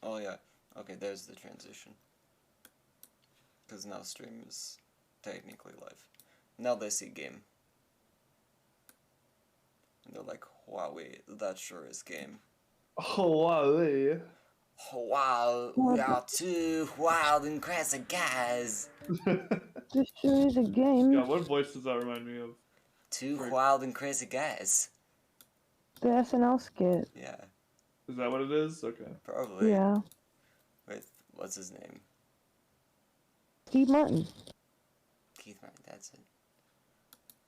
Oh yeah. Okay, there's the transition. Because now stream is technically live. Now they see game. And they're like, wow, wait, that sure is game. Oh, wow. Wow, we are two wild and crazy guys. This sure is a game. God, what voice does that remind me of? Two wild and crazy guys. The SNL skit. Yeah. Is that what it is? Okay. Probably. Yeah. With, what's his name? Steve Martin. Keith Martin, that's it.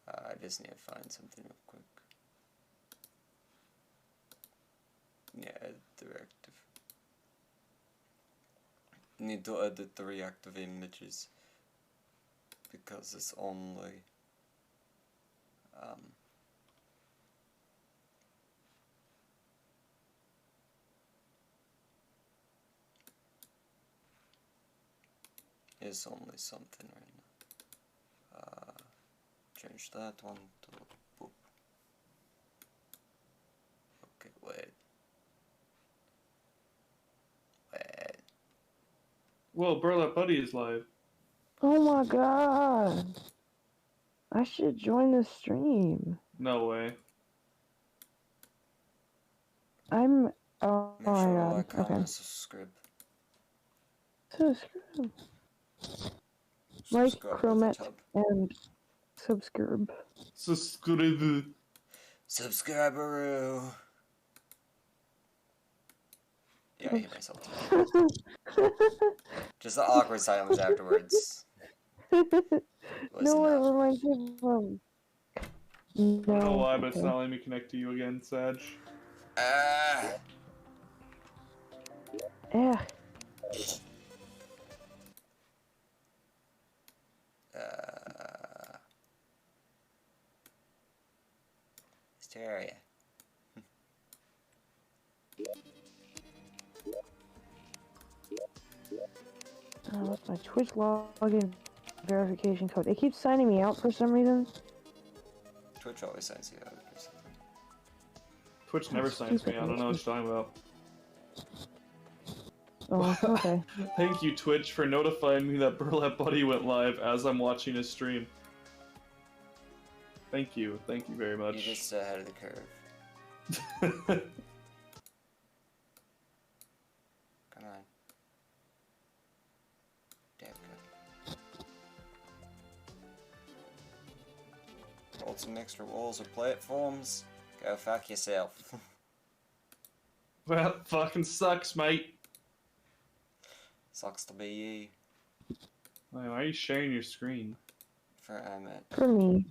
I just need to find something real quick. Yeah, directive. Need to edit the reactive images. Because it's only... It's only something right now. Change that one to boop. Okay, wait. Whoa, Burlap Buddy is live. Oh my god. I should join the stream. No way. I'm... Oh Make my sure to god. like, comment, Okay. and subscribe. Subscribe. Like, Subscribe Chromet, at the top. and subscribe. Subscribe. Subscriberoo. Yeah, I hate myself too. Just the awkward silence afterwards. No, Wasn't it enough. reminds me of... No, I don't know why, but it's okay. not letting me connect to you again, Sag. Yeah. It's Terraria. Oh, what's my Twitch login verification code? It keeps signing me out for some reason. Twitch always signs you out or something. Twitch never signs me. I don't know what you're talking about. Oh, okay. Thank you, Twitch, for notifying me that Burlap Buddy went live as I'm watching his stream. Thank you very much. You're just ahead of the curve. Come on. Damn good. Hold some extra walls or platforms. Go fuck yourself. That fucking sucks, mate. Sucks to be you. Why are you sharing your screen? For Emmett. For me.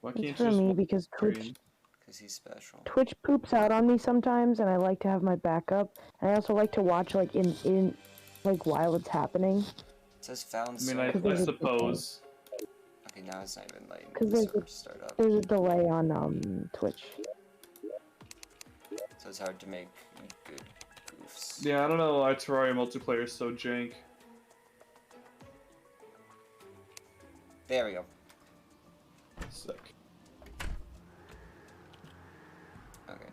Why can't It's you for just me watch because the screen? Twitch Because he's special. Twitch poops out on me sometimes, and I like to have my backup. And I also like to watch like in like while it's happening. It says found I mean, I suppose. Okay, now it's not even letting Because the server start up. there's a delay on Twitch. So it's hard to make good goofs. Yeah, I don't know why Terraria multiplayer is so jank. There we go. Sick. Okay.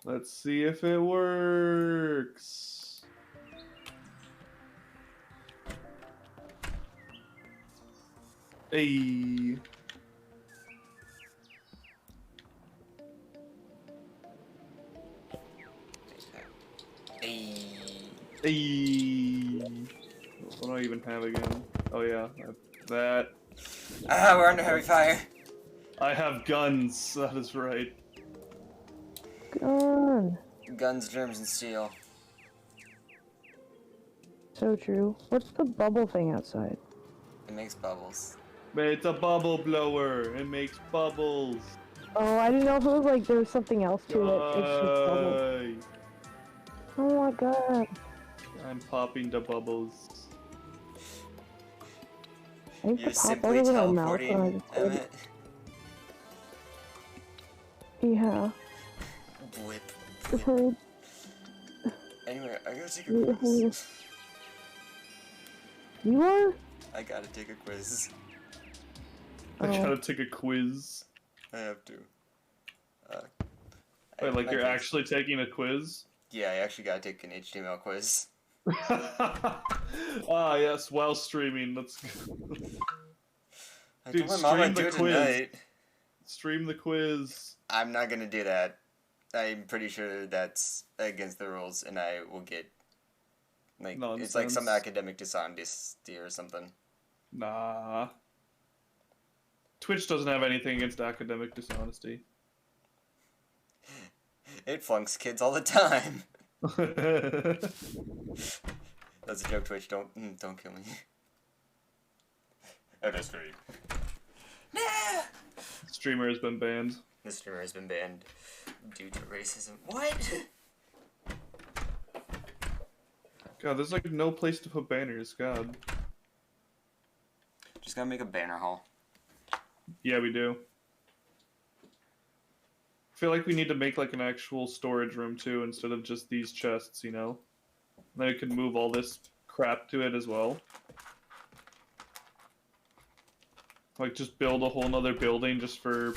Let's see if it works. Hey. Hey. Hey. What do I even have again? Oh yeah, that. Ah, we're under heavy fire. I have guns. That is right. Gun. Guns, germs, and steel. So true. What's the bubble thing outside? It makes bubbles. It's a bubble blower. It makes bubbles. Oh, I didn't know if it was like there was something else to it. It's just bubbles. Die. Oh my god. I'm popping the bubbles. I need You're to pop simply over my mouth when I teleporting, record. Emmett. Yeah. Blip. Blip. Anyway, I gotta take a quiz. You are? I gotta take a quiz. I gotta take a quiz. I have to. Wait, like my you're quiz. actually taking a quiz? Yeah, I actually gotta take an HTML quiz. Ah, yes, while streaming. Let's go. I Dude, told my mom stream I'd do the it quiz. tonight. Stream the quiz. I'm not gonna do that. I'm pretty sure that's against the rules, and I will get like it's like some Nonsense. academic dishonesty or something. Nah. Twitch doesn't have anything against academic dishonesty. It flunks kids all the time. That's a joke, Twitch. Don't kill me. Oh, that's great. Nah. Streamer has been banned. The streamer has been banned due to racism. What? God, there's like no place to put banners. God. Just gotta make a banner hall. Yeah, we do. I feel like we need to make like an actual storage room too, instead of just these chests, you know? Then we can move all this crap to it as well. Like just build a whole nother building just for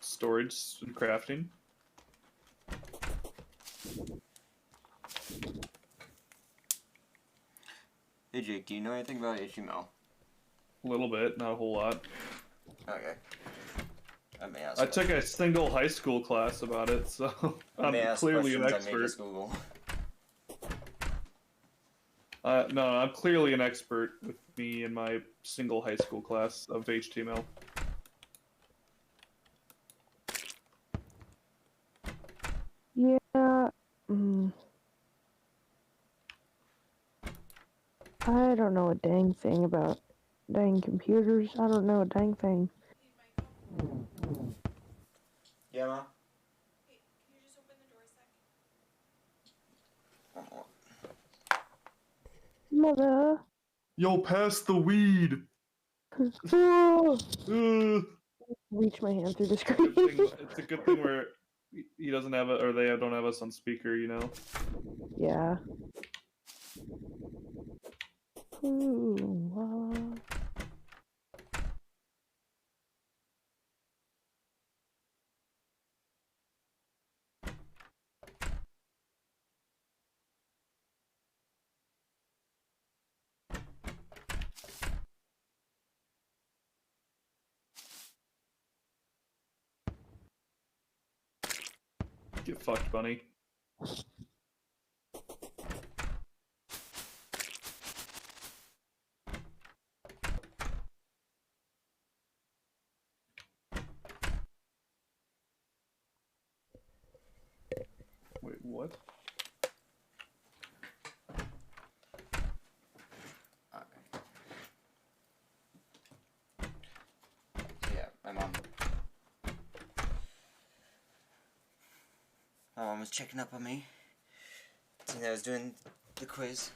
storage and crafting. Hey Jake, do you know anything about HTML? A little bit, not a whole lot. Okay. I may ask. I took a single high school class about it, so I'm clearly an expert. Google. No, I'm clearly an expert with me in my single high school class of HTML. Yeah. I don't know a dang thing about dang computers. I don't know a dang thing. Yeah, Ma? Hey, can you just open the door a sec? Mother. Yo, pass the weed! Reach my hand through the Good screen. thing, it's a good thing where he doesn't have it, or they don't have us on speaker, you know? Yeah. Ooh, Get fucked, bunny. Wait, what? Yeah, my mom. My mom was checking up on me. And I was doing the quiz.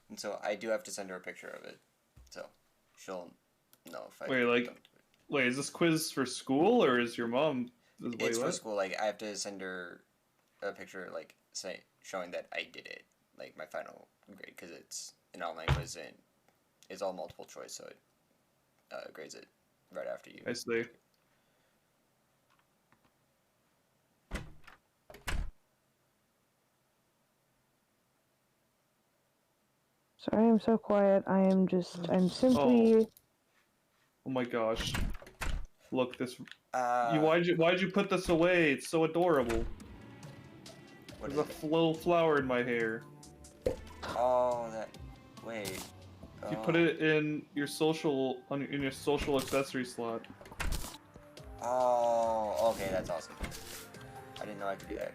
And so I do have to send her a picture of it. So she'll know if I Wait, like, don't do it. wait, is this quiz for school, or is your mom... Wait, It's for what? school. Like, I have to send her a picture, like, showing that I did it. Like, my final grade. Because it's an online quiz and it's all multiple choice. So it grades it right after you. I see. sorry, I'm so quiet. I'm simply. Oh my gosh. Look, this... Uh, why'd you put this away? It's so adorable. what There's is a it? little flower in my hair. Oh, that. Wait. You put it in your social accessory slot. Oh, okay, that's awesome. I didn't know I could do that.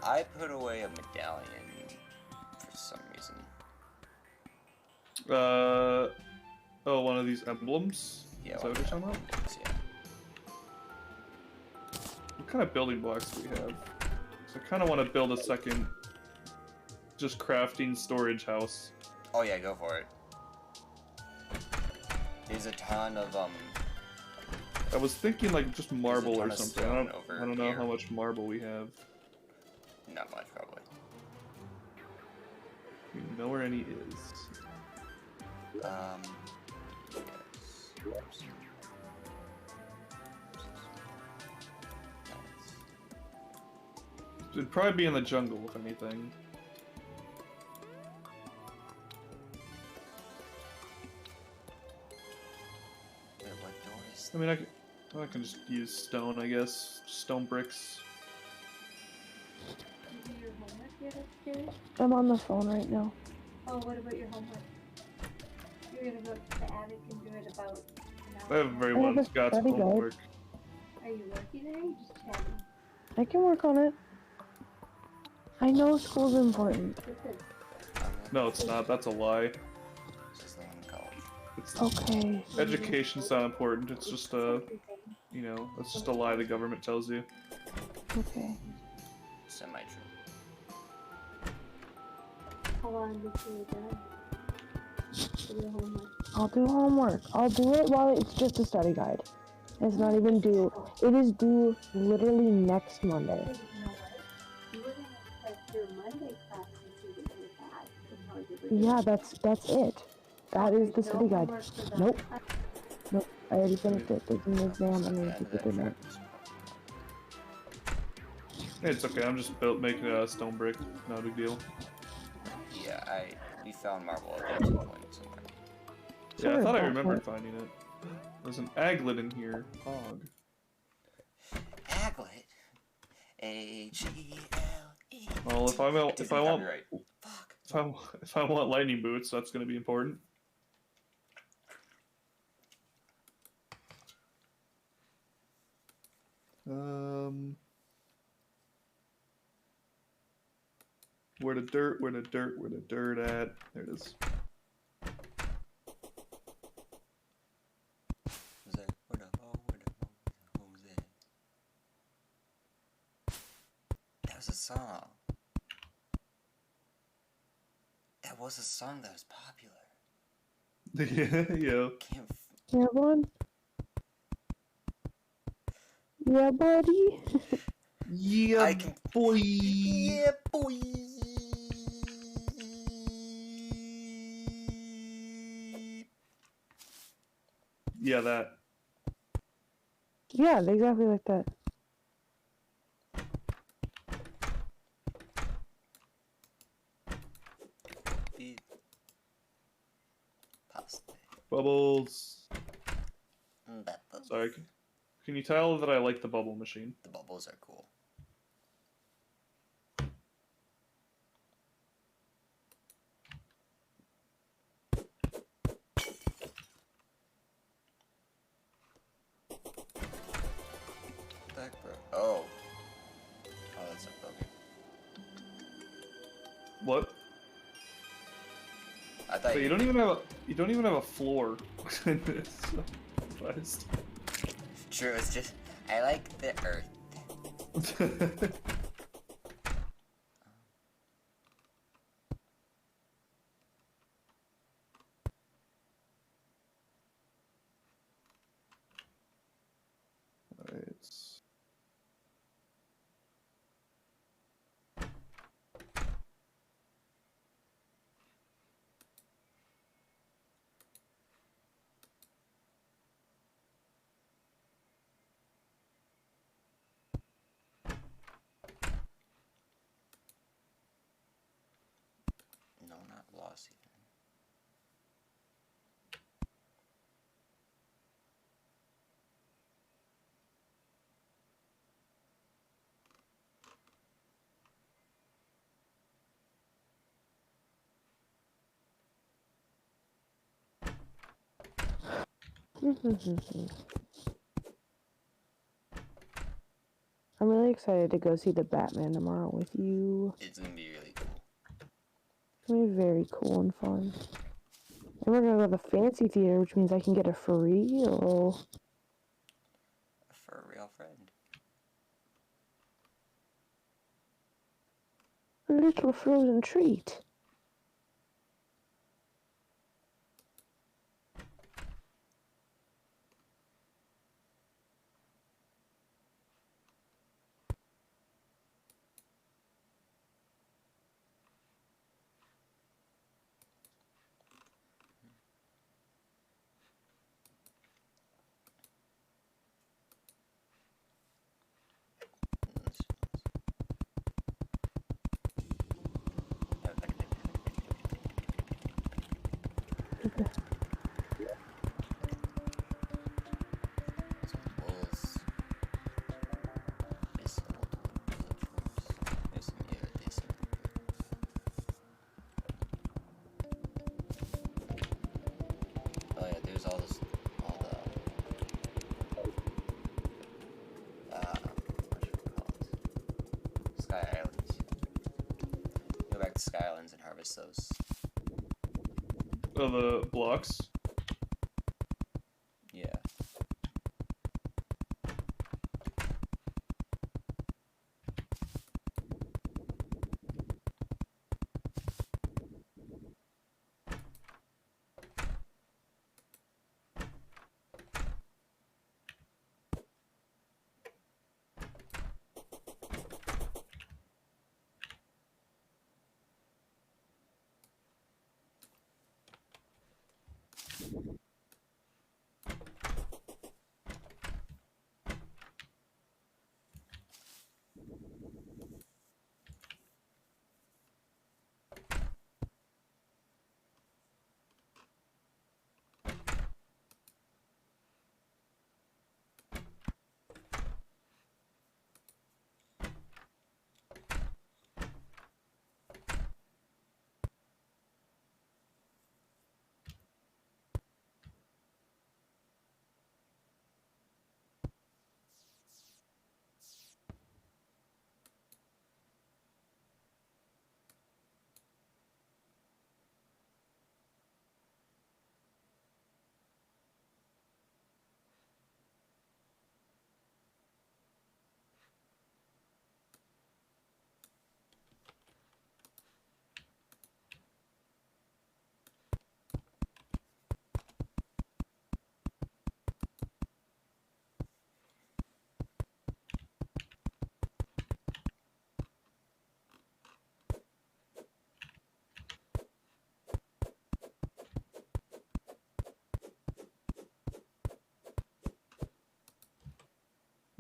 I put away a medallion for some reason. Oh, one of these emblems? Yeah, Is that what you're talking about? Yeah. What kind of building blocks do we have? So I kind of want to build a second, just crafting storage house. Oh yeah, go for it. There's a ton of I was thinking like just marble ton or of something. stone I over don't know here. how much marble we have. Not much probably. We know where any is. Yes. It'd probably be in the jungle, if anything. Wait, what door is I mean, I can just use stone, I guess. Stone bricks. You do your homework yet upstairs? I'm on the phone right now. Oh, what about your homework? You're gonna go to the attic and do it about an hour. Everyone's got study guide. homework. Are you working or are you just chatting? I can work on it. I know school's important. Listen, No, it's not. That's a lie. just the one in college? It's, Okay. education's not important. It's just a, you know, that's just a lie the government tells you. Okay. Semi-true. how long before you're done? For your homework. I'll do homework. I'll do it while it's just a study guide. It's not even due. It is due literally next Monday. Hey, you know what? You were gonna test your Monday class and see what you had and how you were doing. Yeah, that's it. That is the There's no study guide. homework for the Nope. Nope. I already finished it. There's an exam and At the then end it's of that good night. track is It's okay. I'm just making a stone brick. Not a big deal. yeah, we found marble at some point somewhere. Yeah, I Sorry thought I about remembered that. finding it. There's an aglet in here. Hog. Aglet. A-G-L-E. Well, if I want, Disney copyright. Fuck. if I want lightning boots, that's gonna be important. Where the dirt at? There it is. Jose, where the Jose? That was a song. That was a song that was popular. Yeah. Can't Yeah, bud. Yeah, buddy. Yeah, I can- boy. Yeah, boy. Yeah, that. Yeah, exactly like that. Be pasta. Bubbles. Bubbles. Sorry. Can you tell that I like the bubble machine? The bubbles are cool. Back, bro. Oh. Oh, that's not broken. What? I thought So you don't even have a floor in this. Surprised. True, it's just I like the earth. Alright. No, not lost even. I'm really excited to go see the Batman tomorrow with you. It's gonna be really cool. It's gonna be very cool and fun. And we're gonna go to the fancy theater, which means I can get a free little For a real friend. frozen treat. harvest those. Oh, the blocks. Yeah.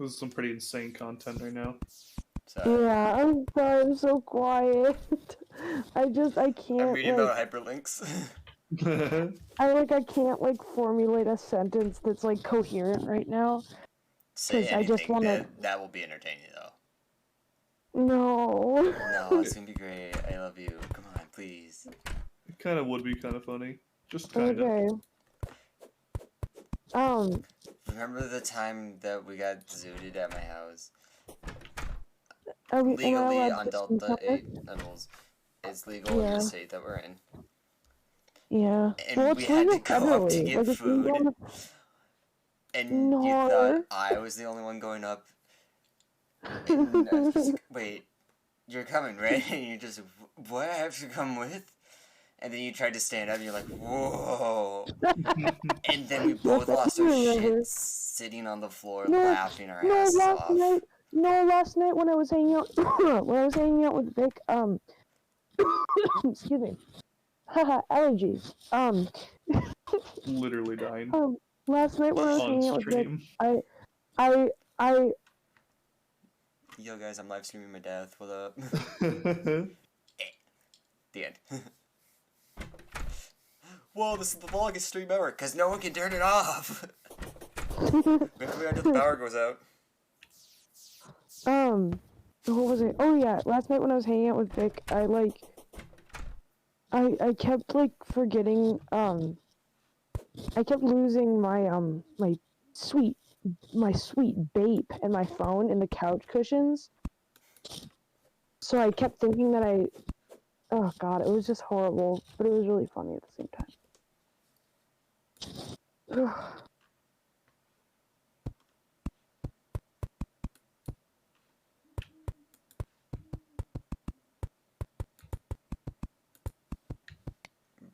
This is some pretty insane content right now. So Yeah, I'm sorry, I'm so quiet. I I'm can't, reading like, about hyperlinks. I can't, like, formulate a sentence that's, like, coherent right now. Say 'Cause I just anything. wanna- That will be entertaining though. No. No, it's gonna be great. I love you. Come on, please. It kind of would be kind of funny. Just kind of. Okay. Remember the time that we got zooted at my house? Am I Legally allowed on to Delta speak on 8 levels. It's legal in Yeah. the state that we're in. Yeah. And Well, we it's had to legal go up to federally. get Like, it's legal food. on And you No. thought I was the only one going up. And I was like, wait, you're coming, right? And you just, what? I have to come with? And then you tried to stand up and you're like, whoa. And then we both lost our shit sitting on the floor laughing our asses off. Last night when I was hanging out, with Vic, excuse me. Haha, allergies. Literally dying. Last night when I was On hanging out with Vic, stream. I Yo guys, I'm live streaming my death. What up? The end. Whoa, this is the longest stream ever, because no one can turn it off. We have to wait until the power goes out. what was it? Oh yeah, last night when I was hanging out with Vic, I kept, like, forgetting, I kept losing my, my sweet vape and my phone in the couch cushions. So I kept thinking that oh god, it was just horrible, but it was really funny at the same time.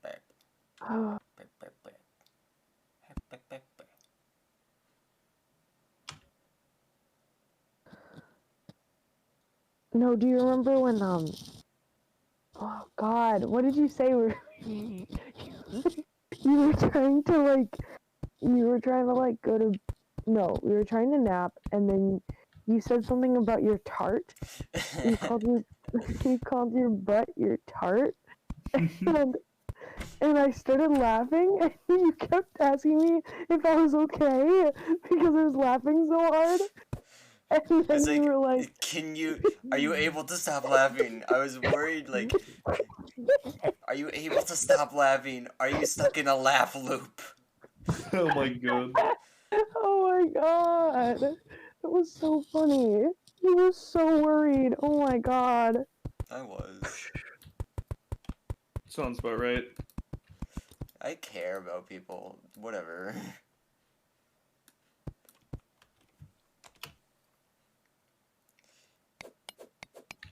Back, Oh, back, back, back. Back, back, back. no, do you remember when, oh god, what did you say? You were trying to, go to, no, we were trying to nap, and then you said something about your tart. You called your butt your tart, and I started laughing, and you kept asking me if I was okay because I was laughing so hard. And then It's you were like, are you able to stop laughing? I was worried, like, are you able to stop laughing? Are you stuck in a laugh loop? Oh my god. oh my god, it was so funny. You were so worried. Oh my god. I was. Sounds about right. I care about people. Whatever.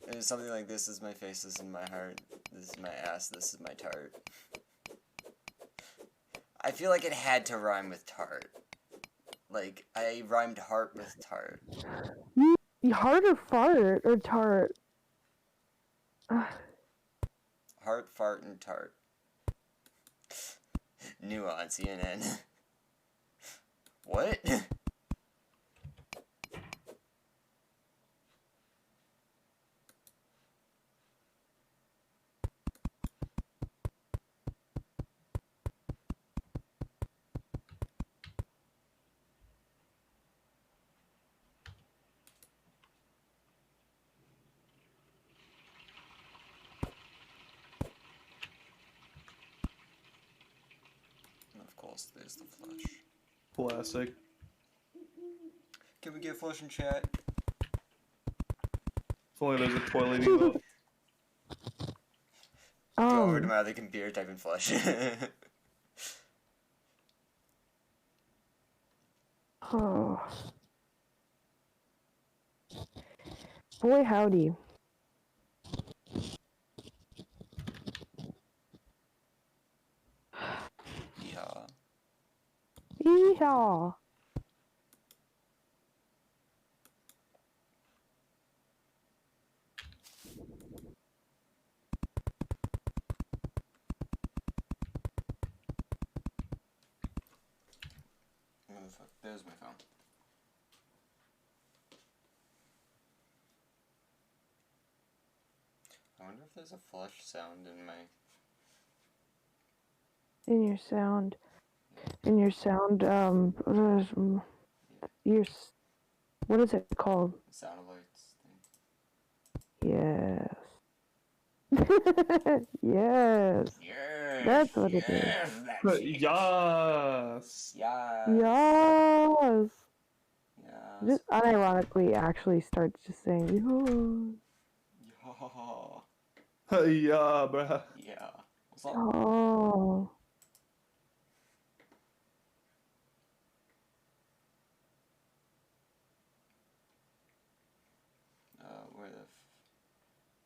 It's something like this is my face, this is my heart, this is my ass, this is my tart. I feel like it had to rhyme with tart. Like, I rhymed heart with tart. Heart or fart or tart? Heart, fart, and tart. New on CNN. What? Of course, there's the flush. Classic. Can we get flush in chat? If only there's a toilet emote. Go over to my other computer, type in flush. Oh. Boy, howdy. Yeah. Yeehaw. Where the fuck? There's my phone. I wonder if there's a flush sound in my... In your sound, your what is it called? sound alerts Yes. thing. Yes. Yes! That's what it is. Yes! That's it. Yes. Yes! Yes. Yes! Just unironically actually starts just saying, Yeah! Yeah, bruh. Yeah. What's up? oh.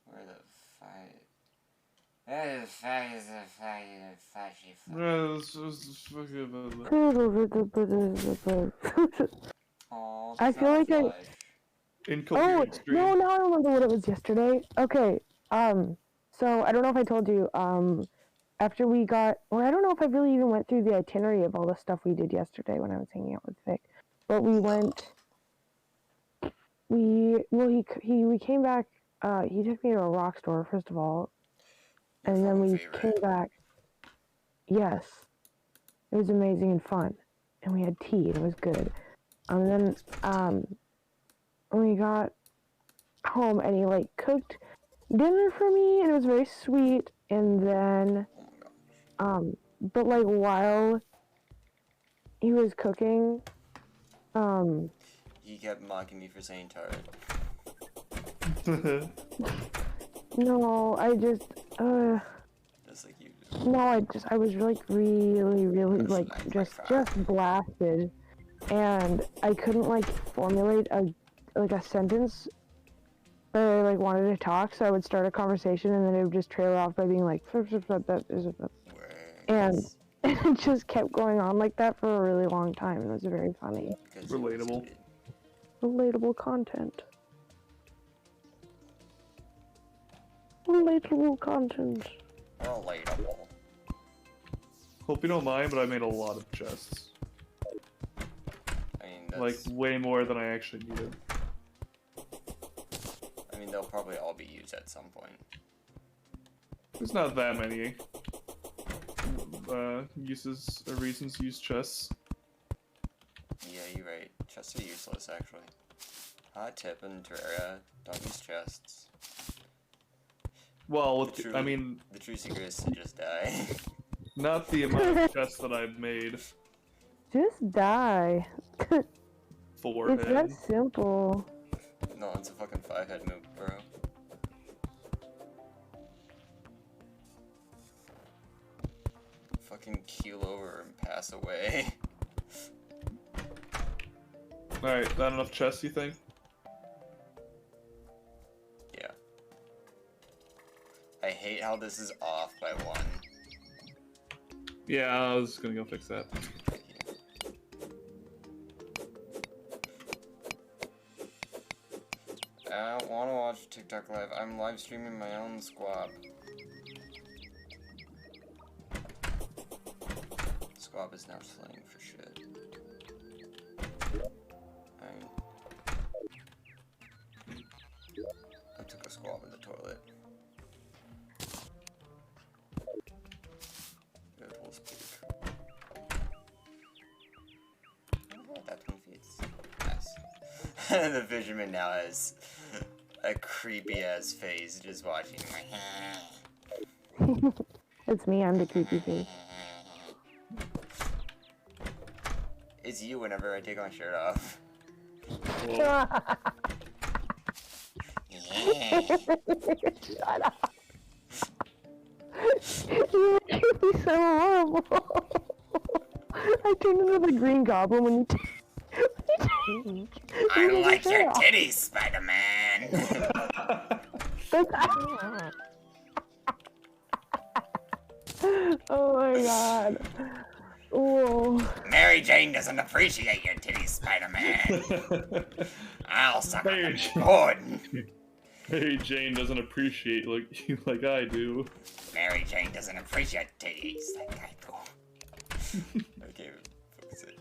Where the fight? Where the fuck is the fashy Yeah, it's fucking about that. Aw, I feel like I- Oh, Incoherent stream. no, now I remember what it was yesterday. Okay, so I don't know if I told you, after we got, well, I don't know if I really even went through the itinerary of all the stuff we did yesterday when I was hanging out with Vic, but we went, we came back, he took me to a rock store, first of all, Your and then fucking we favorite. came back, yes, it was amazing and fun, and we had tea, and it was good, and then, we got home, and he, like, cooked dinner for me, and it was very sweet, and then, Oh my god. but, like, while he was cooking, He kept mocking me for saying tart. no, I just, Just like you do. no, I was, like, really, That's like, like just my blasted, and I couldn't, like, formulate a sentence, or I, like, wanted to talk, so I would start a conversation, and then it would just trail off by being like, and Words. it just kept going on like that for a really long time, and it was very funny. Because you Relatable. succeeded. Relatable content. Relatable content. Relatable. Hope you don't mind, but I made a lot of chests. I mean, that's... Like, way more than I actually needed. I mean, they'll probably all be used at some point. There's not that many uses or reasons to use chests. Yeah, you're right. Chests are useless, actually. Hot tip in Terraria, don't use chests. Well, The true- I mean, The true secret is to just die. not the amount of chests that I've made. Just die. For It's that him. simple. No, it's a fucking 5-head move, bro. can keel over and pass away. Alright, not enough chests, you think? Yeah. I hate how this is off by 1. Yeah, I was gonna go fix that. I don't want to watch TikTok live. I'm live streaming my own squab. Squab is now slaying for shit. I took a squab in the toilet. Good old speak. Oh, that 20 feet. Nice. The fisherman now has a creepy ass face just watching my It's me, I'm the creepy face. It's you whenever I take my shirt off. Well, Shut up. You make me so horrible. I turned into the Green Goblin when you I like your titties, Spider-Man! Oh my god. Oh. Mary Jane doesn't appreciate your titties, Spider-Man! I'll suck on them good! Mary Jane doesn't appreciate like you like I do. Mary Jane doesn't appreciate titties like I do. Okay, focus it.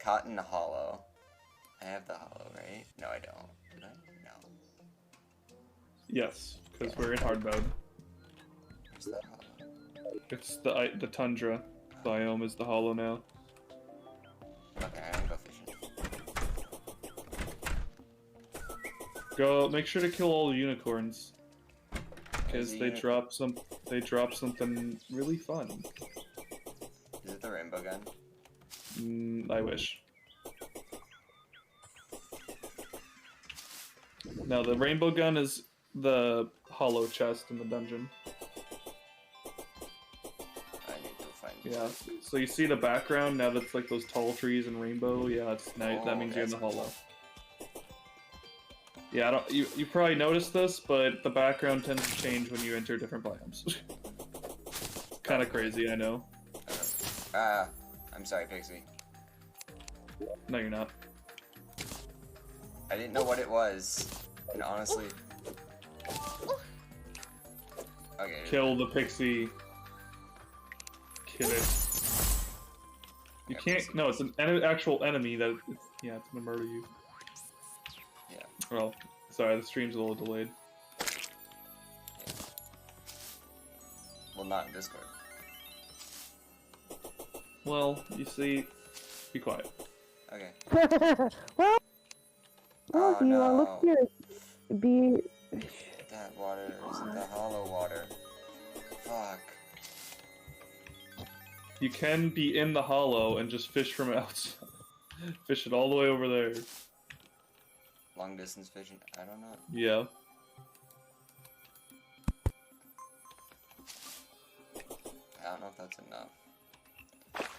Cotton Hollow. I have the hollow, right? No, I don't. Did I? No. Yes, because we're in hard mode. Where's the hollow? It's the tundra biome is the hollow now. Okay, I'm gonna go fishing. Go make sure to kill all the unicorns. Because Is they the drop something really fun. Is it the rainbow gun? I wish. No, the rainbow gun is the hollow chest in the dungeon. I need to find Yeah. So you see the background now that's like those tall trees and rainbow. Yeah, it's nice. That means you're in the that's hollow. Yeah, I don't. You probably noticed this, but the background tends to change when you enter different biomes. Kind of crazy, I know. I'm sorry, Pixie. No, you're not. I didn't know what it was, and honestly... Okay. Kill the pixie. Kill it. You can't. No, it's an actual enemy that. Yeah, it's gonna murder you. Yeah. Well, sorry, the stream's a little delayed. Yeah. Well, not in Discord. Well, you see, be quiet. Okay. Well, Oh, you no. look here. Be. That water isn't the hollow water. Fuck. You can be in the hollow and just fish from outside. Fish it all the way over there. Long distance fishing? I don't know. Yeah. I don't know if that's enough.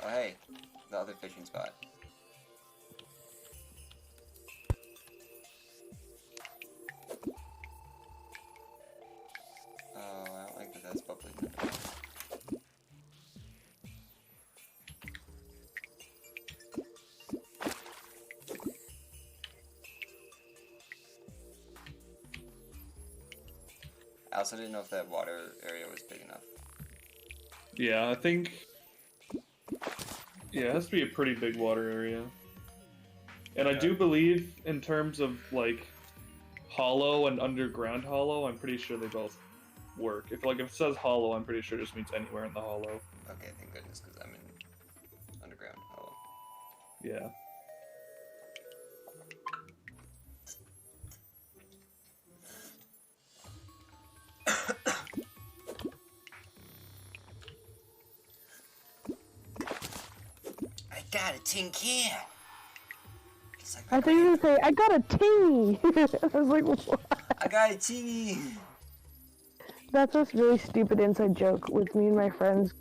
Oh, hey. The other fishing spot. Oh, I don't like that that's bubbling. I also didn't know if that water area was big enough. Yeah, I think. Yeah, it has to be a pretty big water area. And I do believe, in terms of like hollow and underground hollow, I'm pretty sure they both work. If it says hollow, I'm pretty sure it just means anywhere in the hollow. Okay, thank goodness, because I'm in underground hollow. Yeah. I got a tin can! Just like I thought you were gonna say, I got a tingy! I was like, what? I got a tingy! That's a really stupid inside joke with me and my friends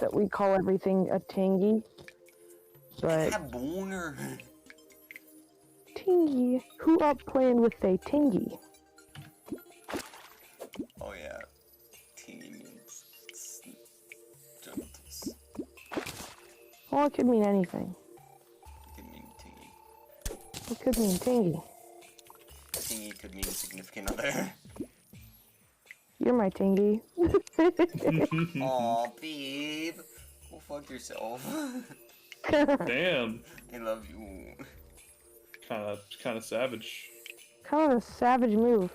that we call everything a tingy. But That boner. tingy, who up playing with a tingy? Oh yeah, tingy means genitals. Well, it could mean anything. It could mean tingy. It could mean tingy. Tingy could mean significant other. You're my tingy. Aw, babe. Go fuck yourself. Damn. I love you. Kind of savage. Kind of a savage move.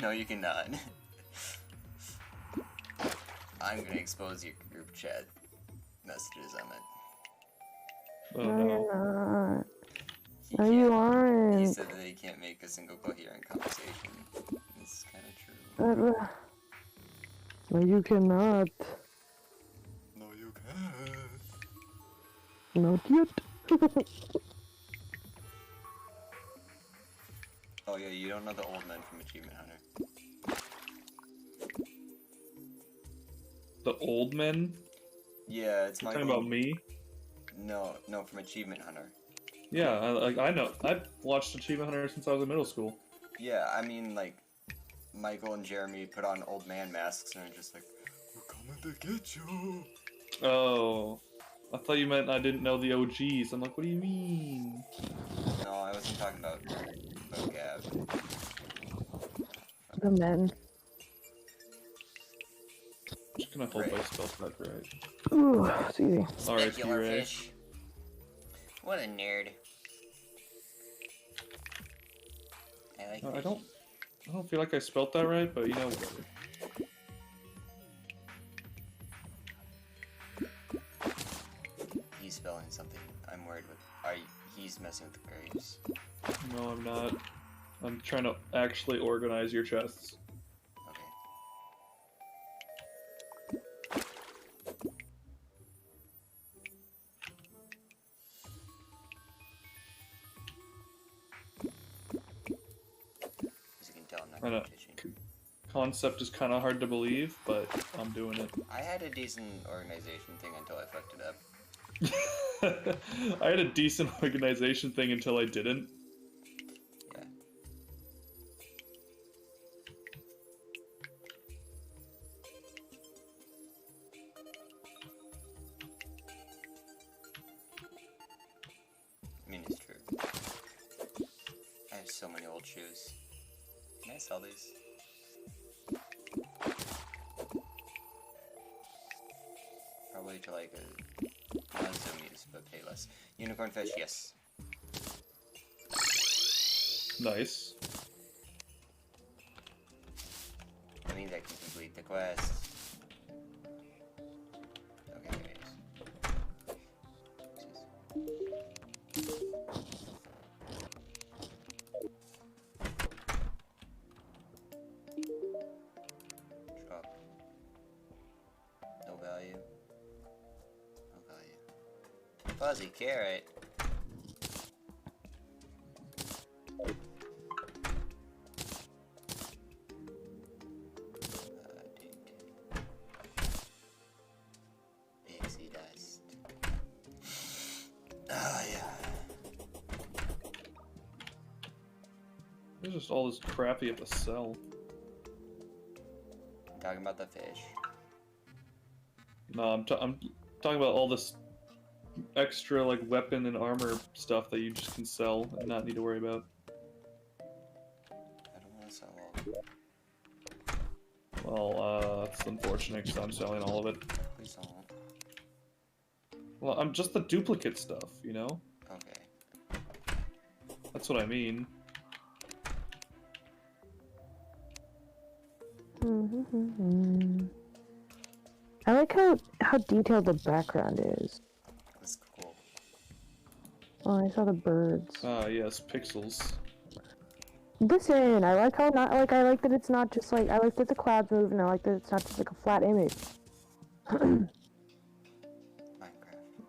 No, you cannot. I'm gonna expose your group chat messages, Emmett. Oh No, no. you're not. He No, you He aren't. said that he can't make a single coherent conversation. It's kind of true. No, you cannot. No, you can't. Not yet. Oh yeah, you don't know the old men from Achievement Hunter. The old men? Yeah, it's You're Michael. talking about me? No, from Achievement Hunter. Yeah, I know. I've watched Achievement Hunter since I was in middle school. Yeah, I mean like Michael and Jeremy put on old man masks and are just like, we're coming to get you. Oh. I thought you meant I didn't know the OGs. I'm like, what do you mean? No, I wasn't talking about Gav. The men. Just gonna hope I Right. spelled that right. Ooh, it's easy. R.I.P. Specular Ray. fish. What a nerd. I like I fish. don't feel like I spelt that right, but you know, whatever. He's spelling something. I'm worried with. He's messing with the graves. No, I'm not. I'm trying to actually organize your chests. Okay. As you can tell, I'm I know. not competition. Concept is kind of hard to believe, but I'm doing it. I had a decent organization thing until I fucked it up. I had a decent organization thing until I didn't. Yeah. I mean, it's true. I have so many old shoes. Can I sell these? Probably to like a not zoomies, but pay less. Unicorn fish, yes. Nice. That means I can complete the quest. Okay, there it is. Drop. No value. No value. Fuzzy carrot. Pixie dust. Ah, yeah. There's just all this crap you have to sell. Talking about the fish. No, I'm talking about all this extra like weapon and armor stuff that you just can sell and not need to worry about. I don't want to sell all. Well, that's unfortunate because I'm selling all of it. Please don't. Well, I'm just the duplicate stuff, you know? Okay. That's what I mean. I like how detailed the background is. That's cool. Oh, I saw the birds. Ah, yes, pixels. Listen, I like how I like that it's not just like, I like that the clouds move, and I like that it's not just like a flat image. Minecraft.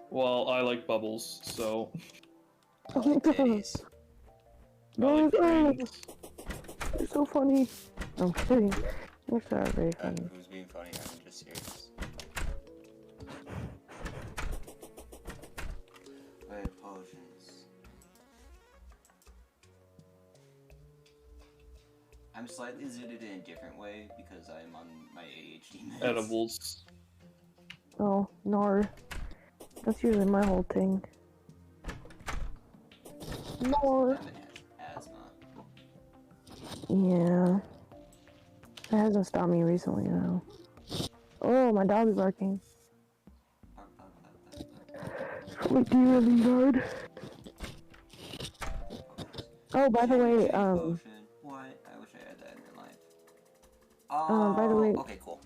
Well, I like bubbles, so... I like titties. I like Those are brains. You're so funny. I'm kidding. You're so very funny. Who's being funny? I'm just serious. Red potions. I'm slightly zooted in a different way because I'm on my ADHD meds. Edibles. Oh, Nar. That's usually my whole thing. Nar. I'm in asthma. Yeah. It hasn't stopped me recently, though. Oh, my dog is barking. What do you really yard? Oh, by the way, Potion. What? I wish I had that in real life. by the way, Okay, cool.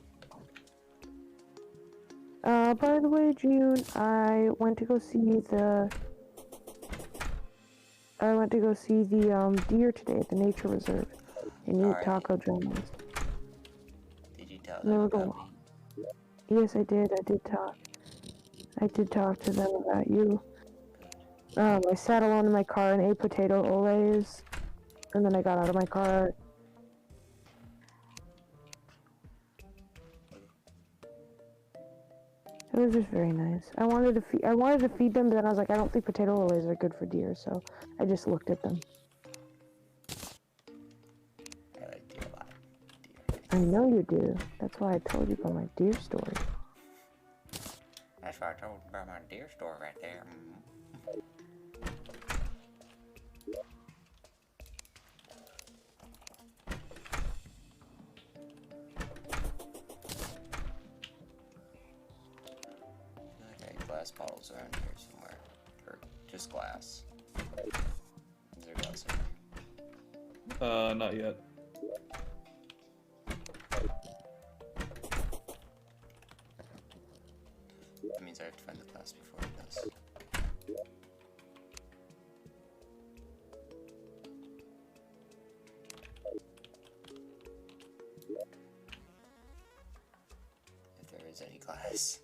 by the way, June, I went to go see the deer today at the nature reserve and eat Alright. Taco John's. Did you tell They them were about going. me? Yes, I did. I did talk to them about you. I sat alone in my car and ate potato olays, and then I got out of my car. It was just very nice. I wanted to feed them, but then I was like, I don't think potato olays are good for deer, so I just looked at them. I like deer a lot. Deer. I know you do. That's why I told you about my deer story. That's why I told about my deer story right there. Okay, glass bottles around here somewhere. Or just glass. Is there glass in here? Not yet. That means I have to find the glass before it does. If there is any glass.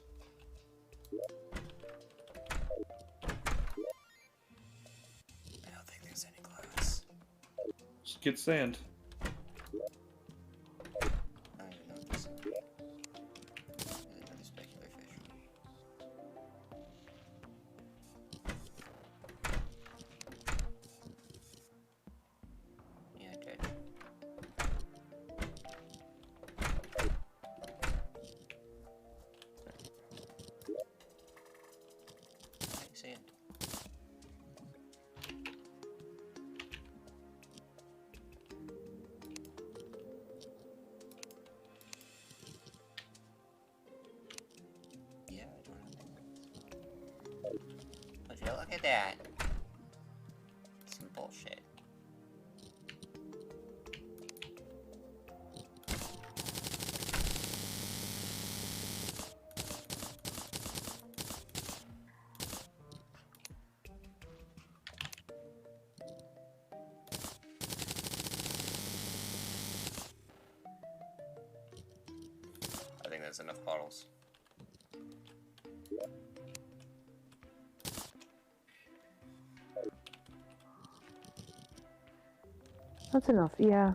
I don't think there's any glass. Just get sand. I don't even know what this is. Another specular fish. Yeah, dead. Hey, sand. Yeah, I don't know. Would you look at that? Some bullshit. I think that's enough bottles. That's enough, yeah.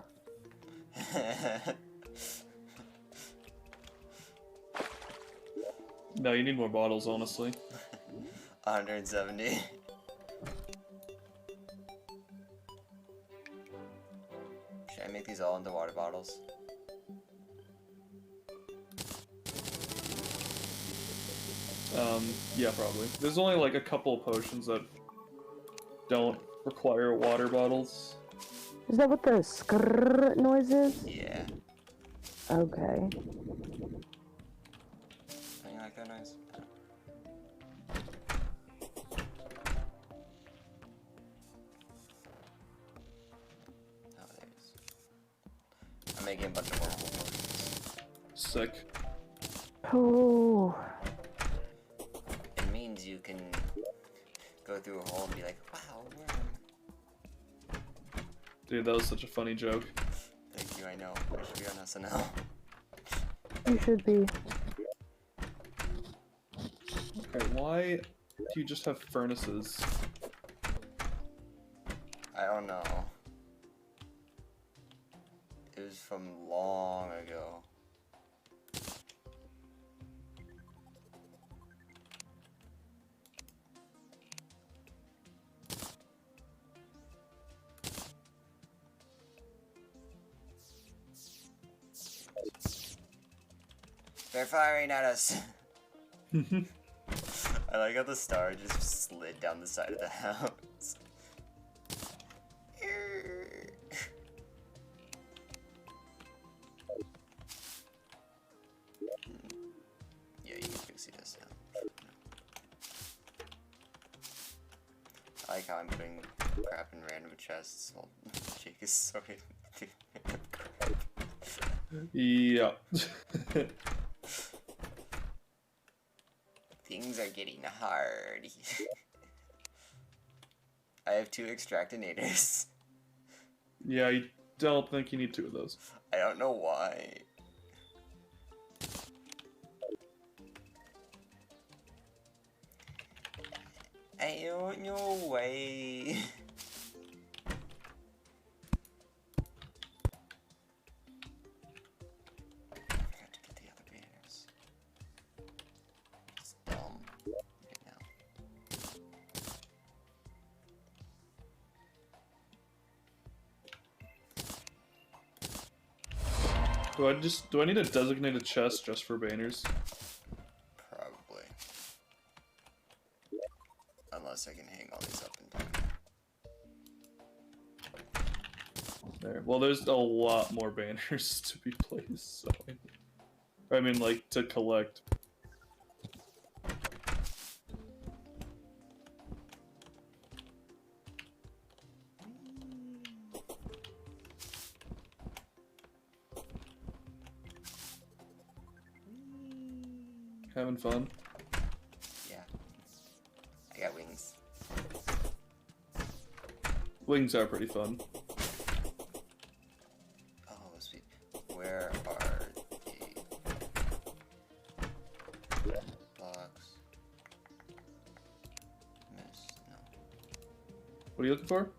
No, you need more bottles, honestly. 170. Should I make these all into water bottles? Yeah, probably. There's only like a couple of potions that don't require water bottles. Is that what the skrrr noise is? Yeah. Okay. Don't you like that noise? Oh, there it is. I'm making a bunch of wormhole potions. Sick. Oh. It means you can go through a hole and be like, wow, worm. Dude, that was such a funny joke. Thank you, I know. I should be on SNL. You should be. Okay, why do you just have furnaces? don't know. It was from long ago. They're firing at us. I like how the star just slid down the side of the house. Yeah, you can see this now. I like how I'm putting crap in random chests while Jake is sorting crap. Yeah. Things are getting hard. I have 2 extractinators. Yeah, I don't think you need 2 of those. I don't know why. I don't know why. I forgot to get the other banners. It's dumb. Right now. Do I need a designated chest just for banners? Probably. Unless I can hang all these up in time. There. Well, there's a lot more banners to be placed, so I mean, like, to collect. Having fun? Yeah. I got wings. Wings are pretty fun. Oh, sweet. Where are the blocks? Miss? No. What are you looking for?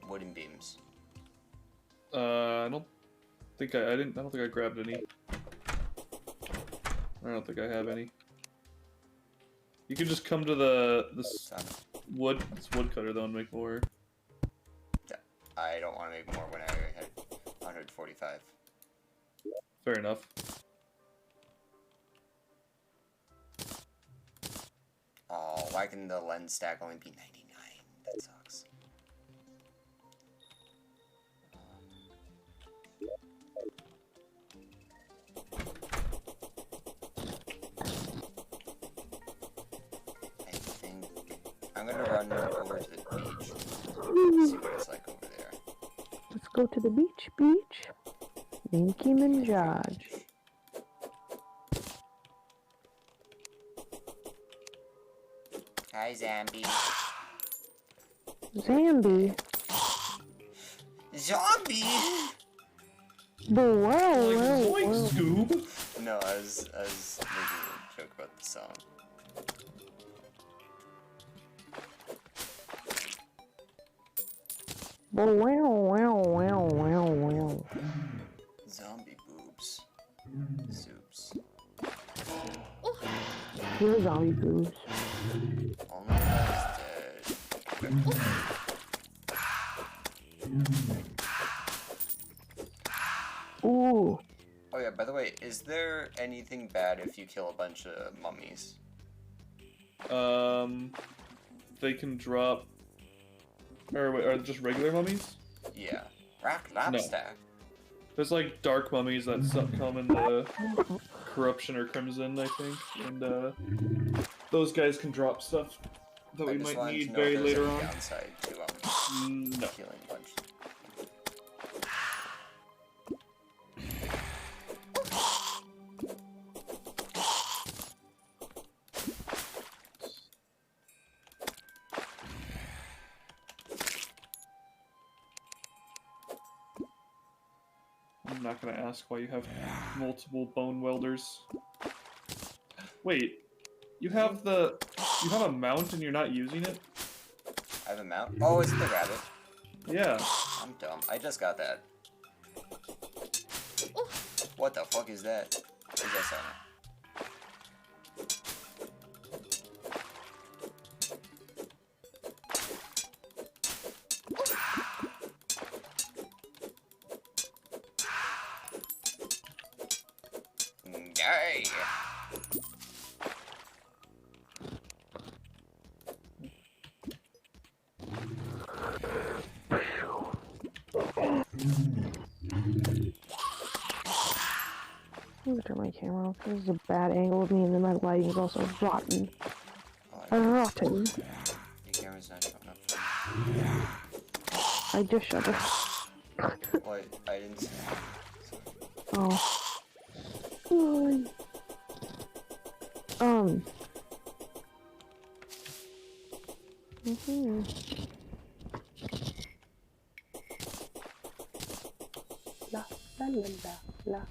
Wooden beams. I don't think I don't think I grabbed any. I don't think I have any. You can just come to this woodcutter though and make more. Yeah, I don't want to make more when I already had 145. Fair enough. Oh, why can the lens stack only be 99? That sucks. I think I'm gonna run over to the beach. See what it's like over there. Let's go to the beach, beach. Minky Minaj. Hi, Zambi. Zambi. Zombie! But wow, Like, wow, zoink, wow. Scoob! No, I was making a joke about the song. But wow, wow, wow, wow, wow. Zombie boobs. Soups. You're zombie boobs. Only when I was dead. Ooh. Oh yeah, by the way, is there anything bad if you kill a bunch of mummies? They can drop. Or wait, are just regular mummies? Yeah. Rock lobster. There's like dark mummies that come in the corruption or crimson, I think, and those guys can drop stuff that we might need very later on. Downside to No. killing a bunch. I'm not gonna ask why you have multiple bone welders. Wait, you have a mount and you're not using it? I have a mount. Oh, is it the rabbit? Yeah. I'm dumb. I just got that. What the fuck is that? Is that sound? Yay! I'm gonna turn my camera off. This is a bad angle of me, and then my lighting is also rotten. Oh, Rotten. your camera's not showing up. I just shut it. What? I didn't see. Oh. Sorry. Mm-hmm. La la la la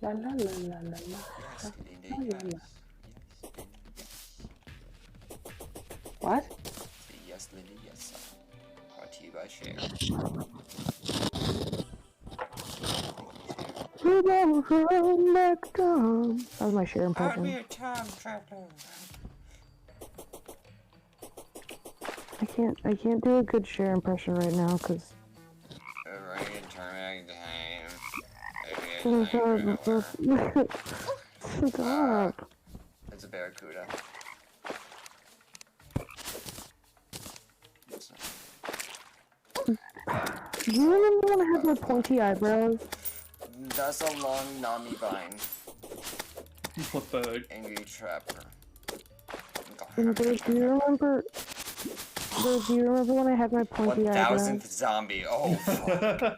la la la la la la Yes, la indeed, la la. yes. What? Say yes, Lindy, yes, sir. Brought to you by Share. That was my share impression. a time traveler. I can't do a good share impression right now because stop. It's a barracuda. Do you remember when I had my pointy eyebrows? That's a long Nami vine. What the heck? Angry trapper. And do you remember? Do you remember when I had my pointy 1000th eyebrows? zombie. Oh, fuck.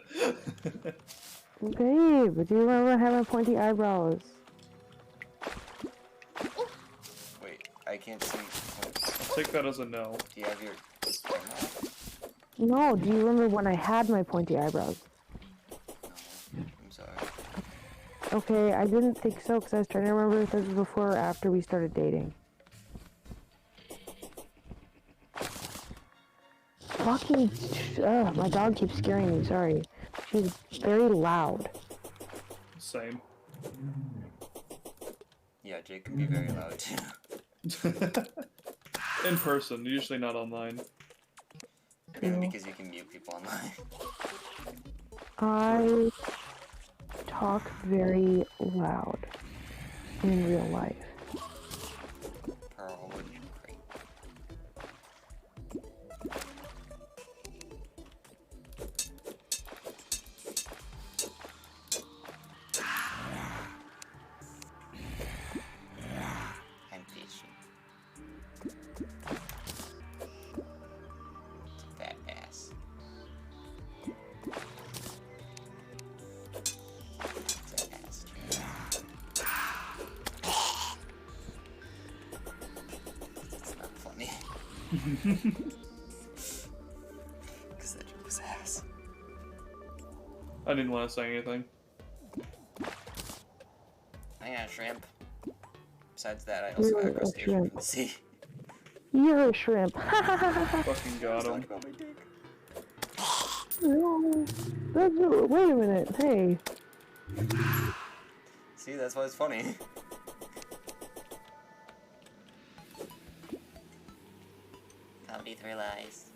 Babe, do you remember when I had my pointy eyebrows? Wait, I can't see. I'll take that as a no. Do you have your camera? No, do you remember when I had my pointy eyebrows? No, I'm sorry. Okay, I didn't think so because I was trying to remember if this was before or after we started dating. Fucking, my dog keeps scaring me, sorry. She's very loud. Same. Yeah, Jake can be very loud too. In person, usually not online. And because you can mute people online. I talk very loud in real life. Pearl would be great. I'm patient. Fat ass. Fat ass. It's not funny. Because that joke was ass. I didn't want to say anything. I got a shrimp. Besides that, I also got a You're a crustacean shrimp. from the sea. You're a shrimp. Fucking got him. Talk about my dick. No, wait a minute, hey. See, that's why it's funny. Comedy Three Lies.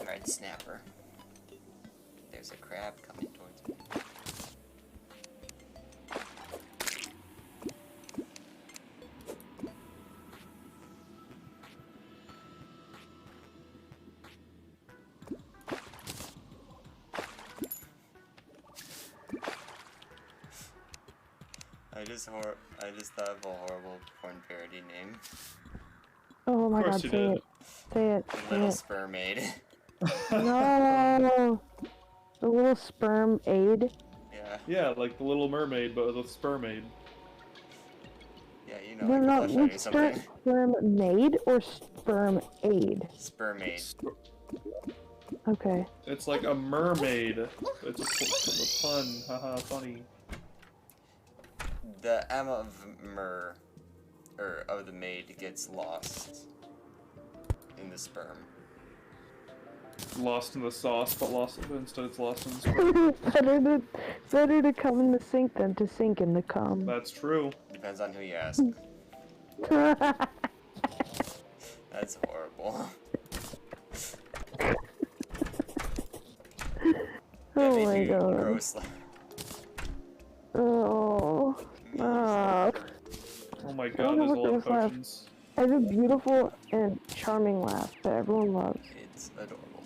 Red snapper. There's a crab coming towards me. I just thought of a horrible porn parody name. Oh my Of god, course you say did. it. Say it. The Say Little it. Sperm Maid. No! The little sperm aid. Yeah, Yeah, like the Little Mermaid, but with a spermaid. yeah, you know, No, like no, a flesh or it's something. sperm maid or sperm aid? Sperm Maid. Okay. It's like a mermaid. It's a pun. Haha, funny. The M of Mer or of the maid gets lost in the sperm. Lost in the sauce, but instead it's lost in the sperm. better to come in the sink than to sink in the cum. That's true. Depends on who you ask. That's horrible. Oh made my you god. gross laugh. Oh. Ah. Oh my I god, don't know there's what all the those laugh. potions. I have a beautiful and charming laugh that everyone loves. It's adorable.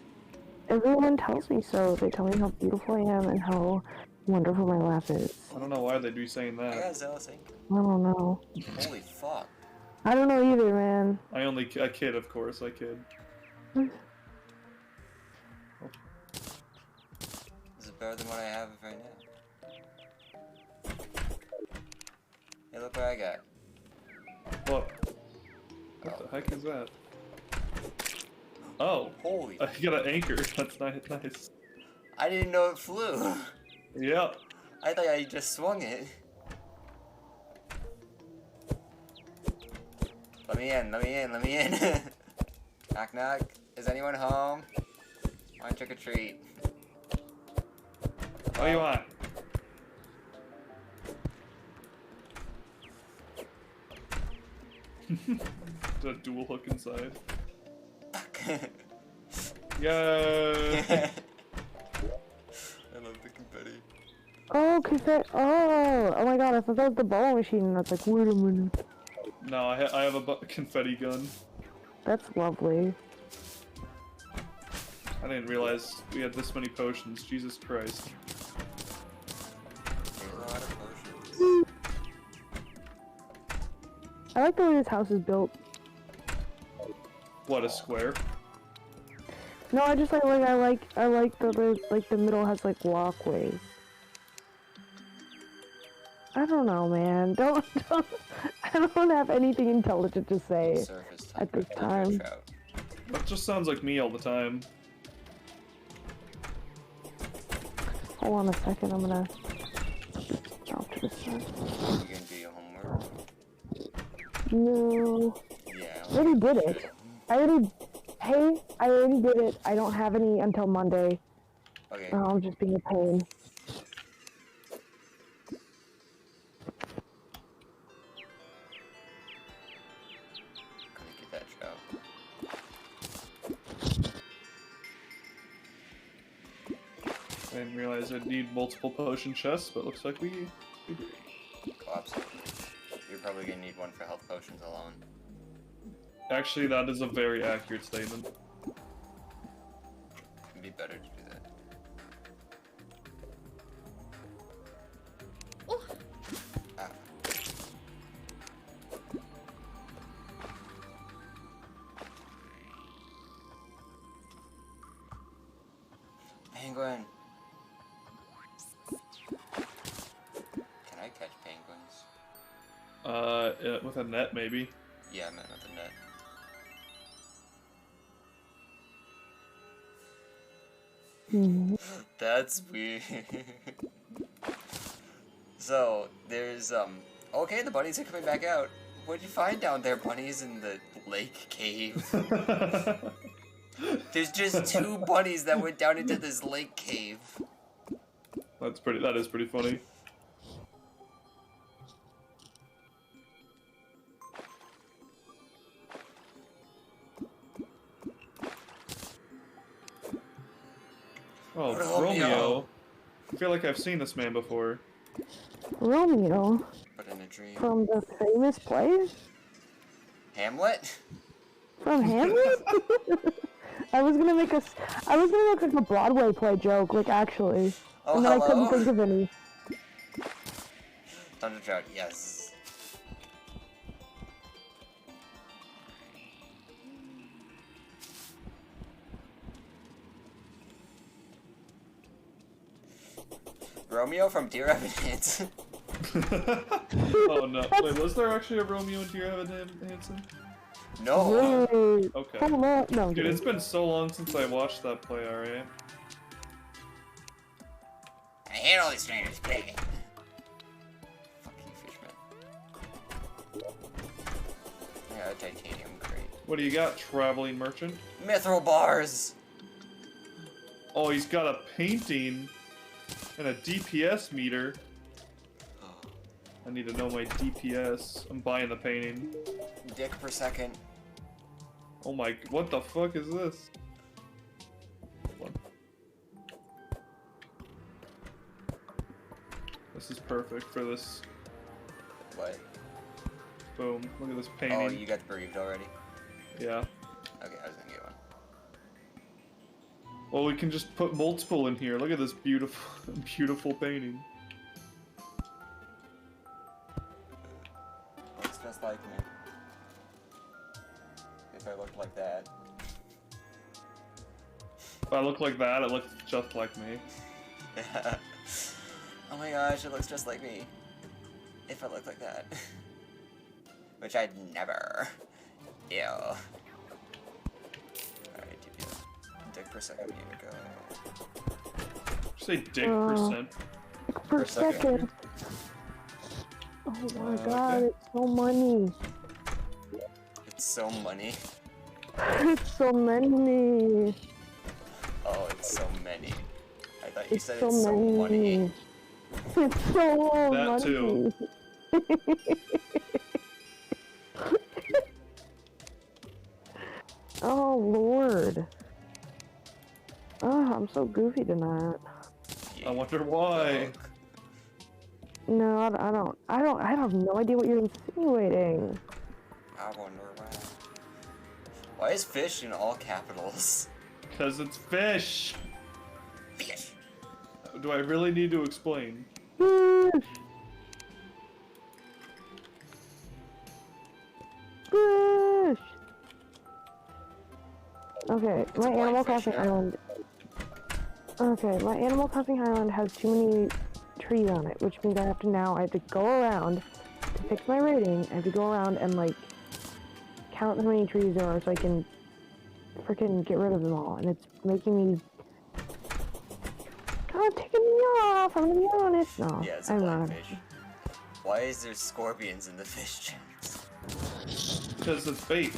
Everyone tells me so. They tell me how beautiful I am and how wonderful my laugh is. I don't know why they'd be saying I that. got zealous ink. I don't know. Holy fuck. I don't know either, man. I kid, of course, I kid. Is it better than what I have right now? Hey, look what I got. What? What the heck is that? Oh, Holy. I got an anchor. That's nice. I didn't know it flew. Yeah. I thought I just swung it. Let me in, let me in, let me in. Knock knock. Is anyone home? Want trick or treat? What do you want? The dual hook inside. Yay! I love the confetti. Oh, confetti. Oh my god, I thought that was the ball machine. And I was like, wait a minute. No, I have a confetti gun. That's lovely. I didn't realize we had this many potions. Jesus Christ. There's a lot of potions. I like the way this house is built. What, a square? No, I just I like the middle has like walkways. I don't know, man. Don't I don't have anything intelligent to say Surface at this thunder time. trout. That just sounds like me all the time. Hold on a second, I'm gonna drop to this side. You gonna do your homework? No. Yeah. I already did it. I already did it. I don't have any until Monday. Okay. I'm just being a pain. Gonna get that trout. I didn't realize I'd need multiple potion chests, but looks like we do. Oh, absolutely. You're probably gonna need one for health potions alone. Actually, that is a very accurate statement. It'd be better to do that. Ah. Penguin! Can I catch penguins? With a net, maybe. Yeah, I meant with a net. That's weird. So, there's, okay, the bunnies are coming back out. What'd you find down there, bunnies, in the lake cave? There's just 2 bunnies that went down into this lake cave. That is pretty funny. Oh, Romeo. Romeo. I feel like I've seen this man before. Romeo But in a dream. from the famous play Hamlet? from Hamlet. I was gonna make like a Broadway play joke, like actually, Oh, and then I couldn't hello? think of any. Thunder Trout, yes. Romeo from Dear Evidence. Oh no. Wait, was there actually a Romeo and Dear Evan Hansen? No. Wait, Okay. hold on. No, Dude, it's been so long since I watched that play, alright? I hate all these strangers. Fuck you, fishman. got a titanium crate. What do you got, traveling merchant? Mithril bars! Oh, he's got a painting and a DPS meter. I need to know my DPS. I'm buying the painting. Dick per second. Oh my, what the fuck is this? Hold on. This is perfect for this. What? Boom. Look at this painting. Oh, you got the bereaved already? Yeah. Okay, I was gonna get one. Well, we can just put multiple in here. Look at this beautiful, beautiful painting. Looks just like me. If I looked like that. If I look like that, it looks just like me. Oh my gosh, it looks just like me. If I look like that. Which I'd never. Ew. Alright, DPS. Dick per second, here we go. Say dick percent. Per second. Oh my god, it's so money. It's so money. It's so many. Oh, it's so many. I thought you It's said so it's so money. many. It's so That money. too. Oh lord. Oh, I'm so goofy tonight. I wonder why. Look. No, I have no idea what you're insinuating. I wonder why. Why is fish in all capitals? Because it's fish. Fish. Do I really need to explain? Fish. Fish. Okay, It's my a white Animal fish Crossing now. island. Okay, my Animal Crossing island has too many trees on it, which means I have to go around to fix my rating. I have to go around and like count how many trees there are so I can freaking get rid of them all, and it's making me kind of ticking me off. I'm gonna be honest. No, Yeah, it's a I'm black not. fish. Why is there scorpions in the fish chest? Because it's bait.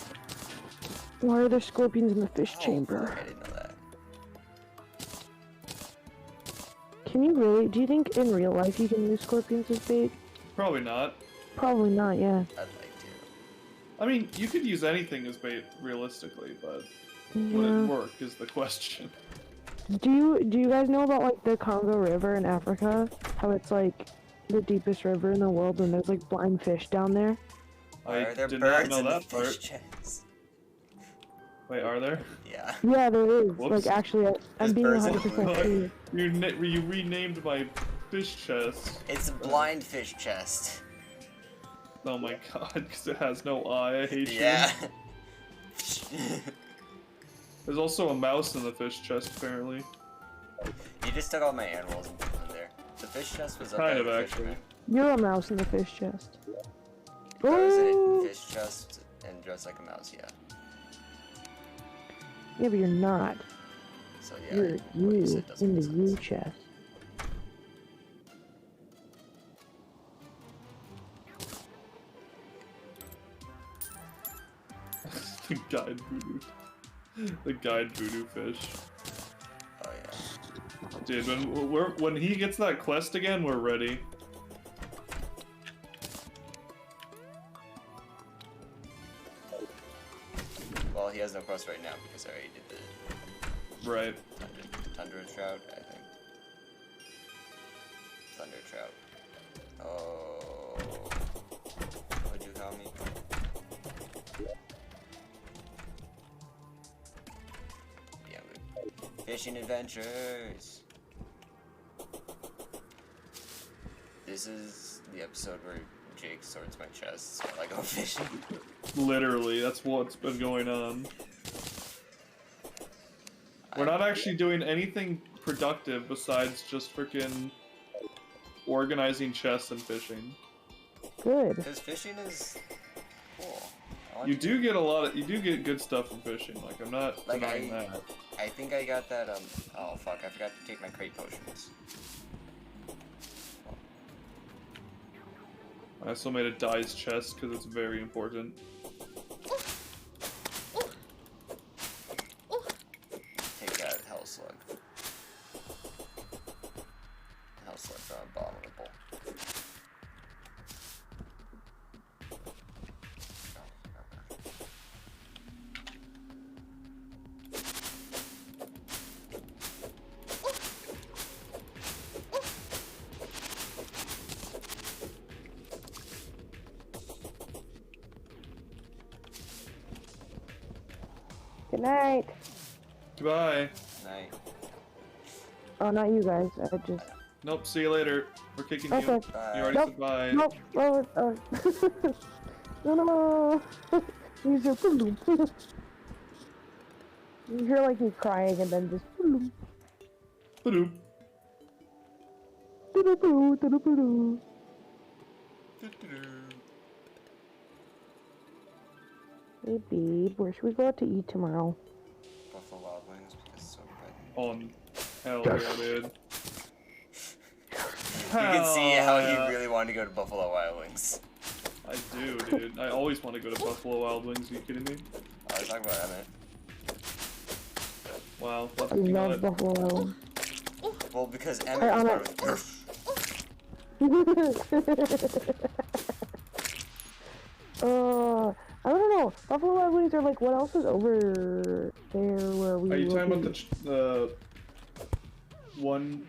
Why are there scorpions in the fish Oh, chamber? fuck, I didn't know that. Can you really? Do you think in real life you can use scorpions as bait? Probably not. Probably not. Yeah. I'd like to. I mean, you could use anything as bait realistically, but would Yeah. it work is the question. Do you guys know about like the Congo River in Africa? How it's like the deepest river in the world, and there's like blind fish down there. Why I are there did not birds know in the that fish part. chest? Wait, are there? Yeah. Yeah, there is. Whoops. Like actually, I'm There's being birds in 100% the serious. You renamed my fish chest. It's a blind fish chest. Oh my god, because it has no eye. I hate Yeah. you. There's also a mouse in the fish chest, apparently. You just took all my animals and put them in there. The fish chest was up Kind by of, the actually. fisherman. You're a mouse in the fish chest. I was in Ooh. a fish chest and dressed like a mouse, yeah. Yeah, but you're not. So yeah, You're what you you said doesn't in the make you sense. chest. The guide voodoo. The guide voodoo fish. Oh yeah. Dude, when he gets that quest again, we're ready. Well, he has no quest right now because I already did the Right. Tundra Trout, I think. Thunder Trout. Oh. What'd you call me? Yeah, but fishing adventures. This is the episode where Jake sorts my chest while I go fishing. Literally, that's what's been going on. We're not actually doing anything productive besides just freaking organizing chests and fishing. Good. Because fishing is cool. I want You to do get a lot of, you do get good stuff from fishing. Like, I'm not Like, denying that. I think I got that, oh fuck, I forgot to take my crate potions. I also made a dice chest because it's very important. Good night. Goodbye. Night. Oh, not you guys. I just. Nope, see you later. We're kicking Okay. you. Bye. You already Nope. said bye. Nope. Oh. No. Use your boom. You hear like me crying and then just. Ba-doop. Doo-doo-doo. Hey, babe, where should we go out to eat tomorrow? Buffalo Wild Wings because it's so good. Hell yeah, dude. You can see how he really wanted to go to Buffalo Wild Wings. I do, dude. I always want to go to Buffalo Wild Wings. Are you kidding me? I was talking about Emmett. Wow. I love Buffalo Wild Well, because Emmett was part of I don't know. Buffalo Wild Wings are like, what else is over there where we Are you talking will about the one?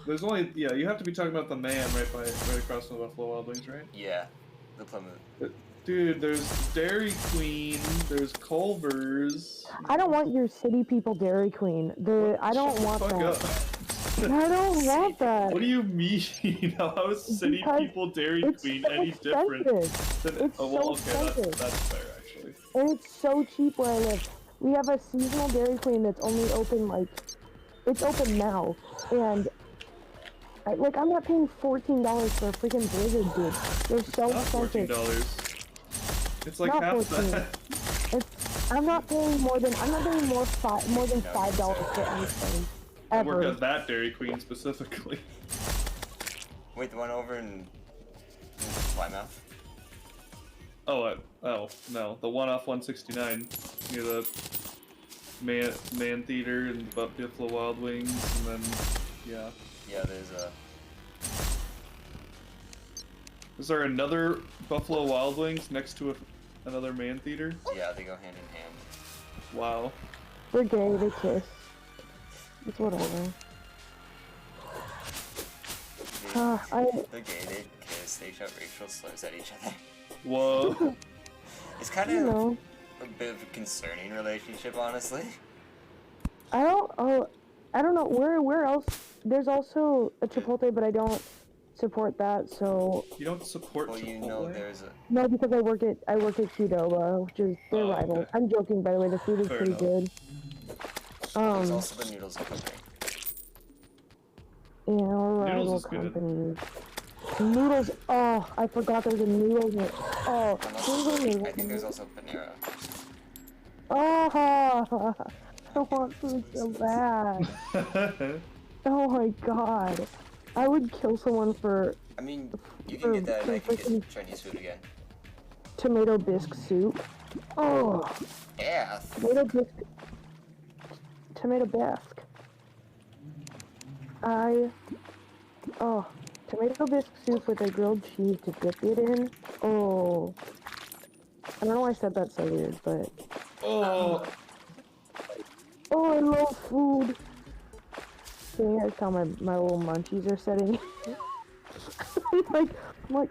There's only you have to be talking about the man right across from the Buffalo Wild Wings, right? Yeah, the Plymouth. Dude, there's Dairy Queen, there's Culver's. I don't want your city people Dairy Queen. I don't want that. I don't want that. What do you mean? How is city Because people Dairy it's Queen so any different expensive. than? It's so expensive. That's fair actually. And it's so cheap where I live. We have a seasonal Dairy Queen that's only open like, it's open now, and I'm not paying $14 for a freaking Blizzard, dude. They're so Not expensive. $14. It's like Not half 14. that. I'm not paying more than $5 for anything. I work Ever. at that Dairy Queen specifically. Wait, the one over in Plymouth? Oh no, the one off 169 near the man theater and the Buffalo Wild Wings, and then yeah. Yeah, there's a. Is there another Buffalo Wild Wings next to another man theater? Yeah, they go hand in hand. Wow. They're gay, they kiss. It's whatever. They're gay, they kiss, they shout racial slurs at each other. Whoa. It's kind You of know. a bit of a concerning relationship, honestly. I don't know where else. There's also a Chipotle, but I don't support that. So You don't support Well, Chipotle? you know there's a. no, because I work at Qdoba, which is their Oh, rival. okay. I'm joking, by the way. The food is Fair pretty enough. good. There's also the Noodles and Company. Yeah, our rival Noodles is good. companies. Noodles. Oh, I forgot there's a noodles. Oh, I think there's also Panera. Oh, I want food so bad. Oh my god. I would kill someone for I mean, you can get that and I can freaking get Chinese food again. tomato bisque soup. Oh, Yeah. tomato bisque. Tomato bisque soup with a grilled cheese to dip it in. Oh, I don't know why I said that so weird, but Oh. oh, I love food. See, that's how my little munchies are setting. I'm like,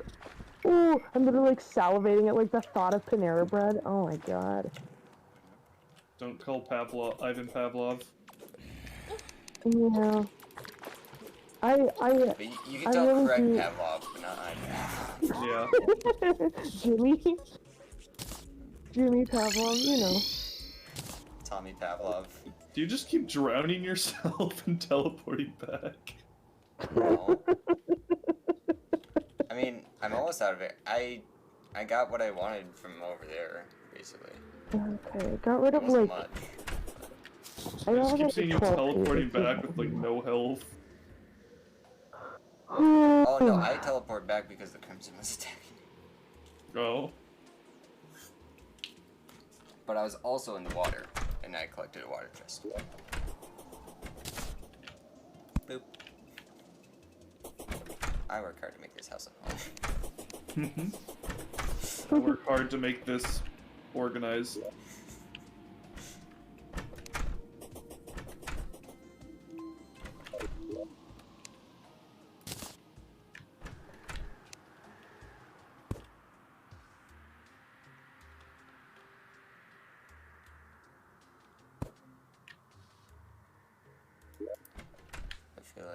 oh, I'm literally like salivating at like the thought of Panera bread. Oh my god. Don't call Ivan Pavlov. Yeah. But you can tell really correct do- Pavlov, but not Ivan. Yeah. Jimmy Pavlov, you know. Tommy Pavlov. Do you just keep drowning yourself and teleporting back? No. I mean, I'm almost out of it. I got what I wanted from over there, basically. Okay, got rid It of wasn't like. much. I just keep rid seeing you of 12 teleporting pages. back with like no health. Oh no, I teleport back because the Crimson was attacking. Oh. But I was also in the water, and I collected a water chest. Boop. I work hard to make this house a home. I work hard to make this organized.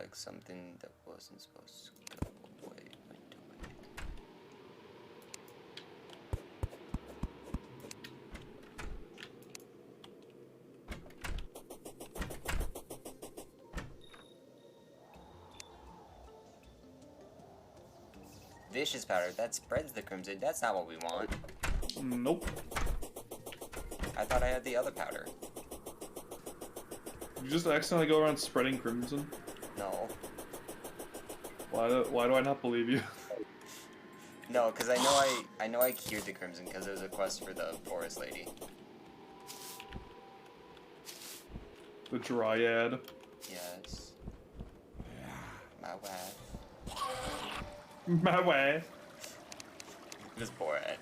like something that wasn't supposed to go away by doing it. Vicious powder, that spreads the crimson. That's not what we want. Nope. I thought I had the other powder. You just accidentally go around spreading crimson? No. Why do I not believe you? No, because I know I cured the crimson because there was a quest for the forest lady. The Dryad. Yes. My wife. My way. This Borat.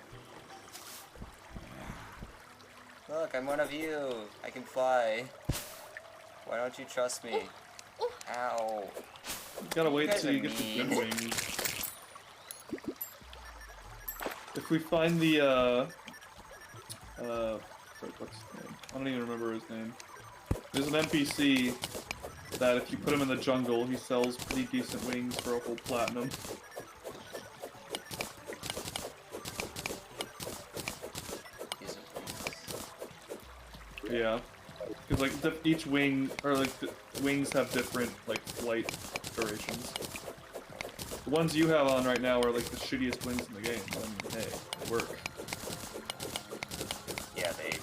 Look, I'm one of you. I can fly. Why don't you trust me? Ow. You gotta wait guys till are you get the mean. good wings. If we find the sorry, what's his name? I don't even remember his name. There's an NPC that if you put him in the jungle, he sells pretty decent wings for a whole platinum. Yeah, because like each wing, or like the wings have different like flight durations. The ones you have on right now are like the shittiest wings in the game, but I mean, hey, they work. Yeah, they.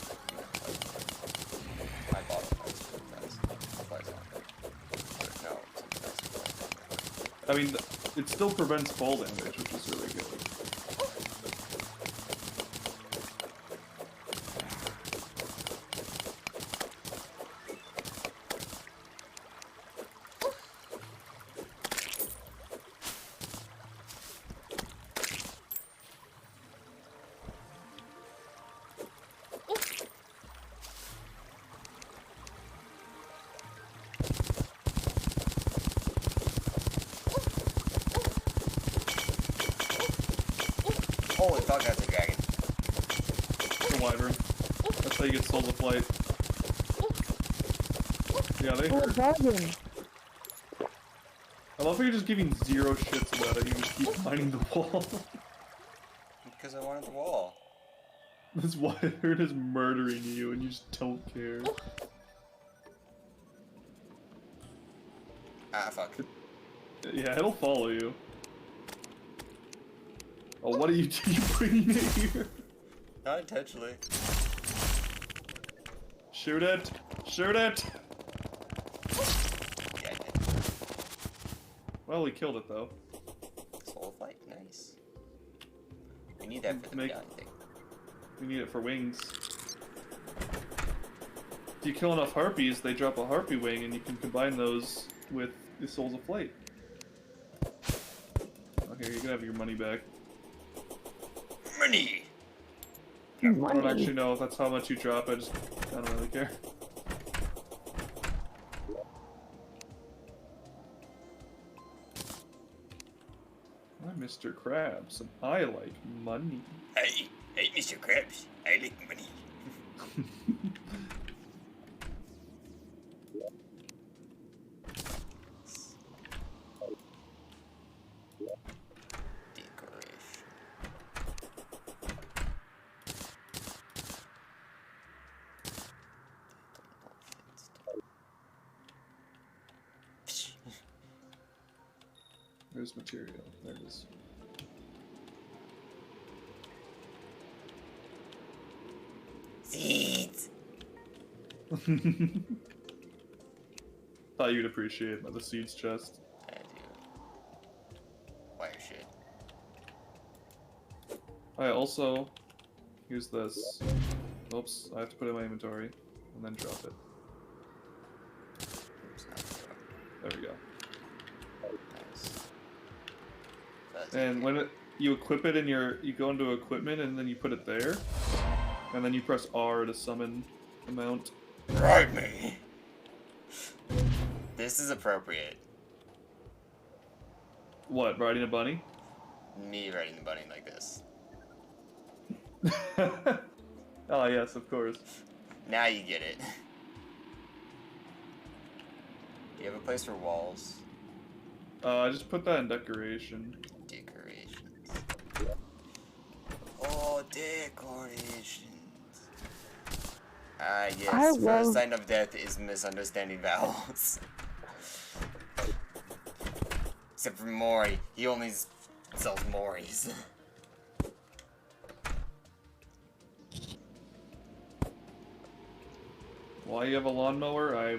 I bought a price for no, I mean, it still prevents fall damage, which is really good. Holy fuck, that's a dragon. The wyvern. That's how you get souls of flight. Yeah, they Oh, hurt. dragon. I love how you're just giving zero shits about it. You just keep mining the wall. Because I wanted the wall. This wyvern is murdering you, and you just don't care. Ah, fuck. Yeah, it'll follow you. Oh, what are you bringing it here? Not intentionally. Shoot it! Shoot it! Yeah, I did. Well, we killed it though. Soul flight, nice. We need that for the Make- medallion thing. We need it for wings. If you kill enough harpies, they drop a harpy wing, and you can combine those with the souls of flight. Okay, you can have your money back. Money! I don't Money. actually know if that's how much you drop. I don't really care. I'm Mr. Krabs, and I like money. Hey, Mr. Krabs, I like money. Decoration. There's material. There it is. Seeds! Thought you'd appreciate the seeds chest. I do. Wire shit. Alright, also, here's this. Oops, I have to put it in my inventory, and then drop it. Oops, not zero. There we go. Nice. That's And when you equip it in you go into equipment, and then you put it there, and then you press R to summon the mount. Ride me! This is appropriate. What, riding a bunny? Me riding the bunny like this. Oh yes, of course. Now you get it. Do you have a place for walls? Just put that in decoration. Decorations. Oh, decorations. Ah, I yes. First love- sign of death is misunderstanding vowels. Except for Mori. He only sells Moris. Why you have a lawnmower? I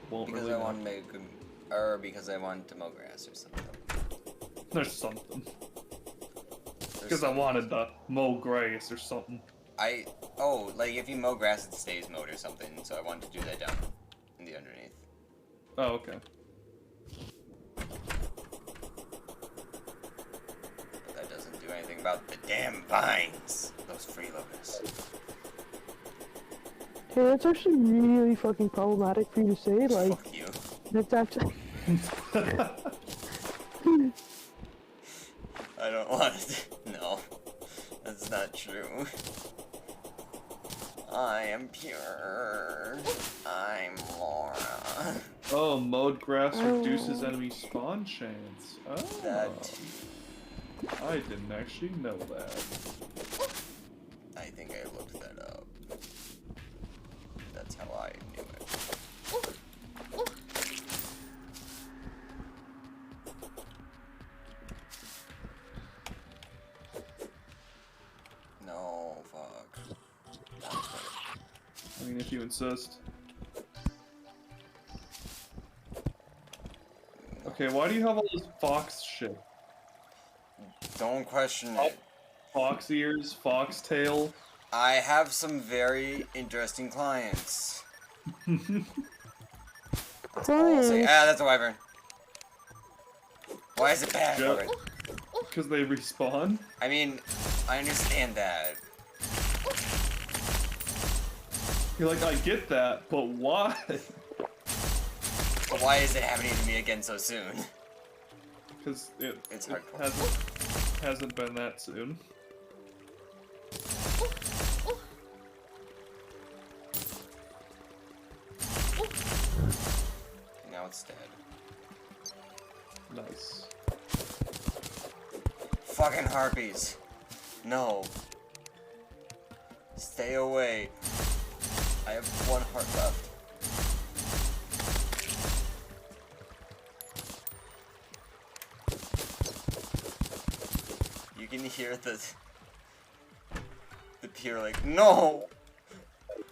won't Because really I know. want to make or because I want to mow grass or something. There's something. There's Because I wanted to mow grass or something. Oh, like if you mow grass, it stays mowed or something. So I wanted to do that down in the underneath. Oh, okay. But that doesn't do anything about the damn vines. Those freeloaders. Hey, that's actually really fucking problematic for you to say. Like, Fuck you. that's actually. I don't want it. No, that's not true. I am pure. I'm Laura. Oh, mowed grass reduces enemy spawn chance. Oh. That too. I didn't actually know that. I think I looked that up. That's how I knew it. No, fuck. I mean, if you insist. Okay, why do you have all this fox shit? Don't question it. Fox ears, fox tail. I have some very interesting clients. Clients. That's a wyvern. Why is it bad? Yep. Alright. Because they respawn? I mean, I understand that. You're like, I get that, but why? But why is it happening to me again so soon? Because It's it hardcore. hasn't been that soon. Now it's dead. Nice. Fucking harpies. No. Stay away. I have one heart left. You can hear the peer like, no!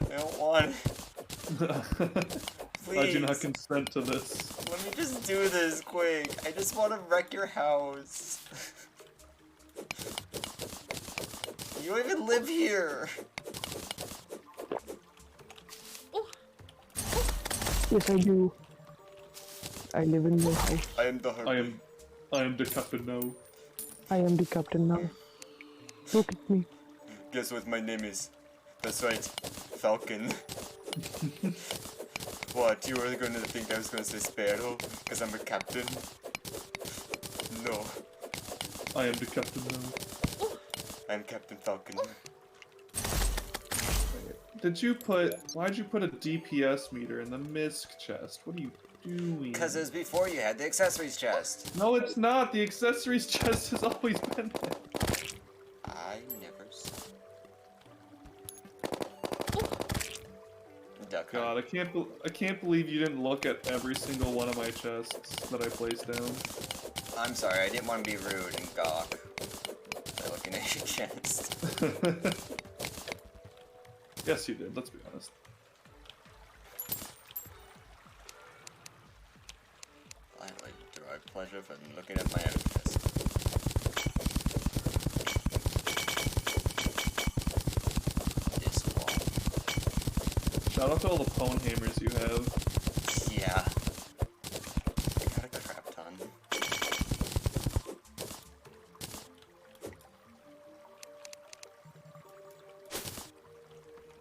I don't want it. I do not Please. consent to this. Let me just do this quick. I just want to wreck your house. You don't even live here. Yes, I do. I live in your house. I am the harpy. I am the captain now. I am the captain now. Look at me. Guess what my name is? That's right, Falcon. What, you were going to think I was going to say Sparrow? Because I'm a captain? No, I am the captain now. I'm Captain Falcon. Why'd you put a DPS meter in the misc chest? What are you doing? Because it was before you had the accessories chest. No, it's not. The accessories chest has always been there. I never saw. Duck hunt. God, I can't believe you didn't look at every single one of my chests that I placed down. I'm sorry, I didn't want to be rude and gawk by looking at your chest. Yes, you did. Let's be honest. I like derive pleasure from looking at my own chest. This wall. Shout out to all the pwn hammers you have. Yeah. I got a crap ton.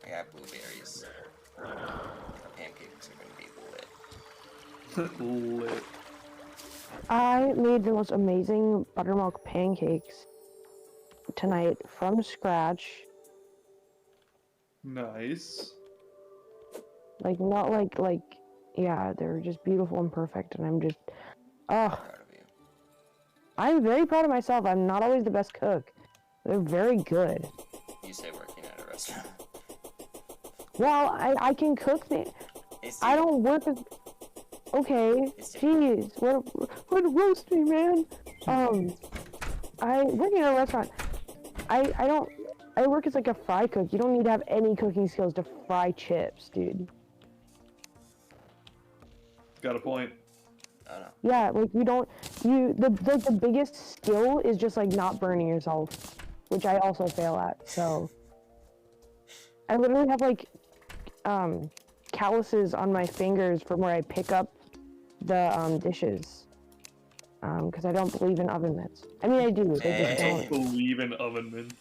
I got blueberries. Our pancakes are gonna be lit. Lit. I made the most amazing buttermilk pancakes tonight from scratch. Nice. Like, not like, yeah, they're just beautiful and perfect, and I'm just, oh, Proud of you. I'm very proud of myself. I'm not always the best cook. They're very good. You say working at a restaurant. Well, I can cook things. It's I don't work as... Okay, It's jeez, what roast me, man? I work in a restaurant. I work as like a fry cook. You don't need to have any cooking skills to fry chips, dude. Got a point. I don't know. Yeah, like the biggest skill is just like not burning yourself, which I also fail at. So I literally have like calluses on my fingers from where I pick up the dishes. Because I don't believe in oven mitts. I mean, I do. They just I don't. don't believe in oven mitts.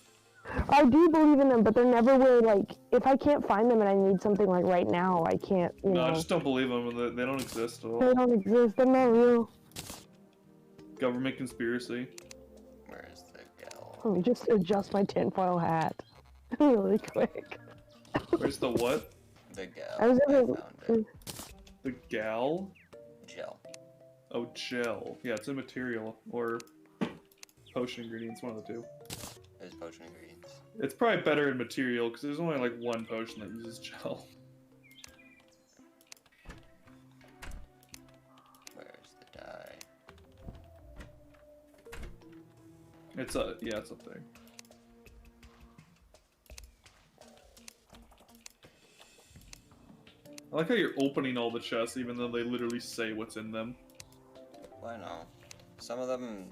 I do believe in them, but they're never where, like, if I can't find them and I need something, like, right now, I can't, you No, know. I just don't believe them. They don't exist at all. They don't exist. They're not real. Government conspiracy. Where's the gal? Let me just adjust my tinfoil hat really quick. Where's the what? The gal. I was I able found it. The gal? Gel. Oh, gel. Yeah, it's a material or potion ingredients, one of the two. There's potion ingredients. It's probably better in material because there's only like one potion that uses gel. Where's the dye? It's a it's up there. I like how you're opening all the chests even though they literally say what's in them. Well, no. Some of them,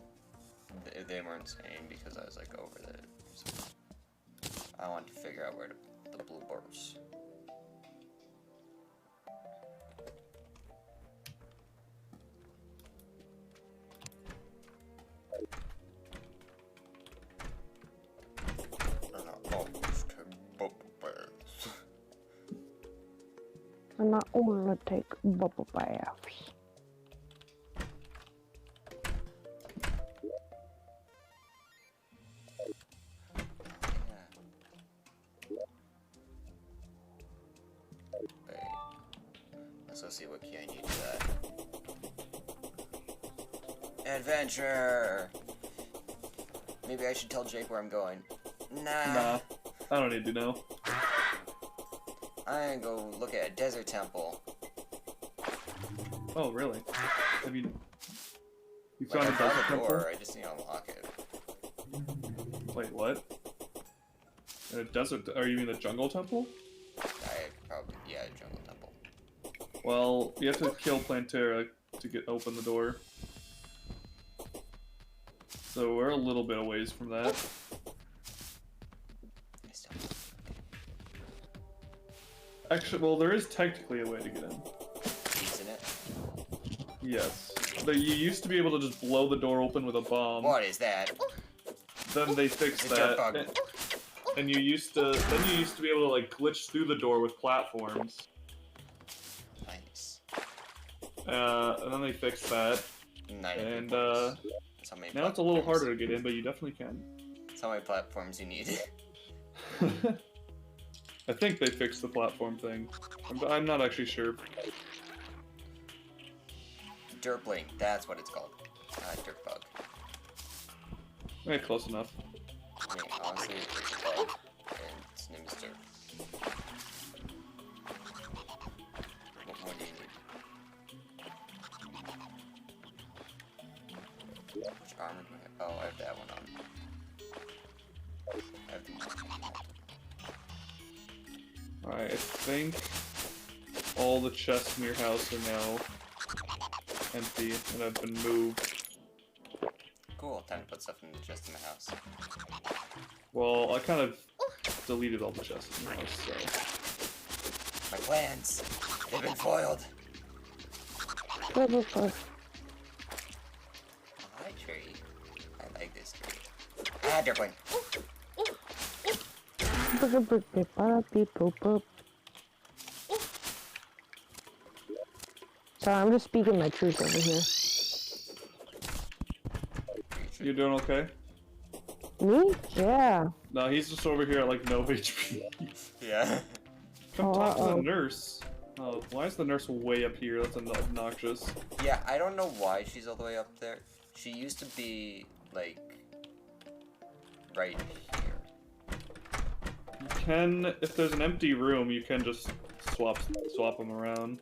they weren't saying because I was like over there. So I want to figure out where the blue bars. And I only take bubble baths. Wait. Let's go see what key I need for that. Adventure! Maybe I should tell Jake where I'm going. Nah, I don't need to know. I'm gonna go look at a desert temple. Oh, really? Have you Like, found I a found desert the temple? door, I just need to unlock it. Wait, what? A desert? Or you mean the jungle temple? Yeah, jungle temple. Well, you have to kill Plantera to open the door. So we're a little bit a ways from that. I still Actually, well, there is technically a way to get in. keys in it. Yes. But you used to be able to just blow the door open with a bomb. What is that? Then they fixed It's a dirt that. bug. And you used to be able to like glitch through the door with platforms. Nice. And then they fixed that. And That's how many now it's a little platforms- harder to get in, but you definitely can. That's how many platforms you need. I think they fixed the platform thing. I'm not actually sure. Derpling, that's what it's called. Dirt bug. Close enough. I mean, honestly, it's a bug, and its name is Dirt. What more do you need? Which armor do I have? Oh, I have that one on. I have the Alright, I think all the chests in your house are now empty and have been moved. Cool, time to put stuff in the chest in my house. Well, I kind of deleted all the chests in your house, so... My plans, they've been foiled. Bubble bath. I like tree. I like this tree. Derpling. Sorry, I'm just speaking my truth over here. You doing okay? Me? Yeah. No, he's just over here at like no HP. Yeah. Come talk to the Uh-oh. nurse. Oh, why is the nurse way up here? That's obnoxious. Yeah, I don't know why she's all the way up there. She used to be, like, right here. You can, if there's an empty room, you can just swap them around.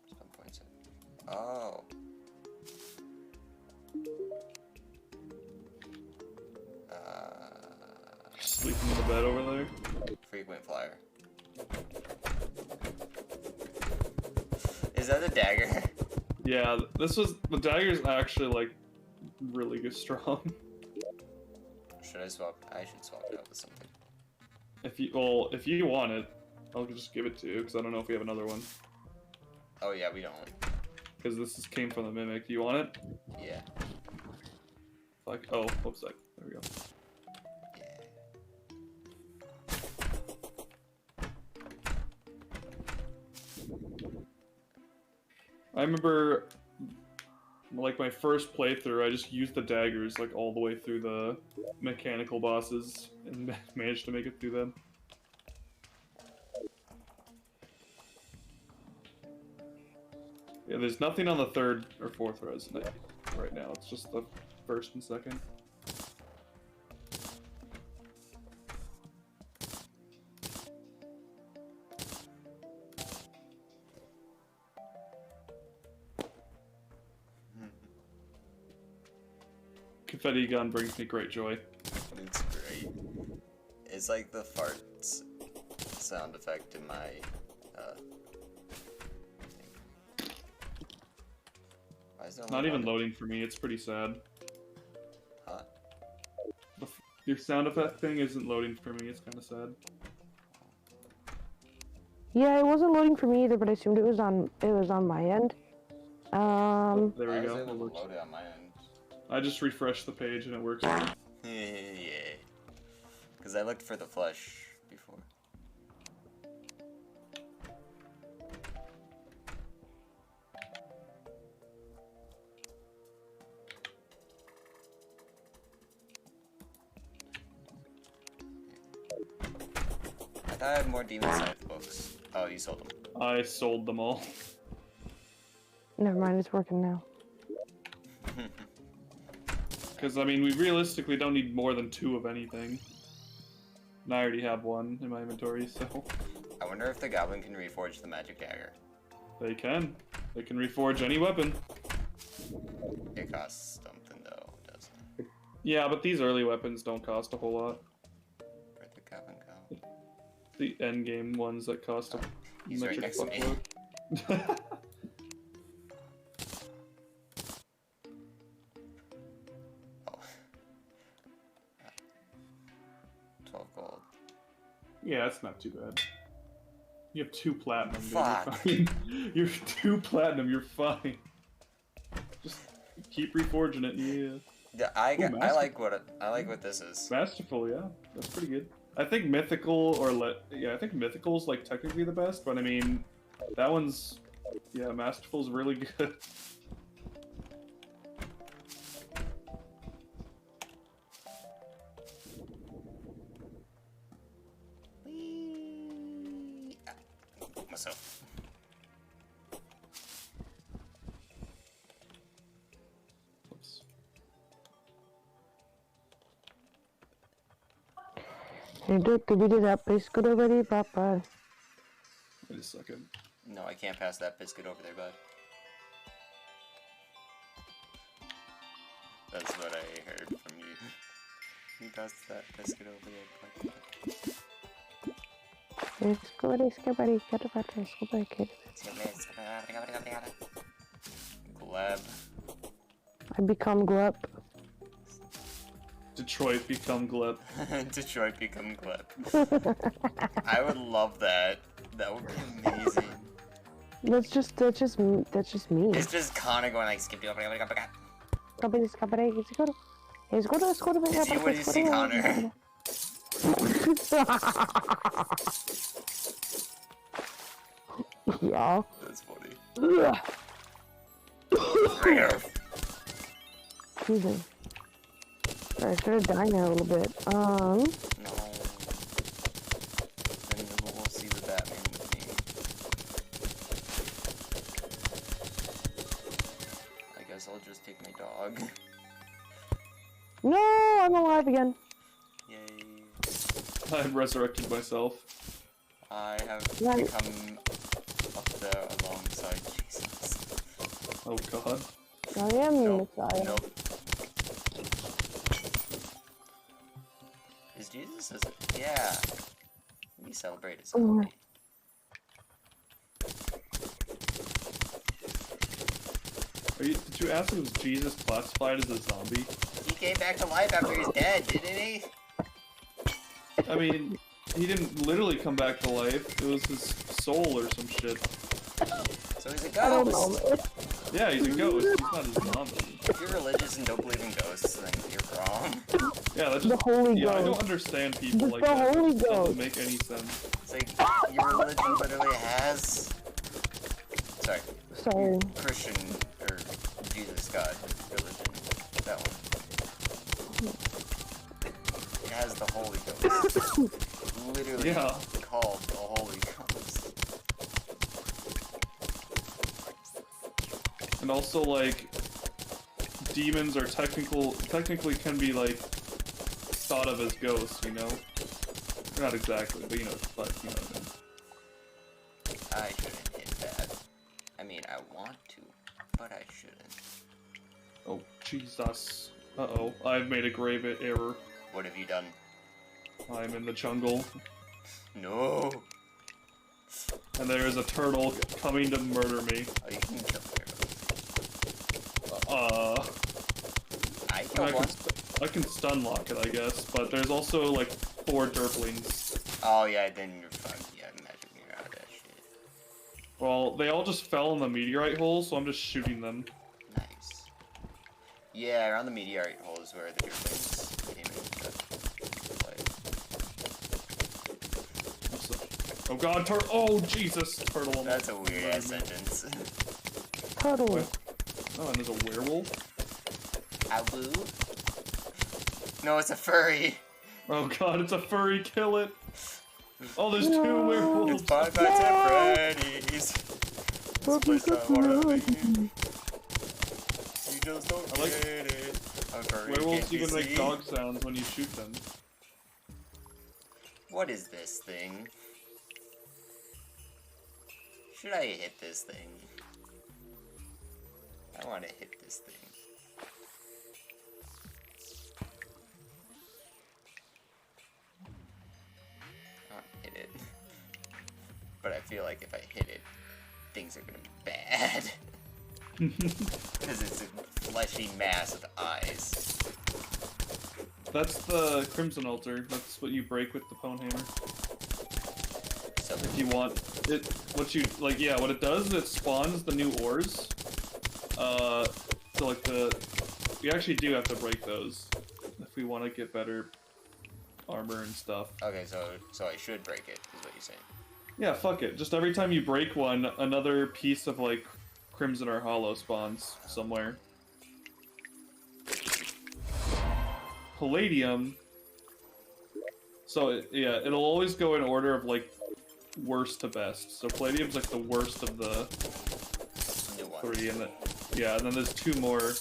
Some points. Oh. Sleeping in the bed over there. Frequent flyer. Is that a dagger? Yeah, the dagger's actually like really good strong. Should I swap? I should swap it out with something. If you want it, I'll just give it to you because I don't know if we have another one. Oh yeah, we don't. Because came from the mimic. Do you want it? Yeah. Like, oh, whoops, there we go. Yeah. I remember, like, my first playthrough, I just used the daggers, like, all the way through the mechanical bosses, and managed to make it through them. Yeah, there's nothing on the third or fourth res right now, it's just the first and second. Confetti gun brings me great joy. It's great. It's like the farts sound effect in my thing. Why is it Not even loading for me, it's pretty sad. Huh? Your sound effect thing isn't loading for me, it's kind of sad. Yeah, it wasn't loading for me either, but I assumed it was on my end. There I we was go. able It to works. load it on my end. I just refreshed the page and it works. Yeah. Because I looked for the flesh before. I thought I had more Demon Scythe books. Oh, you sold them. I sold them all. Never mind, it's working now. Because, I mean, we realistically don't need more than 2 of anything. And I already have 1 in my inventory, so... I wonder if the goblin can reforge the magic dagger. They can. They can reforge any weapon. It costs something though, doesn't it? Yeah, but these early weapons don't cost a whole lot. Where'd the goblin go? The endgame ones that cost a He's right metric next to me. fuckload. 12 gold. Yeah, that's not too bad. You have 2 platinum, dude. Fuck. You're fine. You're 2 platinum, you're fine. Just keep reforging it, yeah. Yeah, I like what this is. Masterful, yeah. That's pretty good. I think mythical I think mythical's like technically the best, but I mean that one's masterful's really good. Myself. Oops. Papa. Wait a second. No, I can't pass that biscuit over there, bud. That's what I heard from you. You passed that biscuit over there, bud. Gleb. I become Glup. Detroit become Gleb. Detroit become Gleb. I would love that. That would be amazing. That's just me. It's just Connor going like skip. Is he, what do you see, Connor? Yeah. That's funny. Ugh. Rare. Excuse me. Sorry, I started dying there a little bit. No. Then we'll see the Batman with me. I guess I'll just take my dog. No, I'm alive again. Yay. I've resurrected myself. I have Right. become up there alongside Jesus. Oh god. I am the Nope. Messiah. Nope. Is Jesus? Yeah. We celebrate his holiday. Did you ask if was Jesus classified as a zombie? He came back to life after he's dead, didn't he? I mean, he didn't literally come back to life. It was his soul or some shit. So he's a I don't ghost. know. Yeah, he's a ghost. He's not a zombie. If you're religious and don't believe in ghosts, then you're wrong. Yeah, that's The just... Holy Yeah, I don't Ghost. understand people The like that. Holy It doesn't Ghost. make any sense. It's like, your religion literally has... Sorry. Sorry. Christian, or Jesus, God, religion. That one. It has the Holy Ghost. Literally Yeah. called the Holy Ghost. And also, like, demons are technically can be, like, thought of as ghosts, you know? Not exactly, but you know what I mean. I shouldn't hit that. I mean, I want to, but I shouldn't. Oh, Jesus. Uh-oh, I've made a grave error. What have you done? I'm in the jungle, No! and there is a turtle coming to murder me. Oh, you can kill turtles. I I killed can, one. I can stun lock it, I guess, but there's also, like, 4 derplings. Oh, yeah, then you're fucked. Yeah, magic mirror out of that shit. Well, they all just fell in the meteorite hole, so I'm just shooting them. Nice. Yeah, around the meteorite holes where the derplings came into play. Oh god, oh Jesus, turtle. That's a weird ass sentence. Turtle. What? Oh, and there's a werewolf? Awu? No, it's a furry. Oh god, it's a furry, kill it! Oh, there's 2 No. werewolves! It's Five Nights at Freddy's. This place I wanna be. You just don't I like- get it. A furry Werewolves can't be even make seen. dog sounds when you shoot them. What is this thing? Should I hit this thing? I want to hit this thing. I want to hit it. But I feel like if I hit it, things are gonna be bad. Because it's a fleshy mass with eyes. That's the Crimson Altar. That's what you break with the Pwn Hammer. So If you want it, what it does is it spawns the new ores. So like we actually do have to break those if we want to get better armor and stuff. okay, so I should break it, is what you're saying. Yeah, fuck it. Just every time you break one, another piece of like Crimson or Hollow spawns somewhere. Palladium. So yeah, it'll always go in order of like worst to best. So Palladium's like the worst of the New ones. 3, and yeah, and then there's 2 more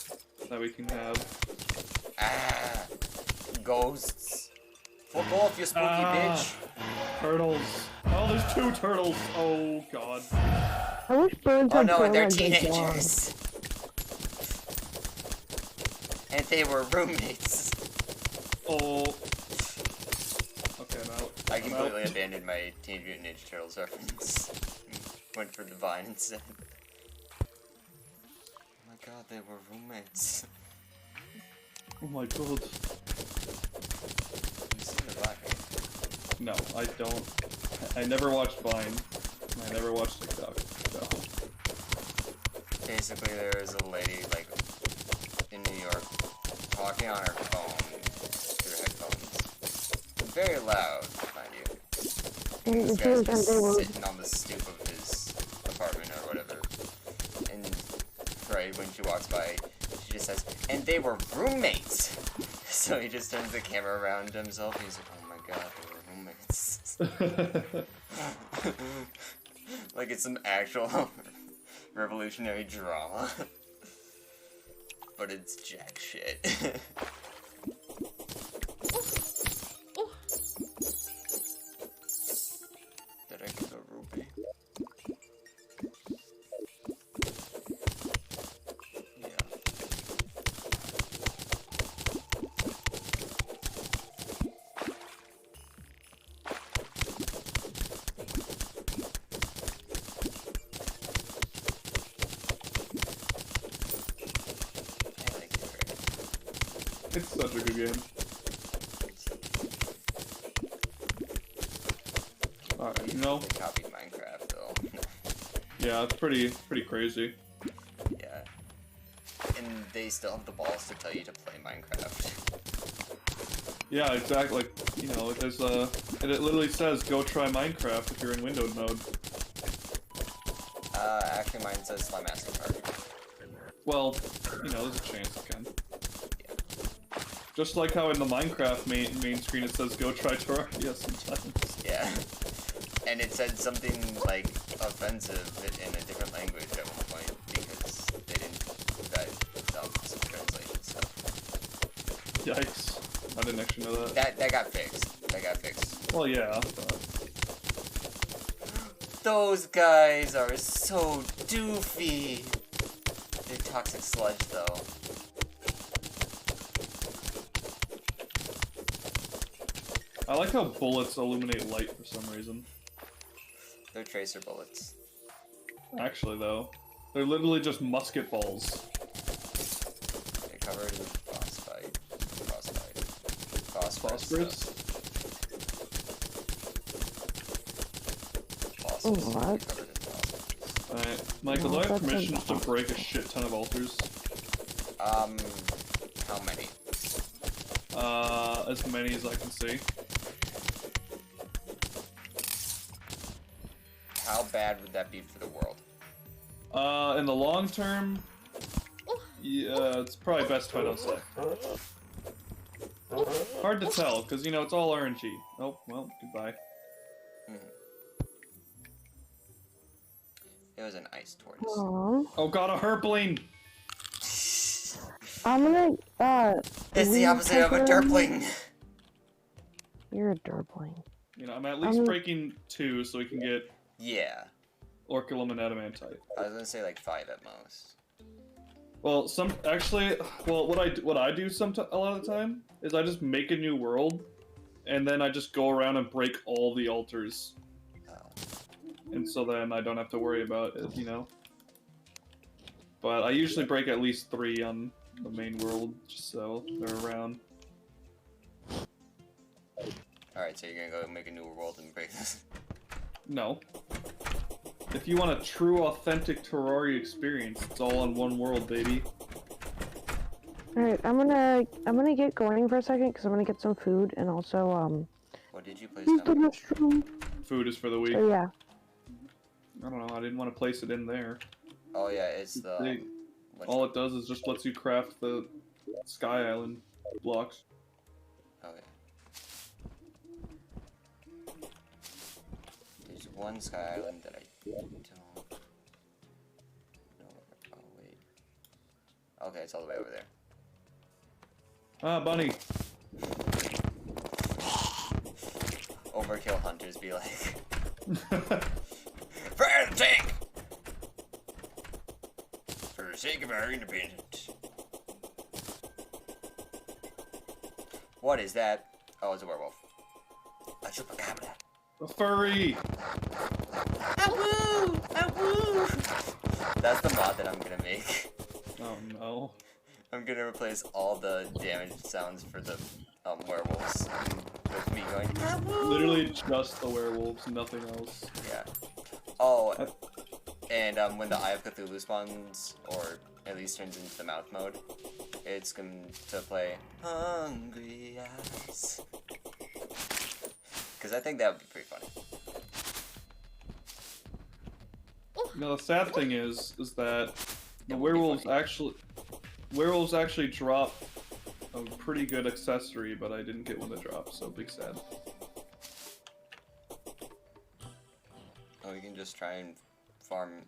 that we can have. Ah, ghosts. Fuck off, you spooky bitch. Turtles. Oh, there's 2 turtles. Oh god. I wish birds Oh had no, and they're tails like dogs. teenagers. And they were roommates. Oh. Okay, I'm out. I I'm completely out. abandoned my Teenage Mutant Ninja Turtles reference. Went for the Vine instead. Oh my god, they were roommates. Oh my god. You see the Vine? No, I don't. I never watched Vine. I never watched TikTok. So. Basically, there was a lady, like, in New York, talking on her phone through headphones. Very loud, mind you. And This it guy's feels like just they were. sitting on the stoop of his apartment or whatever. And right when she walks by, she just says, and they were roommates! So he just turns the camera around to himself and he's like, oh my god, they were roommates. Like it's some actual revolutionary drama. but it's jack shit. Did I get a rupee? Yeah. I like it. It's such a good game. Alright, you know, They copied Minecraft though. yeah, it's pretty crazy. Yeah. And they still have the balls to tell you to play Minecraft. Yeah, exactly. Like, you know, there's and it literally says go try Minecraft if you're in Windows mode. Actually mine says Slime Mastercard. Well, you know, there's a chance it can. Just like how in the Minecraft main screen it says go try Terraria sometimes. Yeah. And it said something like offensive in a different language at one point because they didn't some translation stuff. Yikes. I didn't actually know that. That got fixed. That got fixed. Well, yeah. But... Those guys are so doofy. They're toxic sludge though. I like how bullets illuminate light for some reason. They're tracer bullets. Actually, though, they're literally just musket balls. They're covered in phosphorus. Oh, what? Covered in phosphorus. Alright, Michael, do I have permission to break a shit ton of altars? How many? As many as I can see. How bad would that be for the world? In the long term, yeah, it's probably best if I don't say. Hard to tell, because, you know, it's all RNG. Oh, well, goodbye. It was an ice tortoise. Aww. Oh god, a herpling! I'm gonna, It's the opposite of a derpling. You're a derpling. You know, I'm at least breaking 2 so we can get Yeah. Orculum and Adamantite. I was gonna say like 5 at most. Well, what I do a lot of the time is I just make a new world, and then I just go around and break all the altars. And so then I don't have to worry about it, you know? But I usually break at least 3 on the main world, just so they're around. Alright, so you're gonna go make a new world and break this? No. If you want a true, authentic Terraria experience, it's all on one world, baby. Alright, I'm gonna get going for a second, because I'm gonna get some food, and also, What did you place use the down? restroom. Food is for the week. So yeah. I don't know, I didn't want to place it in there. Oh yeah, it's the... All it does is just lets you craft the Sky Island blocks. Oh yeah. There's one Sky Island that I don't know. Oh wait. Okay, it's all the way over there. Ah, bunny! Overkill hunters be like... Fire the tank! For the sake of our independence. What is that? Oh, it's a werewolf. A chupacabra. A furry! Awoo! Awoo! That's the mod that I'm gonna make. Oh no. I'm gonna replace all the damage sounds for the werewolves with me going Awoo! Literally just the werewolves, nothing else. Yeah. Oh, and when the Eye of Cthulhu spawns, or at least turns into the mouth mode, it's going to play Hungry Eyes. Because I think that would be pretty funny. You know, the sad thing is that the It would be werewolves funny. actually drop a pretty good accessory, but I didn't get one to drop, so big sad. Oh, Oh, you can just try and farm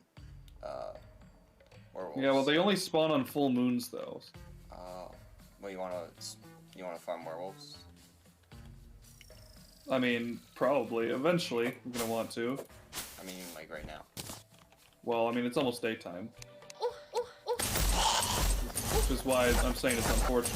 Werewolves. Yeah, well, they only spawn on full moons, though. Well, you wanna farm werewolves? I mean, probably. Eventually, I'm gonna want to. I mean, like right now. Well, I mean, it's almost daytime. Which is why I'm saying it's unfortunate.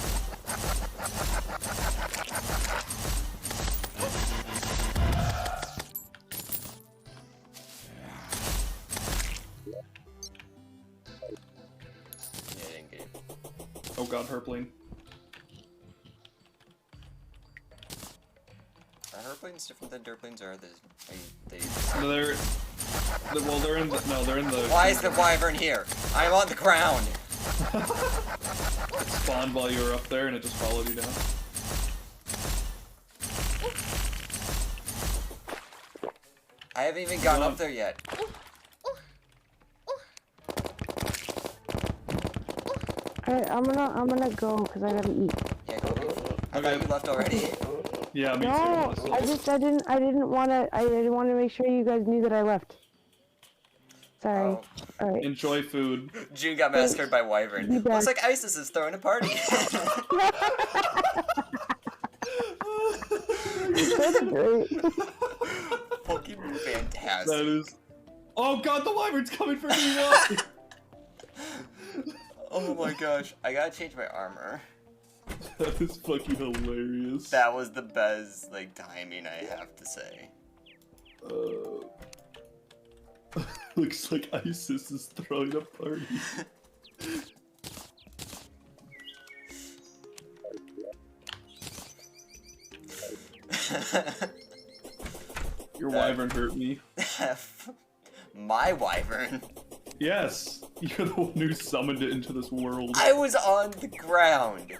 Yeah, I didn't get it. Oh god, Herpling. Are herplings different than dirtplings, or are they? No, well, they're in the. No, they're in the. Why is the wyvern here? I'm on the ground. It spawned while you were up there, and it just followed you down. I haven't even gotten up there yet. Alright, I'm gonna go because I gotta eat. Yeah, go get food. I thought you left already. Yeah, me too. No, honestly. I didn't want to make sure you guys knew that I left. Sorry. Oh. Alright. Enjoy food. June got massacred by wyvern. Be back. Looks like ISIS is throwing a party. That's great. Fucking fantastic. That is. Oh god, the wyvern's coming for me! What? Oh my gosh, I gotta change my armor. That is fucking hilarious. That was the best, like, timing, I have to say. Looks like ISIS is throwing a party. Your wyvern hurt me. My wyvern? Yes, you're the one who summoned it into this world. I was on the ground.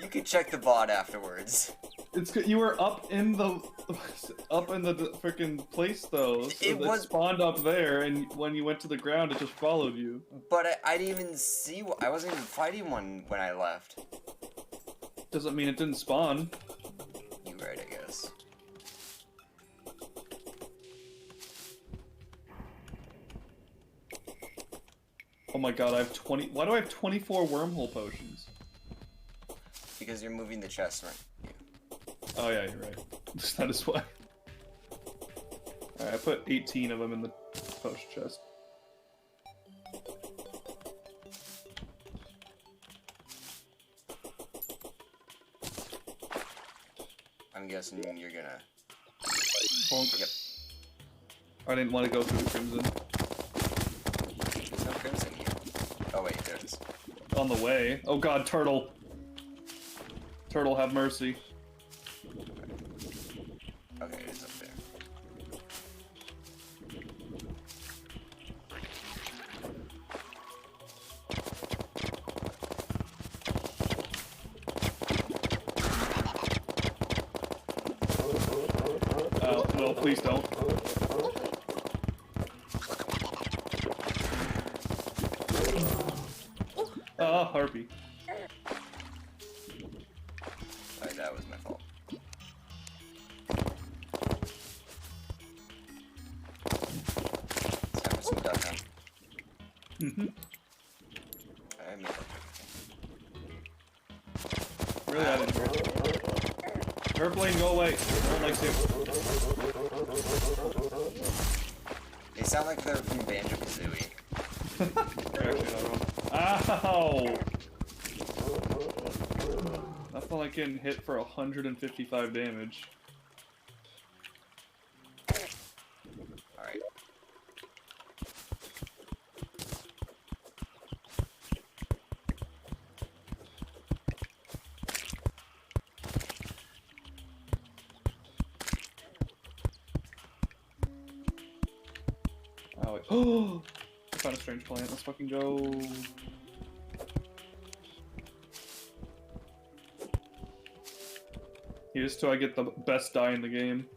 You can check the bot afterwards. It's good. You were up in the freaking place though. So It was spawned up there, and when you went to the ground, it just followed you. But I didn't even see. I wasn't even fighting one when I left. Doesn't mean it didn't spawn. You're right, I guess. Oh my god, I have 20. Why do I have 24 wormhole potions? Because you're moving the chest, right? Oh yeah, you're right. That is why. Alright, I put 18 of them in the potion chest. I'm guessing you're gonna. Bonk. Yep. I didn't want to go through the crimson. There's no crimson here. Oh wait, there it is. On the way. Oh god, turtle. Turtle, have mercy. Okay, it is up there. Oh, no, please don't. Ah, harpy. Sorry, that was my fault. It's time for some duck hunt. I made that. Really, I didn't hear it. Airplane, go away. No one likes you. They sound like they're from Banjo-Kazooie. Actually, not wrong. Ow! Nothing like getting hit for 155 damage. Alright. Oh, wait. Oh! I found a strange plant. Let's fucking go. Here's till I get the best die in the game.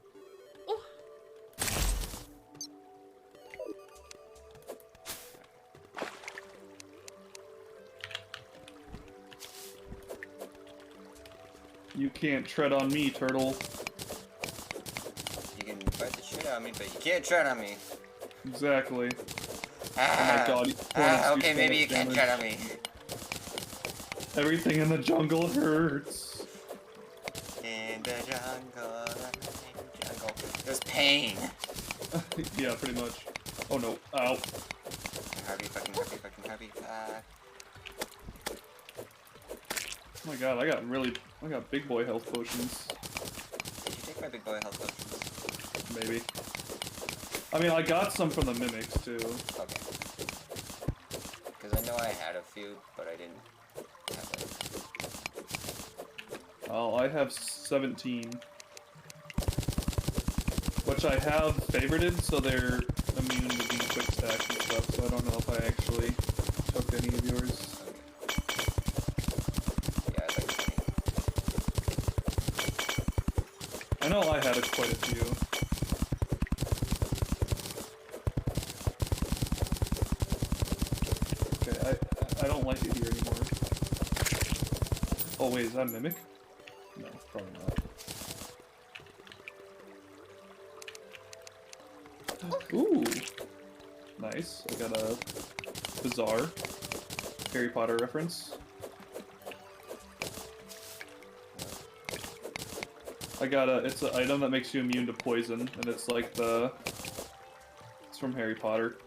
You can't tread on me, turtle. You can fight the shit out of me, but you can't tread on me. Exactly. my god, hornets do okay, so maybe much you can't damage. shadow me. Everything in the jungle hurts. In the jungle, there's pain. Yeah, pretty much. Oh no, ow. Harvey, fucking Harvey, fucking Harvey. Oh my god, I got big boy health potions. Did you take my big boy health potions? Maybe. I mean, I got some from the mimics too. Okay. Because I know I had a few, but I didn't have it. Oh, I have 17. Which I have favorited, so they're immune to being quick stacks and stuff, so I don't know if I actually took any of yours. Yeah, I'd like to. I know I had quite a few. Okay, I don't like it here anymore. Oh wait, is that a mimic? No, probably not. Ooh! Nice. I got a bizarre Harry Potter reference. I got it's an item that makes you immune to poison, and it's like it's from Harry Potter.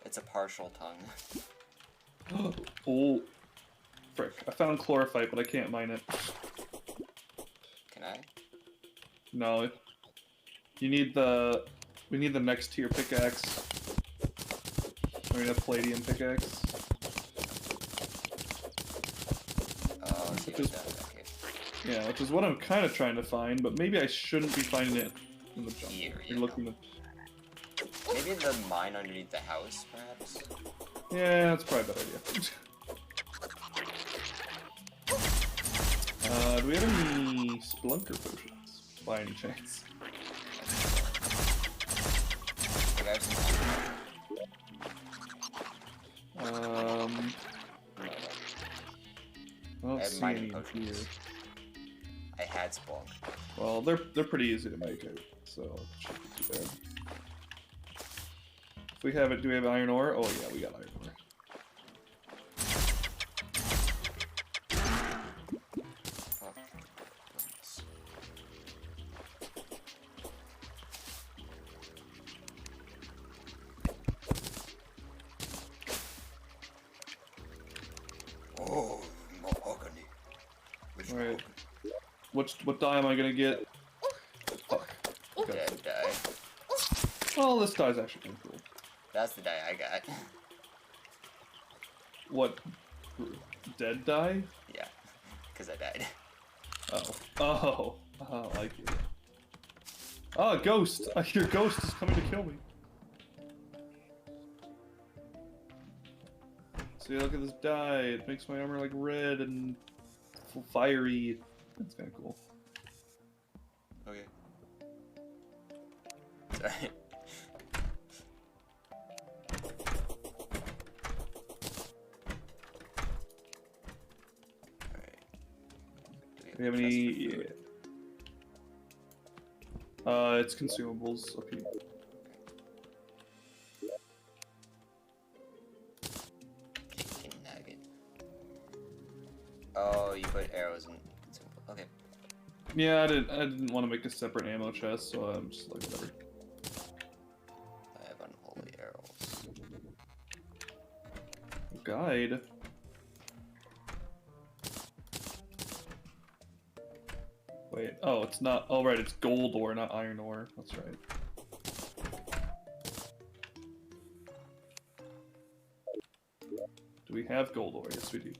It's a partial tongue. Oh, frick. I found chlorophyte, but I can't mine it. Can I? No. We need the next tier pickaxe. I mean a palladium pickaxe. Oh, she Which was is- down in that case. Yeah, which is what I'm kind of trying to find, but maybe I shouldn't be finding it in the jungle. Here, You're looking at... Maybe the mine underneath the house, perhaps? Yeah, that's probably a better idea. Do we have any Splunker potions, by any chance? Like, I have some. I don't I have see mining any potions. here. I had Spelunk. Well, they're pretty easy to make, so it shouldn't be too bad. If we have it, do we have iron ore? Oh yeah, we got iron ore. Fuck. Goodness. Oh, mahogany. Which Alright. mahogany? What dye am I gonna get? Fuck. Okay. Dead dye. Well, this dye's actually pretty cool. That's the dye I got. What? Dead dye? Yeah, because I died. Oh. Oh, I like it. Oh, ghost! Your ghost is coming to kill me. See, look at this dye. It makes my armor like red and fiery. That's kind of cool. Okay. Sorry. Alright. Do we have any? It's consumables up here. Chicken nugget. Oh, you put arrows in consumable. Okay. Yeah, I didn't want to make a separate ammo chest, so I'm just like whatever. I have unholy arrows. Guide. Wait, oh, it's not. Oh, right, it's gold ore, not iron ore. That's right. Do we have gold ore? Yes, we do.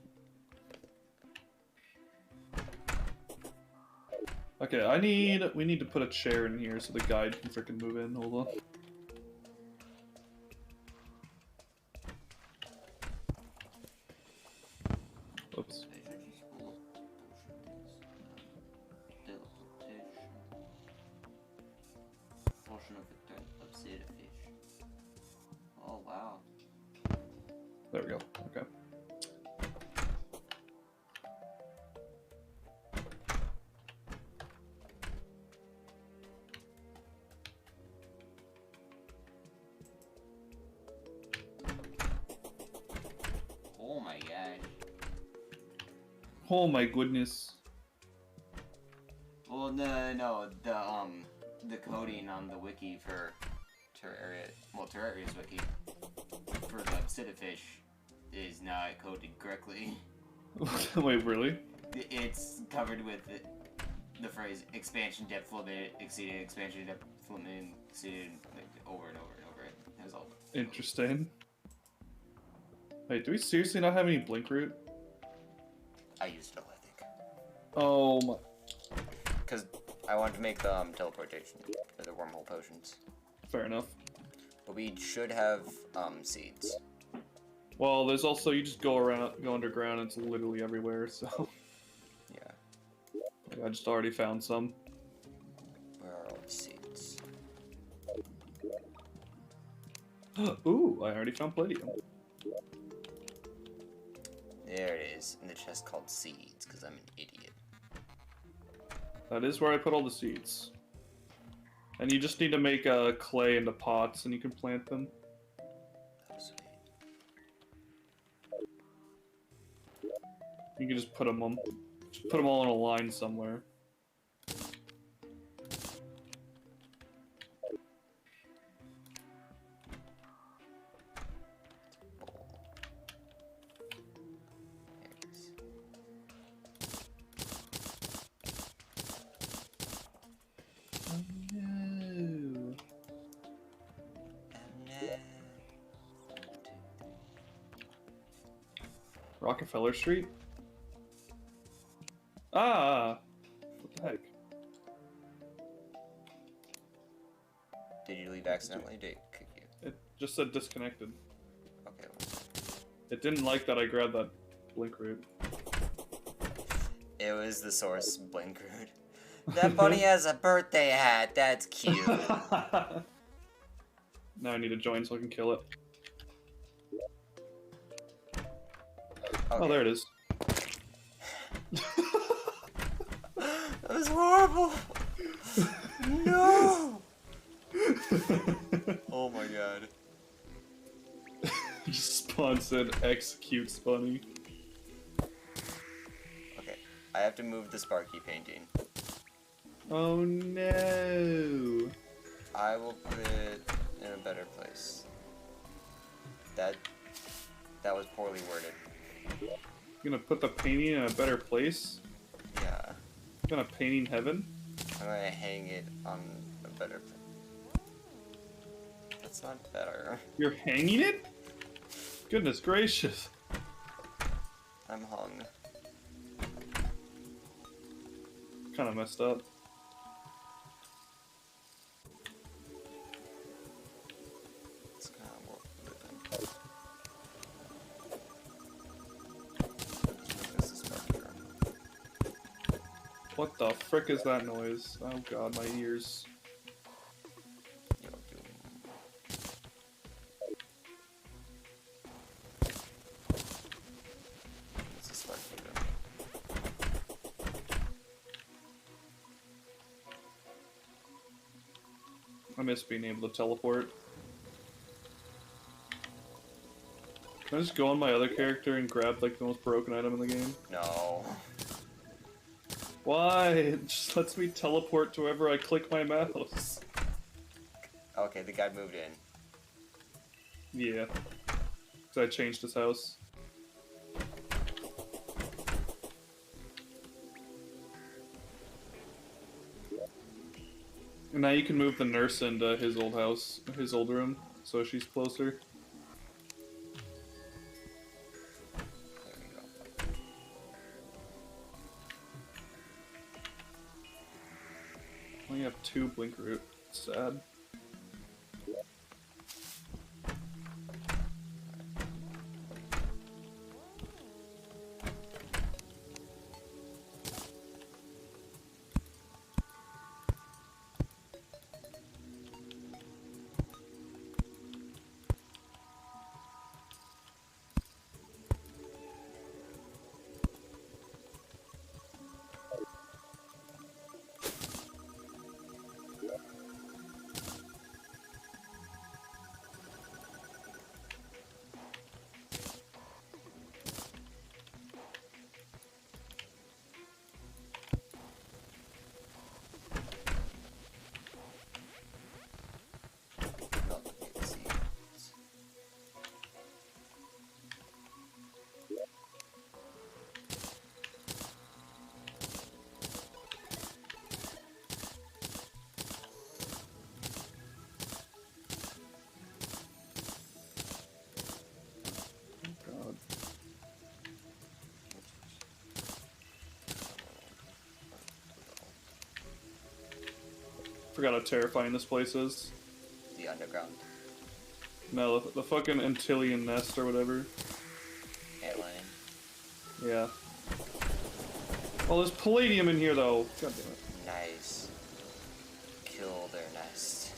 Okay, we need to put a chair in here so the guide can freaking move in. Hold on. Oops. Oh wow. There we go. Okay. Oh my goodness. Well, no, the coding on the wiki for Terraria, well, Terraria's wiki for the Cityfish is not coded correctly. Wait, really? It's covered with the phrase expansion depth limit exceeded, expansion depth limit exceeded, like, over and over and over. It was all Interesting. Wait, do we seriously not have any blink root? I used it all, I think. Oh my. Because I wanted to make the teleportation for the wormhole potions. Fair enough. But we should have seeds. Well, there's also, you just go underground, it's literally everywhere, so. Yeah. Like, I just already found some. Where are all the seeds? Ooh, I already found palladium. There it is, in the chest called seeds, because I'm an idiot. That is where I put all the seeds. And you just need to make clay into pots and you can plant them. Oh, sweet. You can just put them all in a line somewhere. There it is. Oh no. Rockefeller Street? Ah! What the heck? Did you leave accidentally? Did it kick you? It just said disconnected. Okay, well. It didn't like that I grabbed that blink root. It was the source blink root. That bunny has a birthday hat. That's cute. Now I need to join so I can kill it. Okay. Oh, there it is. That was horrible. No. Oh my god. Just spawn said execute Spunny. Okay, I have to move the Sparky painting. Oh no. I will put it in a better place. That was poorly worded. You're gonna put the painting in a better place? Yeah. You're gonna painting heaven? I'm gonna hang it on a better place. That's not better. You're hanging it? Goodness gracious. I'm hung. Kinda messed up. It's kind of what we're doing. This is Sparky room. What the frick is that noise? Oh god, my ears. Yo, dude. This is Sparky room. I miss being able to teleport. Can I just go on my other character and grab like the most broken item in the game? No. Why? It just lets me teleport to wherever I click my mouse. Okay, the guy moved in. Yeah. Cause I changed his house. And now you can move the nurse into his old house, his old room, so she's closer. There we go. I only have 2 blink root. Sad. Forgot how terrifying this place is. The underground. No, the fucking Antillian nest or whatever. Antlion. Yeah. Oh, there's palladium in here though. God damn it. Nice. Kill their nest.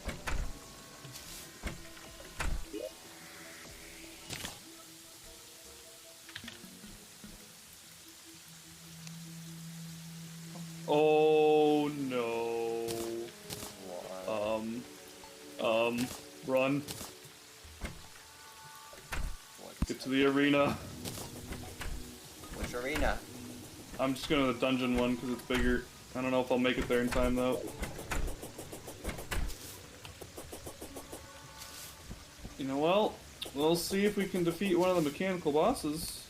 Oh no. What? Run. What? Get to the arena. Which arena? I'm just going to the dungeon one because it's bigger. I don't know if I'll make it there in time though. You know, well, we'll see if we can defeat one of the mechanical bosses.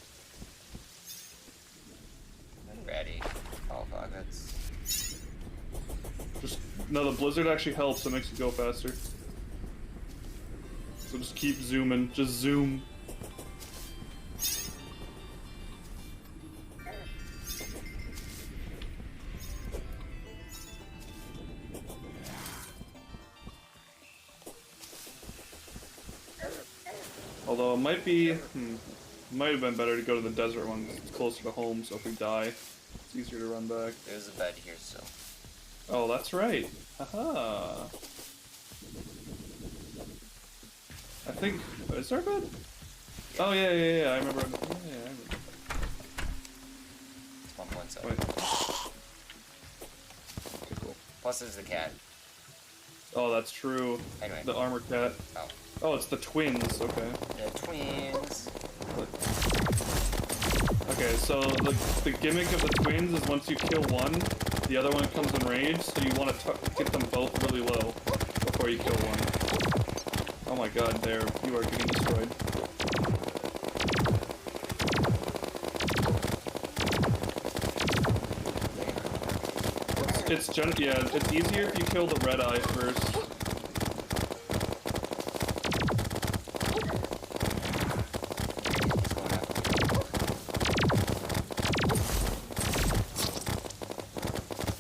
I'm ready. Oh fuck, that's... Just, no, the blizzard actually helps, it makes it go faster. So just keep zooming, just zoom. Although it might be, might have been better to go to the desert one, 'cause it's closer to home, so if we die, it's easier to run back. There's a bed here still. Oh, that's right. Haha. I think, is there a bed? Oh yeah, I remember. Yeah, I remember. It's 1.7. Wait. Okay, cool. Plus there's the cat. Oh, that's true. Anyway. The armor cat. Oh. Oh, it's the twins. Okay. The twins. Okay, so the gimmick of the twins is once you kill one, the other one comes in range, so you want to get them both really low before you kill one. Oh my god, you are getting destroyed. Yeah, it's easier if you kill the red eye first.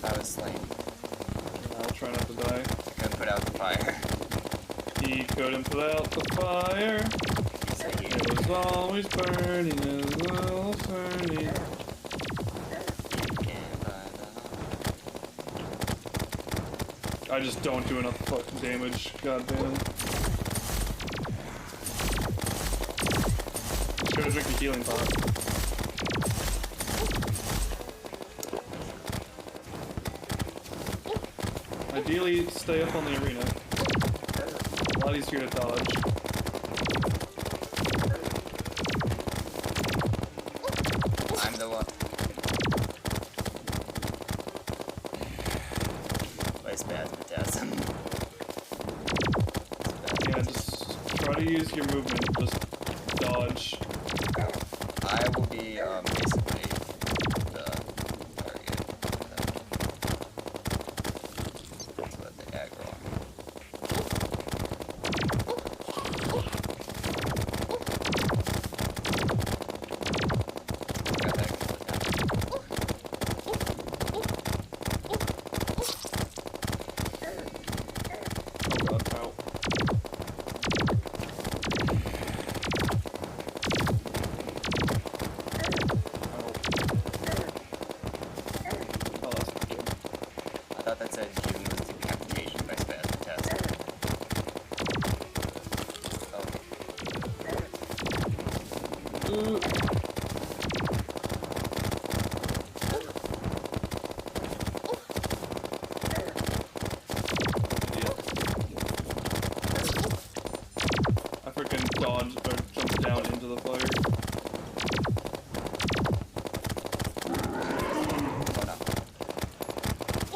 I was slain. I'll try not to die. Couldn't put out the fire. He couldn't put out the fire. It was always burning as well as burning. I just don't do enough fucking damage. God damn. Should have drank the healing pot. Ideally, stay up on the arena. A lot easier to dodge. I'm the one. Vice Basmatasm. Yeah, just try to use your movement. Just dodge. I will be basically the target. That's what the aggro on. Got that killed down. Oh god, ow. Oh, that's not good. I thought that said June was decapitation by Spasmatasm. Oh. Ooh. I freaking dodged or jumped down into the fire. Oh no.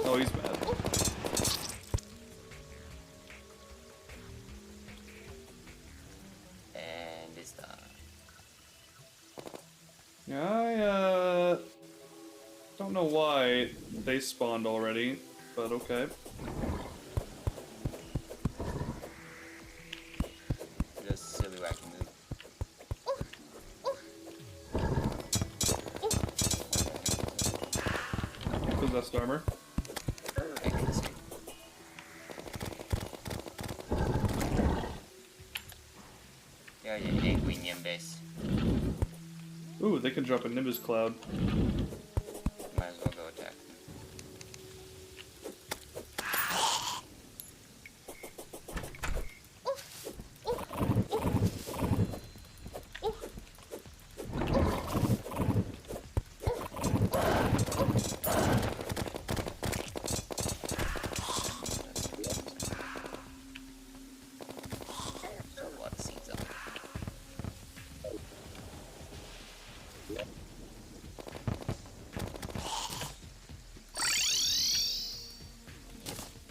Oh, he's mad. And it's done. Yeah, I don't know why they spawned already, but okay. Just silly wacky move. Possessed armor. I can see. There's an angry Nimbus. Ooh, they can drop a Nimbus Cloud. Might as well go attack. There's a lot of seeds up.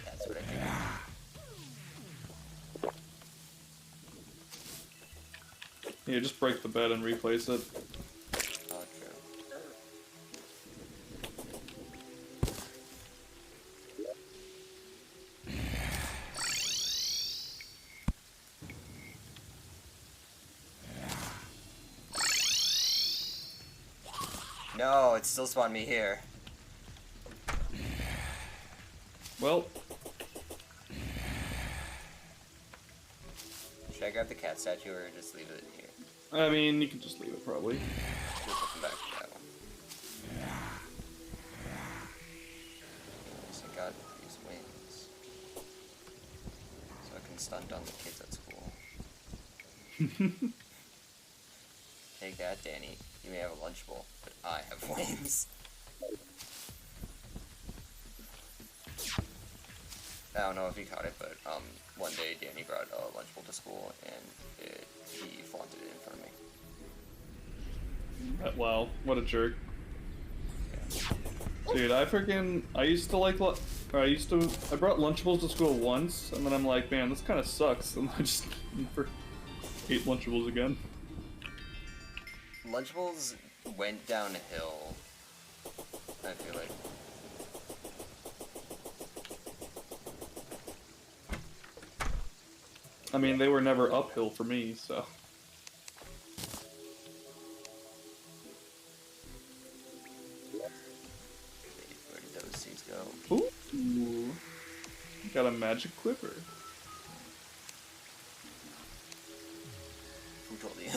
That's what I think. Yeah, just break the bed and replace it. Oh, true. No, it still spawned me here. Well, Should I grab the cat statue or just leave it here? I mean, you can just leave it probably. Just looking back to that one. Yes, I got these wings. So I can stunt on the kids at school. Take that, Danny. You may have a Lunchable, but I have wings. I don't know if you caught it, but one day Danny brought a Lunchable to school and he flaunted it in front of me. Wow, what a jerk. Dude, I used to like, I brought Lunchables to school once, and then I'm like, man, this kind of sucks, and I just never ate Lunchables again. Lunchables went downhill, I feel like. I mean, they were never uphill for me, so. Where did those seeds go? Ooh. Got a magic quiver. Who told you?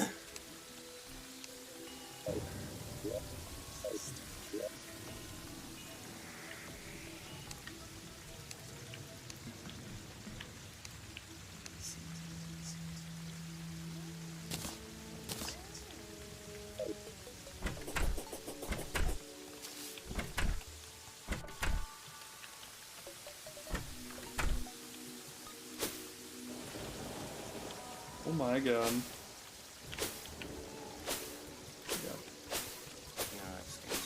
Oh my god. Yeah. No, it's good.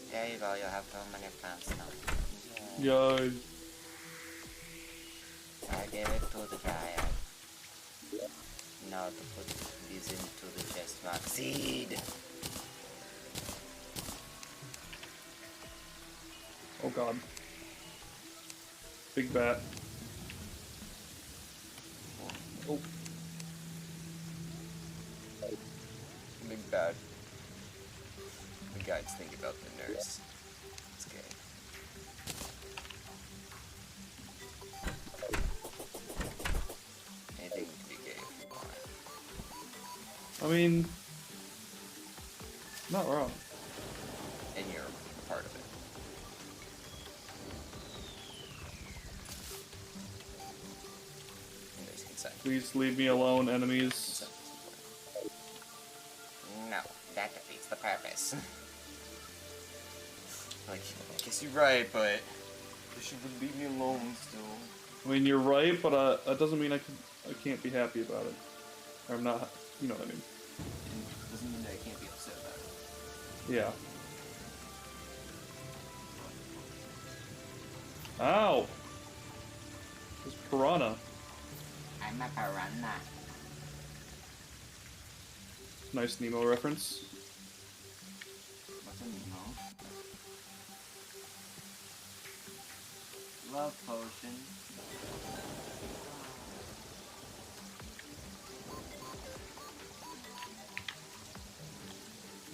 There you go, you have so many plants now. Yo. I gave it to the giant. Now to put these into the chest mark seed. Oh god. Big bat. Oh. Big bad. The guys think about the nurse. It's gay. Anything can be gay if you want it. I mean, not wrong. And you're a part of it. And there's consent. Please leave me alone, enemies. Consent is important. No, that defeats the purpose. Like, I guess you're right, but You should leave me alone still. I mean, you're right, but that doesn't mean I can't be happy about it. Or I'm not, you know what I mean. It doesn't mean that I can't be upset about it. Yeah. Ow! There's piranha. I'm a piranha. Nice Nemo reference. What's a Nemo? Love potion.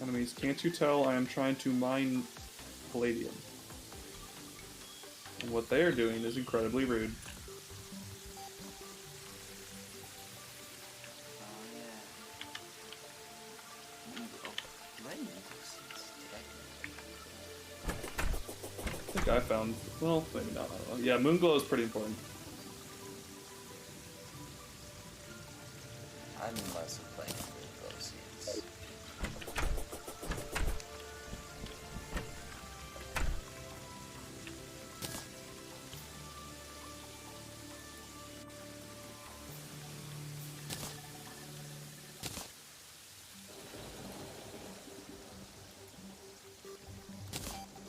Enemies, can't you tell I am trying to mine palladium? And what they are doing is incredibly rude. Oh yeah. Do I need those seeds? I think I found, well, maybe not, I don't know. Yeah, Moonglow is pretty important. I'm less of playing with those seeds.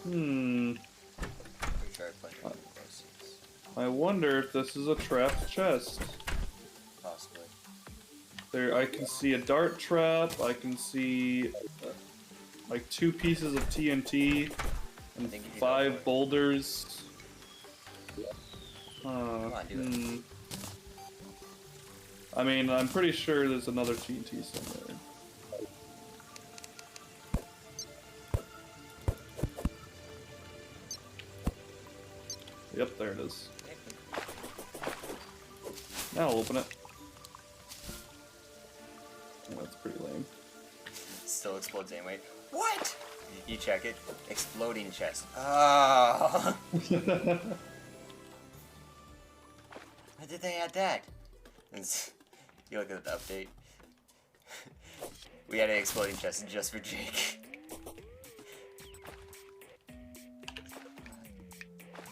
Hmm. Pretty sure I played with those seeds. I wonder if this is a trapped chest. Possibly. There, I can see a dart trap, I can see like 2 pieces of TNT, and think you can go for 5 it. boulders. Come on, do it. I mean, I'm pretty sure there's another TNT somewhere. Yep, there it is. Now I'll open it. Oh, that's pretty lame. Still explodes anyway. What? You check it. Exploding chest. Oh. Why did they add that? You look at the update. We had an exploding chest just for Jake.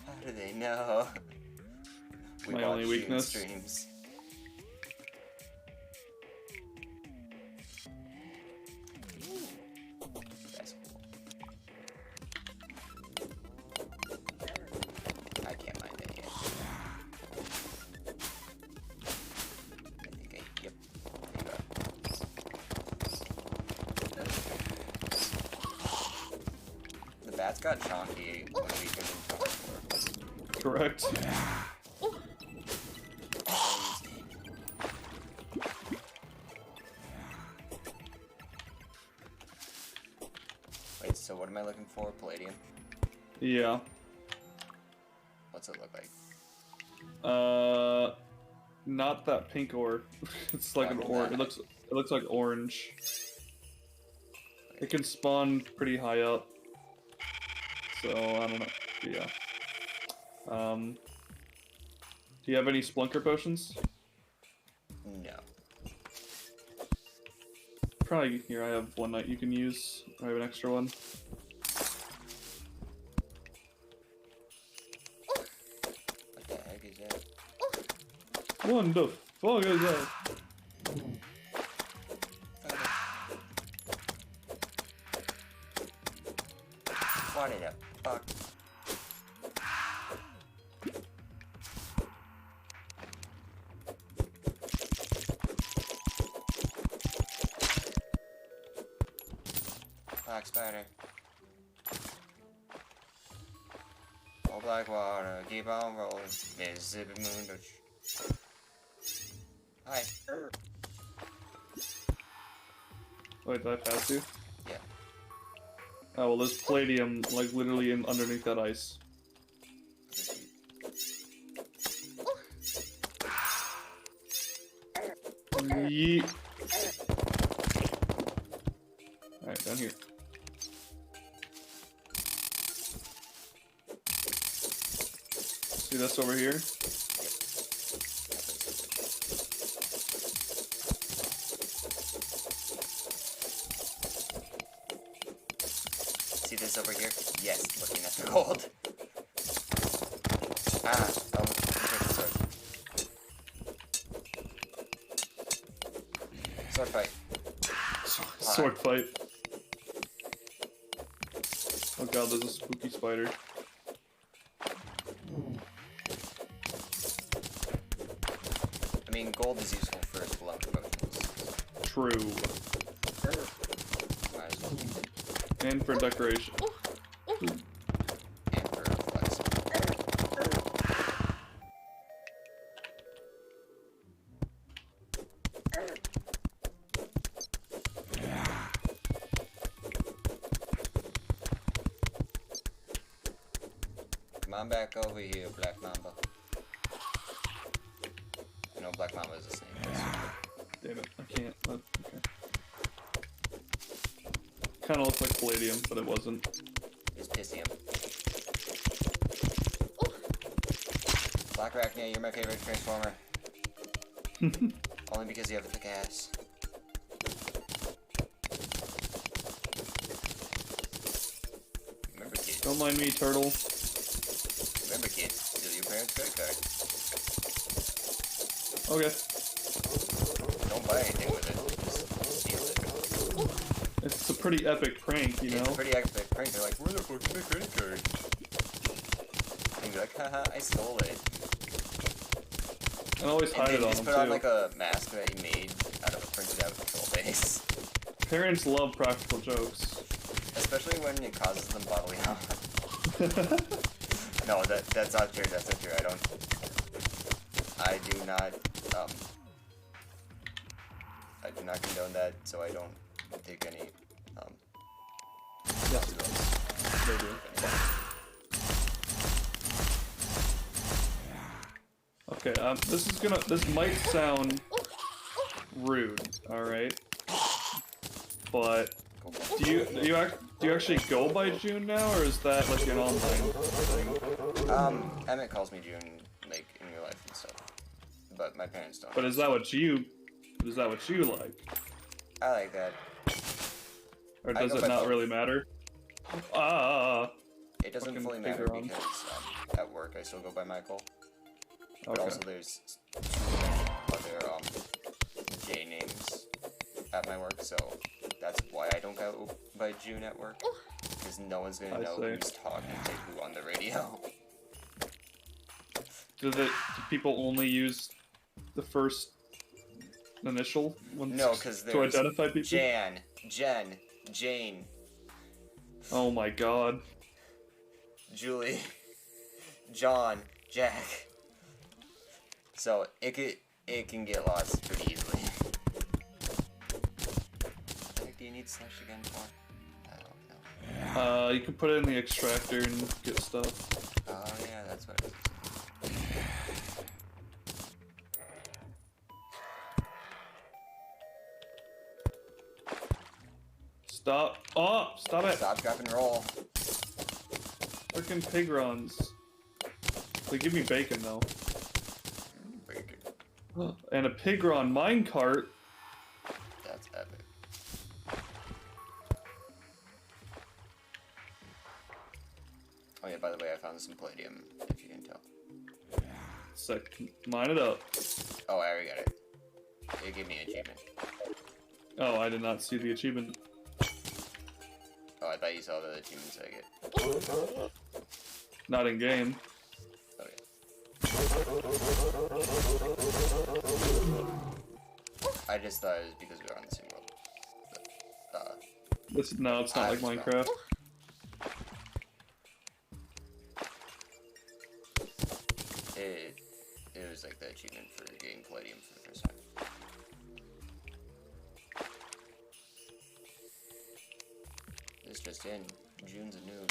How do they know? We My only watch you in weakness. streams. That's cool. I can't mind that yet. I think yep. There you go. The bats got chonky when we couldn't. Correct. Wait, so what am I looking for? Palladium? Yeah. What's it look like? Not that pink ore. It's like an orange. It looks like orange. It can spawn pretty high up. So I don't know. Yeah. Do you have any Splunker potions? No. Probably here. I have one that you can use. I have an extra one. What the heck is that? What the fuck is that? What the fuck? Black spider. Oh, black water, keep on rolling. Mississippi moon. Hi. Wait, did I pass you? Yeah. Oh well, there's palladium like literally underneath that ice. Yeet. Alright, down here. See this over here? See this over here? Yes, looking at the gold. Ah, oh, sword. Sword fight. Sword fight. Oh god, there's a spooky spider. I mean, gold is useful for spelunky potions. True. Might as well keep it. And for decoration. And for flex. Come on back over here, Black Mamba. No, Black Mamba is a snake. Damn it, I can't. Okay. Kind of looked like palladium, but it wasn't. It's Pissium. Black Arachnia, you're my favorite transformer. Only because you have a thick ass. Remember, kids. Don't mind me, turtle. Remember, kids. Steal your parents' credit card. Okay. Don't buy anything with it. Just steal it. It's a pretty epic prank, you know? It's a pretty epic prank. They're like, where the fuck is my credit card? And you're like, haha, I stole it. And always And hide then it you on just them, put on too. like a mask that you made out of a printed out control base. Parents love practical jokes. Especially when it causes them bodily harm. No, that's not true. That's not true. I do not condone that, so I don't take any responsibility. They do. Okay, this might sound rude, alright? But do you actually go by June now, or is that like an online thing? Emmett calls me June, like, in real life and stuff. But my parents don't. But is that what you like? I like that. Or I does go it by not both. really matter? It doesn't Fucking fully matter figure on. because at work I still go by Michael. But Okay. also there's other J names at my work, so that's why I don't go by June at work. Because no one's gonna I know see. who's talking to who on the radio. Do people only use the first initial ones No, because to there's identify people? Jan, Jen, Jane, Oh my god. Julie, John, Jack. So it can get lost pretty easily. What the heck do you need slash again for? I don't know. You can put it in the extractor and get stuff. Oh yeah, that's what it is. Stop! Oh! Stop it! Stop, drop, and roll. Freaking pigrons. They give me bacon though. Bacon. And a pigron minecart. That's epic. Oh yeah, by the way, I found some palladium, if you can tell. Sick. Mine it up. Oh, I already got it. It gave me an achievement. Oh, I did not see the achievement. Oh, I thought you saw the achievements I get. Not in game. Oh yeah. I just thought it was because we were on the same world. But, No, it's not I like was Minecraft. it was like the achievement for getting palladium for the first time. This just in. June's a noob.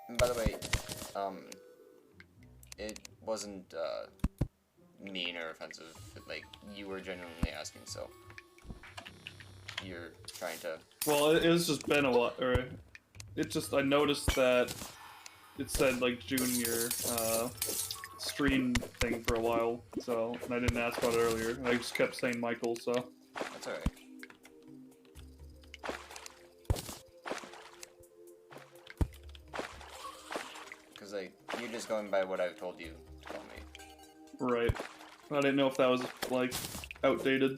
And by the way, it wasn't mean or offensive. Like, you were genuinely asking, so you're trying to. Well, it's just been a while. I noticed that it said like junior stream thing for a while, so and I didn't ask about it earlier. And I just kept saying Michael, so That's alright. Because, like, you're just going by what I've told you to call me. right. I didn't know if that was like outdated.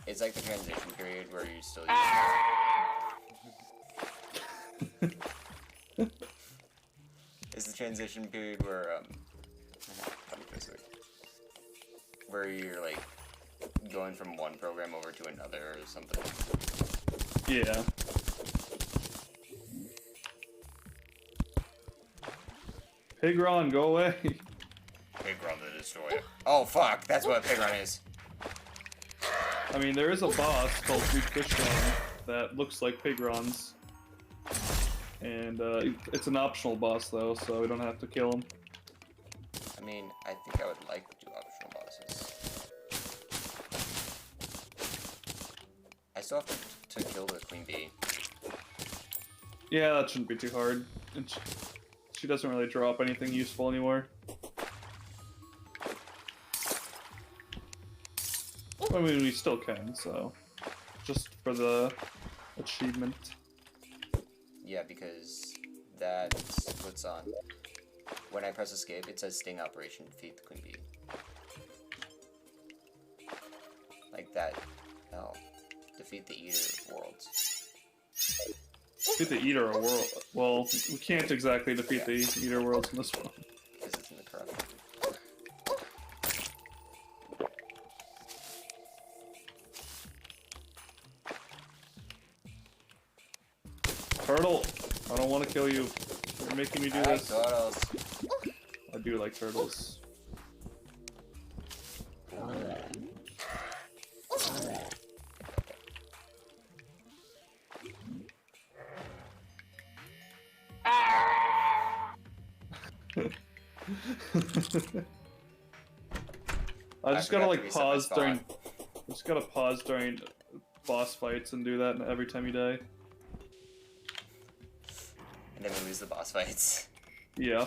It's like the transition period where you're still using It's the transition period where, where you're, like, going from one program over to another or something. Yeah. Pigron, go away. Pigron the Destroyer. Oh, fuck! That's what Pigron is. I mean, there is a boss called Greek Fishman that looks like Pigron's. And it's an optional boss, though, so we don't have to kill him. I mean, I think I would like to do optional bosses. I still have to kill the Queen Bee. Yeah, that shouldn't be too hard. And she doesn't really drop anything useful anymore. I mean, we still can, so... Just for the achievement. Yeah, because that's what's on. When I press escape, it says Sting Operation Defeat the Queen Bee. Like that. No. Defeat the Eater of Worlds. Defeat the Eater of World. Well, we can't exactly defeat the Eater Worlds in this one. Because it's in the corruption. Turtle! I don't want to kill you. You're making me do this. Turtles. I do like turtles. I just gotta like pause during. Just gotta pause during boss fights and do that every time you die. And then we lose the boss fights. Yeah.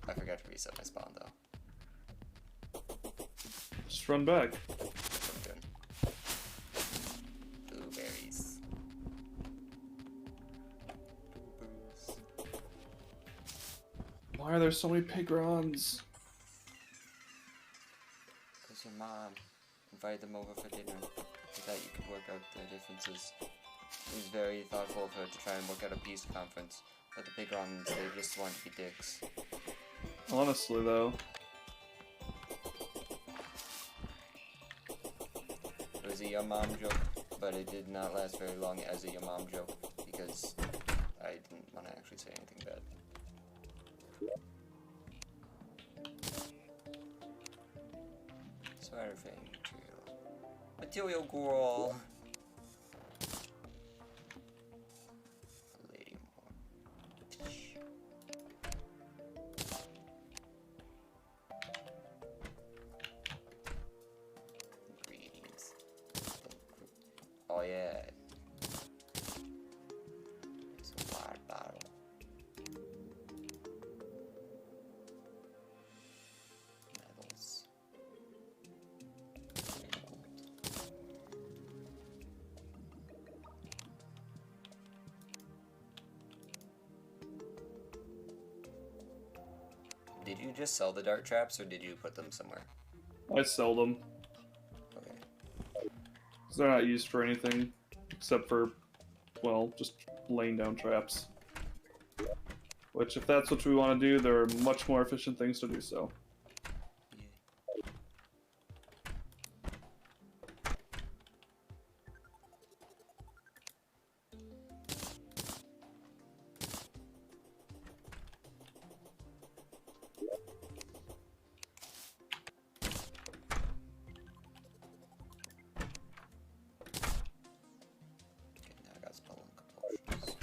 I forgot to reset my spawn though. Just run back. Blueberries. Why are there so many pigrons? Because your mom invited them over for dinner. So that you could work out their differences. It was very thoughtful of her to try and work out a peace conference. But the pigrons, they just wanted to be dicks. Honestly, though. It was a your mom joke, but it did not last very long as a your mom joke. Because I didn't want to actually say anything bad. Spider Fang Material Girl. Lady Moore. Greetings. Oh yeah. It's a water bottle. Medals. Did you just sell the dart traps, or did you put them somewhere? I sell them. Okay. 'Cause they're not used for anything except for, well, just laying down traps. Which, if that's what we want to do, there are much more efficient things to do so. Okay, now I got spell and compulsions.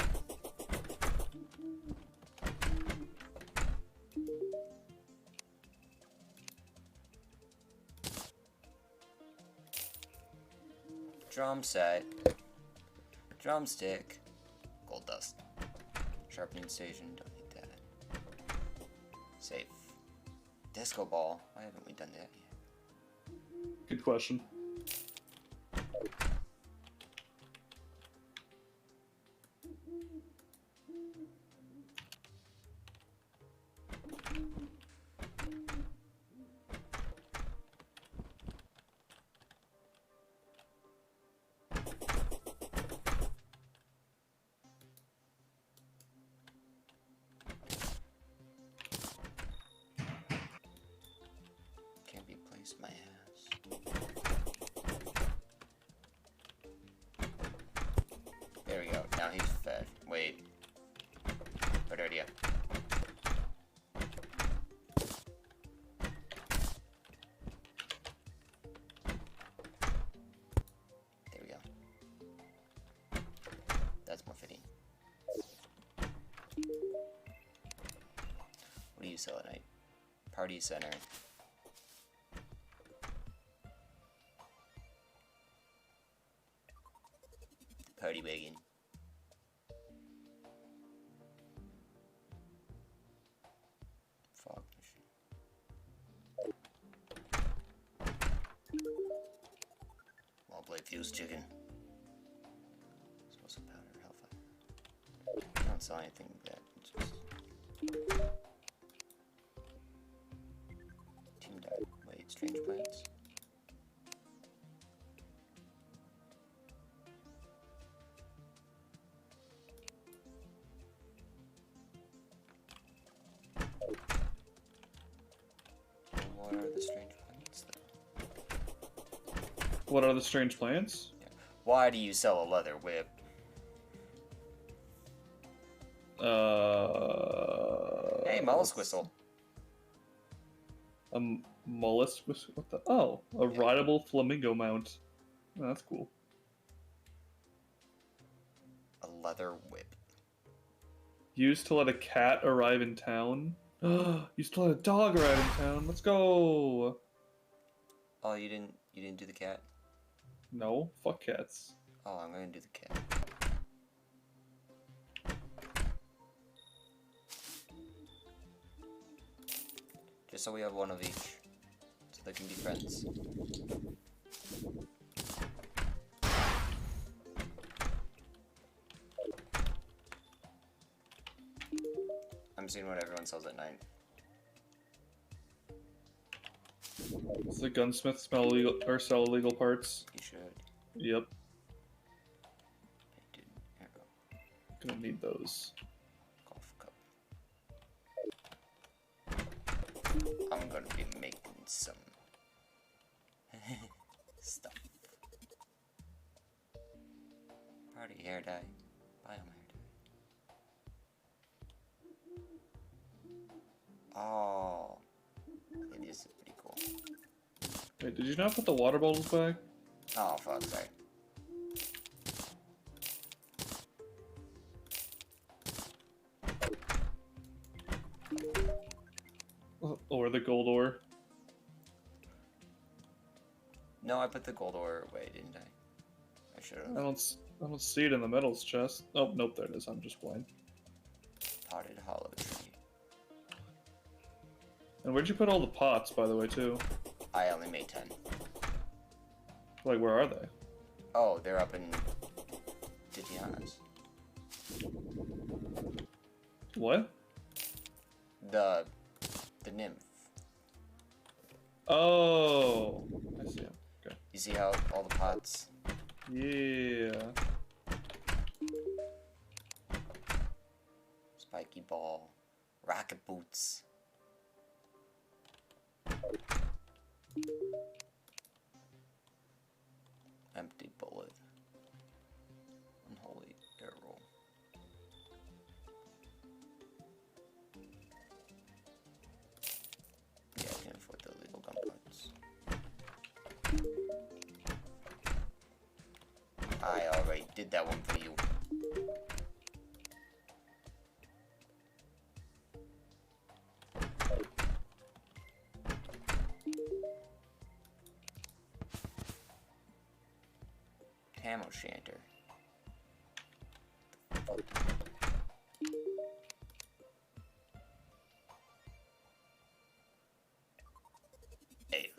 Drum set. Drumstick. Gold dust. Sharpening station. Don't need that. Safe. Disco ball. Why haven't we done that yet? Good question. Can't be placed my ass. There we go. Now he's fed. Wait. What idea? There we go. That's more fitting. What do you sell at night? Party center. Party wagon. Fog machine. Well played, fused chicken. Explosive powder, hellfire. I don't sell anything that. It's just team died. Wait, strange plants. What are the strange plants, though? What are the strange plants? Yeah. Why do you sell a leather whip? Hey, mollusk whistle. A mollusk whistle? What the? Oh, a rideable flamingo mount. Oh, that's cool. A leather whip. Used to let a cat arrive in town. Used to let a dog arrive in town. Let's go. Oh, you didn't do the cat? No, fuck cats. Oh, I'm gonna do the cat. Just so we have one of each. So they can be friends. I'm seeing what everyone sells at night. Does the gunsmith smell illegal or sell illegal parts? You should. Yep. I did. Arrow. Gonna need those. Golf cup. I'm gonna be making some stuff. Party hair dye. Biome hair dye. Oh, it is pretty cool. Wait, did you not put the water bottles back? Oh fuck, sorry. Or the gold ore? No, I put the gold ore away, didn't I? I should have. I don't see it in the metals chest. Oh, nope, there it is. I'm just blind. Potted hollow tree. And where'd you put all the pots, by the way, too? I only made 10. Like, where are they? Oh, they're up in Titiana's. What? The nymph. Oh, I see them. Okay. You see how all the pots? Yeah. Spiky ball. Rocket boots. Empty bullet. Unholy arrow. Yeah, I can afford the illegal gun parts. I already did that one for you. Tam O'Shanter. Hey.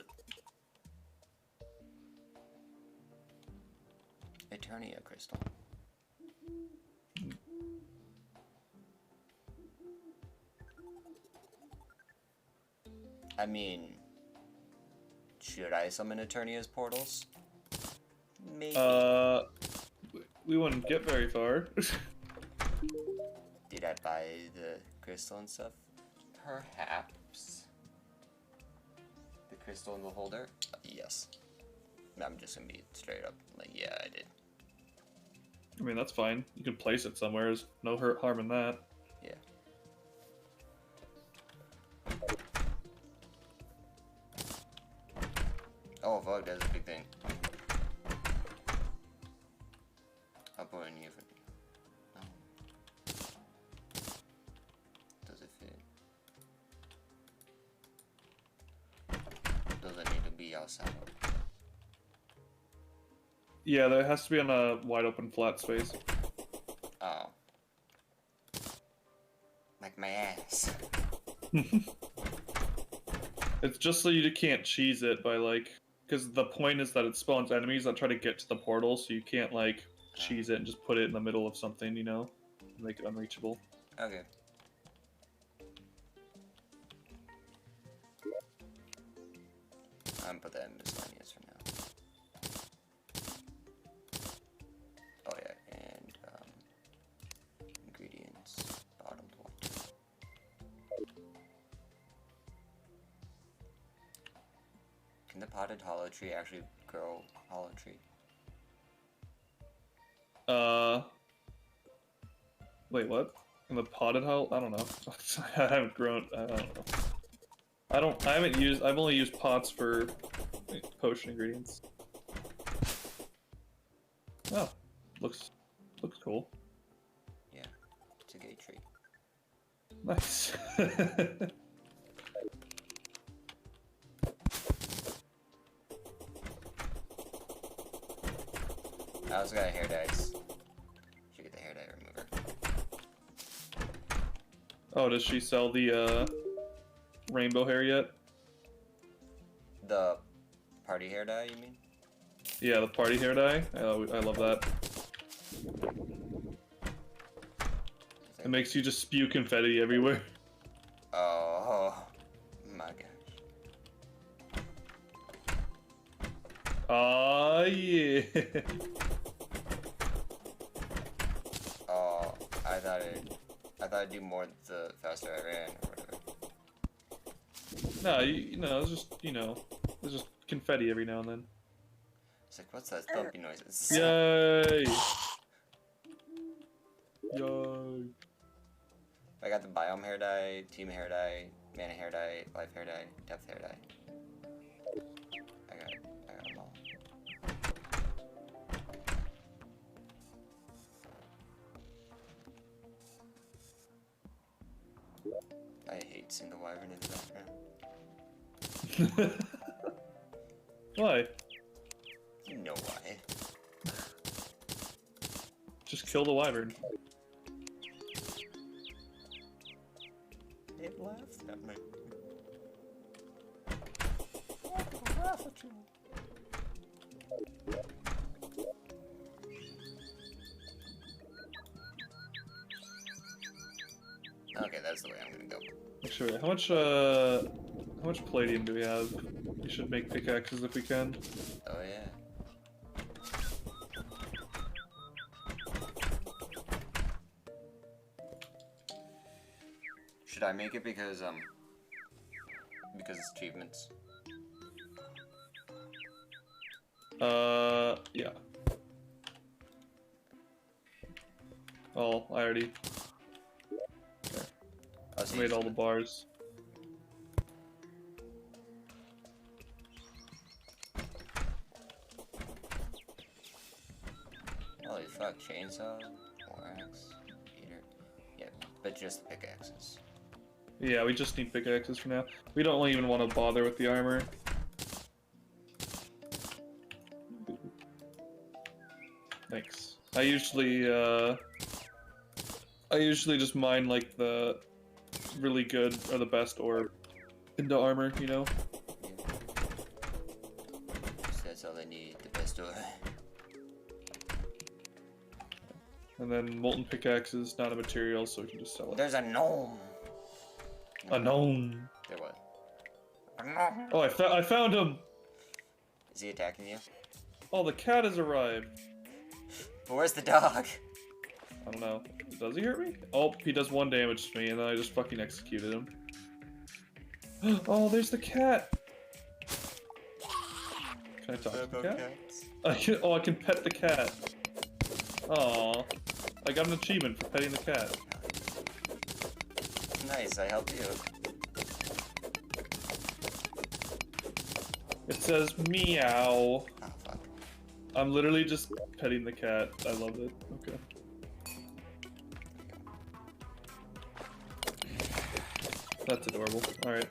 Eternia crystal. I mean, should I summon Eternia's portals? Maybe. We wouldn't get very far. Did I buy the crystal and stuff? Perhaps. The crystal in the holder? Yes. I'm just gonna be straight up like, yeah, I did. I mean, that's fine. You can place it somewhere. There's no harm in that. Yeah. Oh, fuck, that's a big thing. I'll put it in here for me. No. Does it fit? Does it need to be outside? Yeah, that has to be on a wide open flat space. Oh. Like my ass. It's just so you can't cheese it by like, because the point is that it spawns enemies that try to get to the portal, so you can't like cheese it and just put it in the middle of something, you know, make it unreachable. Okay. I'm gonna put that in miscellaneous for now. Oh yeah, and ingredients, bottom left. Can the potted hollow tree actually grow hollow tree? Wait, what? In the potted hole? I don't know. I haven't grown. I don't know. I haven't used. I've only used pots for potion ingredients. Oh, looks cool. Yeah, it's a gay tree. Nice. I also got a hair dyes. Should get the hair dye remover. Oh, does she sell the rainbow hair yet? The party hair dye, you mean? Yeah, the party hair dye. I love that. It makes you just spew confetti everywhere. Oh my gosh. Ah, yeah. Oh, I thought it'd do more the faster I ran or whatever. No, you know, it's just, you know, there's just confetti every now and then. It's like, what's that thumpy noise? It's Yay! Yay! I got the biome hair dye, team hair dye, mana hair dye, life hair dye, depth hair dye. I got them all. I hate seeing the wyvern in the background. Why? You know why. Just kill the wyvern. It laughed at me. It laughed at you. Okay, that's the way I'm gonna go. Sure. How much palladium do we have? We should make pickaxes if we can. Oh yeah. Should I make it because it's achievements? Yeah. Oh, I already made all the bars. Holy fuck, chainsaw, more axe, beater. Yeah, but just the pickaxes. Yeah, we just need pickaxes for now. We don't even want to bother with the armor. Thanks. I usually just mine like the really good or the best orb into armor, you know? So that's all I need, the best door. And then molten pickaxe is not a material, so we can just sell it. There's a gnome! A gnome. There what? Oh, I found him! Is he attacking you? Oh, the cat has arrived. But where's the dog? I don't know. Does he hurt me? Oh, he does 1 damage to me, and then I just fucking executed him. Oh, there's the cat! Can I talk to the cat? I can pet the cat. Aw. I got an achievement for petting the cat. Nice, I helped you. It says meow. Oh, fuck. I'm literally just petting the cat. I love it. Okay. That's adorable. Alright.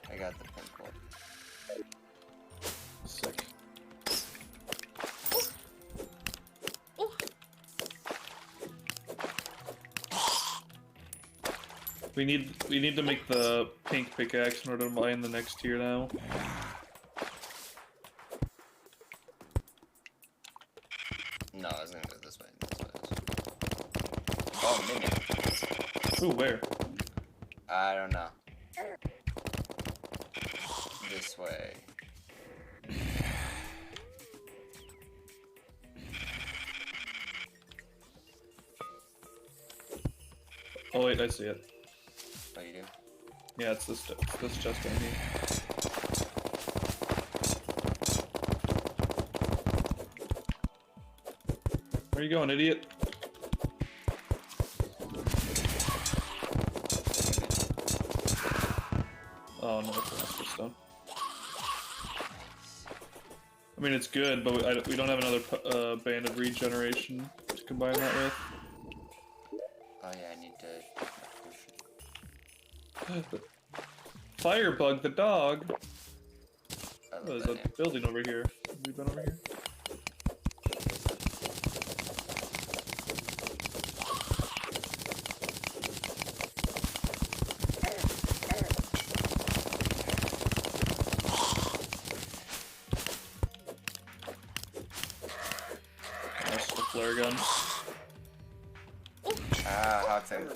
I got the pink one. Sick. We need to make the pink pickaxe in order to mine the next tier now. No, I was gonna go this way. Oh, minion. Ooh, where? I don't know. This way. Oh wait, I see it. Oh, you do? Yeah, it's this chest down here. Where you going, idiot? Oh no, it's stone. I mean, it's good, but we don't have another band of regeneration to combine that with. Oh yeah, I need to... Firebug the dog! I Oh, love there's that a name. building over here. Have we been over here? That's the flare gun. Ah, hot thing.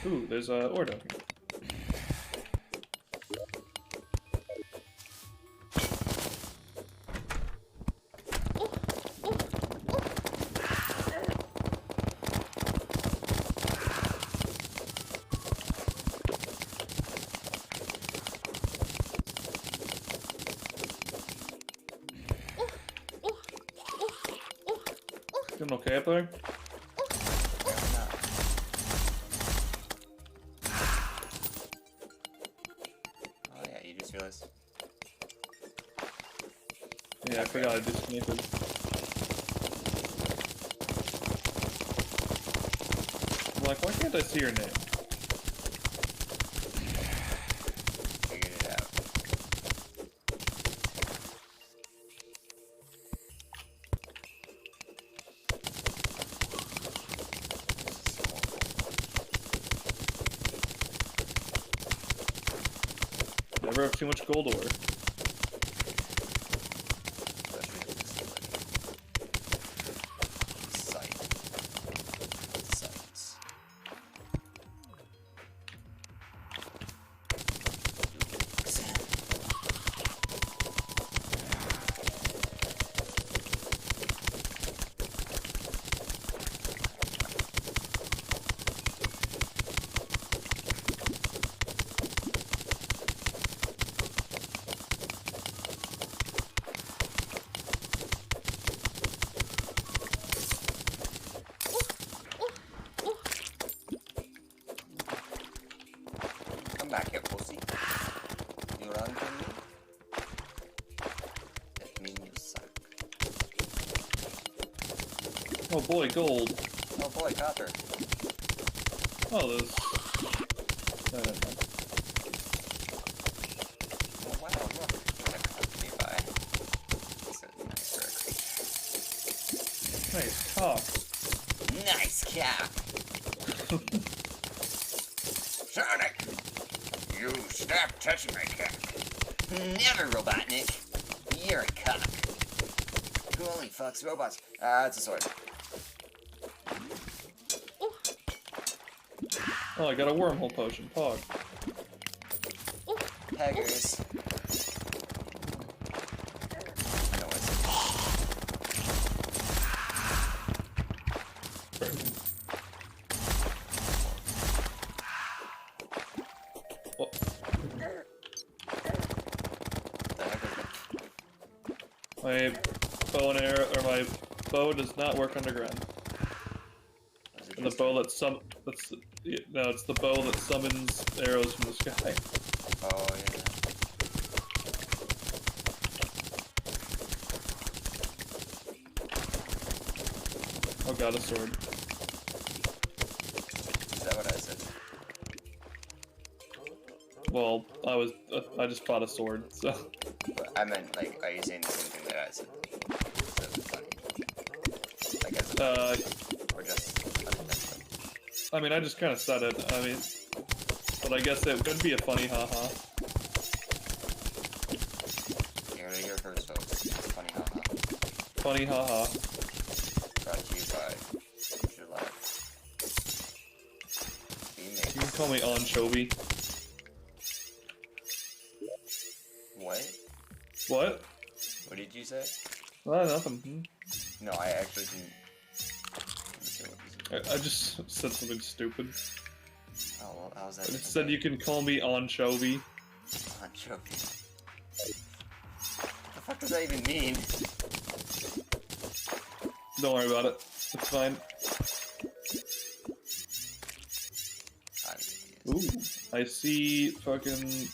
Ooh, there's a ore down here. Doing okay up there? Oh yeah, you just realized. Yeah, I forgot I disconnected. I'm like, why can't I see your name? Figured it out. Never have too much gold ore. Especially if this is like... Sight. Sights. Come back here, pussy. You run from me? That means you suck. Oh boy, gold. Oh boy, copper. Oh, those. No, no, no. Oh wow, look. There's a cock nearby. It's a nice for a Nice cock. creature. Nice cock! Sonic! You stop touching my cock. Never, Robotnik. You're a cock. Who only fucks robots? It's a sword. Oh, I got a wormhole potion. Pog. Peggers. I know what's What? the heck is it? My bow and arrow, or my bow does not work underground. Was it And the just bow that no, it's the bow that summons arrows from the sky. Oh, yeah. Oh, got a sword. Is that what I said? Well, I just bought a sword, so. But I meant, like, are you saying the same thing that I said? That was funny. Like, as a or just unintentional? I mean, I just kind of said it. I mean, but I guess it could be a funny haha. You heard it here first, folks. It's funny, haha. Funny haha. Brought to you by July. You can call me Anchovy. What? What? What did you say? Nothing. No, I actually didn't. Let me see what you said. I just said something stupid. Oh, well, how's that? I just said you can call me Anchovy. I'm joking. What the fuck does that even mean? Don't worry about it. It's fine. Ooh, I see fucking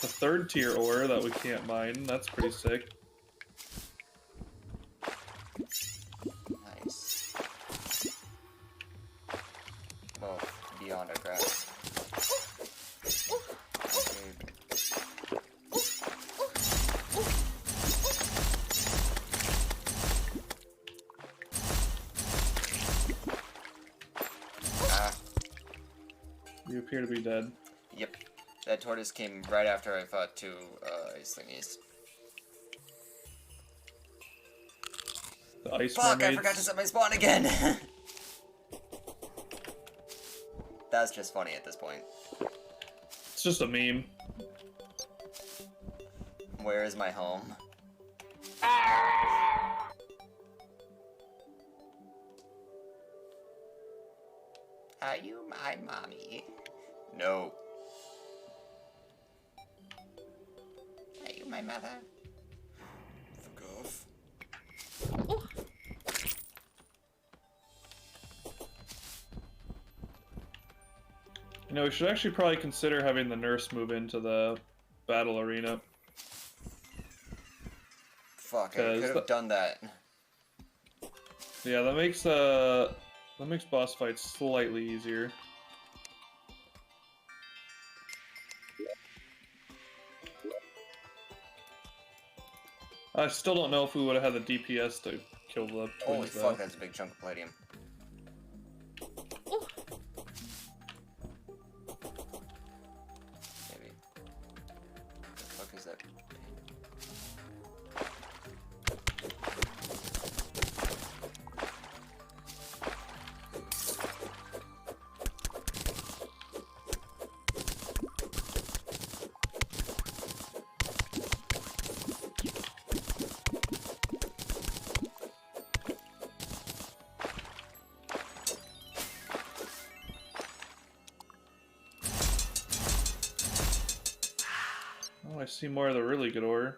the 3rd tier ore that we can't mine. That's pretty sick. Nice. Well, beyond our grasp. You appear to be dead. Yep. That tortoise came right after I fought 2 ice thingies. The ice Fuck, mermaids. I forgot to set my spawn again! That's just funny at this point. It's just a meme. Where is my home? Are you my mommy? No. Are you my mother? Fuck off. You know, we should actually probably consider having the nurse move into the battle arena. Fuck, I could have done that. Yeah, that makes boss fights slightly easier. I still don't know if we would have had the DPS to kill the Holy twins, fuck, though. that's a big chunk of palladium. Maybe. What the fuck is that? Oh, I see more of the really good ore.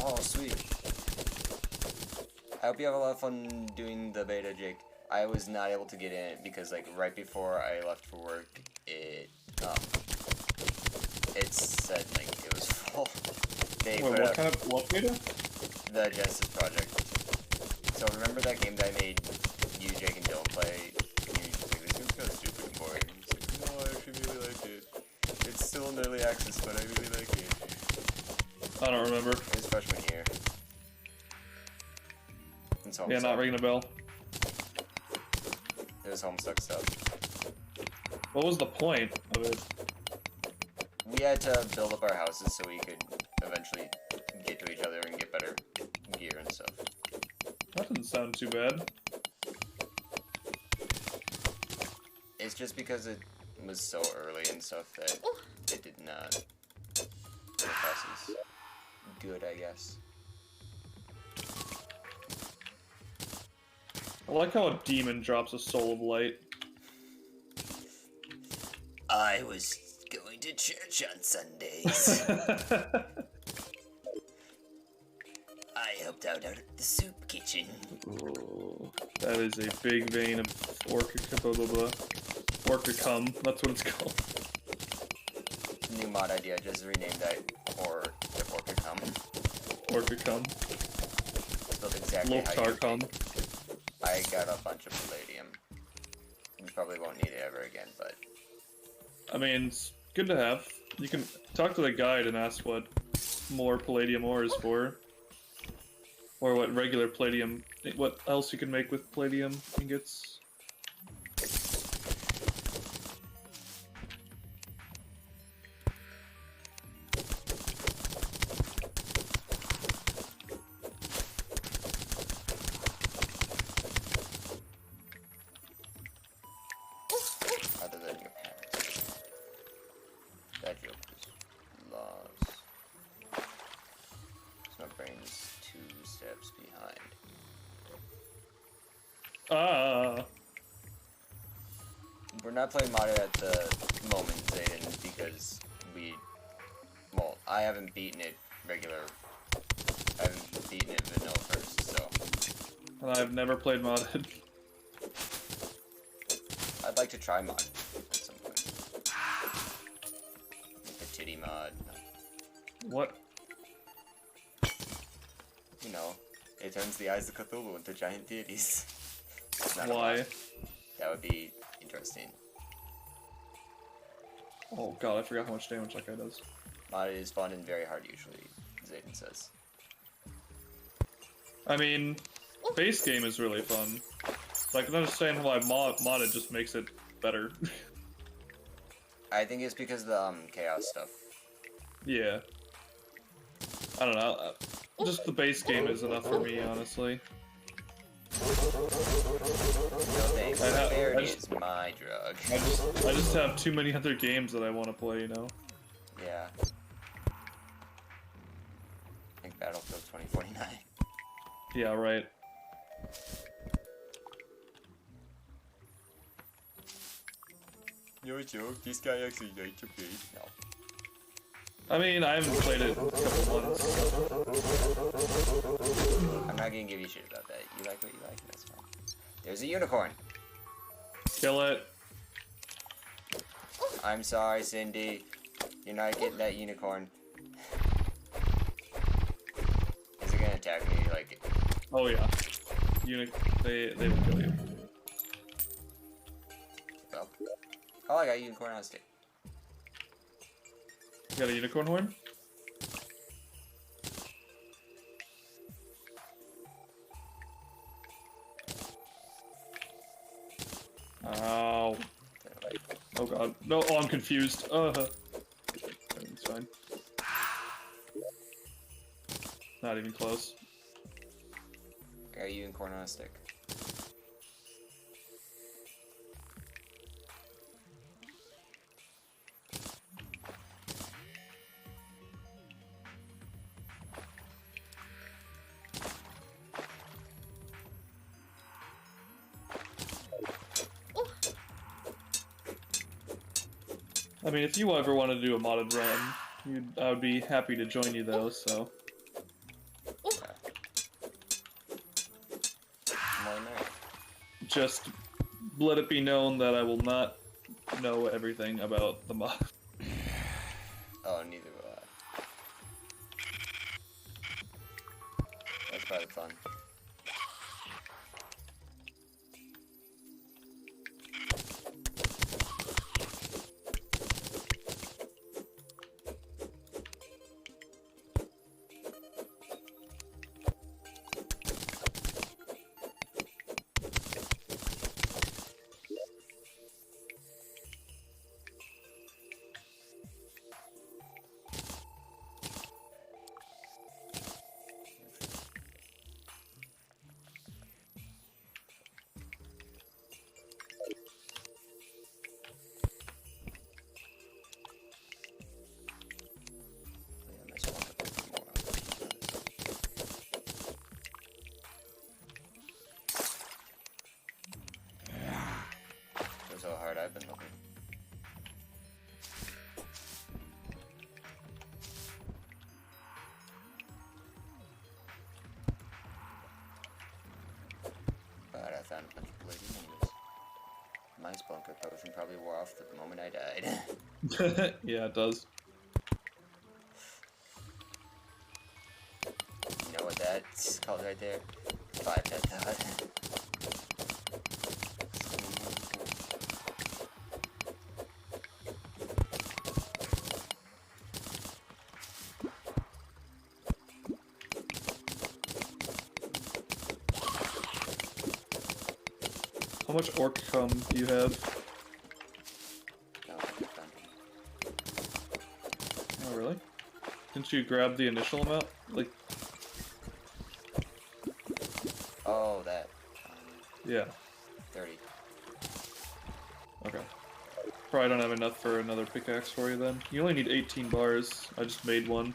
Oh, sweet. I hope you have a lot of fun doing the beta, Jake. I was not able to get in it because, like, right before I left for work, it said, like, it was full. They Wait, put what up kind of what beta? the Genesis project. So remember that game that I made you, Jake, and Dylan play? And you just like, this game's kind of stupid and boring. And he's like, no, I actually really like it. It's still in early access, but I really like it. I don't remember. It was freshman year. It's Yeah, not ringing a bell. It was Homestuck stuff. What was the point of it? We had to build up our houses so we could eventually get to each other and get better gear and stuff. That didn't sound too bad. It's just because it was so early and stuff that it did not come across as good, I guess. I like how a demon drops a soul of light. I was going to church on Sundays. I helped out at the soup kitchen. Ooh, that is a big vein of orca cum. That's what it's called. New mod idea, just rename that or the Orca Cum. Orca cum. Spelled exactly how Loktar you cum. think. I got a bunch of palladium. You probably won't need it ever again, but I mean, it's good to have. You can talk to the guide and ask what more palladium ore is for. Or what regular palladium, what else you can make with palladium ingots. other than your parents. That joke was lost. So my brain's 2 steps behind. Ah! We're not playing modded at the moment, Zayden, because well, I haven't beaten it regular. I haven't beaten it vanilla first, so. And I've never played modded. I'd like to try mod at some point. Like the titty mod. What? You know, it turns the eyes of Cthulhu into giant deities. Not a Why? mod. That would be interesting. Oh god, I forgot how much damage that guy does. Modded is fun and very hard usually, Zayden says. I mean, base game is really fun. Like, I'm not just saying how I modded just makes it better. I think it's because of the chaos stuff. Yeah. I don't know. Just the base game is enough for me, honestly. No thanks. I Prosperity just- is my drug. I just have too many other games that I want to play, you know? Yeah. I think Battlefield 2049. Yeah, right. No joke, this guy actually liked to play. No. I mean, I haven't played it in a couple months. I'm not gonna give you shit about that. You like what you like, that's fine. There's a unicorn. Kill it. I'm sorry, Cindy. You're not getting that unicorn. Is it gonna attack me like it? Oh yeah. They will kill you. Well. Oh, I got a unicorn on a stick. You got a unicorn horn? Ow. Oh god. No, oh, I'm confused. It's fine. Not even close. I got a unicorn on a stick. I mean, if you ever want to do a modded run, I would be happy to join you though, so. more than merrier. Just let it be known that I will not know everything about the mod. Oh, neither will I. That's part of the fun. Yeah, nice one. Shows how hard I've been looking. But I found a bunch of lady anyways. My Spelunker potion probably wore off the moment I died. Yeah, it does. You know what that's called right there? 5 death thought. How much orc cum do you have? No, I found it. Oh, really? Didn't you grab the initial amount? Like, Oh, that. yeah. 30. Okay. Probably don't have enough for another pickaxe for you then. You only need 18 bars. I just made one.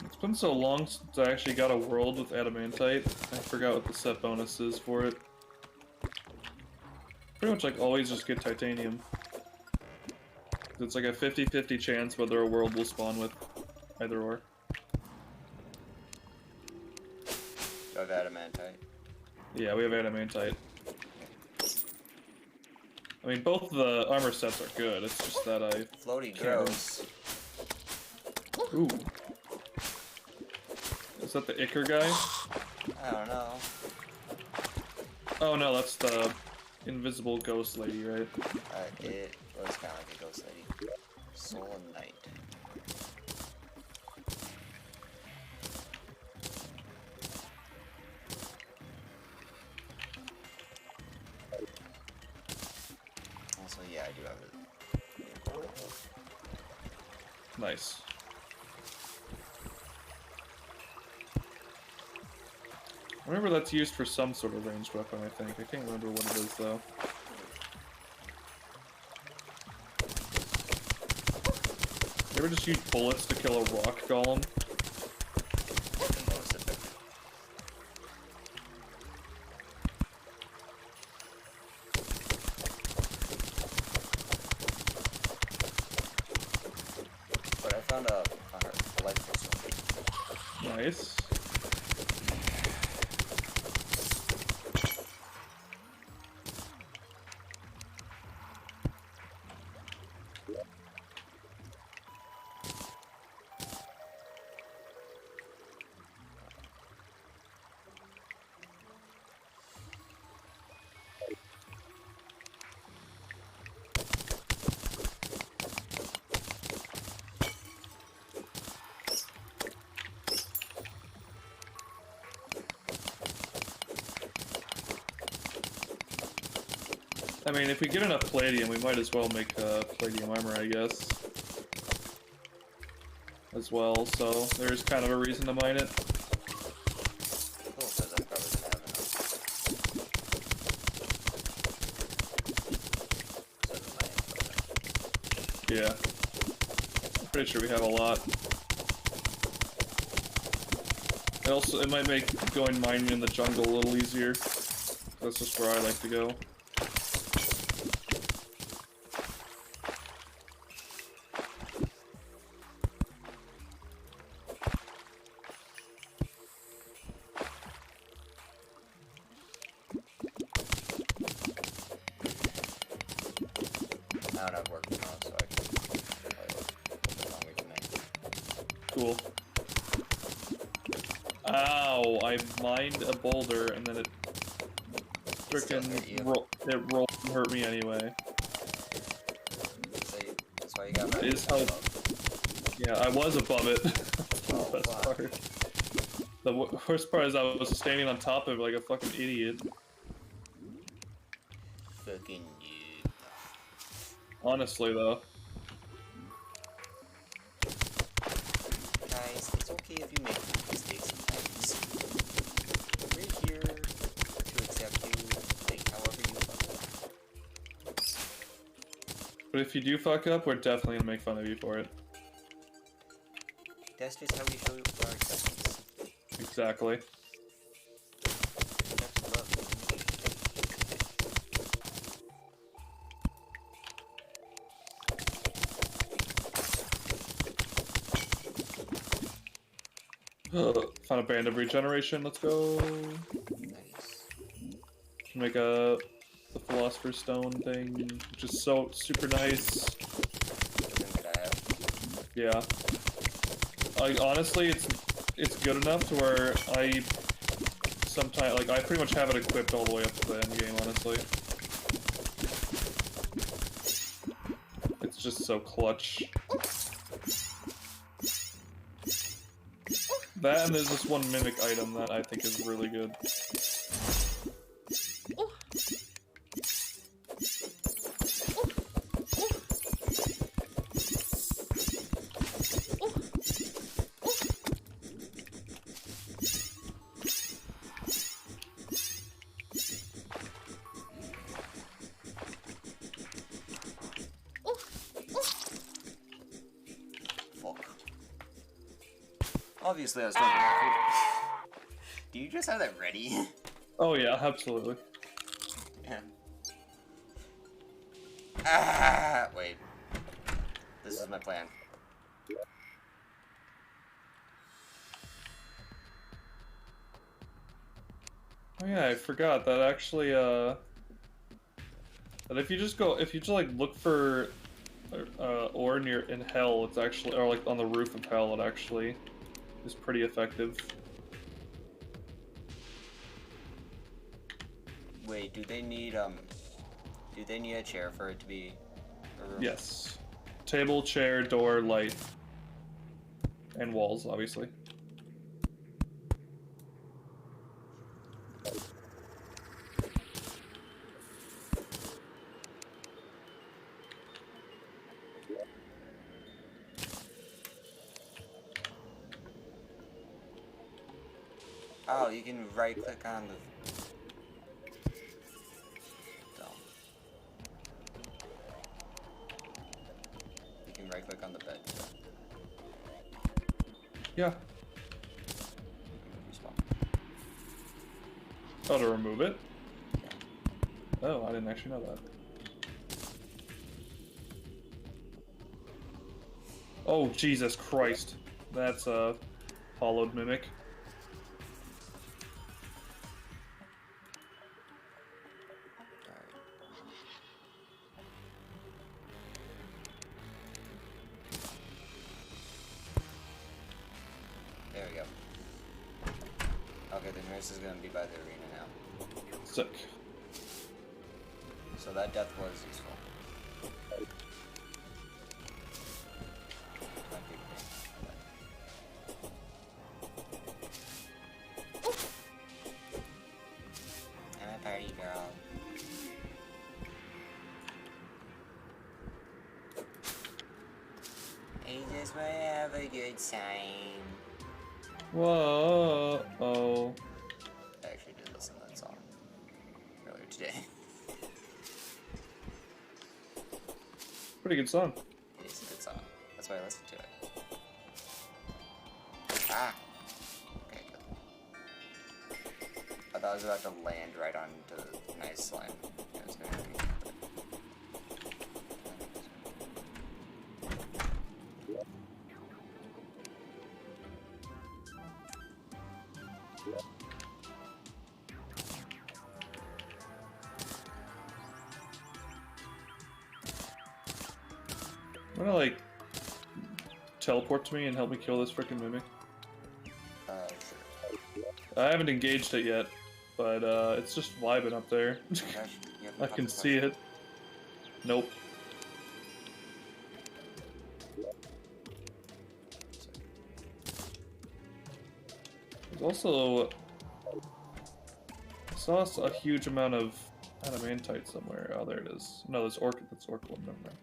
It's been so long since I actually got a world with adamantite. I forgot what the set bonus is for it. Pretty much like always just get titanium. It's like a 50-50 chance whether a world will spawn with either or. Of adamantite. Yeah, we have adamantite. I mean, both the armor sets are good, it's just that I... Floaty gross. Ooh. Is that the Ichor guy? I don't know. Oh no, that's the invisible ghost lady, right? It was kind of like a ghost lady. Soul and Night. Also, yeah, I do have it. Nice. I remember that's used for some sort of ranged weapon, I think. I can't remember what it is, though. You ever just use bullets to kill a rock golem? Most effective. But I found a life crystal. Nice. I mean, if we get enough palladium, we might as well make palladium armor, I guess. As well, so there's kind of a reason to mine it. Cool, says I'm probably gonna have enough. Says my equipment. Yeah. I'm pretty sure we have a lot. And also, it might make going mining in the jungle a little easier. That's just where I like to go. I don't have work tomorrow, so I can play a long week tonight. Cool. Ow! I mined a boulder and then it frickin' it rolled and hurt me anyway. That's why you got my Is how. Yeah, I was above it. Oh, The best fuck. part. The worst part is I was standing on top of it like a fucking idiot. Fucking you. Honestly, though. Guys, it's okay if you make mistakes sometimes. We're here to accept you, like, however you fuck up. But if you do fuck up, we're definitely gonna make fun of you for it. That's just how we show our acceptance. Exactly. That's love. Found a band of regeneration. Let's go. Nice. Make the philosopher's stone thing, which is so super nice. Something that I have. Yeah. Honestly, it's good enough to where I sometimes I pretty much have it equipped all the way up to the end game. Honestly, it's just so clutch. That and there's this one mimic item that I think is really good. Obviously, I was talking about food. Do you just have that ready? Oh yeah, absolutely. Yeah. Ah, wait. This is my plan. Oh yeah, I forgot that actually, that if you just like look for, ore in hell, it's actually, or like on the roof of hell, it actually is pretty effective. Wait, do they need a chair for it to be a room? Yes. Table, chair, door, light. And walls, obviously. Oh, you can right click on the You can right click on the bed. Yeah. Oh, to remove it? Oh, I didn't actually know that. Oh, Jesus Christ. That's a hollowed mimic. There we go. Okay, the nurse is gonna be by the arena now. Sick. So that death was useful. I'm a party girl. just wanna have a good time. Whoa. Oh. I actually did listen to that song earlier today. Pretty good song. It is a good song. That's why I listened to it. Ah! Okay, good. I thought I was about to land right onto the nice slime. It was gonna be... Wanna like teleport to me and help me kill this freaking mimic? Sure. I haven't engaged it yet, but it's just vibing up there. I can see it. Nope. There's also I saw a huge amount of adamantite somewhere. Oh, there it is. No, there's orchid. That's orchid. Never mind.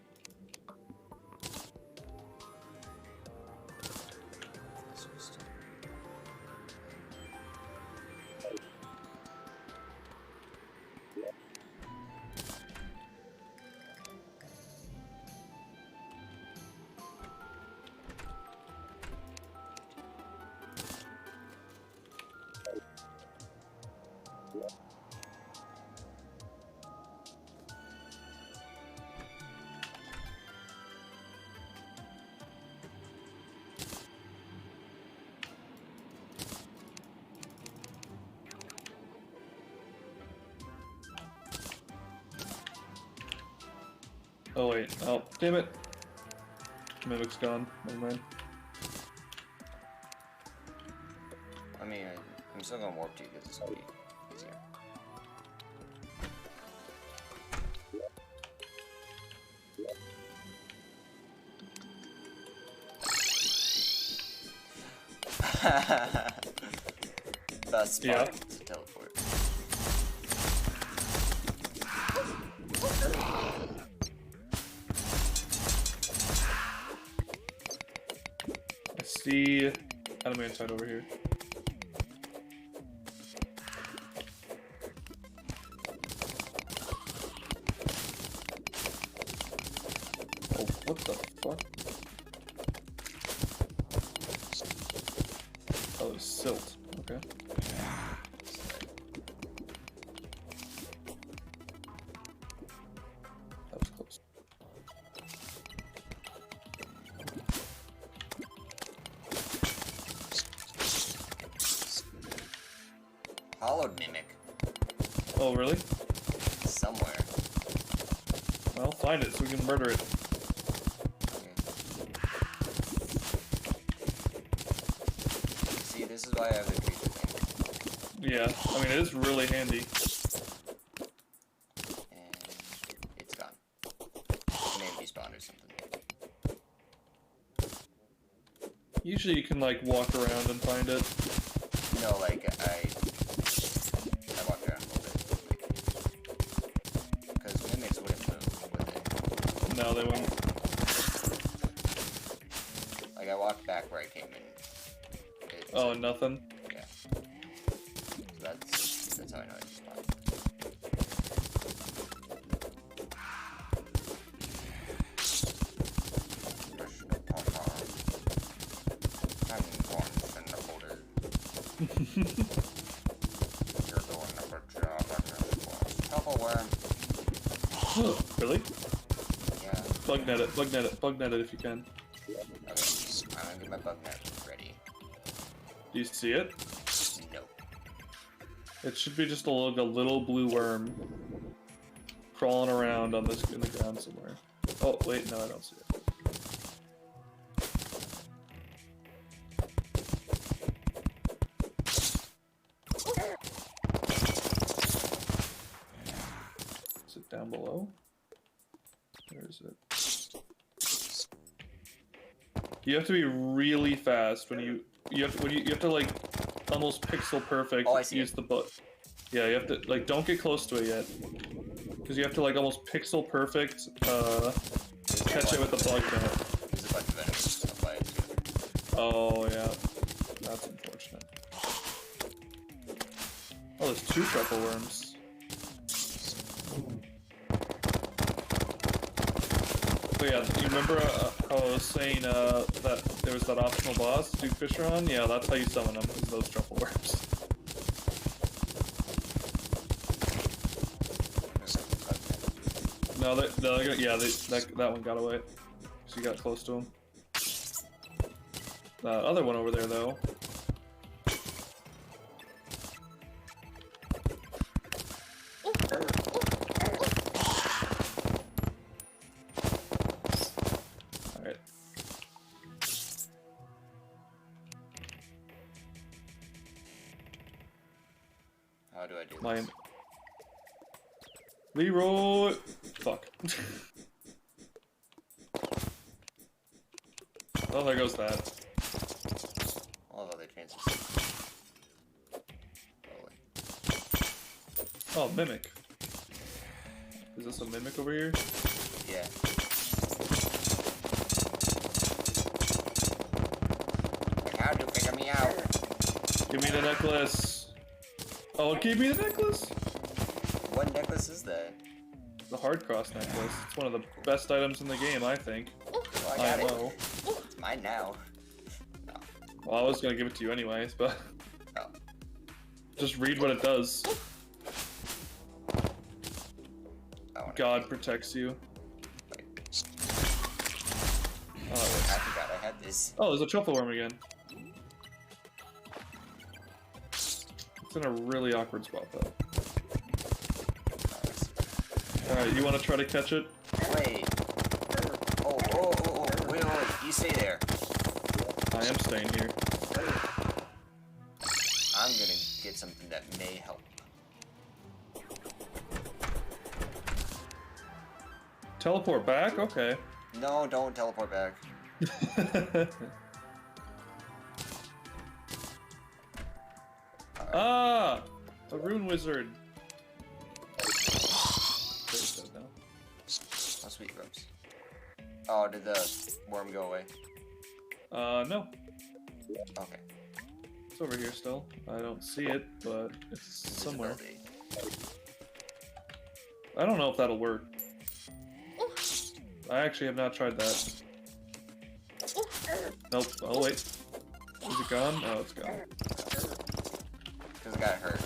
Oh wait, oh, damn it. Mimic's gone, never mind. I mean, I'm still gonna warp to you because it's gonna be easier. The spot Yeah. to teleport. I see adamantite over here. Oh, what the fuck? Oh, there's silt. Okay. That was close. Hollowed mimic. Oh, really? Somewhere. Well, find it so we can murder it. Okay. See, this is why I have the creature thing. Yeah, I mean, it is really handy. And it's gone. Maybe despawned or something. Usually you can, like, walk around and find it. No, like, I walked around a little bit. Because mimics wouldn't move, would they? No, they won't. Like, I walked back where I came in. It's, Oh, nothing? yeah. So that's how I know it despawned. I'm going to the folder. You're doing a good job on this one. Truffle Worm. Really? Yeah. Bug net it, bug net it, bug net it if you can. Okay. I'm gonna get my bug net ready. Do you see it? Nope. It should be just a little blue worm crawling around on this in the ground somewhere. Oh wait, no, I don't see it. Is it down below? Where is it? You have to be really fast when you have to like almost pixel perfect Oh, I see use it. the bug. Yeah, you have to like don't get close to it yet. Because you have to like almost pixel perfect catch it with the bug net. There's a bunch of enemies up by Oh, yeah. That's unfortunate. Oh, there's 2 truffle worms. But yeah, you remember how I was saying that there was that optional boss, Duke Fisheron? Yeah, that's how you summon them, is those truffle worms. No, that one got away. So you got close to him. The other one over there, though. Alright. How do I do Mine. this? Leroy! Fuck. Oh, there goes that. All of other chances. Probably. Oh, Mimic. Is this a Mimic over here? Yeah. Like, how do you figure me out? Give me the necklace! Oh, give me the necklace! What necklace is that? The hard cross necklace. It's one of the best items in the game, I think. Well, I got it. know. It's mine now. No. Well, I was gonna give it to you anyways, but Oh. just read what it does. I wanna God keep- protects you. Wait. Oh, I forgot I had this. oh, there's a truffle worm again. It's in a really awkward spot, though. Alright, you want to try to catch it? Wait. Oh, wait. You stay there. I am staying here. I'm gonna get something that may help. Teleport back? Okay. No, don't teleport back. Ah! A rune wizard. There's that now. Oh, sweet ropes. Oh, did the worm go away? No. Okay. It's over here still. I don't see it, but it's somewhere. Invisibility. I don't know if that'll work. I actually have not tried that. Nope. Oh, wait. Is it gone? Oh, it's gone. Because it got hurt.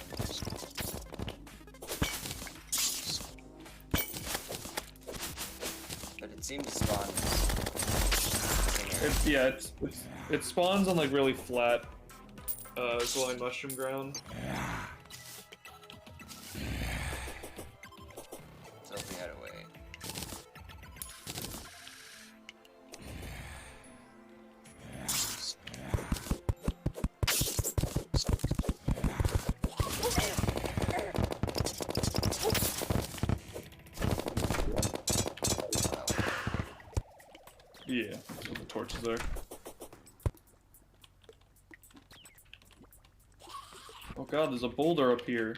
But it seemed to spawn. It spawns on like really flat, glowing mushroom ground. So if we had a way. Yeah, that's what the torch is there. Oh god, there's a boulder up here.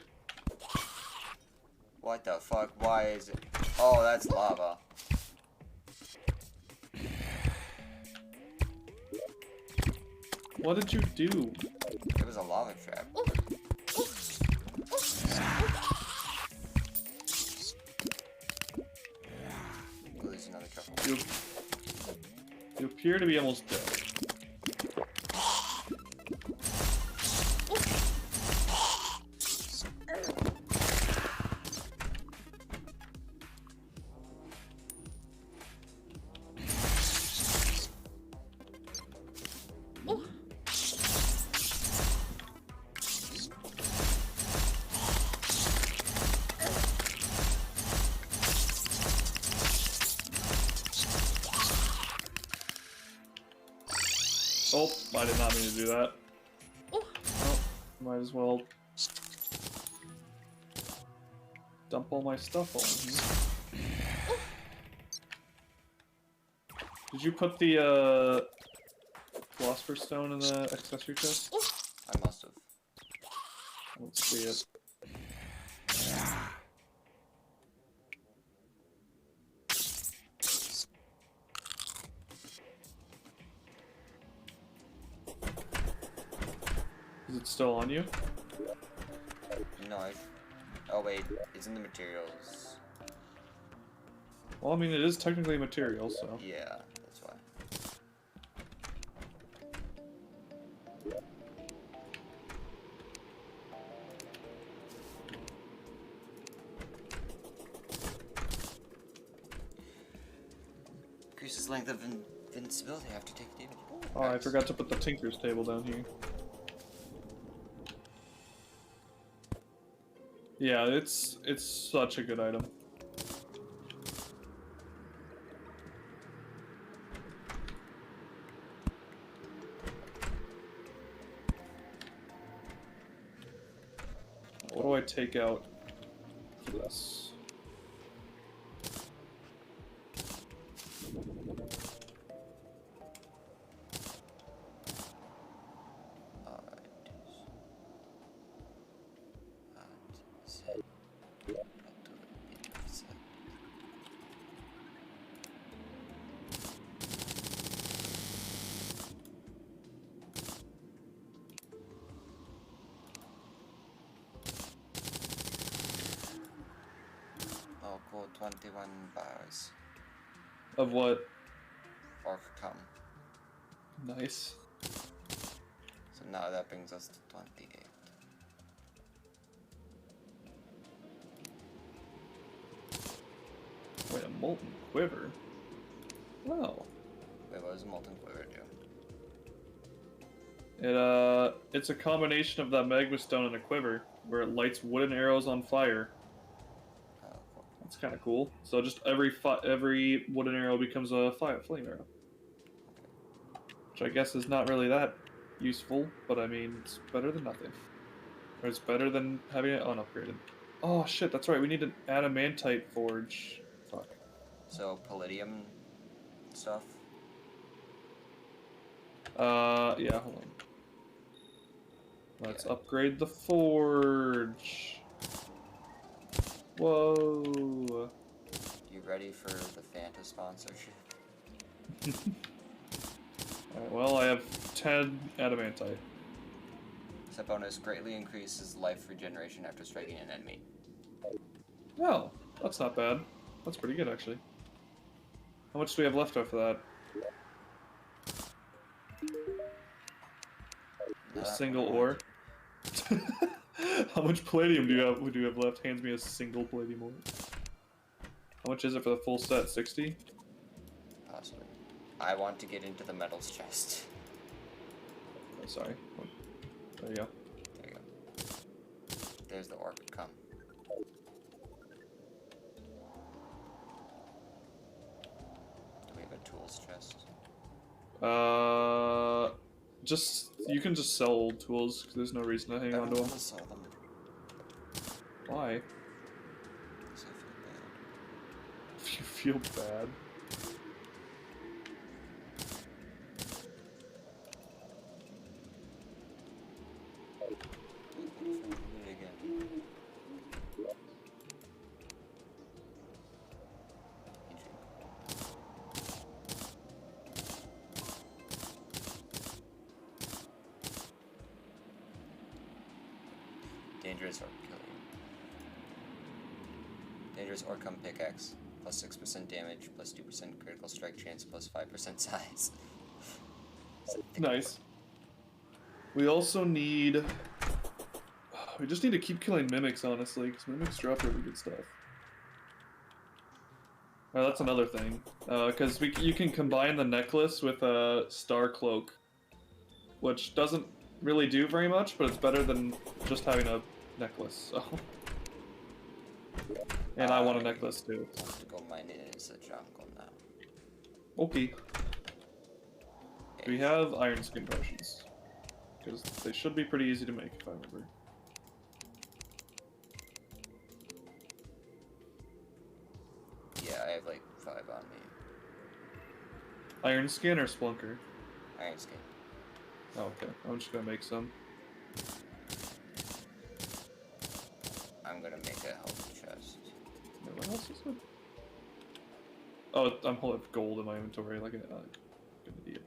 What the fuck? Why is it? Oh, that's lava. What did you do? It was a lava trap. Ooh, there's another truffle. You appear to be almost dead. Oh, I did not mean to do that. Oh, might as well dump all my stuff on here. Did you put the Philosopher's Stone in the accessory chest? I must have. I don't see it. Is it still on you? No, oh wait, it's in the materials. Well, I mean, it is technically material, so. Yeah, that's why. Increases length of invincibility after taking damage. Oh, I forgot to put the Tinker's table down here. Yeah, it's such a good item. What do I take out for this? Oh, cool, 21 bars. Of what? Orc come. Nice. So now that brings us to 28. Wait, a molten quiver? Wow. Wait, what does a molten quiver do? It's a combination of that magma stone and a quiver, where it lights wooden arrows on fire. Oh, cool. That's kind of cool. So just every wooden arrow becomes a flame arrow. Which I guess is not really that useful, but I mean, it's better than nothing. Or it's better than having it unupgraded. Oh shit, that's right, we need an adamantite forge. Fuck. So, palladium stuff? Yeah, hold on. Let's upgrade the forge. Whoa. You ready for the Fanta sponsorship? Alright, well, I have 10 adamantite. Set bonus greatly increases life regeneration after striking an enemy. Oh, that's not bad. That's pretty good, actually. How much do we have left after that? A single ore. How much palladium do you have left? Hands me a single palladium ore. How much is it for the full set? 60? Possibly. I want to get into the metals chest. Oh, sorry. There you go. There you go. There's the orc. Come. Do we have a tools chest? You can just sell old tools, because there's no reason to hang I on don't to want them. to sell them. Why? Because I feel bad. If you feel bad. Dangerous orc killing. Dangerous orcum pickaxe. Plus 6% damage, plus 2% critical strike chance, plus 5% size. Nice. We also need... We just need to keep killing mimics, honestly, because mimics drop really good stuff. Oh, that's another thing. Because you can combine the necklace with a star cloak, which doesn't really do very much, but it's better than just having a necklace, so... And I want a necklace, too. I want to go mining in the jungle now. Okay. We have iron skin potions. Because they should be pretty easy to make, if I remember. Yeah, I have like 5 on me. Iron skin or splunker? Iron skin. Oh, okay. I'm just gonna make some. I'm gonna make a health chest. Wait, what else is it? Oh, I'm holding up gold in my inventory like an idiot.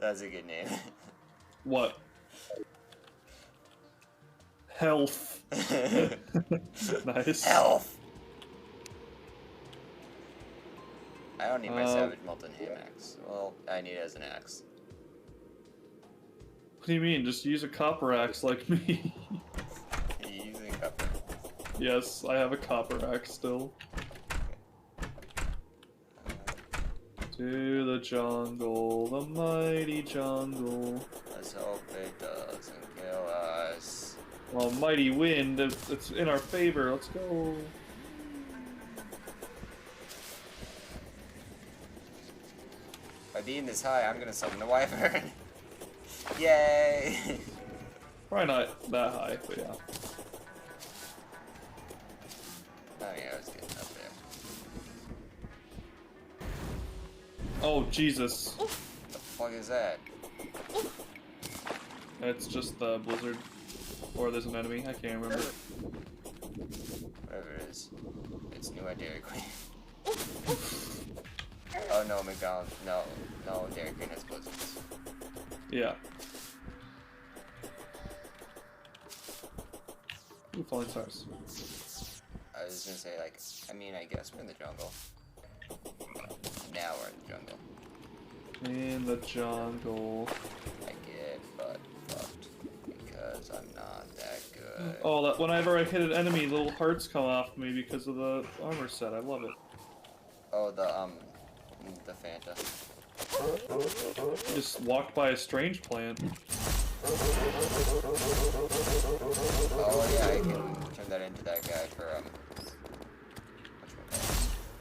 That's a good name. What? Health. Nice. Health! I don't need my Um, Savage Molten Ham Axe. Well, I need it as an axe. What do you mean? Just use a copper axe like me. Are you using copper? Yes, I have a copper axe still. To the jungle, the mighty jungle. Let's hope it doesn't kill us. Well, mighty wind, it's in our favor. Let's go. By being this high, I'm gonna summon the wyvern. Yay! Probably not that high, but yeah. Oh yeah, I was getting up there. Oh, Jesus. What the fuck is that? It's just the blizzard. Or there's an enemy, I can't remember. Whatever it is. It's new at Dairy Queen. Oh no, McDonald's. No, Dairy Queen has blizzards. Yeah. Ooh, falling stars. I was gonna say, like, I mean, I guess we're in the jungle. Now we're in the jungle. In the jungle. I get butt fucked because I'm not that good. Oh, that whenever I hit an enemy, little hearts come off me because of the armor set. I love it. Oh, the Fanta. Just walked by a strange plant. Oh yeah, I can turn that into that guy for whatchamacallit.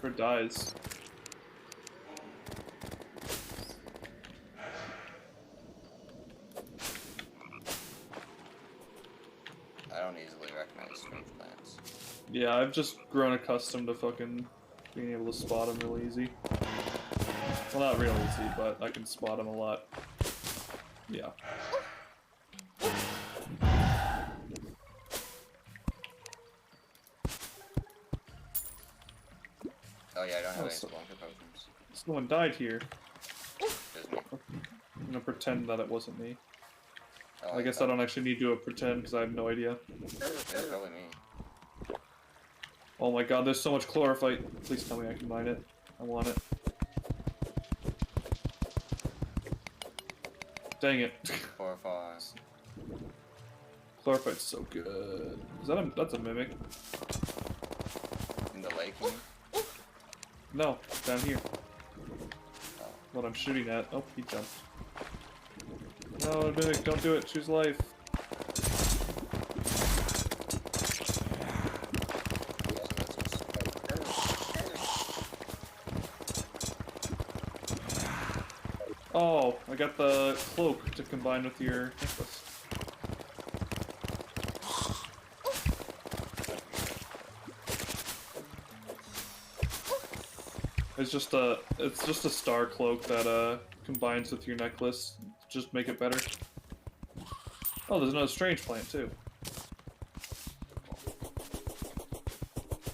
For dies. I don't easily recognize strange plants. Yeah, I've just grown accustomed to fucking being able to spot them real easy. Well, not real easy, but I can spot them a lot. Yeah. Oh yeah, I don't have any so- Spelunker potions. Someone died here. There's me. I'm gonna pretend that it wasn't me. Oh, I guess I thought- don't actually need to pretend because I have no idea. It's probably me. Oh my god, there's so much chlorophyte. Please tell me I can mine it. I want it. Dang it. 4 or 5. Chlorophyte's so good. Is that that's a mimic? In the lake, you mean? No, down here. Oh. What I'm shooting at. Oh, he jumped. No, mimic, don't do it. Choose life. Yeah, so that's just... Oh, I got the cloak to combine with your necklace. It's just a star cloak that combines with your necklace. Just make it better. Oh, there's another strange plant too.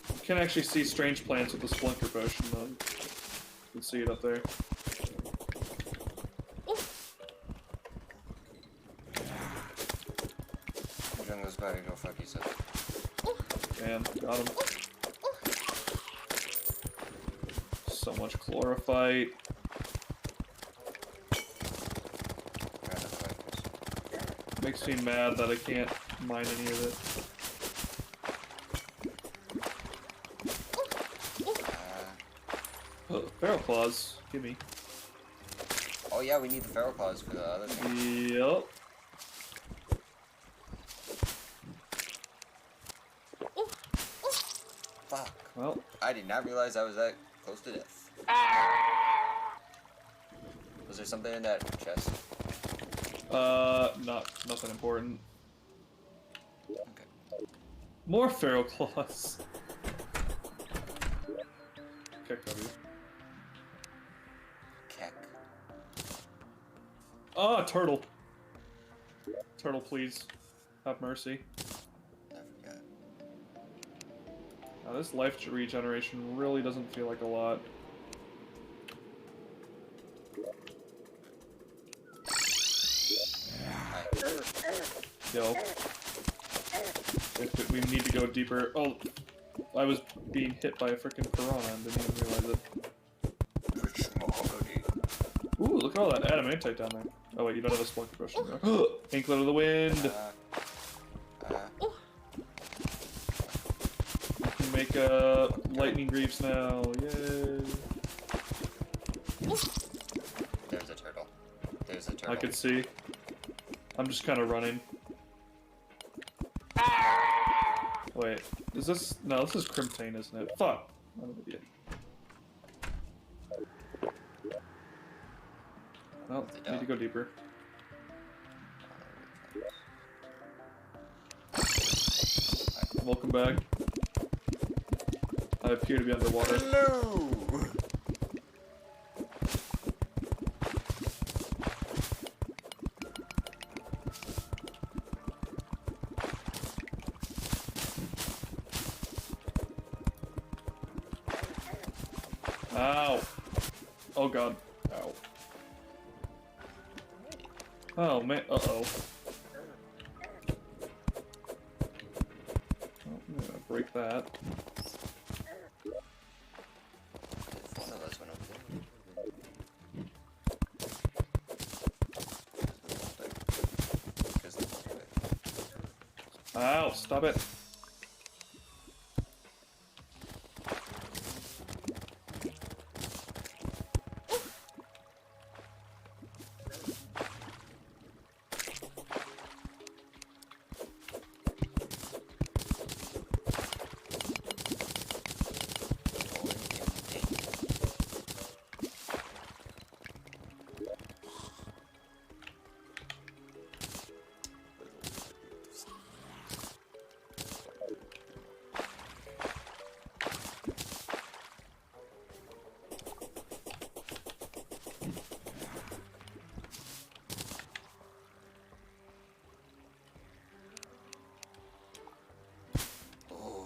You can actually see strange plants with the Spelunker potion though. You can see it up there. The jungle's about to go fuck yourself. Damn, got him. So much chlorophyte. Grab the fighters. Makes me mad that I can't mine any of it. Oh, Feral Claws, gimme. Oh yeah, we need the feral claws for the other thing. Yup. Fuck. Well, I did not realize I was that close to death. Was there something in that chest? nothing important. Okay. More Feral Claws. Okay, W. Keck. Ah, turtle. Turtle, please. Have mercy. I forgot. Now, this life regeneration really doesn't feel like a lot. Yo. We need to go deeper. Oh, I was being hit by a freaking piranha and didn't even realize it. Rich mahogany. Ooh, look at all that adamantite down there. Oh wait, you don't have a spelunker potion. Inklet of the wind. You can make lightning greaves now. Yay. There's a turtle. There's a turtle. I could see. I'm just kind of running. Wait, is this? No, this is Crimtane, isn't it? Fuck. I'm an idiot. No, need to go deeper. Welcome back. I appear to be underwater. Hello! Ow. Oh god. Ow. Oh man. Uh oh. I'm gonna break that. One of those went over there. Ow, stop it.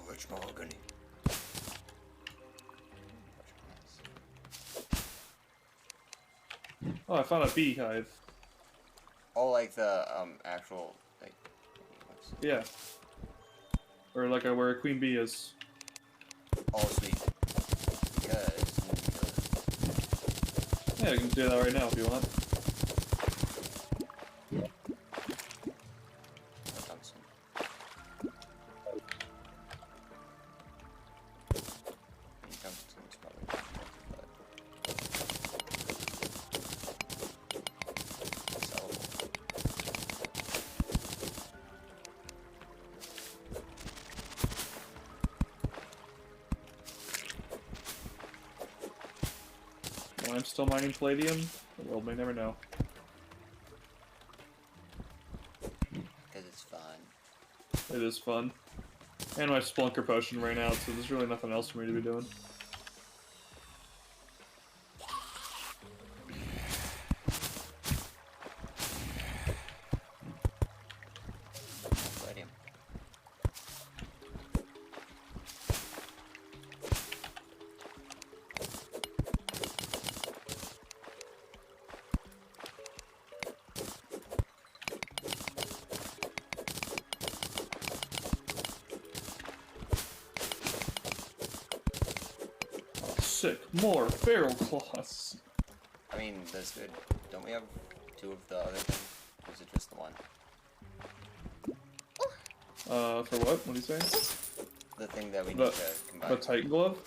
Rich mahogany. Oh, I found a beehive. Oh, like the actual like. Yeah. Or like where a queen bee is. Oh, sweet. Because. Yeah, you can do that right now if you want. I'm still mining palladium. The world may never know. Because it's fun. It is fun. And my Splunker potion ran out, so there's really nothing else for me to be doing. Palladium. Sick. More feral claws. I mean, that's good. Don't we have two of the other thing? Or is it just the one? For what? What do you say? The thing that we need The- to combine. The Titan glove?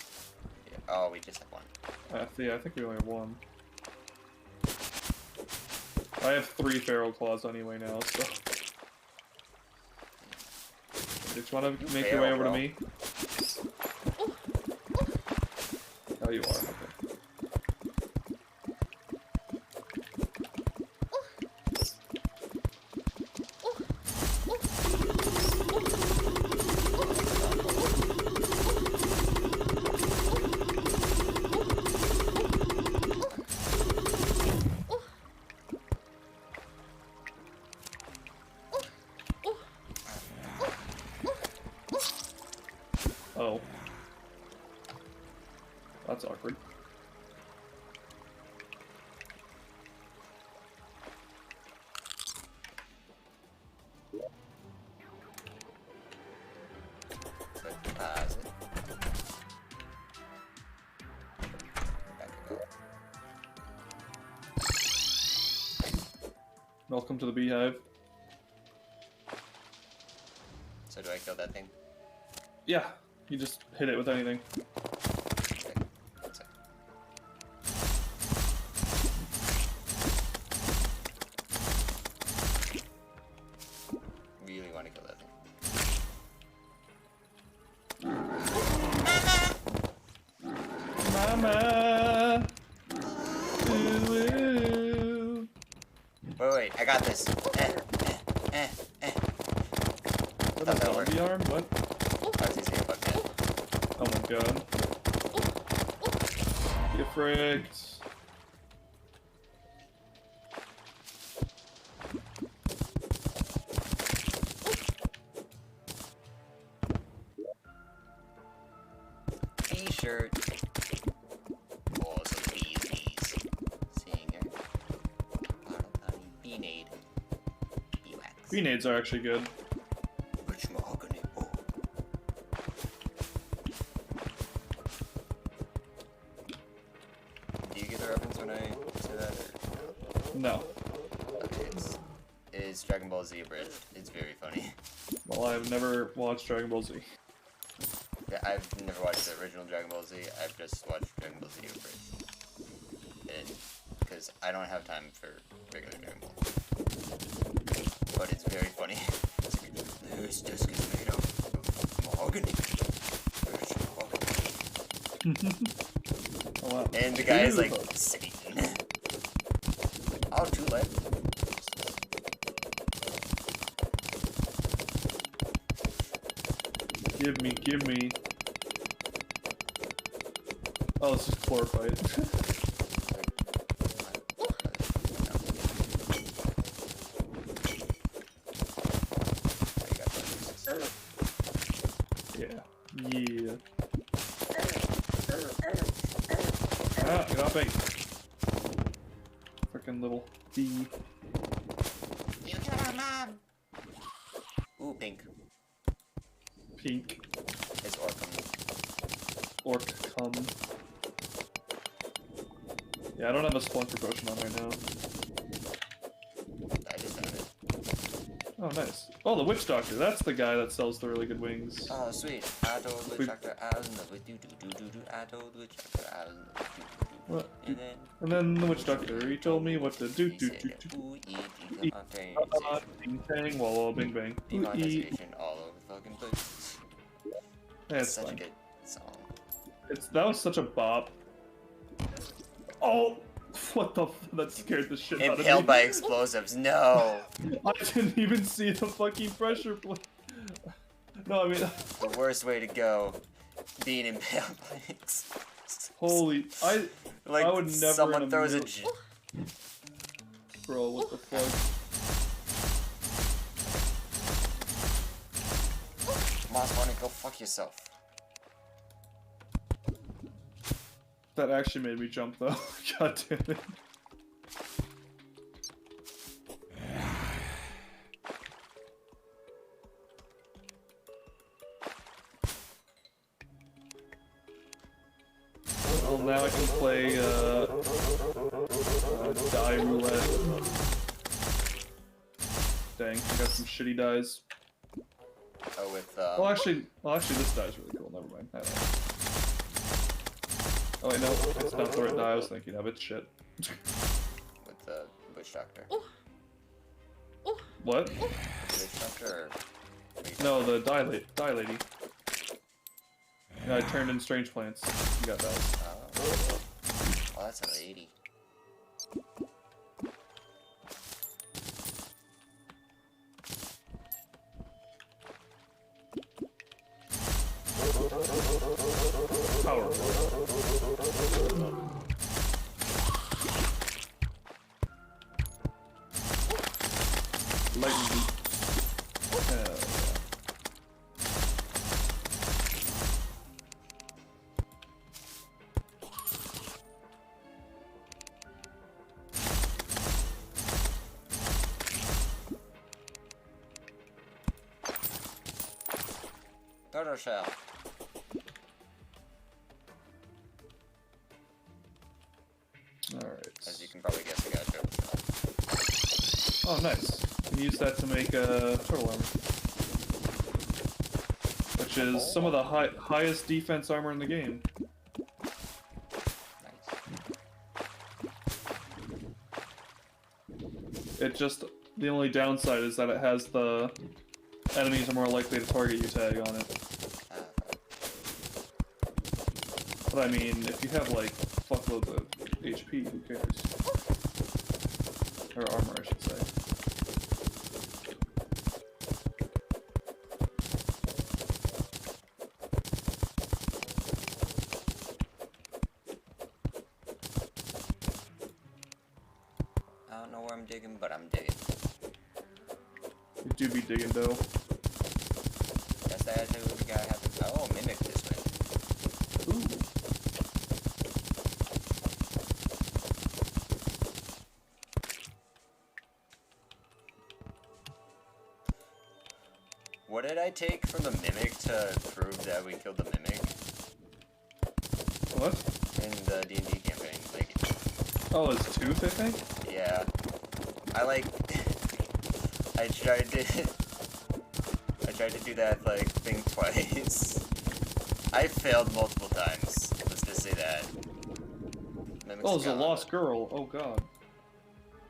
Yeah. Oh, we just have one. Yeah, I think we only have one. I have 3 feral claws anyway now, so. You just want to make your way over to me? Oh, you are. Okay. Oh. That's awkward. Welcome to the Beehive. So do I kill that thing? Yeah, you just hit it with anything. Okay. That's it. Really want to kill that thing. Mama! Ooh. Wait, I got this. What Thought a that worked. zombie arm? What? I was using a bug net. Oh my god. Get fricked. T-shirt. Oh, some bees. Seeing here. Bottle potty. Bee-nade. Bee-wax. Bee-nades are actually good. Rich mahogany. Oh. Do you get the reference when I say that? Or? No. Okay, it's Dragon Ball Z abridged. It's very funny. Well, I've never watched Dragon Ball Z. Yeah, I've never watched the original Dragon Ball Z. I've just watched Dragon Ball Z abridged. Because I don't have time for regular Dragon Ball. But it's very funny. This disc is made of mahogany. Rich mahogany. Oh wow. And the guy is like, Beautiful. Satan. Oh, too late. Give me. Oh, this is chlorophyte. Yeah. Ah, get off me. Frickin' little bee. You killed my mom! Ooh, pink. Pink. It's Orcum. Orc cum. Yeah, I don't have a Splunker potion on right now. I just found it. Oh, nice. Oh, the Witch Doctor. That's the guy that sells the really good wings. Oh, sweet. I told the Witch Doctor I was in love with you. I told the Witch Doctor I was in love with you. What? And then And then the Witch Doctor, he told me what to do. he said, ooh, eat, Bing bang, walla bing bang. Ooh, eat. deconversation all over the fucking place. That's Such a fine. good song. That was such a bop. Oh, what the? That scared the shit out of me. Impaled by explosives. No. I didn't even see the fucking pressure plate. No, I mean, The worst way to go. Being impaled by explosives. holy, Like, I would never someone in a throws a... million- bro, what the fuck? Moss, wanna go fuck yourself. That actually made me jump though. God damn it. Well, now I can play die roulette. Dang, I got some shitty dies. Oh, with, Well, actually, this die is really cool. Never mind. I don't know. Oh wait, no, it's not the right die I was thinking of. It's shit. with the Witch Doctor. What? The Witch Doctor, or... No, the die lady. Yeah, I turned in strange plants. You got that. Oh, that's a lady. Power. Lightning boot. Hell yeah. Turtle shell. Alright. As you can probably guess, I got a turtle shell. Oh, nice. You can use that to make turtle armor. Which is some of the highest defense armor in the game. It just, the only downside is that it has the enemies are more likely to target you tag on it. But I mean, if you have like fuckloads of HP, who cares? Or armor, I should say. I don't know where I'm digging, but I'm digging. You do be digging though. That's the attitude we gotta have to. Oh, mimic this way. Ooh. What did I take from the mimic to prove that we killed the mimic What? in the D&D campaign? Like, Oh, it's tooth, I think? yeah, I like. I tried to do that like thing twice. I failed multiple times. Let's just say that. Mimic's Oh, it's a gone. lost girl. Oh god.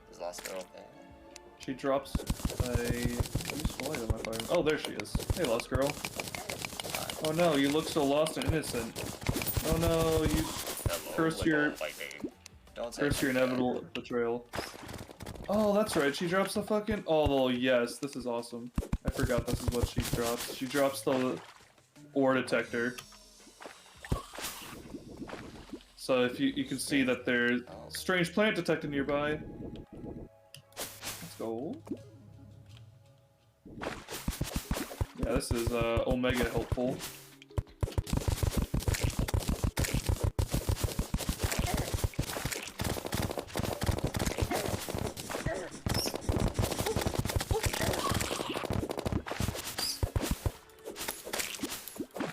There's a lost girl there. She drops a useful item if I... Oh, there she is. Hey, lost girl. Oh no, you look so lost and innocent. Oh no, you Hello, curse your... Don't say Curse your inevitable betrayal. Oh, that's right. She drops the fucking... Oh, yes. This is awesome. I forgot this is what she drops. She drops the ore detector. So if you can see that there's strange plant detected nearby. Let's go. Yeah, this is Omega helpful.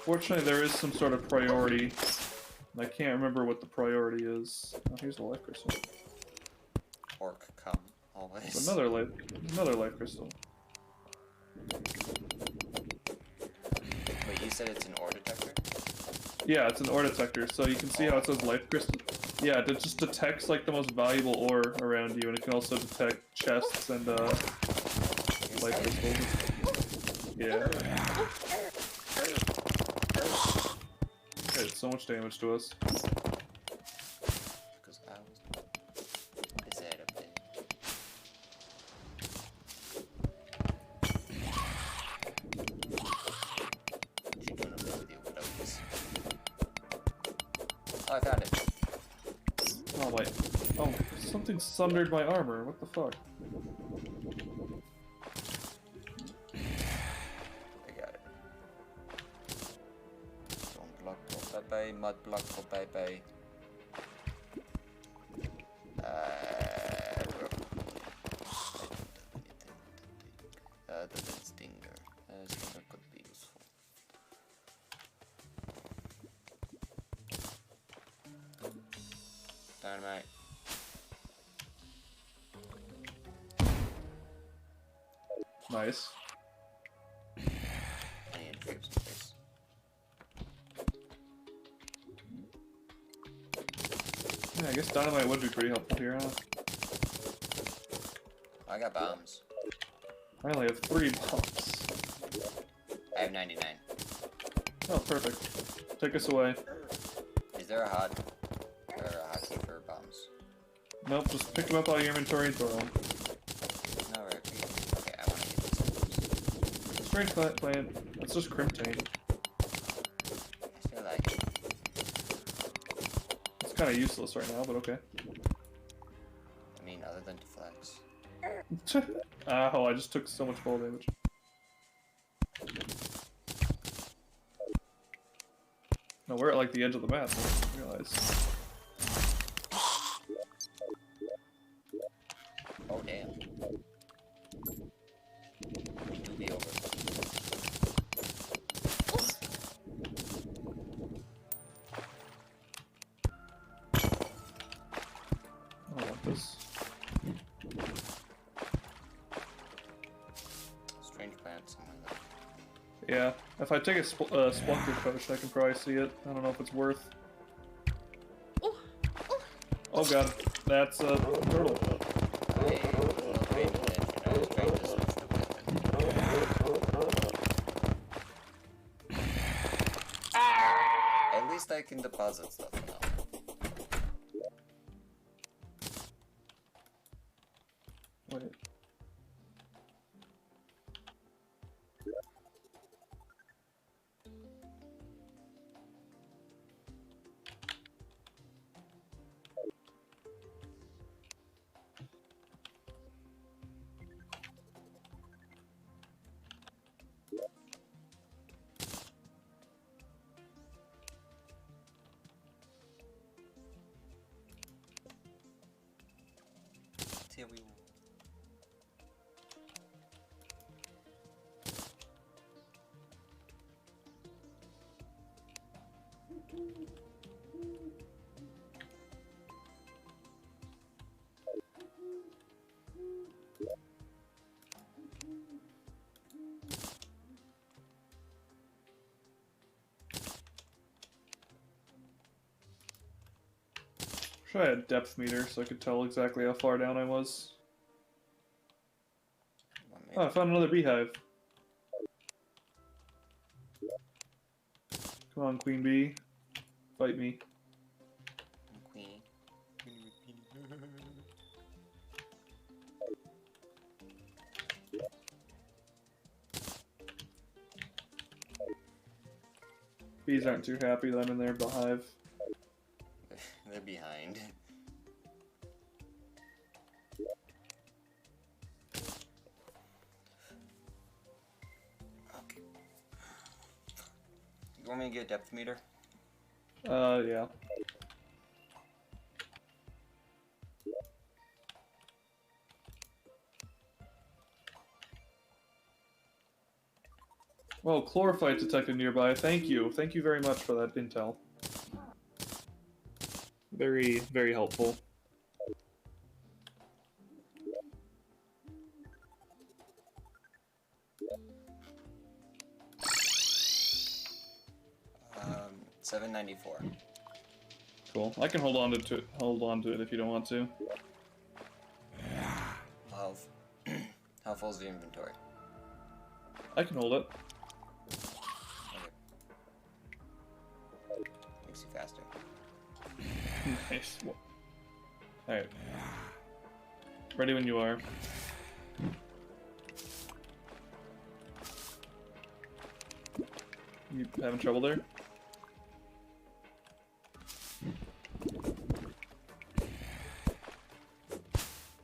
Unfortunately, there is some sort of priority, and I can't remember what the priority is. Oh, here's the life crystal. Orc come always. There's another life crystal. Wait, you said it's an ore detector? Yeah, it's an ore detector, so you can see how it says life crystal. Yeah, it just detects like the most valuable ore around you, and it can also detect chests and life crystals. Yeah. It did so much damage to us. Because I was. What is that up there? What you doing up there with your clothes? Oh, I found it. Oh wait. Oh, something sundered my armor. What the fuck? I got it. Stone block for bye-bye, mud block for bye-bye. The stinger. Stinger could be useful. Dynamite. Nice. I need to trip some place. Yeah, I guess dynamite would be pretty helpful here, huh? I got bombs. I only have 3 bombs. I have 99. Oh, perfect. Take us away. Is there a hotkey for bombs? Nope, just pick them up out of your inventory and throw them. No, right. Okay, I want to get these items. Strange plant. That's just Crimtane. I feel like it. It's kind of useless right now, but okay. I mean, other than deflects. Ow, I just took so much fall damage. No, we're at like the edge of the map, I didn't realize. Oh, damn. We do be over. I don't want this. Yeah, if I take a Splunker potion, I can probably see it. I don't know if it's worth. Oh god, that's a turtle. I was paying attention. I was trying to switch the weapon. At least I can deposit stuff now. Wait. Here we Should I have a depth meter so I could tell exactly how far down I was? Oh, I found another beehive. Come on, Queen Bee. Fight me. Queen. Bees aren't too happy that I'm in their beehive. They're behind. Okay. You want me to get a depth meter? Yeah. Well, chlorophyte detected nearby. Thank you. Thank you very much for that intel. Very, very helpful. $7.94. Cool. I can hold on to it if you don't want to. How full is the inventory? I can hold it. Okay. Makes you faster. Nice. Alright. Ready when you are. You having trouble there?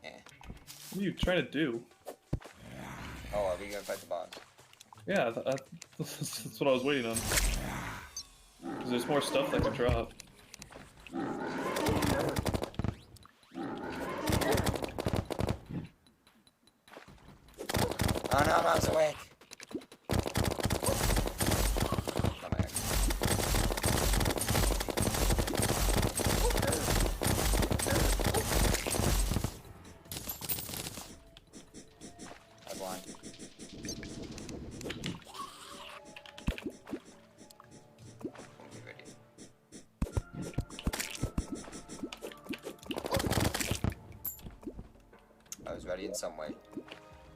Yeah. What are you trying to do? Oh, are we gonna fight the boss? Yeah, that's what I was waiting on. 'Cause there's more stuff that can drop. Oh no, I was awake! Come here. I want. Be ready. I was ready in some way.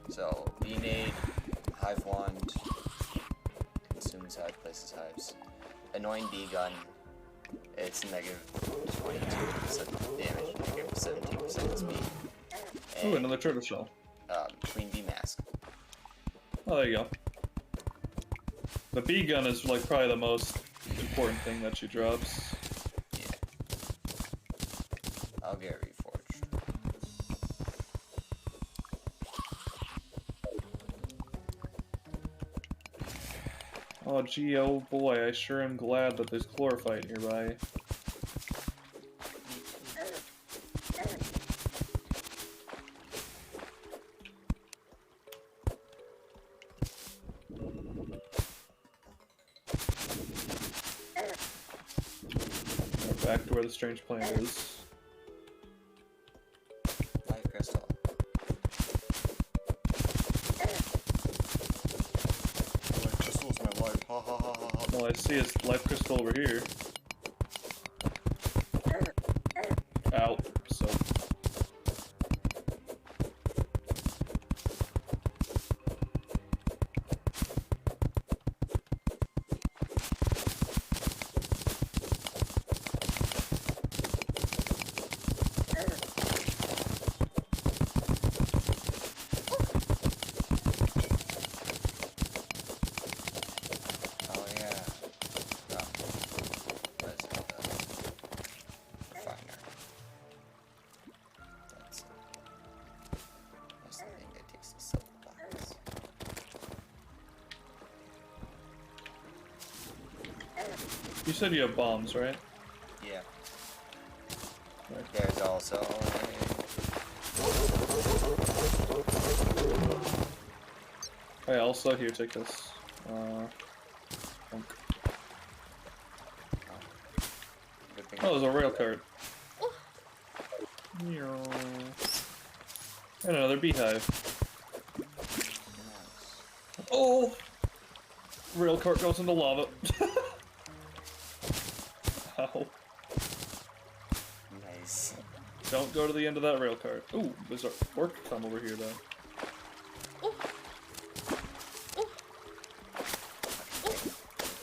So, Bee-Nade, Hive Wand, consumes hive, places hives. Annoying Bee Gun, it's negative 22% damage, negative 17% speed. Ooh, And, another turtle shell. Queen Bee Mask. Oh, there you go. The bee gun is like probably the most important thing that she drops. Yeah. I'll get reforged. Oh gee, oh boy, I sure am glad that there's chlorophyte nearby. We're back to where the strange plant is. Life Crystal. Life Crystals All I see is life crystal over here. Out. So. Oh yeah. Oh. What is it? Refiner. That's the thing that takes the silver box. You said you have bombs, right? Yeah. Right. There's also Hey, also here, take this. Punk. good thing. Oh, there's a rail cart. Meow. And another beehive. Oh! Rail cart goes into lava. Ow. Nice. Don't go to the end of that rail cart. Ooh, there's a orc come over here though.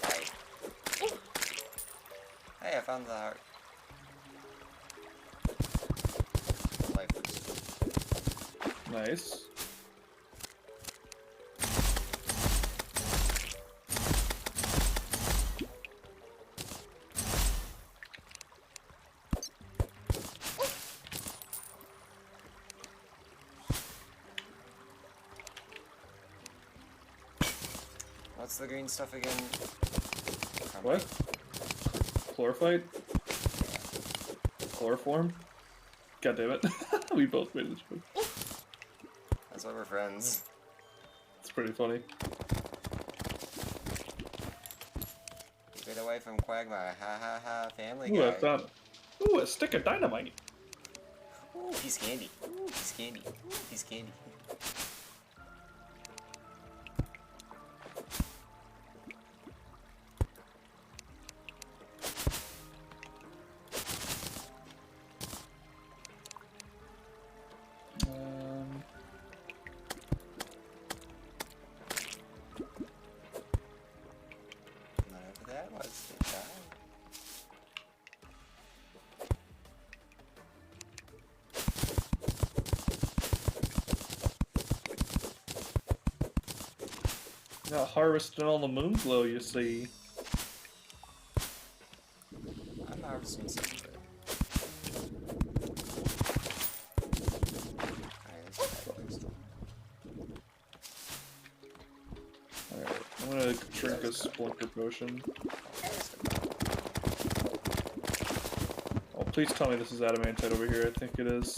Right. Hey, I found the heart. Life crystal. Nice. What's the green stuff again? What? Chlorophyte? Chloroform? God damn it. We both made the joke. That's why we're friends. It's pretty funny. Keep it away from Quagmire. Ha ha ha. Family Ooh, Guy. I found. Ooh, a stick of dynamite. Ooh, piece of candy. Ooh, piece of candy. Ooh, piece of candy. Whatever that was, they died. Got harvesting all the moon glow, you see. I'm harvesting some of it. Alright, this is life crystal. Alright, I'm gonna drink a splinter potion. Oh, please tell me this is adamantite over here. I think it is.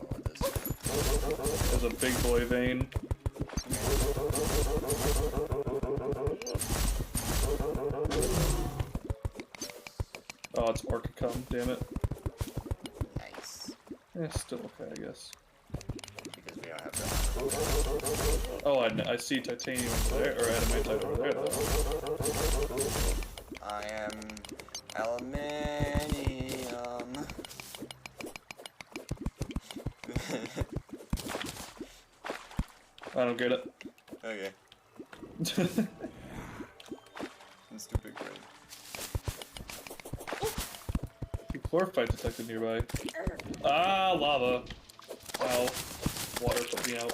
Oh, this. There's a big boy vein. Oh, it's Orchicum, damn it. Nice. Still okay, I guess. Because we don't have that. Oh, I see titanium over there, or adamantite over there, though. I am aluminium. I don't get it. Okay. I'm stupid brain. Chlorophyte detected nearby. Ah, lava. Ow. Water put me out.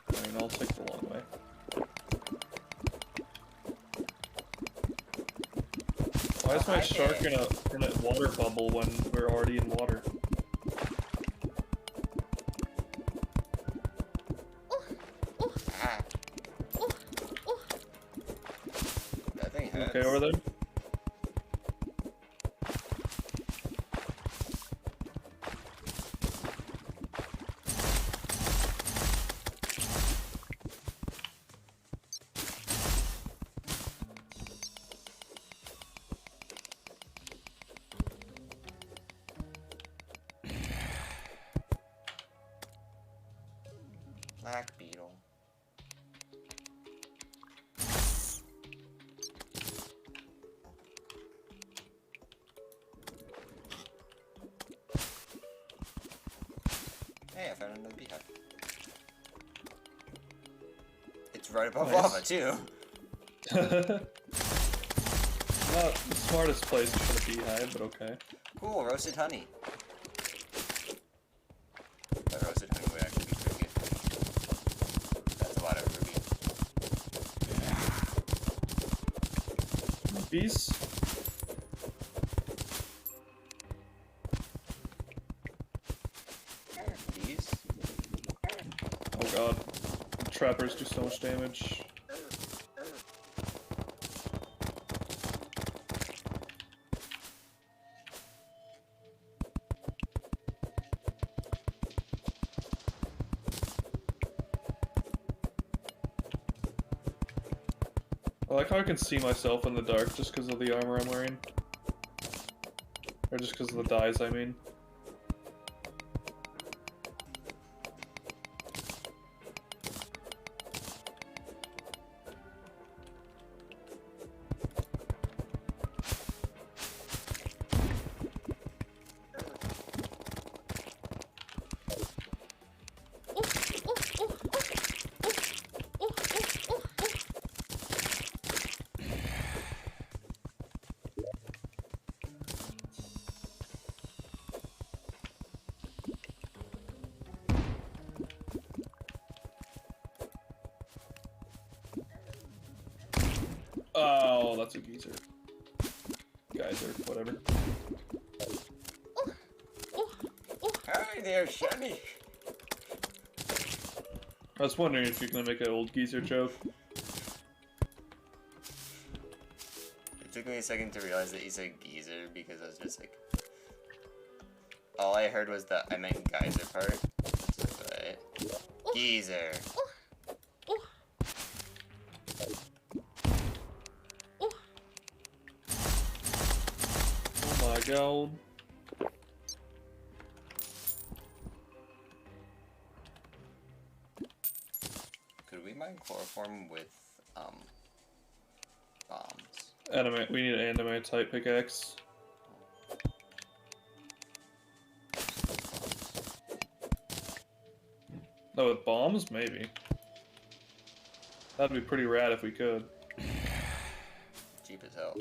I mean, I'll take the long way. Why is my shark in a water bubble when we're already in water? Ah. That thing hurts. Okay, over there? Black beetle. Hey, I found another beehive. It's right above Nice. lava, too. Not the smartest place to put a beehive, but okay. Cool, roasted honey. That roasted honey would actually be pretty good. That's a lot of ruby. Bees? Bees? Oh god. Trappers do so much damage. I like how I can see myself in the dark just because of the armor I'm wearing. Or just because of the dyes, I mean. Oh, that's a geezer. Geyser, whatever. Hi there, Shani. I was wondering if you're gonna make an old geezer joke. It took me a second to realize that you said geezer because I was just like... All I heard was the I meant geyser part. But... Geezer. Oh my god. Could we mine chloroform with, bombs? Anime, we need an anime type pickaxe. No, with bombs? Maybe. That'd be pretty rad if we could. Cheap as hell.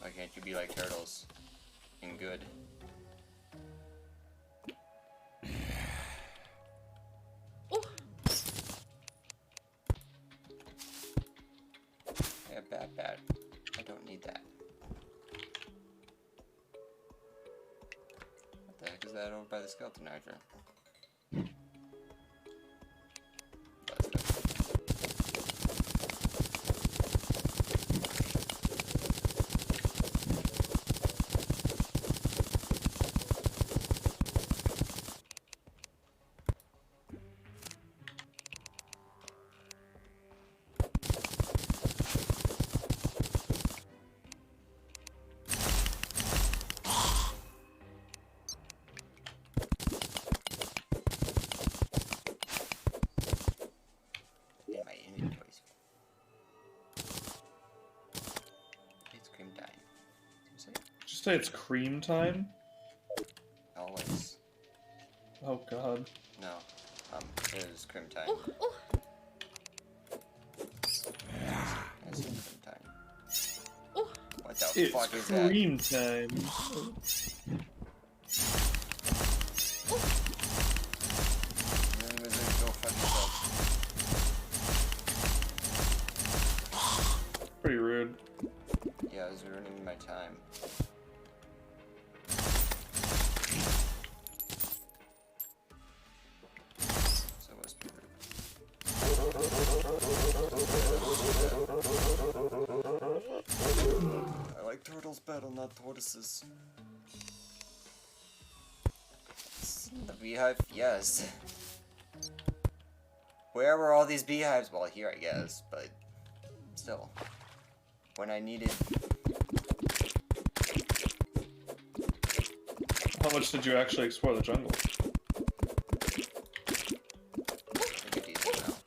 Why can't you be like turtles? And good. Yeah, bad. I don't need that. What the heck is that over by the skeleton archer? Let's go. In my inventories. It's cream time. Seriously? Just say it's cream time? Always. Oh god. No. It is cream time. It's cream time. What the It's fuck is that? cream time. Really, wizard, go fuck yourself. Pretty rude. Yeah, I was ruining my time. So it must be rude. like turtles better, not tortoises. The beehive? Yes. Where were all these beehives? Well, here, I guess, but still. When I needed... How much did you actually explore the jungle? I think a decent amount.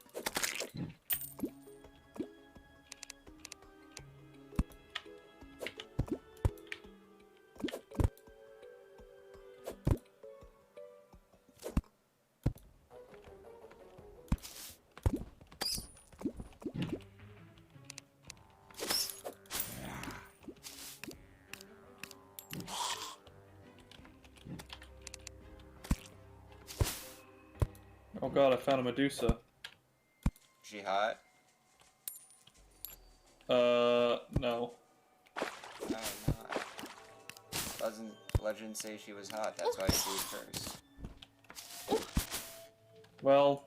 Oh god, I found a Medusa. She hot? No. No, not. Doesn't legend say she was hot? That's why she was cursed. Well,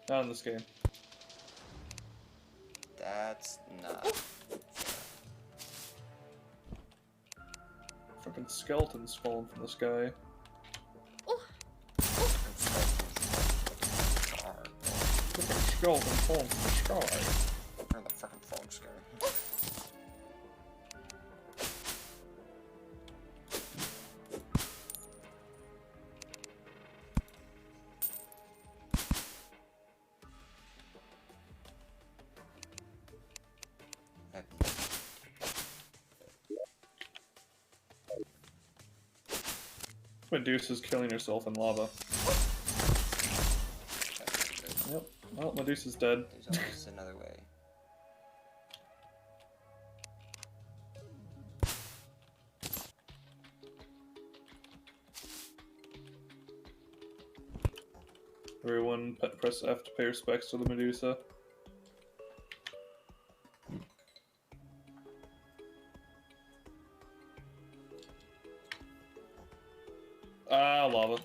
not in this game. That's not. Fucking skeletons falling from the sky. Fucking skeleton falling from the sky. Turn the fucking phone scare. Medusa's killing herself in lava. Yep. Well, Medusa's dead. There's always another way. Everyone press F to pay respects to the Medusa. Ah, lava.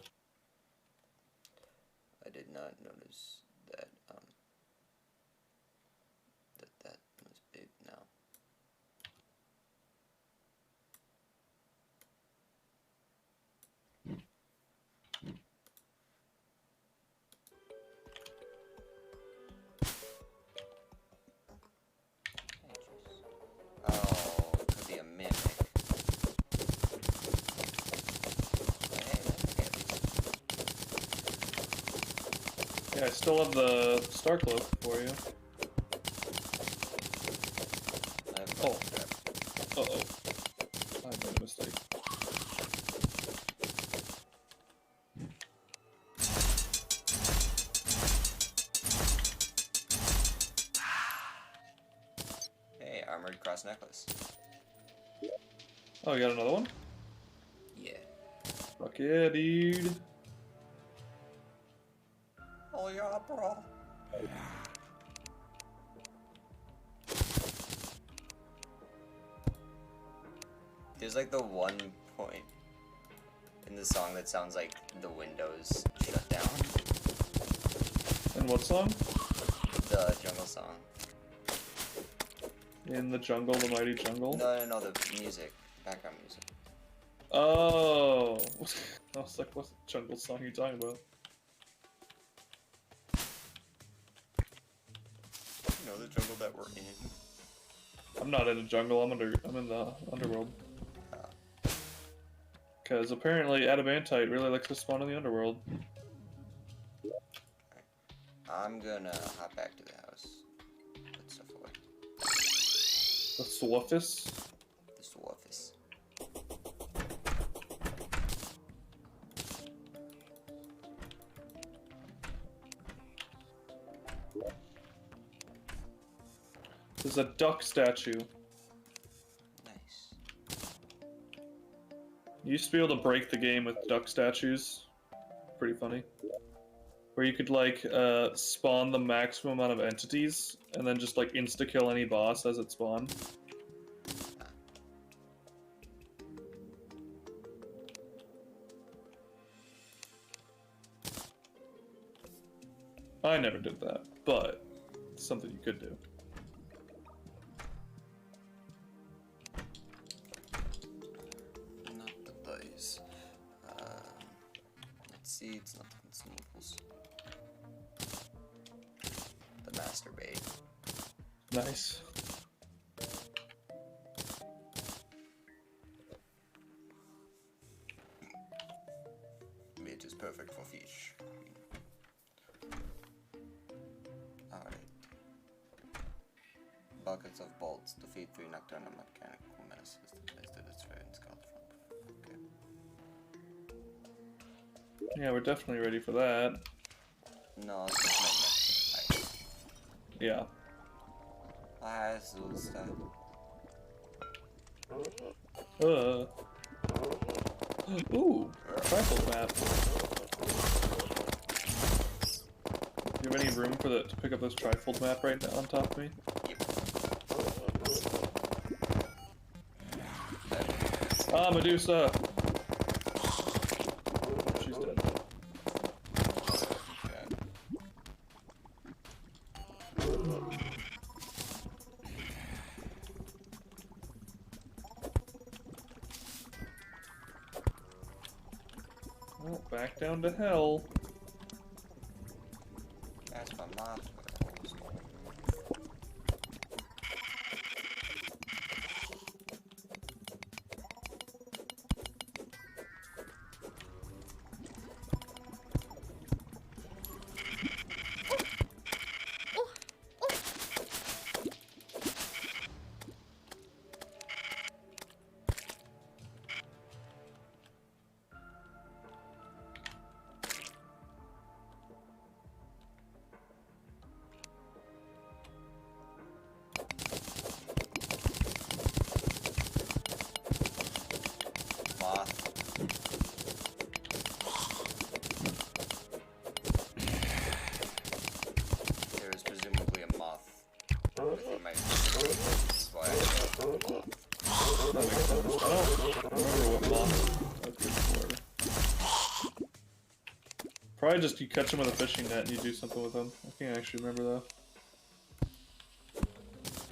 I did not notice that, that was big now. Oh, it could be a mimic. Yeah, I still have the Star Cloak for you. Oh. Uh-oh. I made a mistake. Hey, armored cross necklace. Oh, you got another one? Yeah. Fuck yeah, dude. Oh yeah, bro. There's like the one point in the song that sounds like the windows shut down. In what song? The jungle song. In the jungle, the mighty jungle? No, the music. Background music. Oh! I was like, what jungle song are you talking about? You know, the jungle that we're in. I'm not in the jungle, I'm in the underworld. Because apparently adamantite really likes to spawn in the underworld. I'm gonna hop back to the house. Put stuff away. The Swuffus? The Swuffus. There's a duck statue. Nice. You used to be able to break the game with duck statues. Pretty funny. Where you could, like, spawn the maximum amount of entities, and then just, like, insta-kill any boss as it spawned. I never did that, but it's something you could do. seeds, not the consumables. The master bait. Nice. Bait is perfect for fish. Alright. Buckets of bolts. Defeat 3 nocturnal mechanical menaces. The place that it's fair and scout from. Okay. Yeah, we're definitely ready for that. No, it's just magnet. Yeah. I so sad. Ooh, trifle map. Do you have any room for to pick up this trifold map right now on top of me? Ah, Medusa! She's dead. Well, back down to hell. That's my moth. There is presumably a moth within my that's why That makes sense. I don't remember what moth that's good for. Probably just you catch them with a fishing net and you do something with them. I can't actually remember though.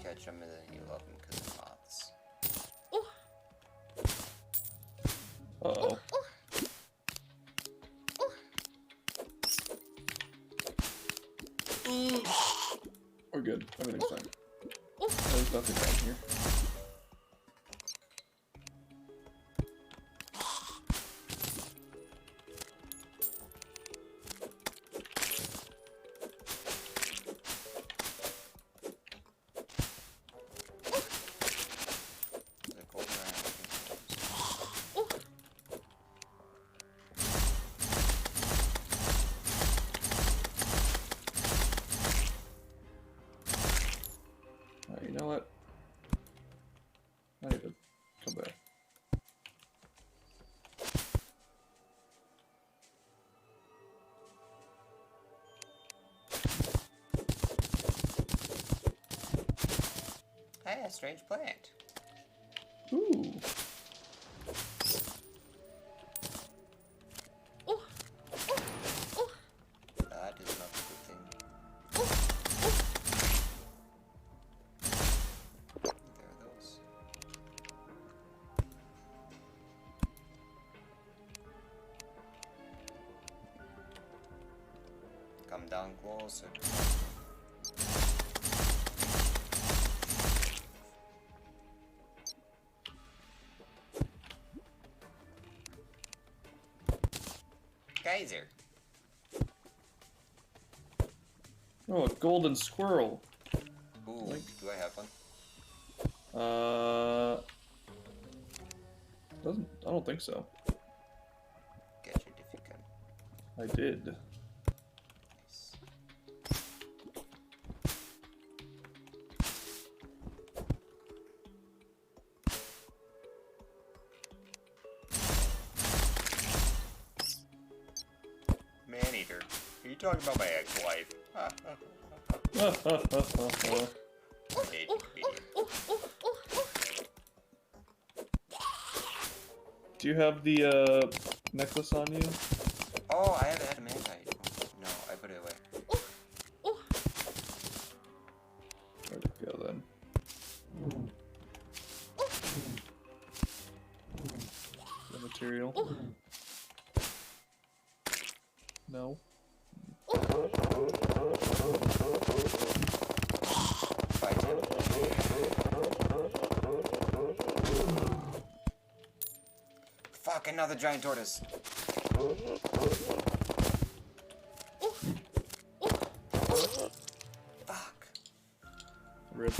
catch them and then you love them because they're moths. Uh-oh. We're good. Everything's fine. There's nothing down here. Is it cold around? You know what? I need to come back. Hey, a strange plant. Ooh. That is not a good thing. There are those. Come down closer. Geyser. Oh, a golden squirrel. Ooh, Like- do I have one? Doesn't. I don't think so. Get it if you can. I did. Nice. Man-eater. Are you talking about my ex-wife? Idiot. Do you have the necklace on you? Oh, I have adamantite. No, I put it away. Where'd it go then? The material. No. Fight him. Fuck, another giant tortoise. Fuck. Rip.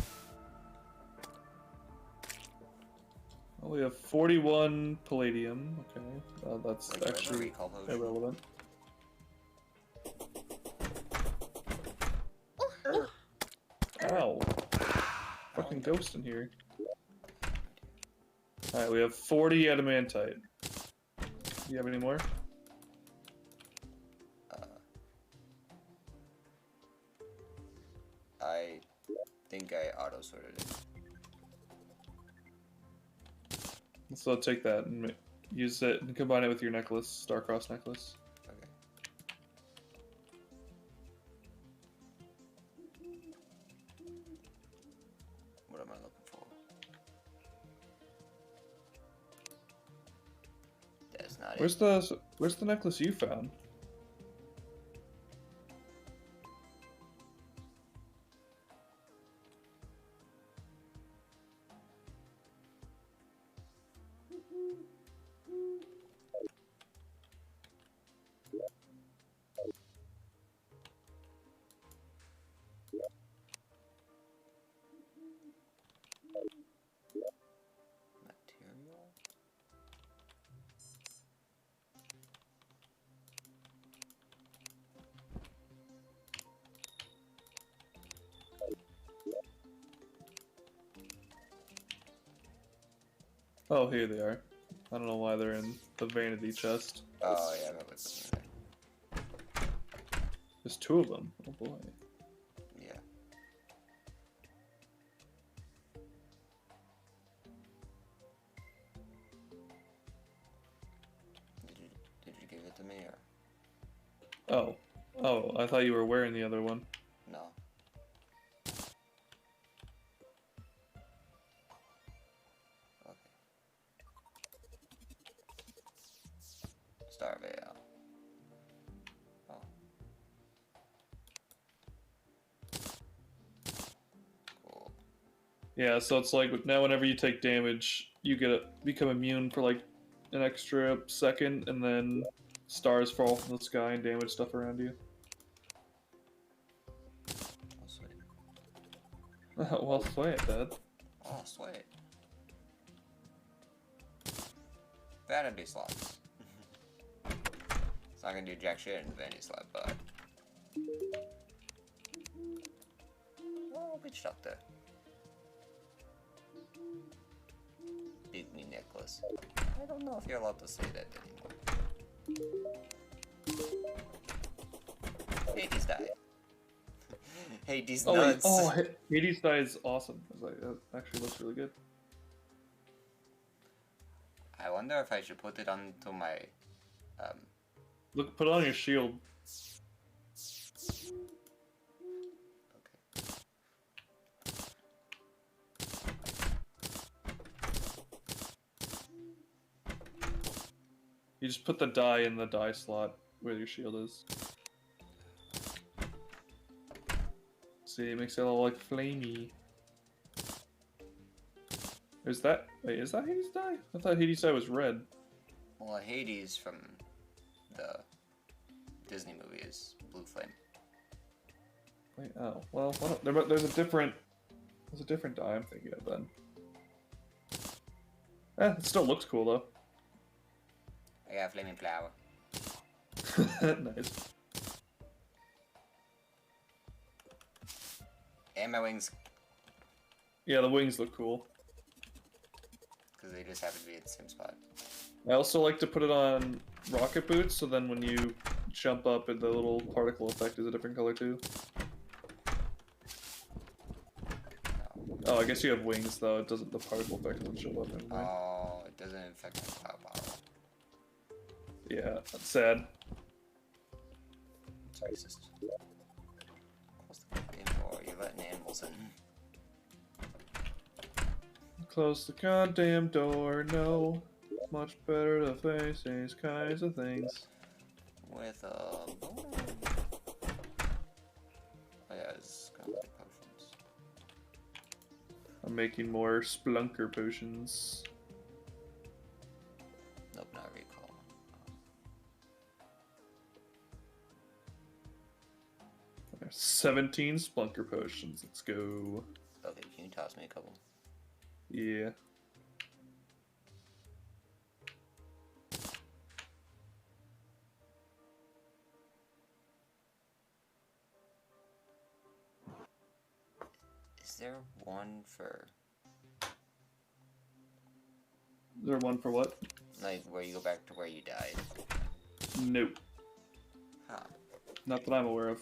Oh, we have 41 palladium. Okay, that's Like, actually recall potion. irrelevant. Ow. Fucking ghost in here. Alright, we have 40 adamantite. Do you have any more? I think I auto-sorted it. So take that and use it and combine it with your necklace, star-crossed necklace. Okay. What am I looking for? That's not it. Where's the necklace you found? Material? Oh, here they are. I don't know why they're in the vanity chest. Oh yeah, I remember putting it there. There's 2 of them. Oh boy. Yeah. Did you give it to me or Oh. Oh, I thought you were wearing the other one. no? Okay. Starvale. Oh. Cool. Yeah, so it's like now whenever you take damage, you become immune for like an extra second, and then stars fall from the sky and damage stuff around you. Oh sweet. Well, play it, Dad. Oh sweet. Vanity slots. It's not gonna do jack shit in the vanity slot, but oh, witch doctor. Pygmy necklace. I don't know if you're allowed to say that anymore. Hades died. Hades Oh, wait. nuts. Oh, Hades die is awesome. It's like, that actually looks really good. I wonder if I should put it onto my Look, put it on your shield. okay. You just put the die in the die slot where your shield is. See, it makes it all like flamey. Is that? Wait, is that Hades die? I thought Hades die was red. Well, Hades from the Disney movie is blue flame. Wait, oh, well, there's a different die I'm thinking of then. It still looks cool though. I got a flaming flower. Nice. And my wings, Yeah, the wings look cool. because they just happen to be at the same spot. I also like to put it on rocket boots, so then when you jump up, the little particle effect is a different color too. Oh, I guess you have wings though. It doesn't. The particle effect doesn't show up anymore. Oh, it doesn't affect my cloud power. Yeah, that's sad. Sorry, sister. Close the game door. You're letting animals in. Close the goddamn door. No, much better to face these kinds of things. with oh yeah, it's gonna make potions. I'm making more Splunker potions. Nope, not recall. 17 Splunker potions. Let's go. Okay, can you toss me a couple? Yeah. Is there one for Is there one for what? like where you go back to where you died? Nope. Huh. Not that I'm aware of.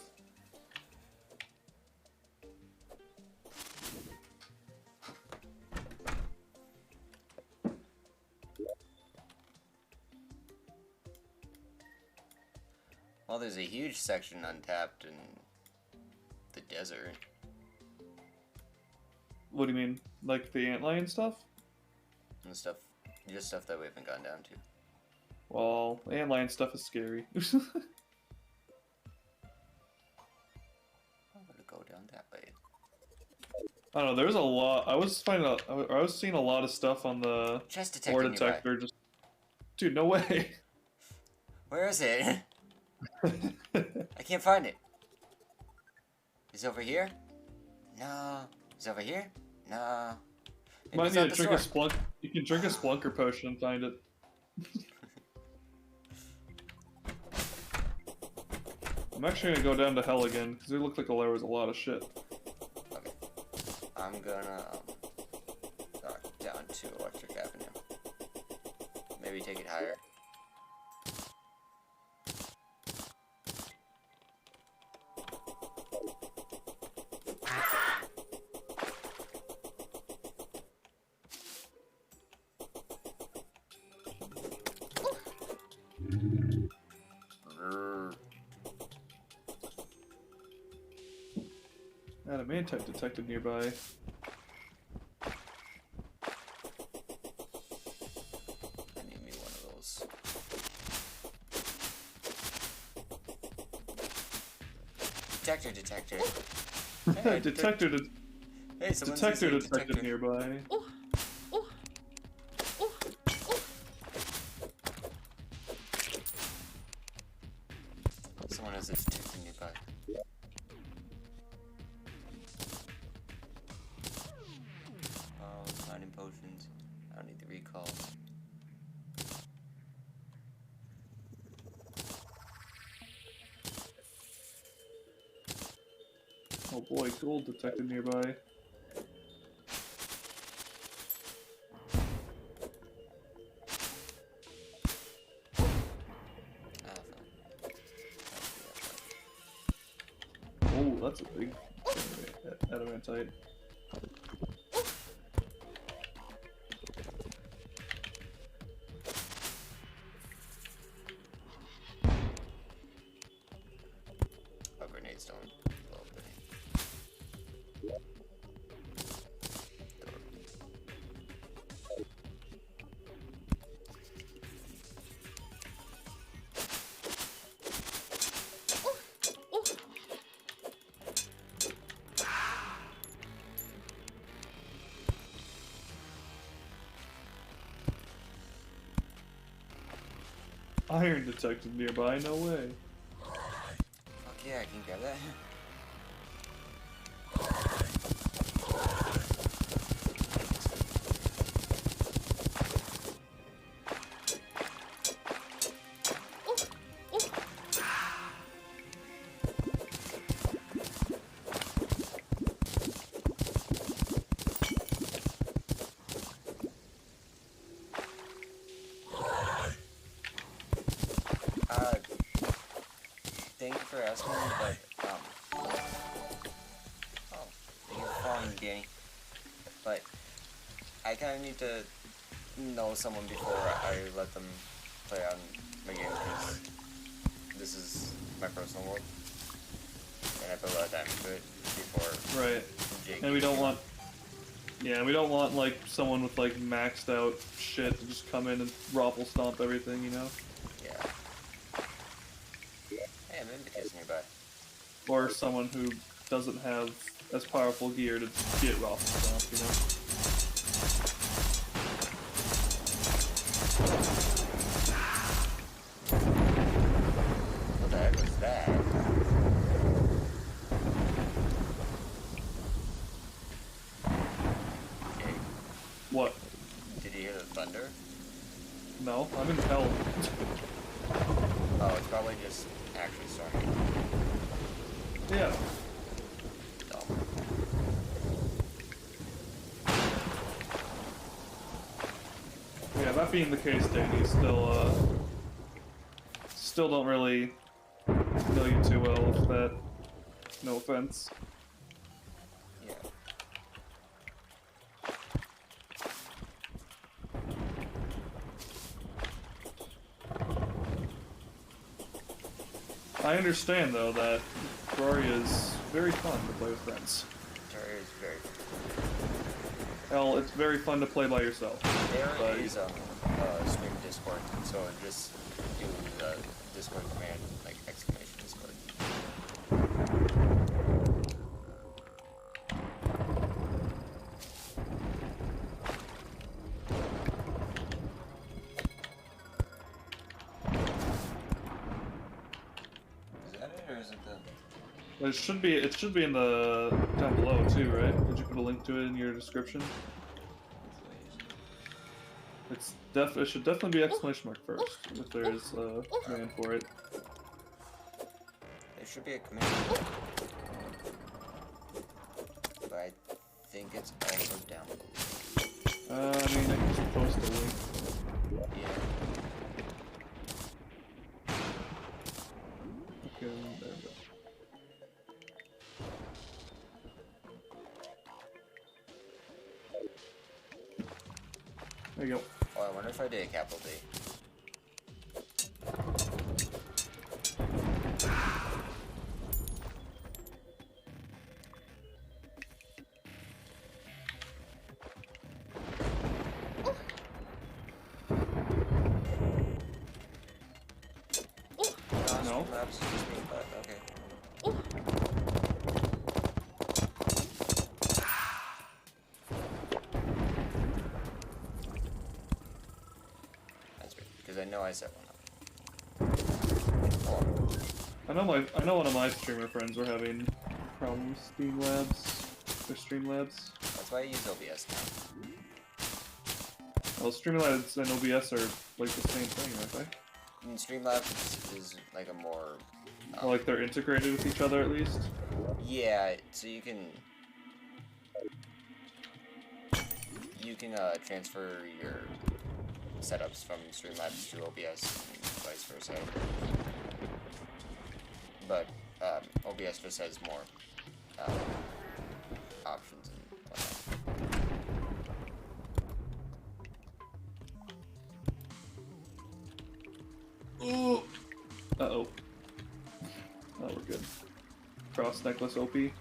Well, there's a huge section untapped in the desert. What do you mean? Like the antlion stuff? And stuff, just stuff that we haven't gone down to. Well, antlion stuff is scary. I'm gonna go down that way. I don't know. There's a lot. I was seeing a lot of stuff on the Chest detector ore nearby. detector. Just, dude, no way. Where is it? I can't find it. Is it over here? No. Is it over here? No. Maybe Might it's need at to the drink a store. splunk. You can drink a Splunker potion and find it. I'm actually gonna go down to hell again because it looked like there was a lot of shit. Okay. I'm gonna down to Electric Avenue. Maybe take it higher. Brrr. Adamantite detected nearby. I need me one of those. Detector. Hey, Detector, hey, someone's detector using a detected nearby. Someone has a detector nearby. Oh, finding potions. I don't need the recall. Oh boy, gold detected nearby. Ah, Oh, that's a big adamantite. oh, grenades don't blow up any. Iron detected nearby, no way. Fuck yeah, I can grab that. Thank you for asking, but oh, thank you for following me, Danny. But I kind of need to know someone before I let them play on my game because this is my personal world, and I put a lot of time into it before. Right. Jake And we don't came. want... Yeah, we don't want, like, someone with, like, maxed out shit to just come in and raffle stomp everything, you know? Yeah. is nearby. Or someone who doesn't have as powerful gear to get off the swamp, you know? What the heck was that? Okay. What? Did you hear the thunder? No, I'm in hell. Oh, it's probably just actually storming. Yeah. Dumb. Yeah, that being the case, Danny, still don't really know you too well with that. No offense. Yeah. I understand, though, that Terraria is very fun to play with friends. Terraria is very Hell, it's very fun to play by yourself. There but is stream Discord, so just do the Discord command, like exclamation Discord. Is that it, or is it the? It should be in the down below too, right? Did you put a link to it in your description? It should definitely be exclamation mark first if there is a command for it. There should be a command. But I think it's also down below. I mean, I can just post a link. Yeah. Okay, there we go. There you go. Oh, I wonder if I did a capital D. No. Maps just me, but okay. That's weird, because I know I set one up. Oh, I know one of my streamer friends were having problems with Streamlabs. that's why I use OBS now. Well, Streamlabs and OBS are like the same thing, aren't they? And Streamlabs is like a more... Or like they're integrated with each other at least? Yeah, so you can transfer your setups from Streamlabs to OBS and vice versa. But OBS just has more options and whatnot. Ooh. Uh-oh. Oh, we're good. Cross necklace OP. Okay.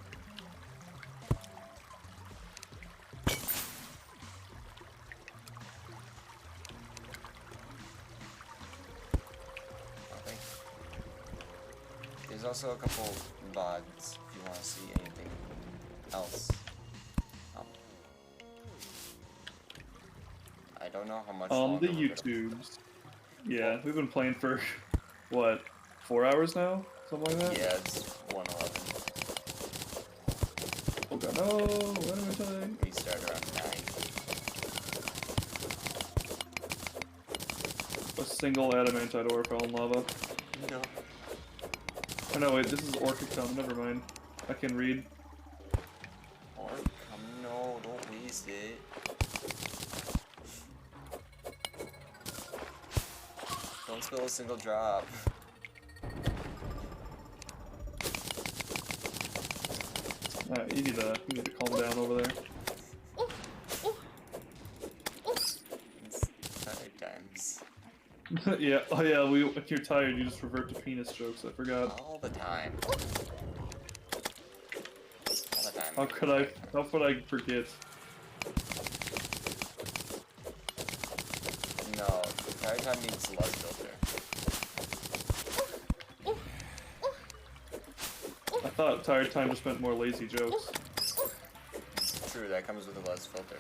There's also a couple VODs if you want to see anything else. I don't know how much longer The we're gonna- YouTubes. Yeah, we've been playing for, what, 4 hours now? Something like that? Yeah, it's 1:11. Oh god, no! What am I saying? We start around 9. A single adamantite ore fell in lava. No. Oh no, wait, this is Orchicum, never mind. I can read. Or no, don't waste it. Don't spill a single drop. Alright, you need to calm down over there. It's tired times. Yeah, oh yeah, if you're tired, you just revert to penis jokes, I forgot. All the time. All the time. How could I forget? No, tired time means less filter. thought tired time just meant more lazy jokes. True, that comes with a less filter.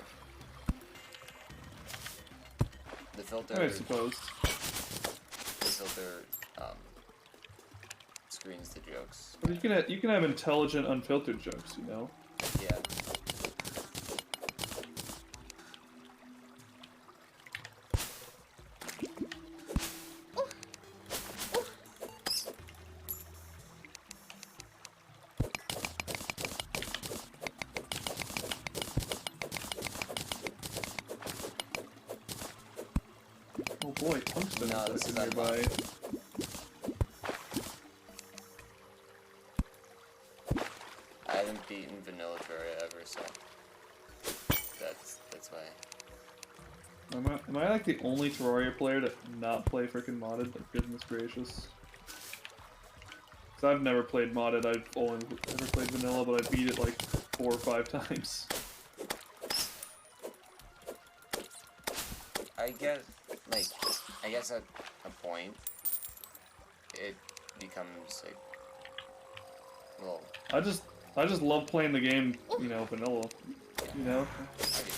The filter. I suppose. The filter screens the jokes. But you can have intelligent, unfiltered jokes, you know. Yeah. Oh boy, tungsten No, is this like is nearby. I haven't beaten vanilla Terraria ever, so that's why. Am I like the only Terraria player to not play freaking modded? Like, goodness gracious. Cause I've never played modded, I've only ever played vanilla, but I beat it like 4 or 5 times. I guess at a point, it becomes like, well, I just love playing the game, you know, vanilla. You know? I get it.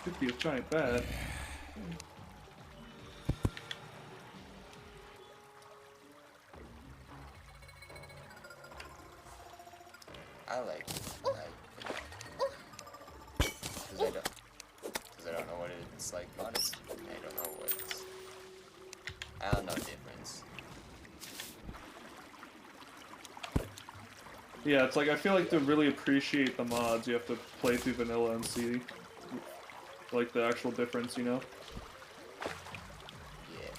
Could be a giant bat. I like because I don't know what it's like modded. I don't know what I don't know the difference. Yeah, it's like I feel like to really appreciate the mods, you have to play through vanilla and see like the actual difference, you know? Yeah.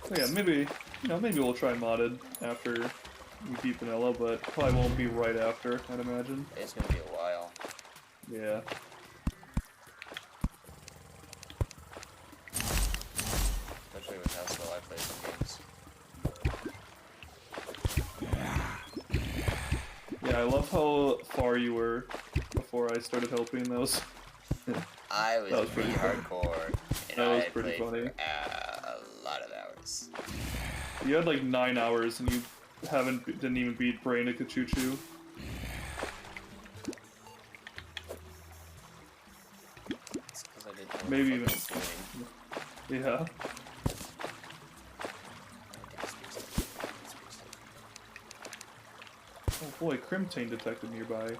So yeah, maybe, you know, maybe we'll try modded after we beat vanilla, but probably won't be right after, I'd imagine. It's gonna be a while. Yeah. Especially with how slow I play some games. Yeah, I love how far you were before I started helping those. I That was was pretty pretty funny. hardcore, and That I was had pretty played funny. for a lot of hours. You had like 9 hours and you didn't even beat Brain to Kachuchu. It's because I didn't know what Maybe the fuck I was doing. Yeah. Oh boy, Crimtane detected nearby.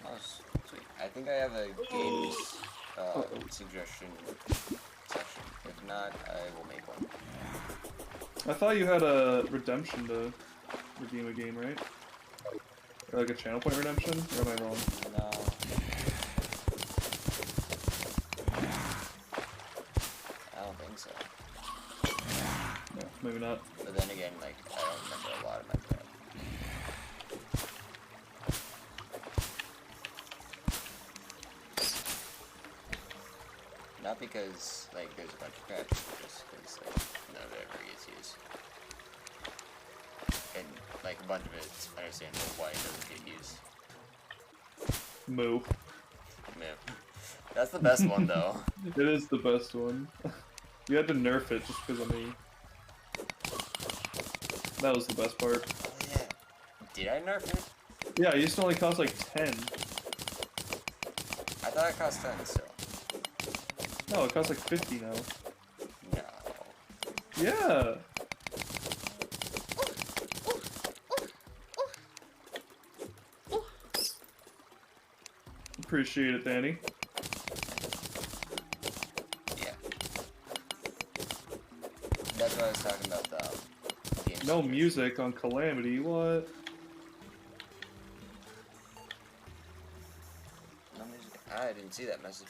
Oh, sweet. I think I have a games suggestion section. If not, I will make one. I thought you had a redemption to redeem a game, right? Or like a channel point redemption? Or am I wrong? No. I don't think so. No, maybe not. But then again, like, I don't remember a lot of my prep. Not because, like, there's a bunch of crap, but just because, like, none of it ever gets used. And, like, a bunch of it's understandable why it doesn't get used. Moo. Yeah. That's the best one, though. It is the best one. You had to nerf it just because of me. That was the best part. Oh, yeah. Did I nerf it? Yeah, it used to only cost like 10. I thought it cost 10 still. No, it costs like 50 now. No. Yeah! Appreciate it, Danny. Yeah. That's what I was talking about, the game. No music on Calamity, what? No music. I didn't see that message.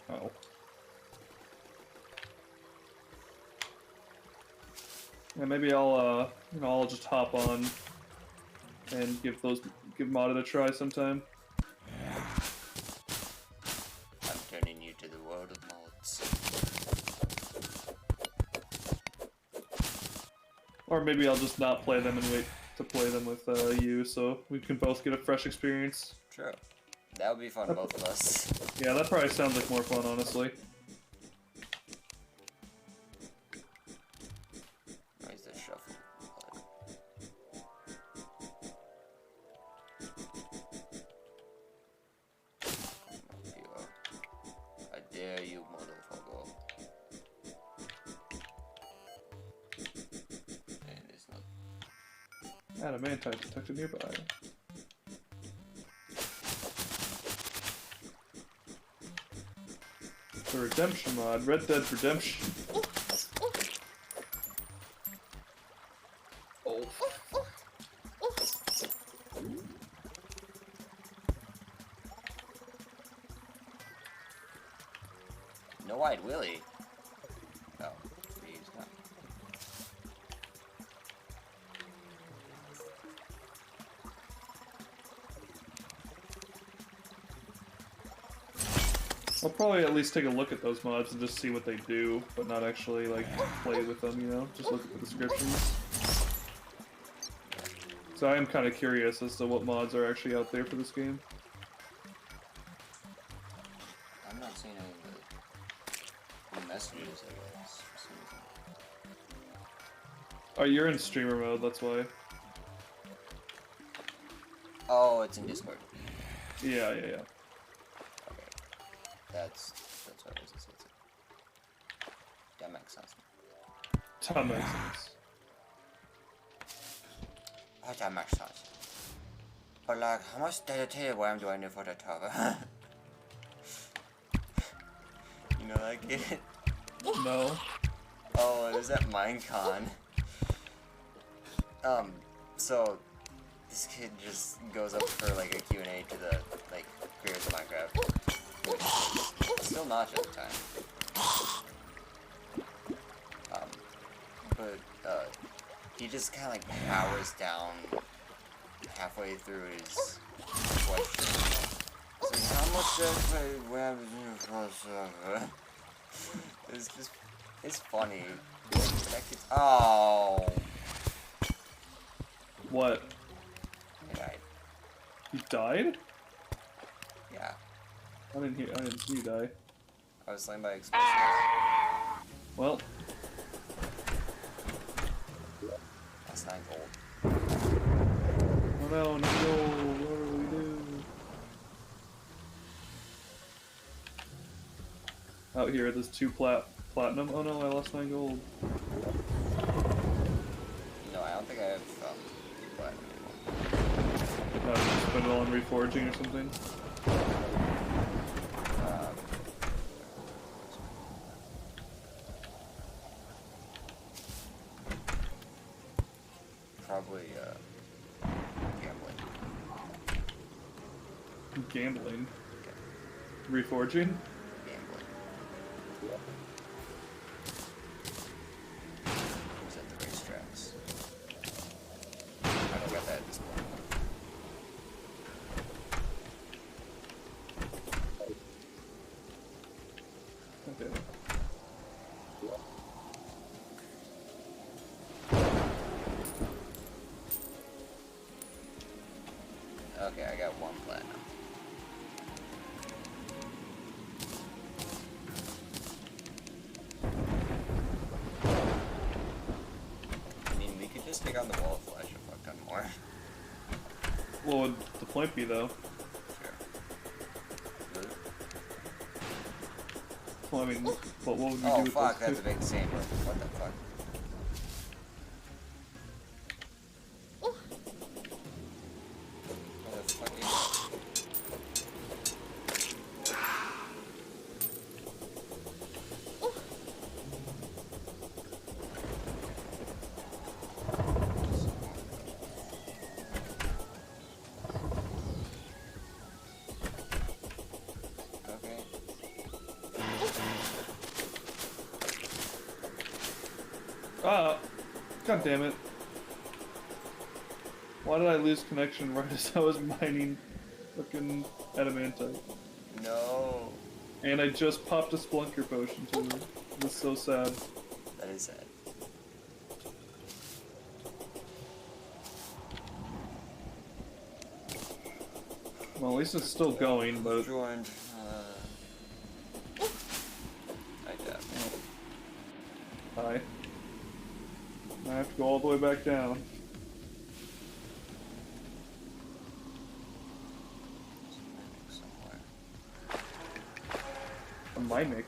Oh. Yeah, maybe I'll I'll just hop on and give modded a try sometime. I'm turning you to the world of mods. Or maybe I'll just not play them and wait to play them with you, so we can both get a fresh experience. True. That would be fun, both of us. Yeah, that probably sounds like more fun, honestly. Where's the shuffle? I dare you, motherfucker. And it's not. Adamantite detected nearby. The Redemption mod, Red Dead Redemption. Oh. No-eyed Willy. Oh, he's not. I'll probably at least take a look at those mods and just see what they do, but not actually, like, play with them, you know? Just look at the descriptions. So I am kind of curious as to what mods are actually out there for this game. I'm not seeing any of the messages, I guess, for some reason. Oh, you're in streamer mode, that's why. Oh, it's in Discord. Yeah. Okay. That's what I was gonna say. That makes sense. That makes sense. Oh, that makes sense. But like, how much Terraria RAM do I need for the tower? You know that kid? No. Oh, it was at Minecon. So this kid just goes up for like a Q&A to the like creators of Minecraft. Still notch at the time. But he just kind of like powers down halfway through his question. So how much web is in your server? It's just, it's funny. That kid's, oh. What? He died. You died? Yeah. I didn't see you die. I was slain by explosives. Well. That's 9 gold. Oh no, what do we do? Out here, there's 2 platinum. Oh no, I lost 9 gold. No, I don't think I have platinum anymore. No, just spend it all on reforging or something. Probably gambling. Gambling. Reforging? Gambling. Was at the racetracks. I don't got that at this point. Okay. Okay, I got 1 platinum. I mean, we could just take on the wall of flesh a fuck ton more. What would the point be, though? Sure. Really? Well, I mean, what would you do Oh with fuck, those that's two? a big sand. What the fuck? Where the fuck is that? God damn it. Why did I lose connection right as I was mining fucking adamantite? No. And I just popped a Splunker potion too. That's so sad. That is sad. Well, at least it's still going, but... Joined. I got Hi. I have to go all the way back down. somewhere. A mimic.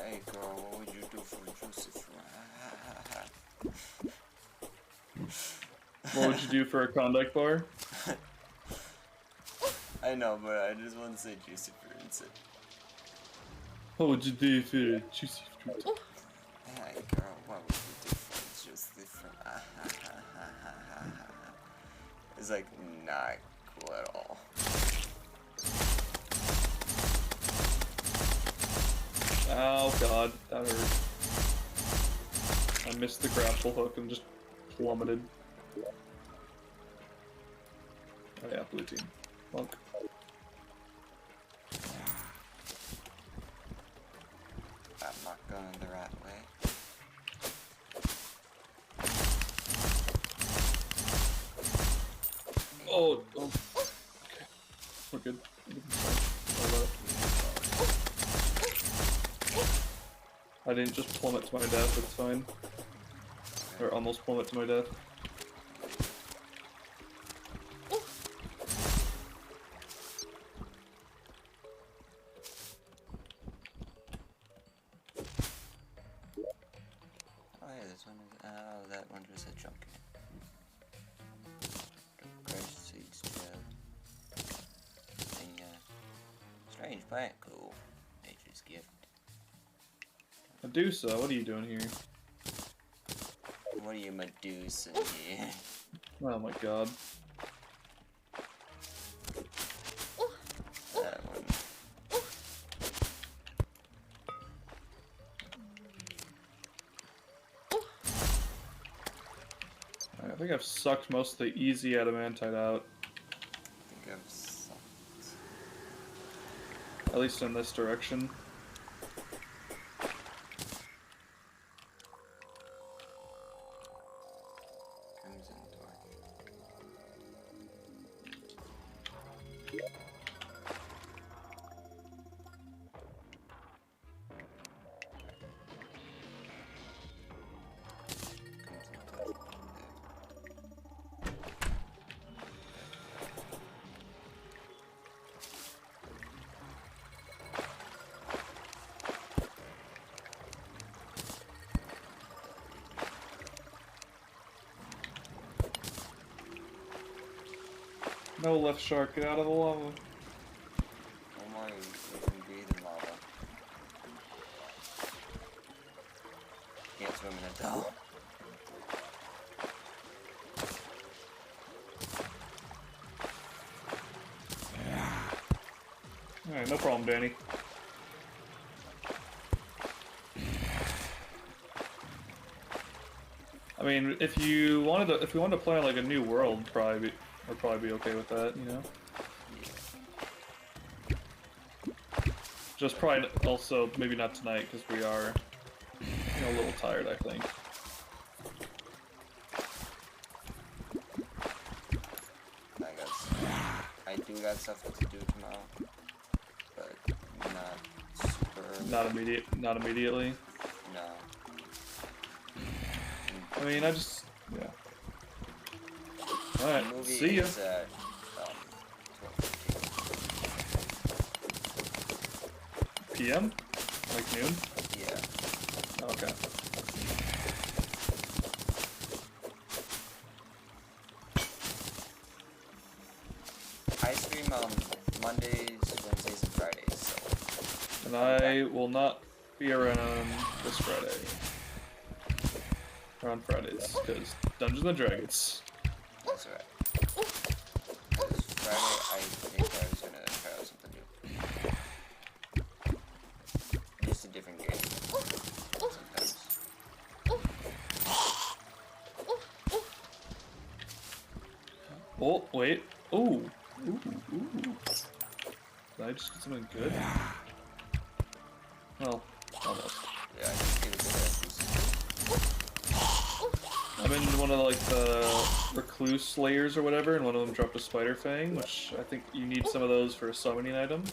Hey girl, what would you do for juicy fruit? What would you do for a Klondike bar? I know, but I just want to say juicy fruit instead. What would you do for a juicy fruit? Hey girl, what would you do for juicy fruit? It's like not cool at all. Oh god, that hurt. I missed the grapple hook and just plummeted. Oh yeah, blue team. Monk. I'm not going the right way. Oh, okay. We're good. I didn't just plummet to my death, it's fine. Or almost plummet to my death. Oh yeah, this one is. Oh, that one just had junk in it. Fresh seeds, gel. Strange plant, cool. Nature's gift. Medusa, what are you doing here? What are you Medusa here? Oh my god. That one. I think I've sucked most of the easy adamantite out. I think I've sucked. At least in this direction. Crimson Torch. Crimson Torch. No, left shark, get out of the lava. Oh my, you can breathe in lava. Can't swim in it though. Alright, no problem, Danny. I mean, if we wanted to play on like a new world, I'd probably be okay with that, you know? Just probably also, maybe not tonight, because we are, you know, a little tired, I think. I do got stuff to do tomorrow, but not super Not immediately. No. I mean, yeah. The Alright, movie see ya. is at 12:15. PM? Like noon? Yeah. Okay. I stream Mondays, Wednesdays, and Fridays. So. And I will not be around this Friday. Or on Fridays, because Dungeons and Dragons. That's alright. 'Cause Friday, I think I was gonna try out something new. Just a different game. Sometimes. Oh, wait. Ooh. Ooh. Did I just get something good? Well, almost. Yeah, I just gave it I'm in one of like the recluse layers or whatever, and one of them dropped a spider fang, which I think you need some of those for a summoning item.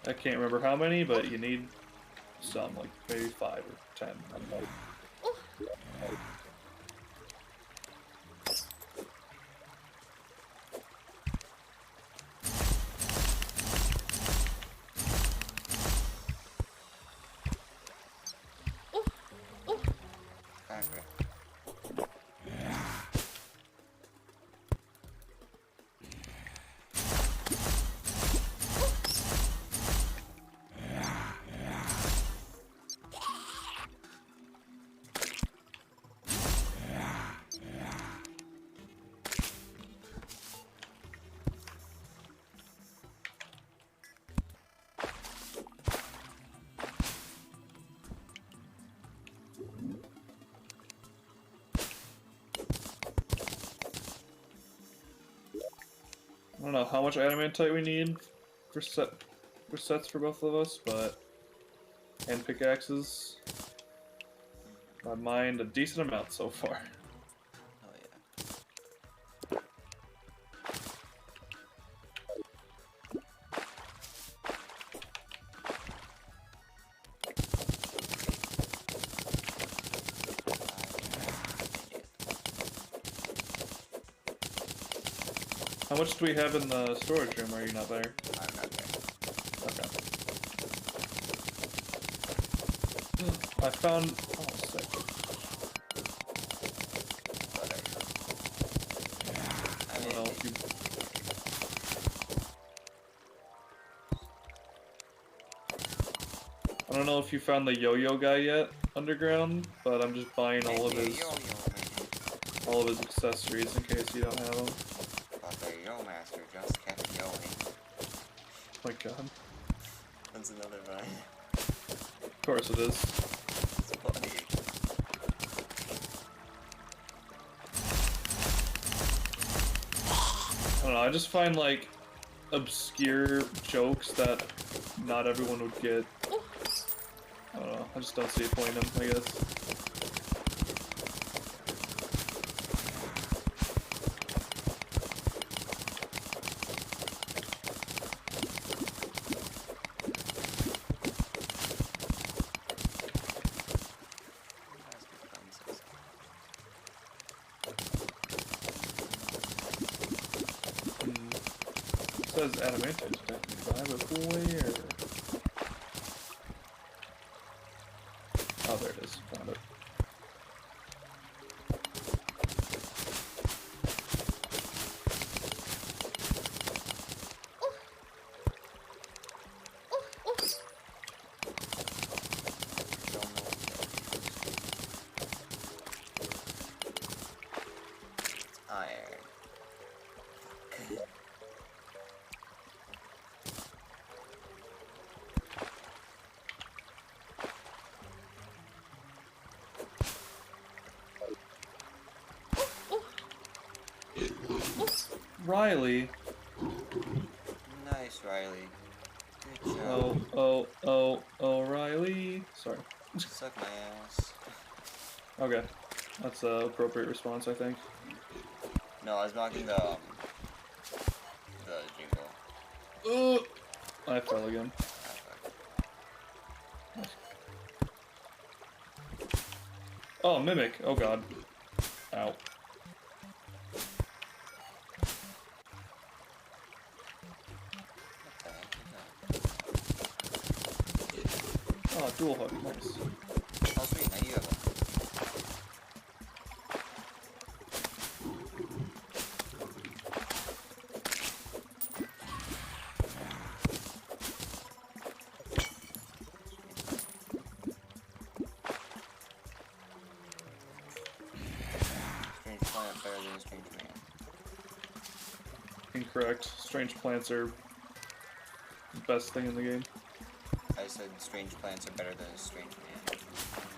I can't remember how many, but you need some, like maybe 5 or 10. I don't know. accurate. I don't know how much adamantite we need for sets for both of us, but and pickaxes. I mined a decent amount so far. Oh yeah. How much do we have in the storage room? Are you not there? I'm not there. Okay. I found. Oh, sick. But I don't know if you. I don't know if you found the yo-yo guy yet underground, but I'm just buying all of his accessories in case you don't have them. But the Yo Master just kept yelling. Oh my god. That's another vine. Of course it is. It's funny. I don't know, I just find like obscure jokes that not everyone would get. I don't know, I just don't see a point in them, I guess. It says adamantite detected by, but where? Oh, there it is. Found it. Iron. Riley. Nice, Riley. Good job. Oh, Riley. Sorry. Suck my ass. Okay. That's an appropriate response, I think. No, I was mocking the jingle. I fell again. Oh, Mimic. Oh god. Ow. Oh, dual hook. Nice. Oh, sweet. Now you have one. Strange plant better than a strange man. Incorrect. Strange plants are the best thing in the game. I said strange plants are better than a strange man.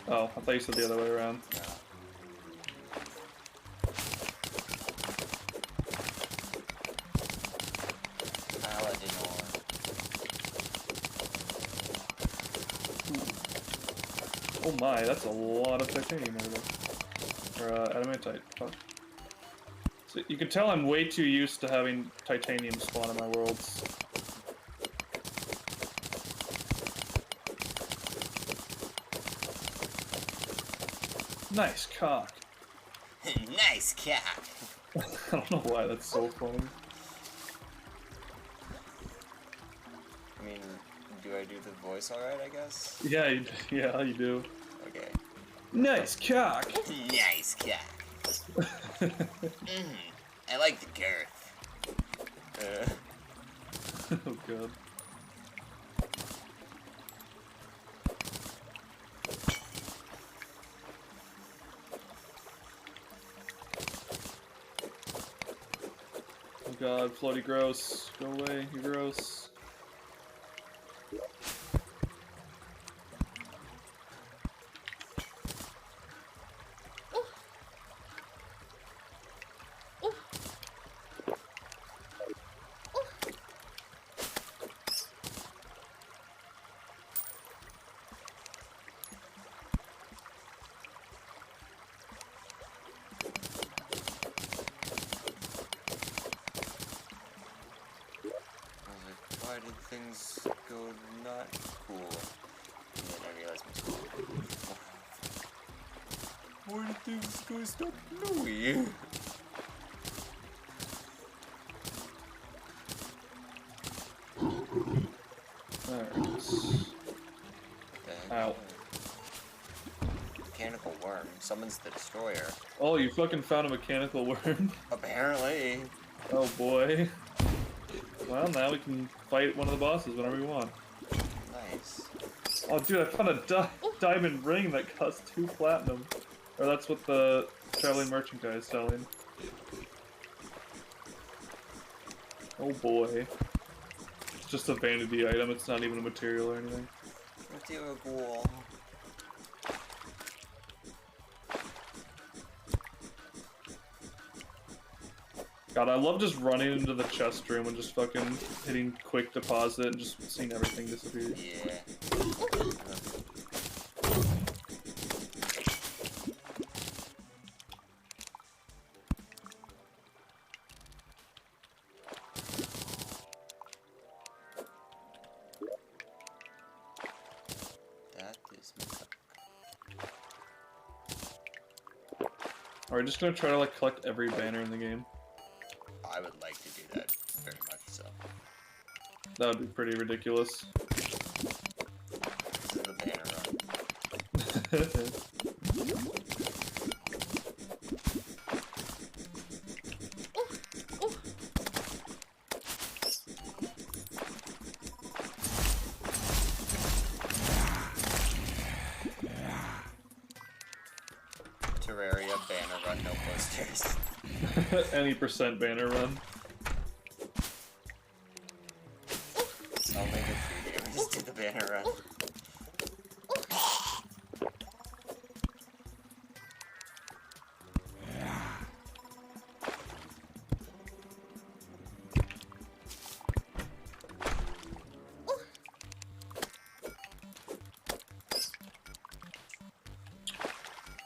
Oh, I thought you said the other way around. No. Paladin ore. Oh my, that's a lot of titanium over there. Or, adamantite. Fuck. So you can tell I'm way too used to having titanium spawn in my worlds. Nice cock. Nice cat. I don't know why that's so funny. I mean, do I do the voice alright, I guess? Yeah, you do. Okay. Nice cock. Nice cat. I like the girth. Oh god. Oh god, floaty gross. Go away, you're gross. Why did things go not cool? And then I realized my school. Why did things go stop bluey? Alright. Ow. Mechanical worm. Summons the destroyer. Oh, you fucking found a mechanical worm? Apparently. Oh boy. Well, now we can fight one of the bosses whenever we want. Nice. Oh dude, I found a diamond ring that costs 2 platinum. Or that's what the traveling merchant guy is selling. Oh boy. It's just a vanity item, it's not even a material or anything. Material cool. God, I love just running into the chest room and just fucking hitting quick deposit and just seeing everything disappear. Yeah. That is Are we just gonna try to like collect every banner in the game? I would like to do that very much so. That would be pretty ridiculous. This is the banner run. Terraria banner run, no posters. Any percent banner run. Only the true gamers do the banner run.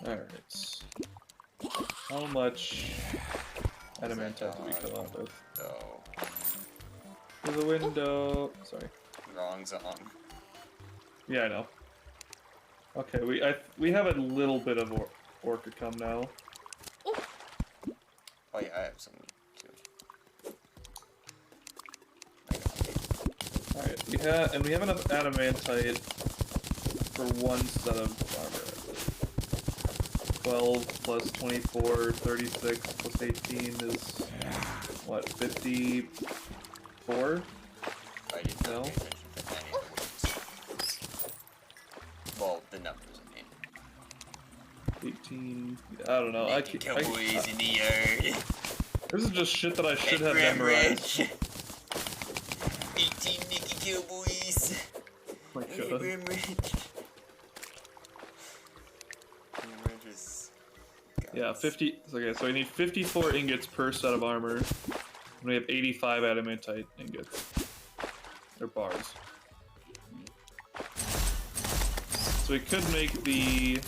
Alright. How much adamantite did we come out with? So, There's a window. Sorry. wrong song. Yeah, I know. Okay, we have a little bit of Orca come now. Oh yeah, I have some too. Alright, we have enough adamantite for one set of armor. 12 plus 24, 36 plus 18 is what, 54? I did not No? pay attention to any of the words. Well, the numbers, I mean. 18. I don't know. Naked cowboys in the yard. This is just shit that I should have Red memorized. Ridge. 18 naked cowboys. Oh my Red god. Ridge. Red Ridge is... Yeah, 50. Okay, so I need 54 ingots per set of armor. And we have 85 adamantite ingots. Or bars. So we could make the...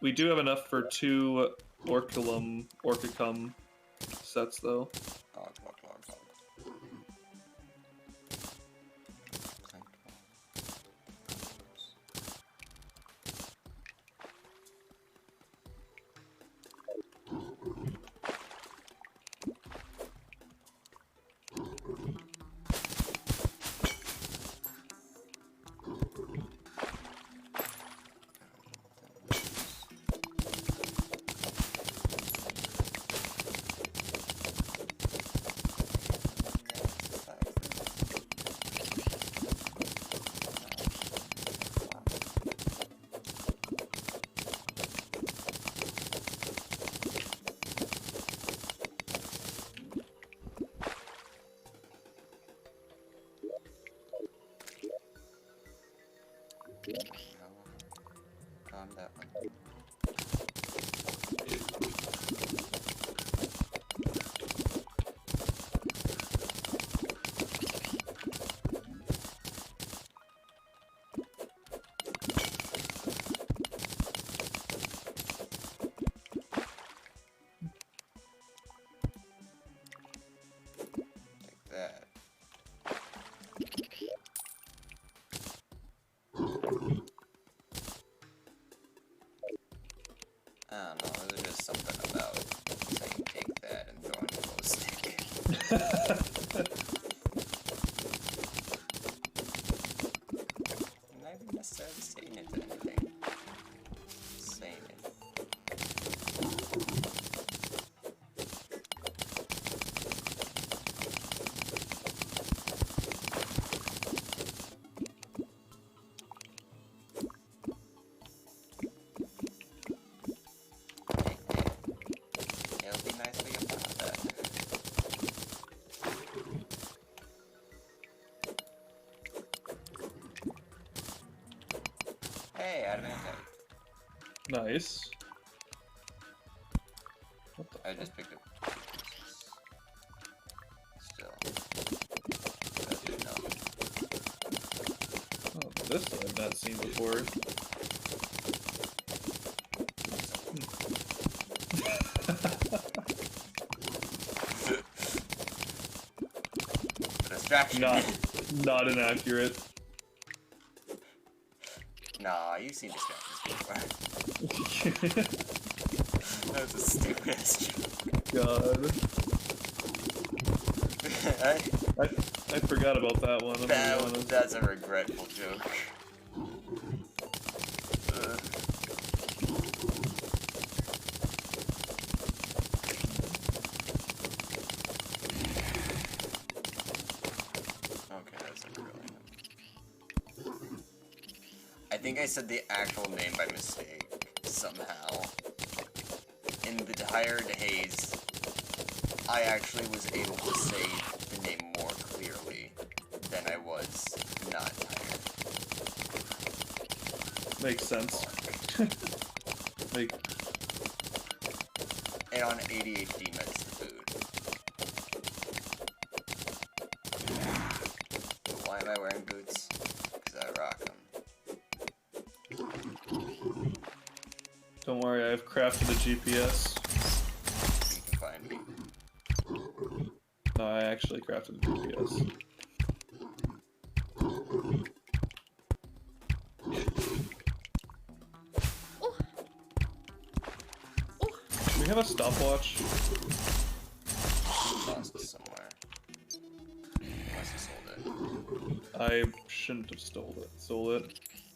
we do have enough for 2 Orcicum sets, though. Log, log, log, log. Calm that one. Like that. I don't know, there's just something about saying take that and throwing a glow stick. I'm not even necessarily saying it to anything. Just saying it. It'll be nice to get part of that. Hey, adamantite. Nice. I just picked up 2 pieces. Still. That did nothing. Oh, this I've not seen before. Distraction. Not inaccurate. Nah, you've seen distractions before. That's a stupid ass God. joke. I forgot about that one. I'm gonna be honest. That's a regretful joke. Okay, that's a brilliant. I think I said the actual name by mistake somehow. In the tired haze, I actually was able to say the name more clearly than I was not tired. Makes sense. And on ADHD meds to boot. But why am I wearing boots? Because I rock them. Don't worry, I've crafted a GPS. You can find me. No, I actually crafted a GPS. Do we have a stopwatch? Lost it somewhere. Unless I sold it. I shouldn't have stole it.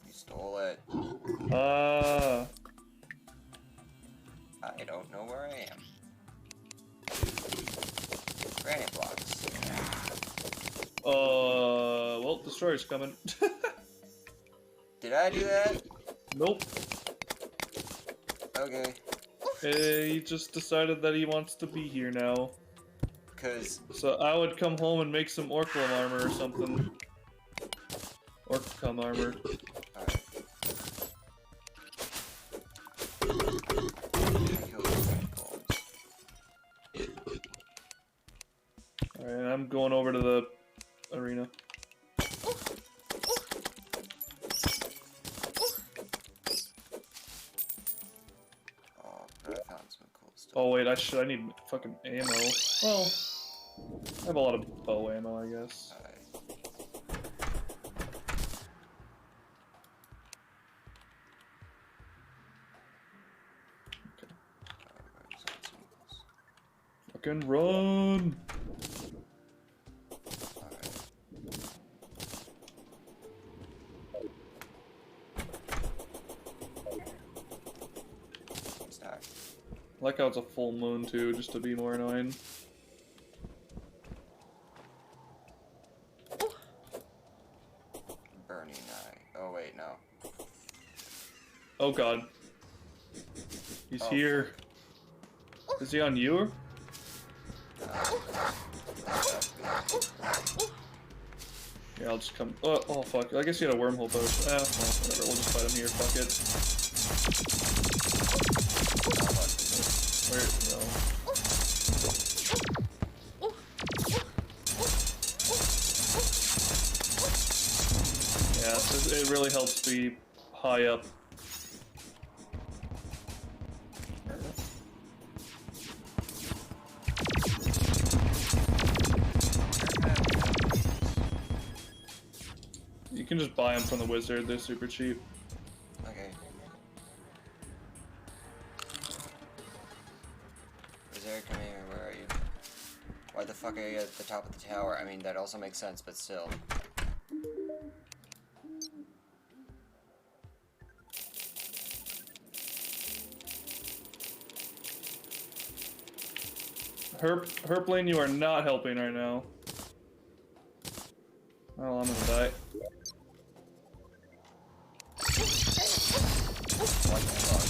You stole it. I don't know where I am. Granite blocks. Well, destroyer's coming. Did I do that? Nope. Okay. He just decided that he wants to be here now. Because So I would come home and make some Orculum armor or something. Orcum armor. alright. Alright, I'm going over to the arena. Oh, but I found some cool stuff. Oh wait, I need fucking ammo. Well, I have a lot of bow ammo, I guess. Alright. Fucking run! I like how it's a full moon too, just to be more annoying. Burning eye. Oh wait, no. Oh god. He's Oh. here. Is he on you? Yeah, I'll just come. Oh fuck. I guess you had a wormhole post. Well, whatever. We'll just fight him here. Fuck it. Where? No. Yeah, it really helps be high up. You can just buy them from the wizard, they're super cheap. Okay. Wizard, come here, where are you? Why the fuck are you at the top of the tower? I mean, that also makes sense, but still. Herplane, you are not helping right now. Oh, I'm gonna die. What the fuck?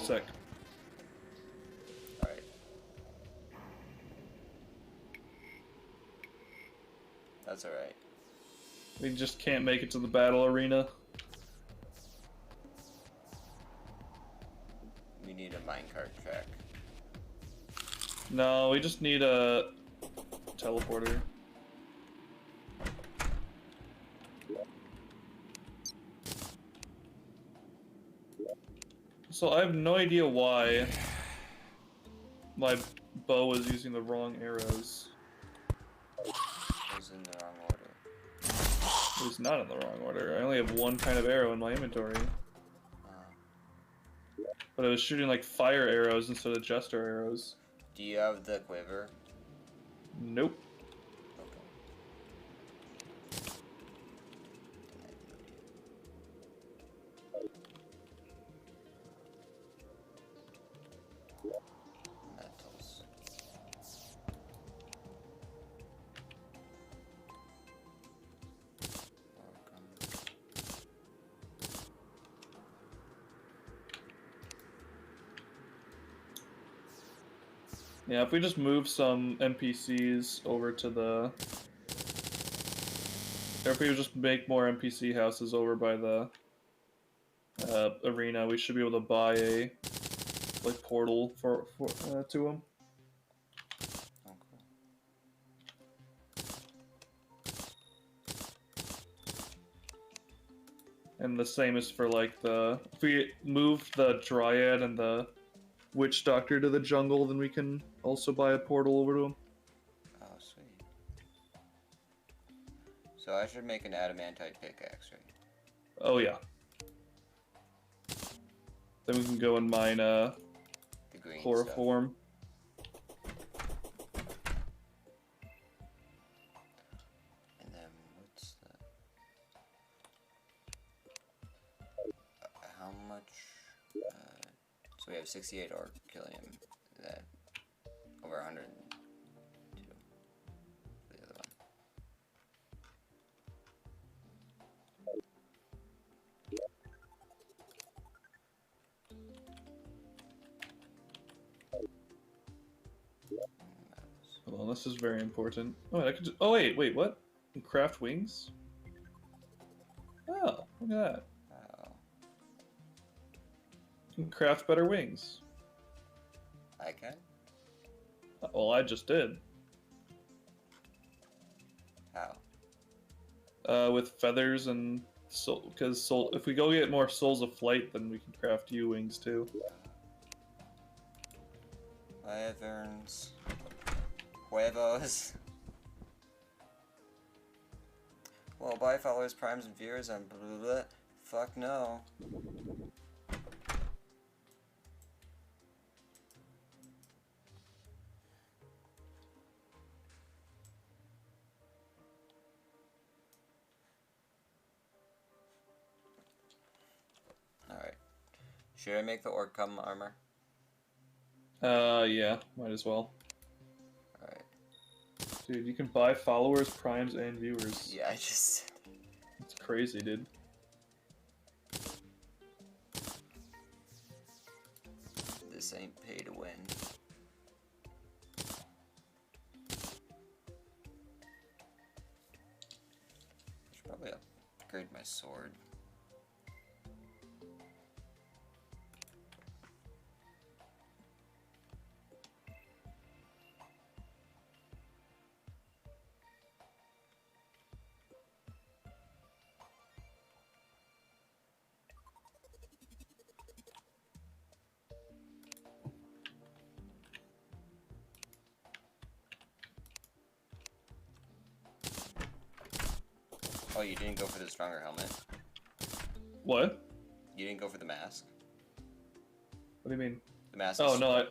Sick. Alright. That's alright. We just can't make it to the battle arena. We need a minecart track. No, we just need a teleporter. So I have no idea why my bow is using the wrong arrows. It was in the wrong order. It was not in the wrong order. I only have one kind of arrow in my inventory. But I was shooting like fire arrows instead of jester arrows. Do you have the quiver? Nope. Metals. Yeah, if we just move some NPCs over to the... Or if we just make more NPC houses over by the arena, we should be able to buy a like portal to them. Oh, cool. And the same is for like the if we move the Dryad and the Witch Doctor to the jungle, then we can also buy a portal over to them. Oh, sweet. So I should make an adamantite pickaxe, right? Oh yeah. Then we can go and mine The green chloroform. And then what's the... how much... so we have 68 orchilium, that over 102 for the other one. Hold on, this is very important. Oh, I could. Oh wait, what? You can craft wings? Oh, look at that. Oh, You can craft better wings. I can? Well, I just did. How? With feathers and soul, because soul. If we go get more souls of flight, then we can craft you wings too. Wyverns. Huevos. Well, bye followers, primes, and viewers, and blah, blah, blah. Fuck no. Alright. Should I make the orc come armor? Yeah, might as well. Alright. Dude, you can buy followers, primes, and viewers. Yeah, I just... It's crazy, dude. This ain't pay to win. I should probably upgrade my sword. Oh, you didn't go for the stronger helmet? What? You didn't go for the mask? What do you mean? The mask Oh is... no,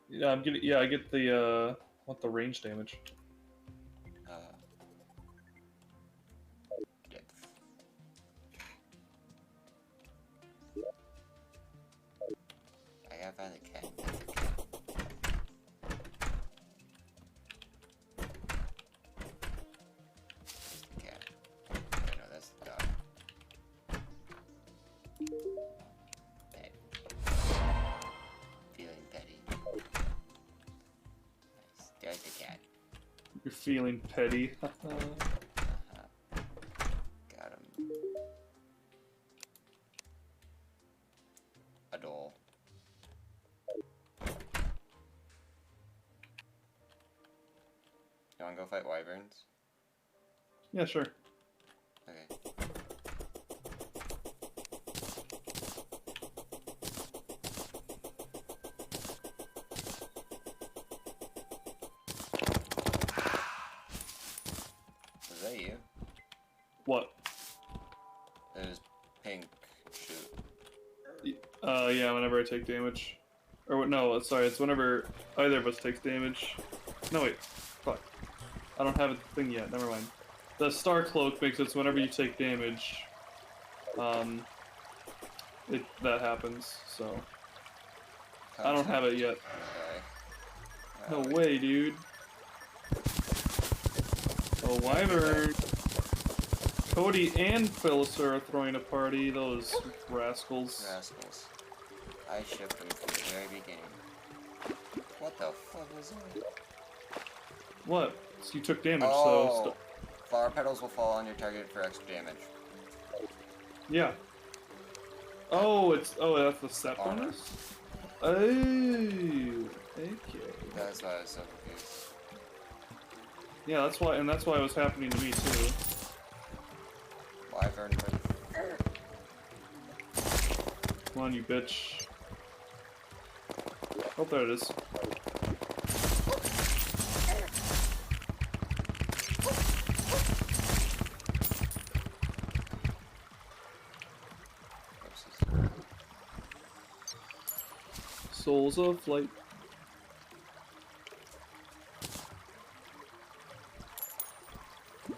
yeah, I'm getting. Yeah, I get the what the range damage. Depth. I gotta find the cat. Cat. Oh, no, that's the dog. Pet. Feeling petty. Nice. There's the cat. You're feeling petty. Got him. A doll. You wanna go fight wyverns? Yeah, sure. Okay. Was that you? What? Those pink shoot. Yeah, whenever I take damage. Or no, sorry, it's whenever either of us takes damage. No, wait. Fuck. I don't have a thing yet, never mind. The Star Cloak makes it so whenever you take damage, that happens, so. I don't have it yet. Okay. No way, dude. Oh, Wyvern. Cody and Phyllis are throwing a party, those rascals. Rascals. I shipped them from the very beginning. What the fuck was that? What? So you took damage, Oh, so. flower petals will fall on your target for extra damage. Yeah. Oh, that's the set Armor. bonus? Oh, okay. That's why I was so confused. Yeah, that's why it was happening to me too. Wyvern. Come on, you bitch. Oh, there it is. Souls of Light. We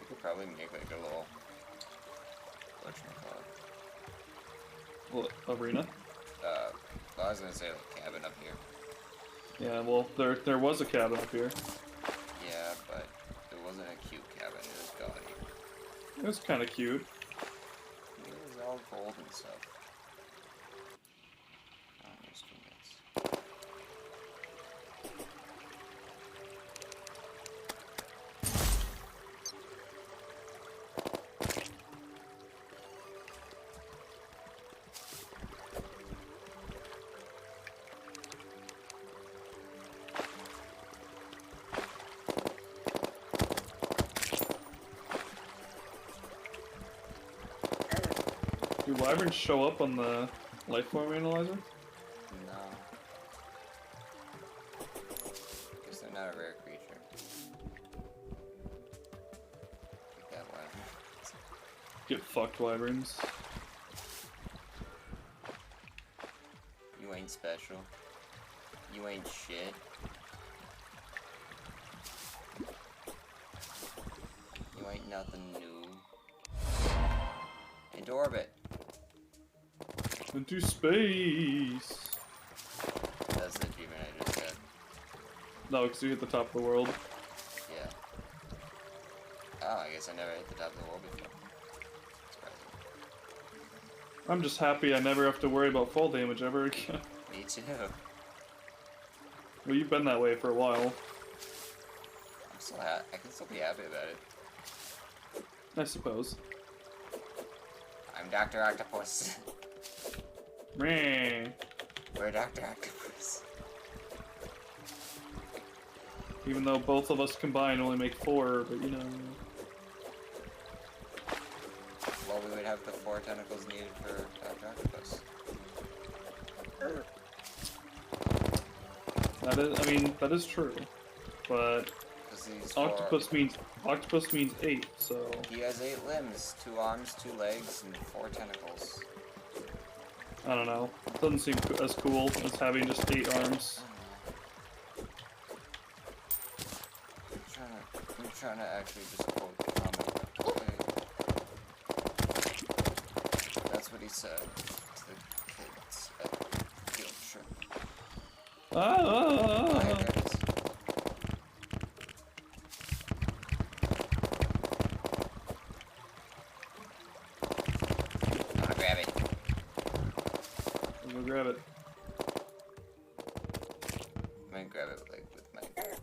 could probably make like a little whatchamacallit. What, arena? Well, I was gonna say like cabin up here. Yeah, well, there was a cabin up here. Yeah, but it wasn't a cute cabin. It was gaudy. It was kind of cute. It was all gold and stuff. Oh, there's 2 minutes. Do wyverns show up on the life form analyzer? No. Guess they're not a rare creature. Take that one. Get fucked, wyverns. You ain't special. You ain't shit. You ain't nothing new. Into orbit. Into space! That's the achievement I just said. No, because you hit the top of the world. Yeah. Oh, I guess I never hit the top of the world before. Surprising. I'm just happy I never have to worry about fall damage ever again. Me too. Well, you've been that way for a while. I'm still I can still be happy about it. I suppose. I'm Dr. Octopus. Meh. We're Dr. Octopus. Even though both of us combined only make 4, but you know. Well, we would have the 4 tentacles needed for Dr. Octopus. That is, I mean, that is true. But These octopus means 8, so He has 8 limbs, 2 arms, 2 legs, and 4 tentacles. I don't know. It doesn't seem as cool as having just 8 arms. I'm trying to actually just quote the comment. Okay. That's what he said to the kids at the field trip. Ah! Hi, guys. I'm gonna grab it. I'm gonna grab it. I'm gonna grab it like with my hand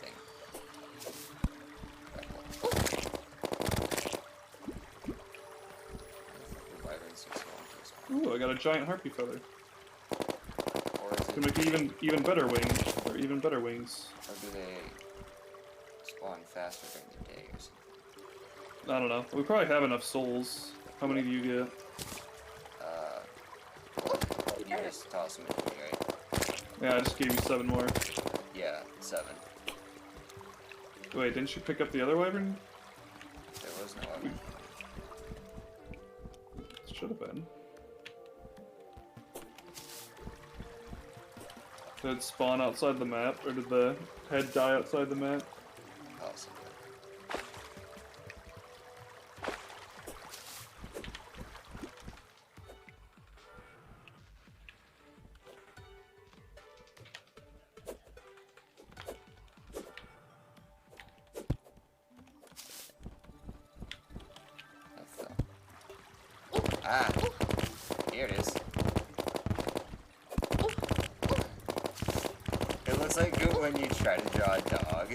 thing. The wyverns take so long to respond. Ooh, I got a giant harpy feather. Or is Can it, make even better wings, or even better wings. or do they spawn faster during the day or something? I don't know. We probably have enough souls. How many do you get? You just toss them into me, right? Yeah, I just gave you 7 more. Yeah, 7. Wait, didn't you pick up the other wyvern? There was no other. Should have been. Did it spawn outside the map, or did the head die outside the map? Possibly. Ah! Here it is. It looks like when you try to draw a dog,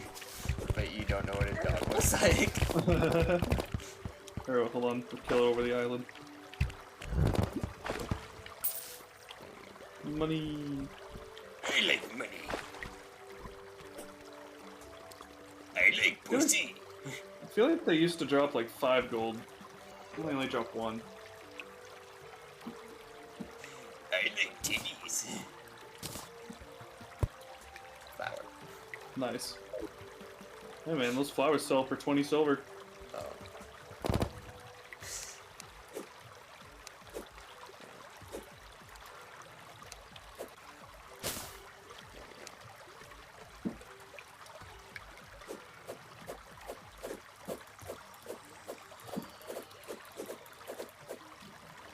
but you don't know what a dog looks like. Here, hold on. We'll kill it over the island. Money. I like money. I like pussy. I feel like they used to drop like 5 gold I only dropped one. I like titties. Flower. Nice. Hey man, those flowers sell for 20 silver. Oh.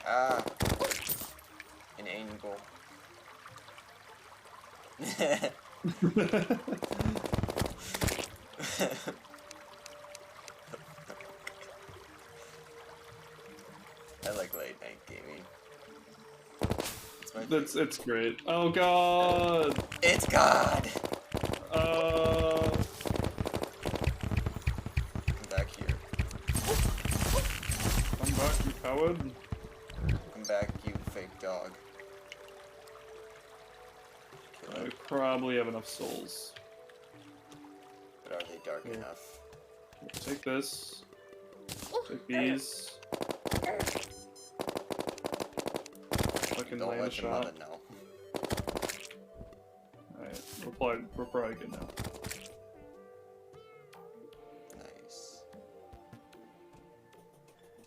Ah. An angle. I like late night gaming. It's my It's great. Oh god! It's God! Come back here. Come back, you coward. Come back, you fake dog. Kill We it. probably have enough souls. But are they dark Yeah. enough? Take this. Take these. Fucking Don't land a let your mother shot. know. Alright, we're probably good now. Nice.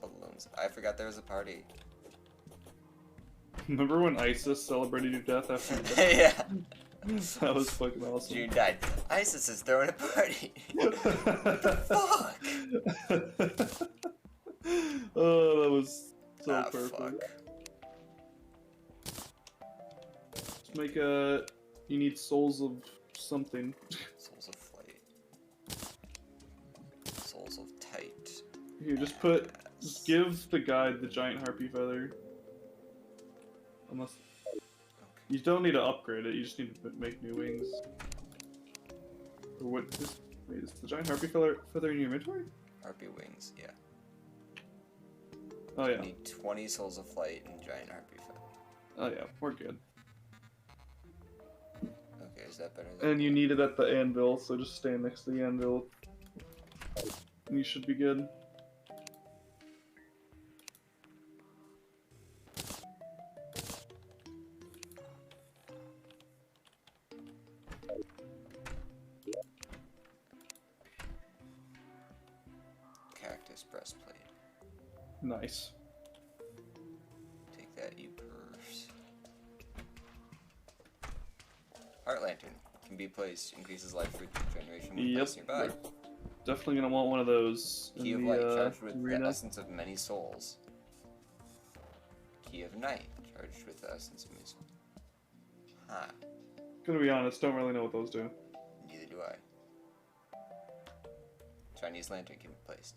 Balloons. I forgot there was a party. Remember when ISIS celebrated your death after your death? Yeah. That was fucking awesome. June died. ISIS is throwing a party. What the fuck? Oh, that was so Ah, perfect. fuck. Let's make a. You need souls of something. Souls of flight. Souls of tight. Here, just give the guide the giant harpy feather. Unless you don't need to upgrade it, you just need to make new wings. Or what? Wait, is the giant harpy feather in your inventory? Harpy wings, yeah. Oh yeah. You need 20 souls of flight and giant harpy feather. Oh yeah, we're good. Okay, is that better than And you need it at the anvil, so just stand next to the anvil. And you should be good. cactus breastplate? Nice. Take that, you pervs. Heart lantern can be placed, increases life regeneration when placed nearby. Definitely gonna want one of those. Key of in light, the, charged with arena. the essence of many souls. Key of night, charged with the essence of many souls. Huh. Gonna be honest, don't really know what those do. Neither do I. Chinese lantern can be placed.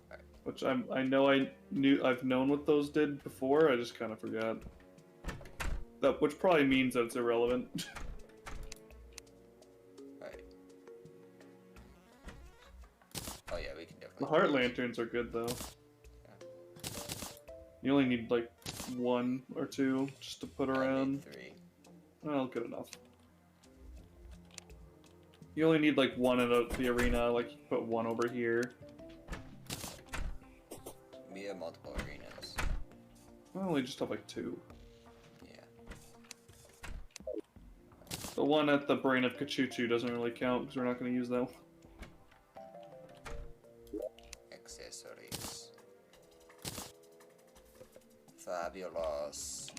Alright. Which I've known what those did before. I just kind of forgot. That which probably means that it's irrelevant. Right. Oh yeah, we can definitely. The heart lanterns are good though. Yeah. You only need like 1 or 2 just to put I around. need 3. Well, good enough. You only need like 1 in the arena. Like you put 1 over here. We have multiple arenas. Well, we just have like 2. Yeah. The one at the brain of Kachuchu doesn't really count because we're not going to use that one. Accessories. Fabulous.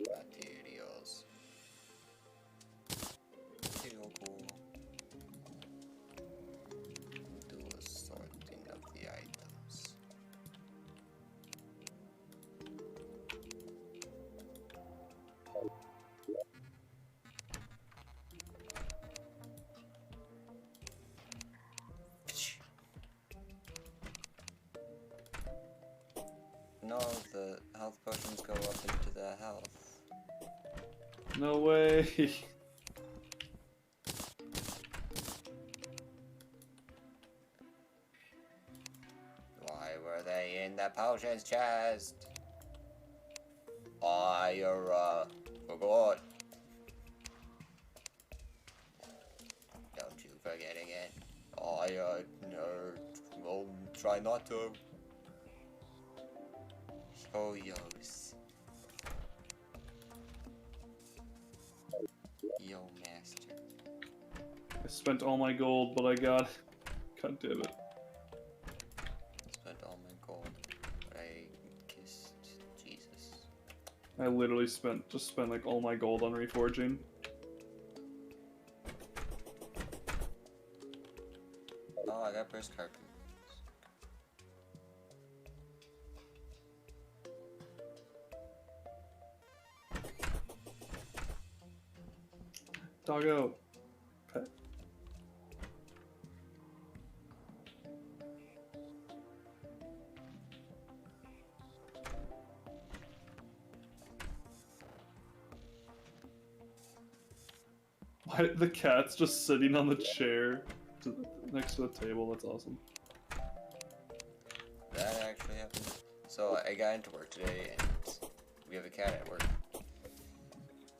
Materials. Material cool. Do a sorting of the items. No, the health potions go up into the health. No way. Why were they in the potions chest? I forgot. Don't you forget again. no, we'll try not to. Yo-yos. Yo, master. I spent all my gold, but I got... God damn it. Spent all my gold, but I kissed Jesus. I literally just spent like all my gold on reforging. Oh, I got burst carpet. Doggo. Pet. Why the cat's just sitting on the chair next to the table? That's awesome. That actually happened. So I got into work today, and we have a cat at work.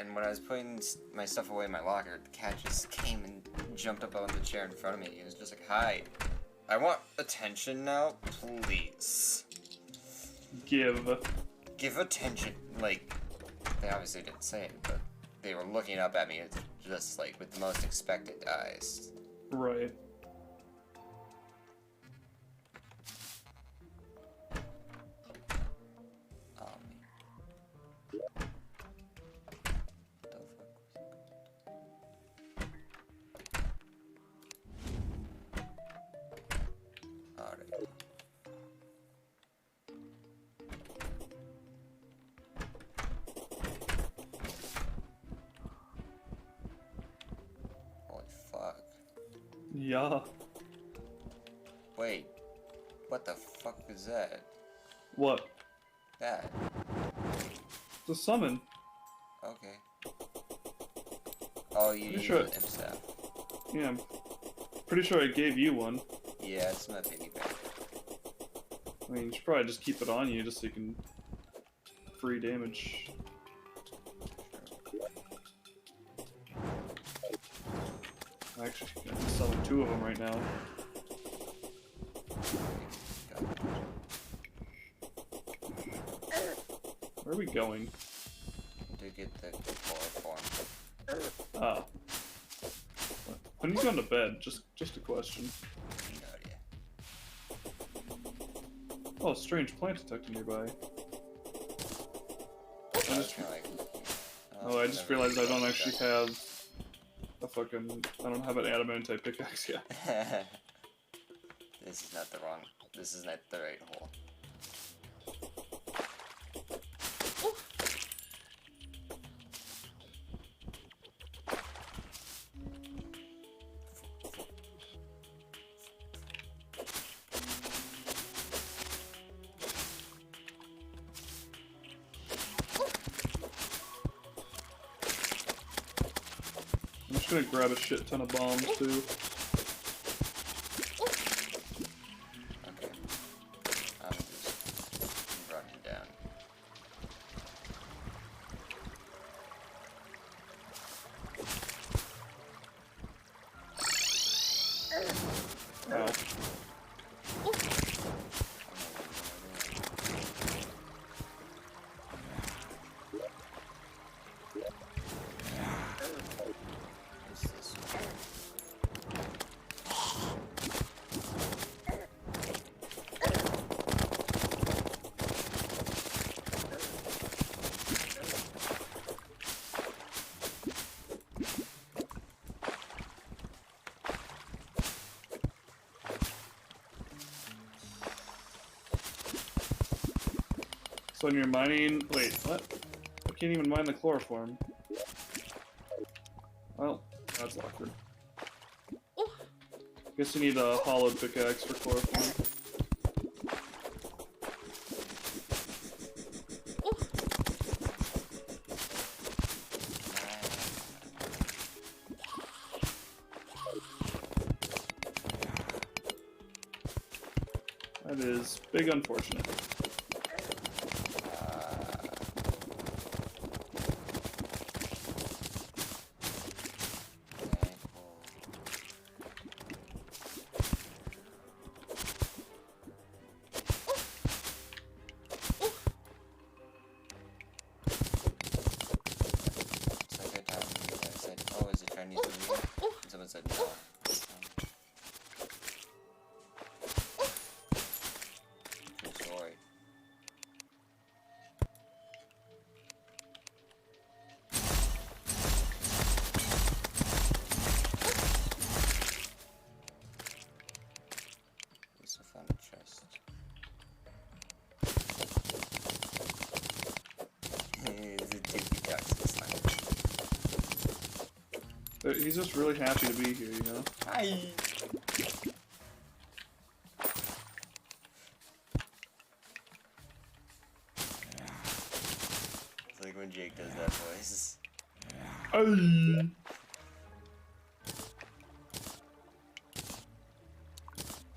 And when I was putting my stuff away in my locker, the cat just came and jumped up on the chair in front of me. He was just like, "Hi, I want attention now, please. Give attention." Like, they obviously didn't say it, but they were looking up at me just like with the most expectant eyes. Right. Holy fuck. Yeah. Wait, what the fuck was that? What? That. The summon. Okay. Oh, you use sure. an imp staff. Yeah, I'm pretty sure I gave you one. Yeah, it's my piggyback. I mean, you should probably just keep it on you just so you can free damage. Actually, I can summon 2 of them right now. Where are we going? To get the chloroform. Ah. When are you going to bed? Just a question. No idea. Oh, strange plant detector nearby. I was kinda like, Oh, I just realized I don't actually have a fucking... I don't have an adamantite pickaxe yet. This is not the right hole. I'm just gonna grab a shit ton of bombs, too. Okay. I'm just running down. Ow. What's this one? So when you're mining... Wait, what? I can't even mine the chloroform. Well, that's awkward. Guess you need a hollowed pickaxe for chloroform. That is big unfortunate. He's just really happy to be here, you know? Hi. It's like when Jake does that voice. Hey.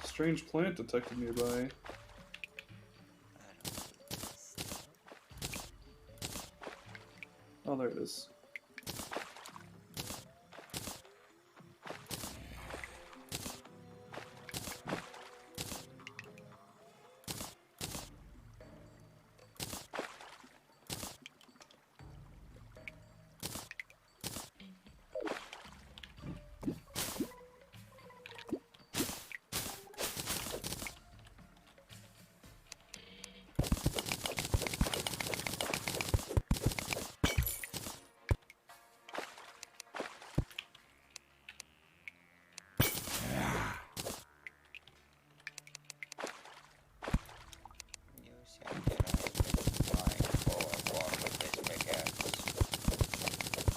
Strange plant detected nearby. Oh, there it is.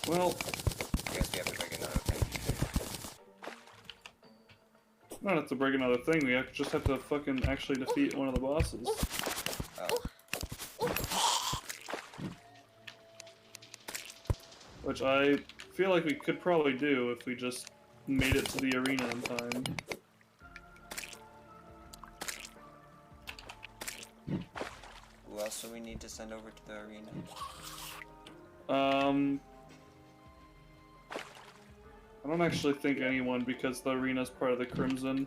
Well, I guess we have to break another thing. we don't have to break another thing, we just have to fucking actually defeat one of the bosses. Oh. Which I feel like we could probably do if we just made it to the arena in time. Who else do we need to send over to the arena? I don't actually think anyone, because the arena's part of the Crimson.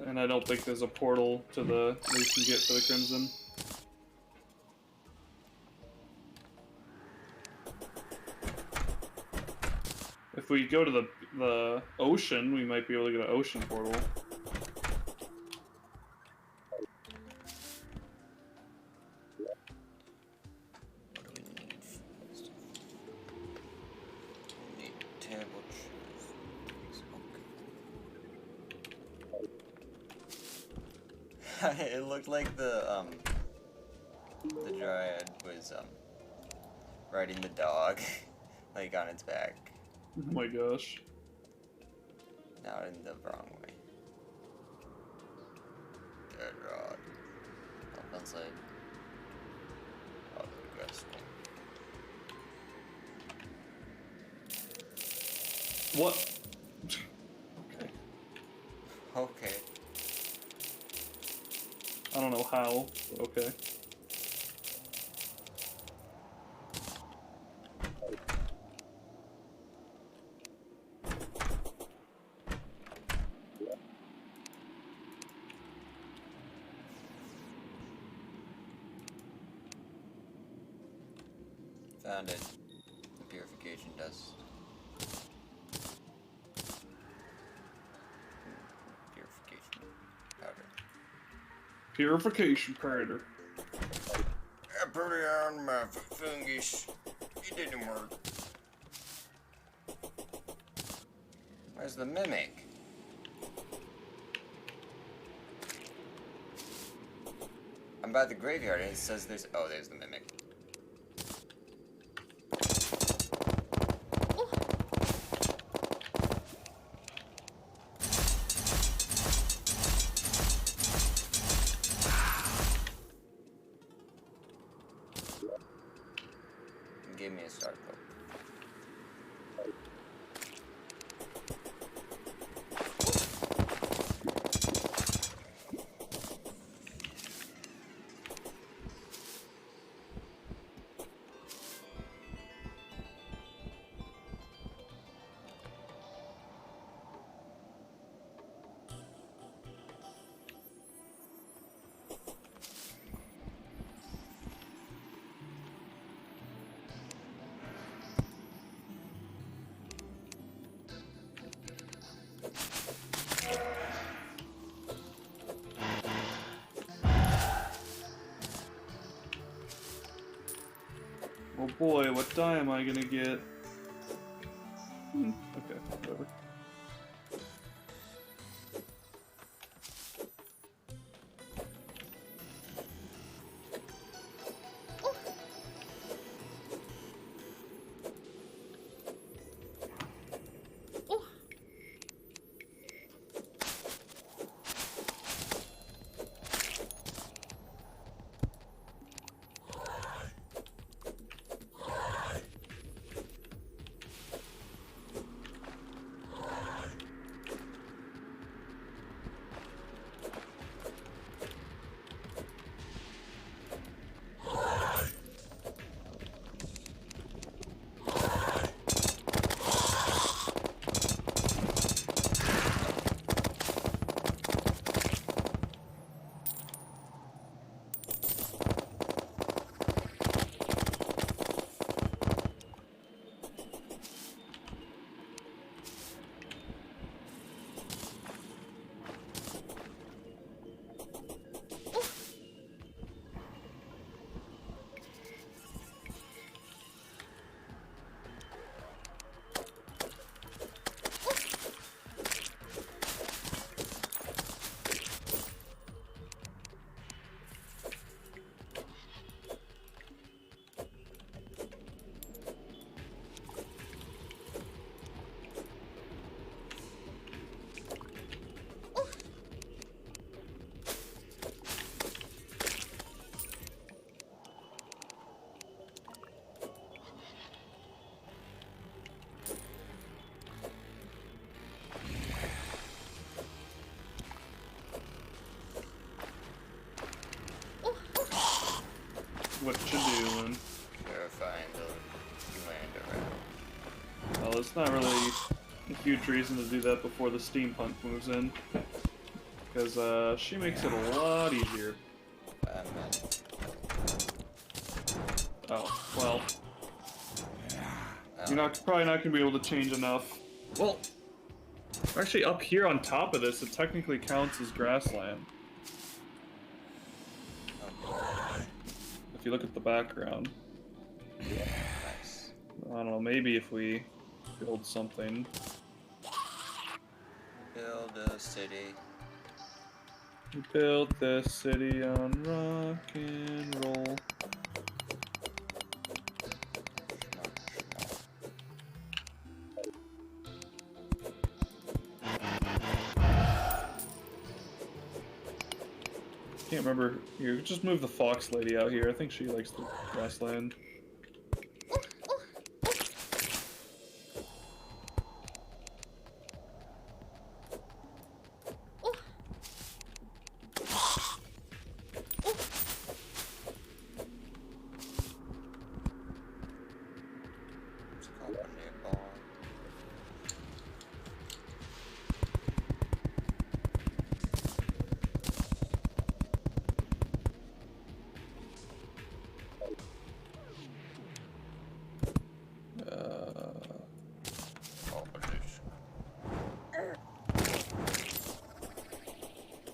And I don't think there's a portal to the that you can get to the Crimson. If we go to the ocean, we might be able to get an ocean portal. What do we need first? We need table chairs. Okay. It looked like the dryad was riding the dog, like on its back. Oh my gosh. Now in the wrong way. Dead rod. Up inside. Oh, the grass. What? Okay. Okay. I don't know how, but okay. Found it. The purification dust. Purification powder. Purification powder. I put it on my fungus. It didn't work. Where's the mimic? I'm by the graveyard and it says there's... Oh, there's the mimic. Give me a start code. Oh boy, what die am I gonna get? Okay, whatever. what you're doing. Verifying the land around. Well, it's not really a huge reason to do that before the steampunk moves in. Because she makes it a lot easier. Oh, well. You're probably not going to be able to change enough. Well, actually up here on top of this, it technically counts as grassland. If you look at the background. Nice. I don't know, maybe if we build something. Build a city. We built this city on rock and roll. Can't remember. Here, just move the fox lady out here. I think she likes the grassland.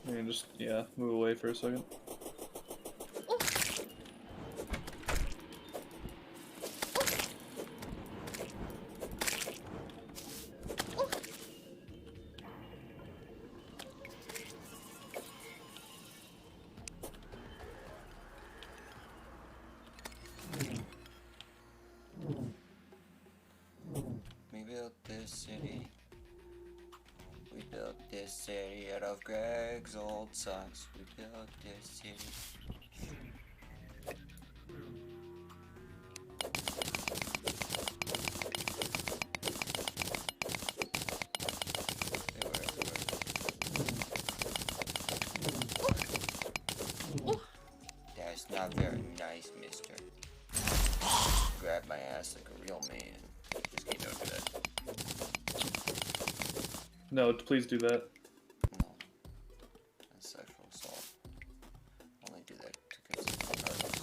And just, yeah, move away for a second. We built this city. We built this city out of Greg's old socks. We built this city. They were everywhere. That's not very nice, mister. Grab my ass like a real man. Just keep note of that. No, please do that. No. That's sexual assault. Only do that to consent parties.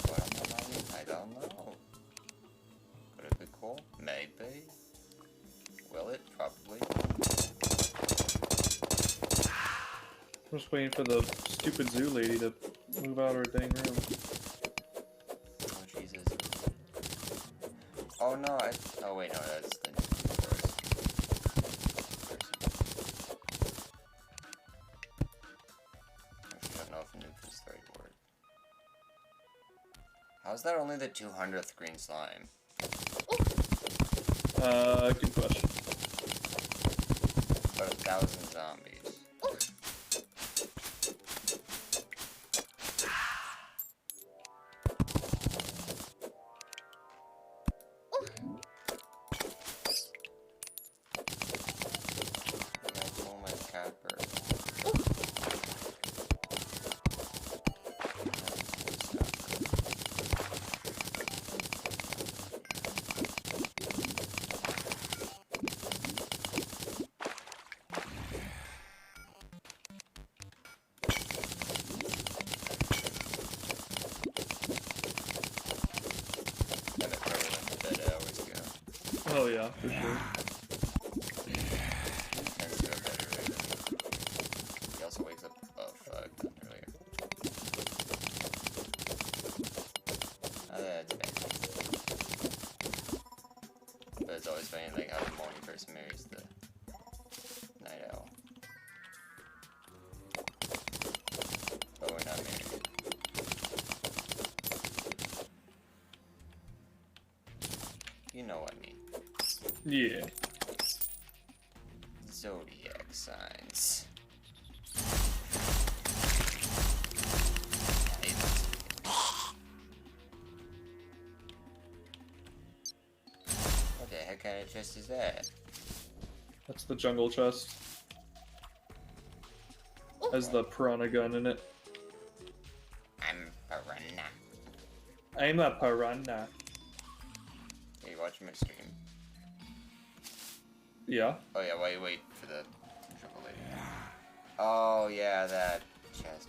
What am I mining? I don't know. Could it be cool? Maybe. Will it? Probably. I'm just waiting for the stupid zoo lady to move out of her dang room. Oh, Jesus. Oh, no, oh, wait, no, that's the forest. Actually, I don't know if nuke is the right word. How's that only the 200th green slime? Good question. But 1,000 zombies. That's all my capper. That probably went to bed hours ago. Oh yeah, for sure. Tends to go better later. He also wakes up. Oh fuck, not earlier. Oh, that's bad. But it's always funny, like, how the morning person marries the night owl. But we're not married. You know what I mean. Yeah. Zodiac signs. kind of chest is that? That's the jungle chest. Has the piranha gun in it. I'm piranha. I'm a piranha. Are you watching my stream? Yeah. Oh yeah, while you wait for the triple lady. Oh yeah, that chest.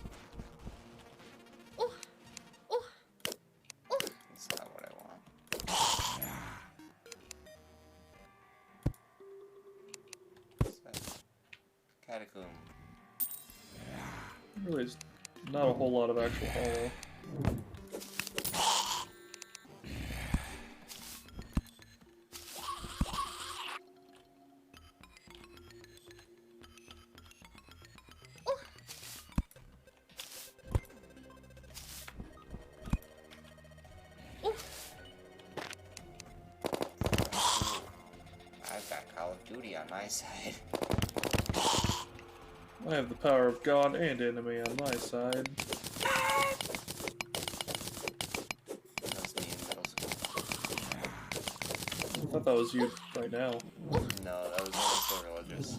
That's not what I want. What's that? Catacomb. Really, is not a whole lot of actual hollow. I've got Call of Duty on my side. I have the power of God and enemy on my side. That's me in middle school. I thought that was you right now. No, that was when I was still religious.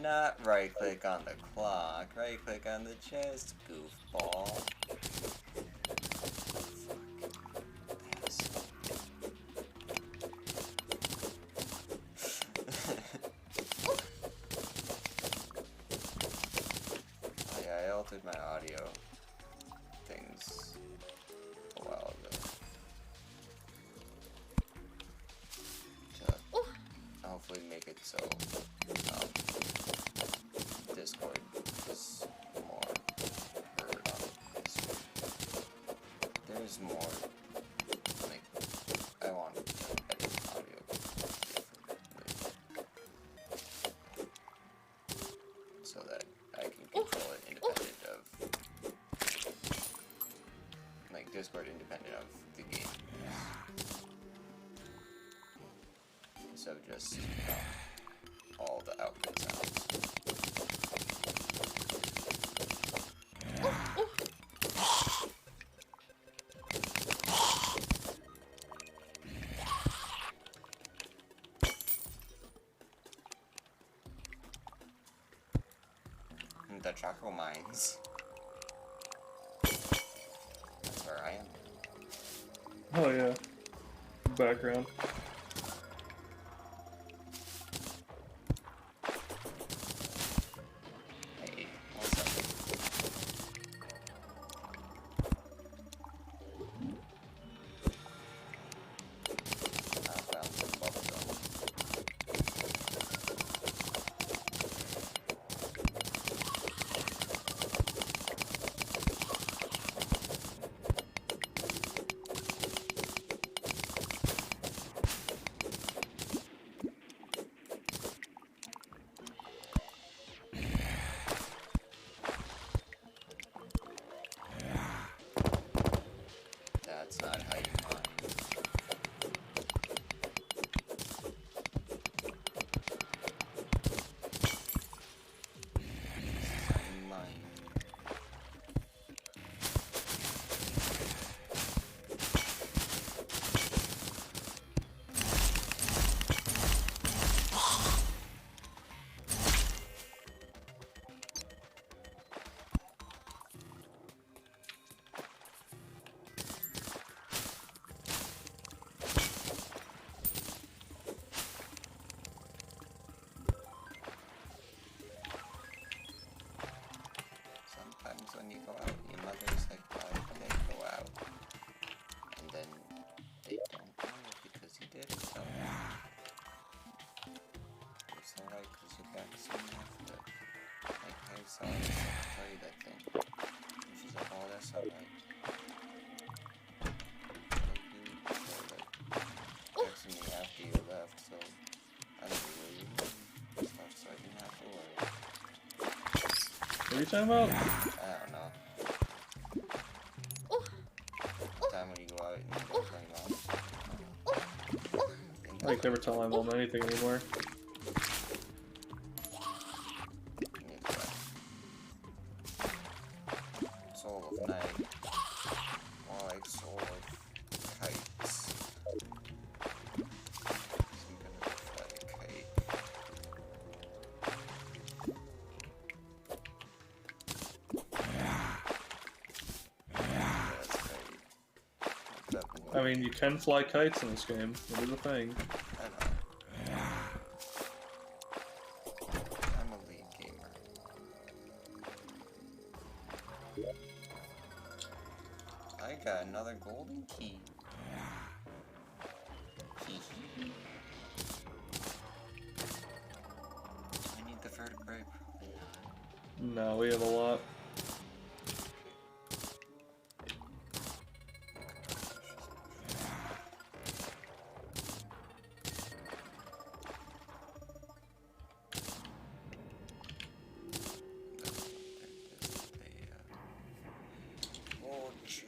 Not right click on the clock, right click on the chest, goofball. Oh yeah, I altered my audio things a while ago. To hopefully make it so Discord is more heard on Discord. There's more, like, I want to edit audio differently so that I can control it independent of, like, Discord independent of the game. So just all the output sounds. The Choco Mines. That's where I am. Oh yeah. Background. Hey, what's up? I found some bubblegum. That's not how you mine. Mine. Sometimes when you go out, your mother's like, why did they go out? And then they don't know because you did it so right. It's alright because you're back soon after. Like, hey, sorry, I have to tell you that thing. And she's like, oh, that's alright. Like, you were like, texting me after you left, so I don't really and stuff, so I didn't have to worry. What are you talking about? I don't know. Time when you go out and you don't tell your mom. I can never tell my mom anything anymore. Neither do I. I mean, you can fly kites in this game. It is a thing. I know. I'm a lead gamer. I got another golden key. Hehe. I need the vertebrae. No, we have a lot. Oh, chia.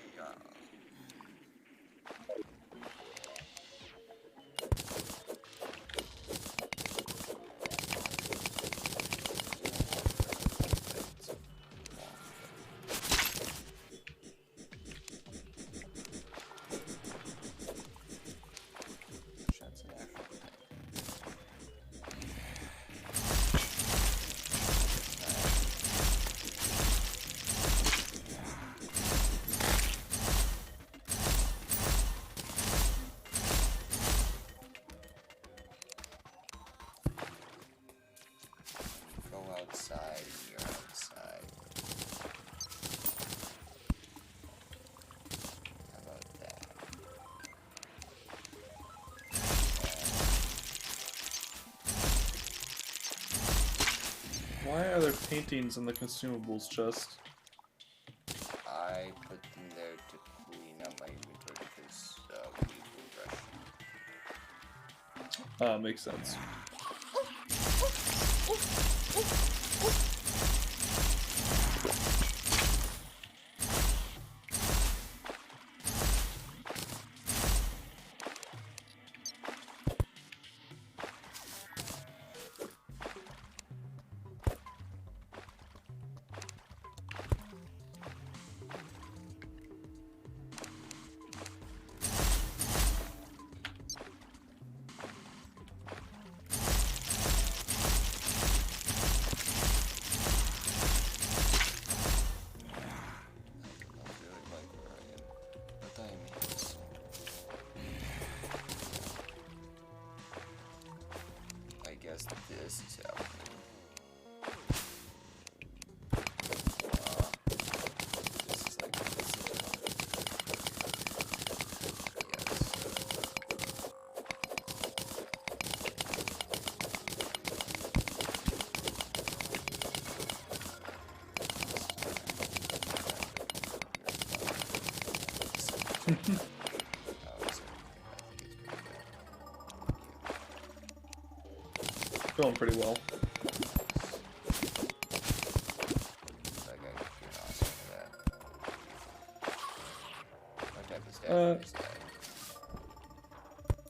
That's an actual thing. Go outside, you're outside. How about that? Why are there paintings in the consumables chest? I put them there to clean up my inventory because we were rushing. Makes sense. I guess this is happening. This is like this is yes. Going pretty well.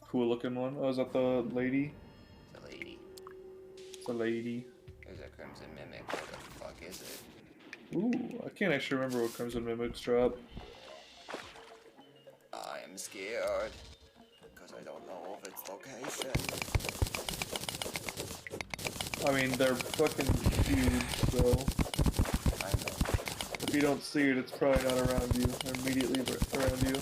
Cool looking one. Oh, is that the lady? The lady. It's a lady. There's a crimson mimic. Where the fuck is it? Ooh, I can't actually remember what Crimson Mimics drop. I am scared. Because I don't know of its location. I mean, they're fucking huge, so I know. if you don't see it, it's probably not around you, or immediately around you.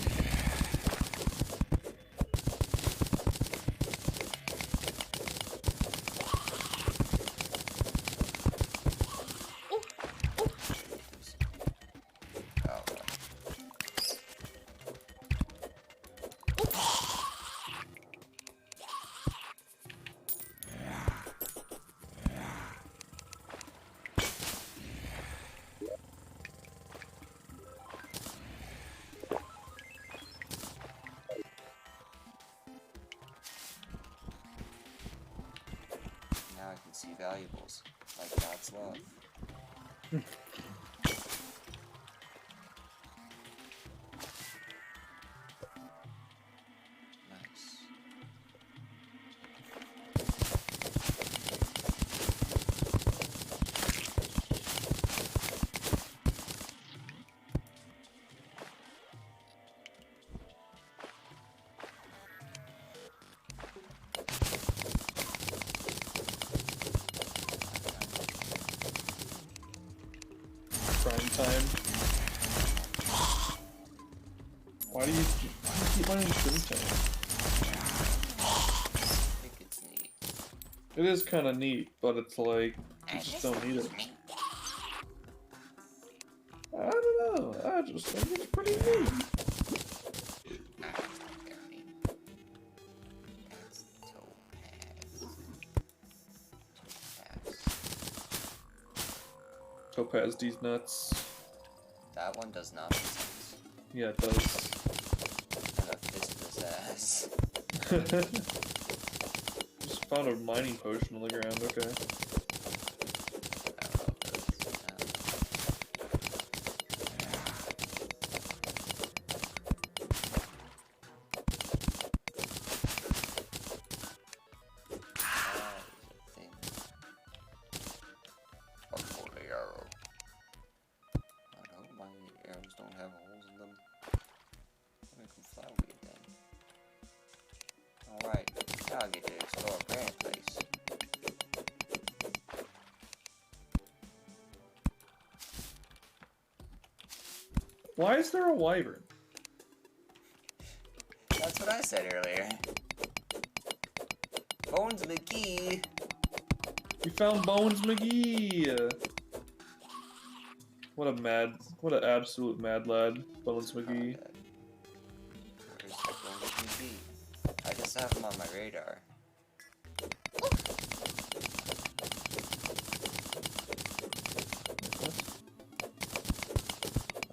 Now I can see valuables, like God's love. Nice. Prime time. Why do you keep mining Shinto. I think it's neat. It is kind of neat, but it's like, you just don't need it. I don't know, I just think it's pretty neat. That's topaz. Topaz these nuts. That one does not make sense. Yeah, it does. And a fist this ass. Just found a mining potion on the ground, okay. I don't know if that's thing. A holy arrow. I hope my arrows don't have holes in them. I'll make them fly weird then. Alright, now I get to explore Granite Place. Why is there a wyvern? That's what I said earlier. Bones McGee! We found Bones McGee! What an absolute mad lad, Bones McGee. Where's the Bones McGee? I just have him on my radar. Oh,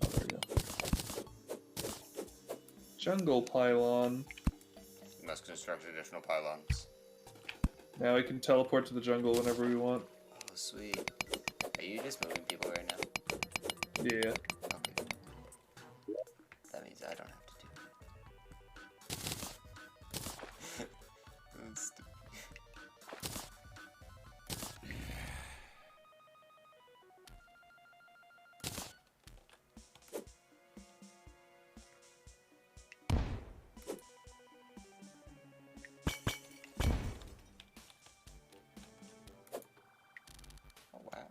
there we go. Jungle pylon. We must construct additional pylons. Now we can teleport to the jungle whenever we want. Oh, sweet. Are you just moving people right now? Yeah. Okay. That means I don't have to do it. That's stupid. Oh wow.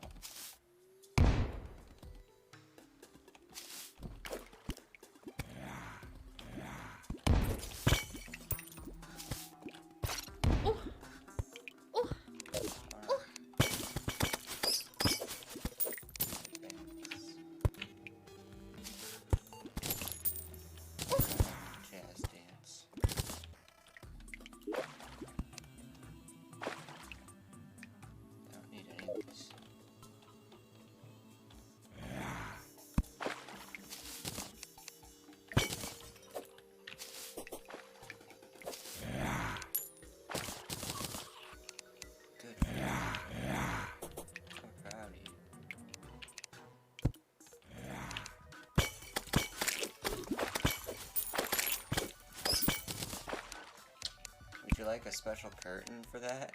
Jazz dance. Don't need any of these. Good for you. I'm proud of you. Would you like a special curtain for that?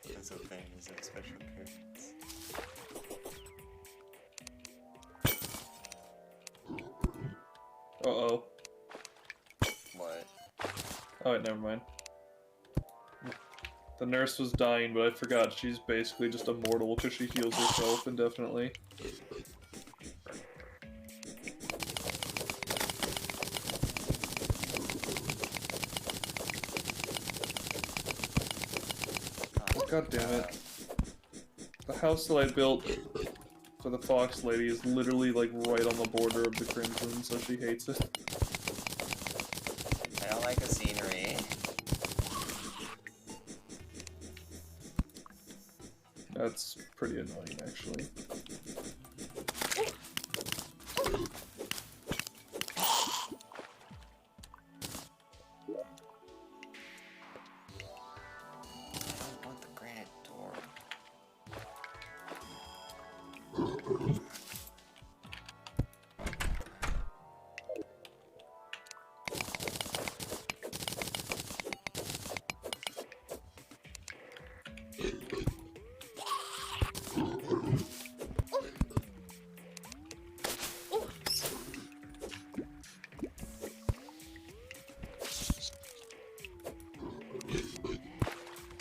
That's what thing is like special curtains. Uh-oh. What? Oh wait, never mind. The nurse was dying, but I forgot she's basically just immortal because she heals herself indefinitely. God damn it. The house that I built for the fox lady is literally like right on the border of the crimson, so she hates it. I don't like the scenery. That's pretty annoying, actually. I don't want the granite door.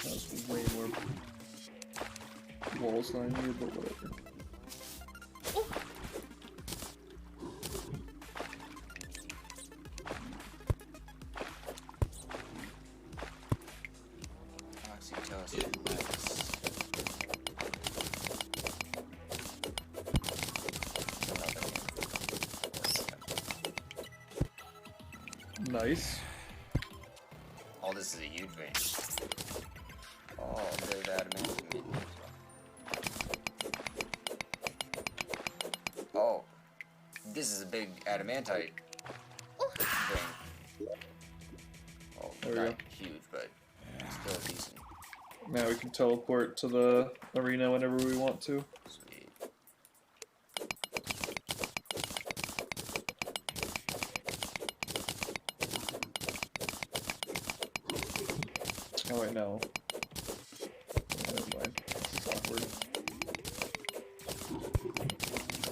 That's way more walls than I need, but whatever. So you tell us nice. Nice. Oh, this is a huge vein. Oh, there's adamant. Oh, this is a big adamantite thing. Oh, There we not go. huge, but still decent. Now we can teleport to the arena whenever we want to. Sweet. Oh wait, no. Never mind. This is awkward.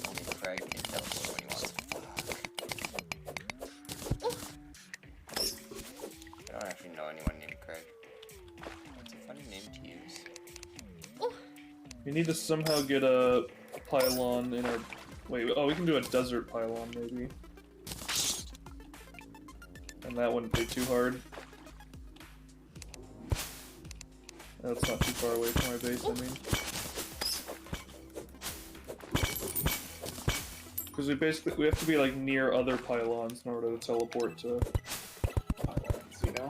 Only Craig can tell us when he wants to fuck. I don't actually know anyone named Craig. That's a funny name to use. We need to somehow get a pylon in our... Wait, oh, we can do a desert pylon, maybe. And that wouldn't be too hard. That's not too far away from my base, I mean. Because we have to be like near other pylons in order to teleport to pylons, you know?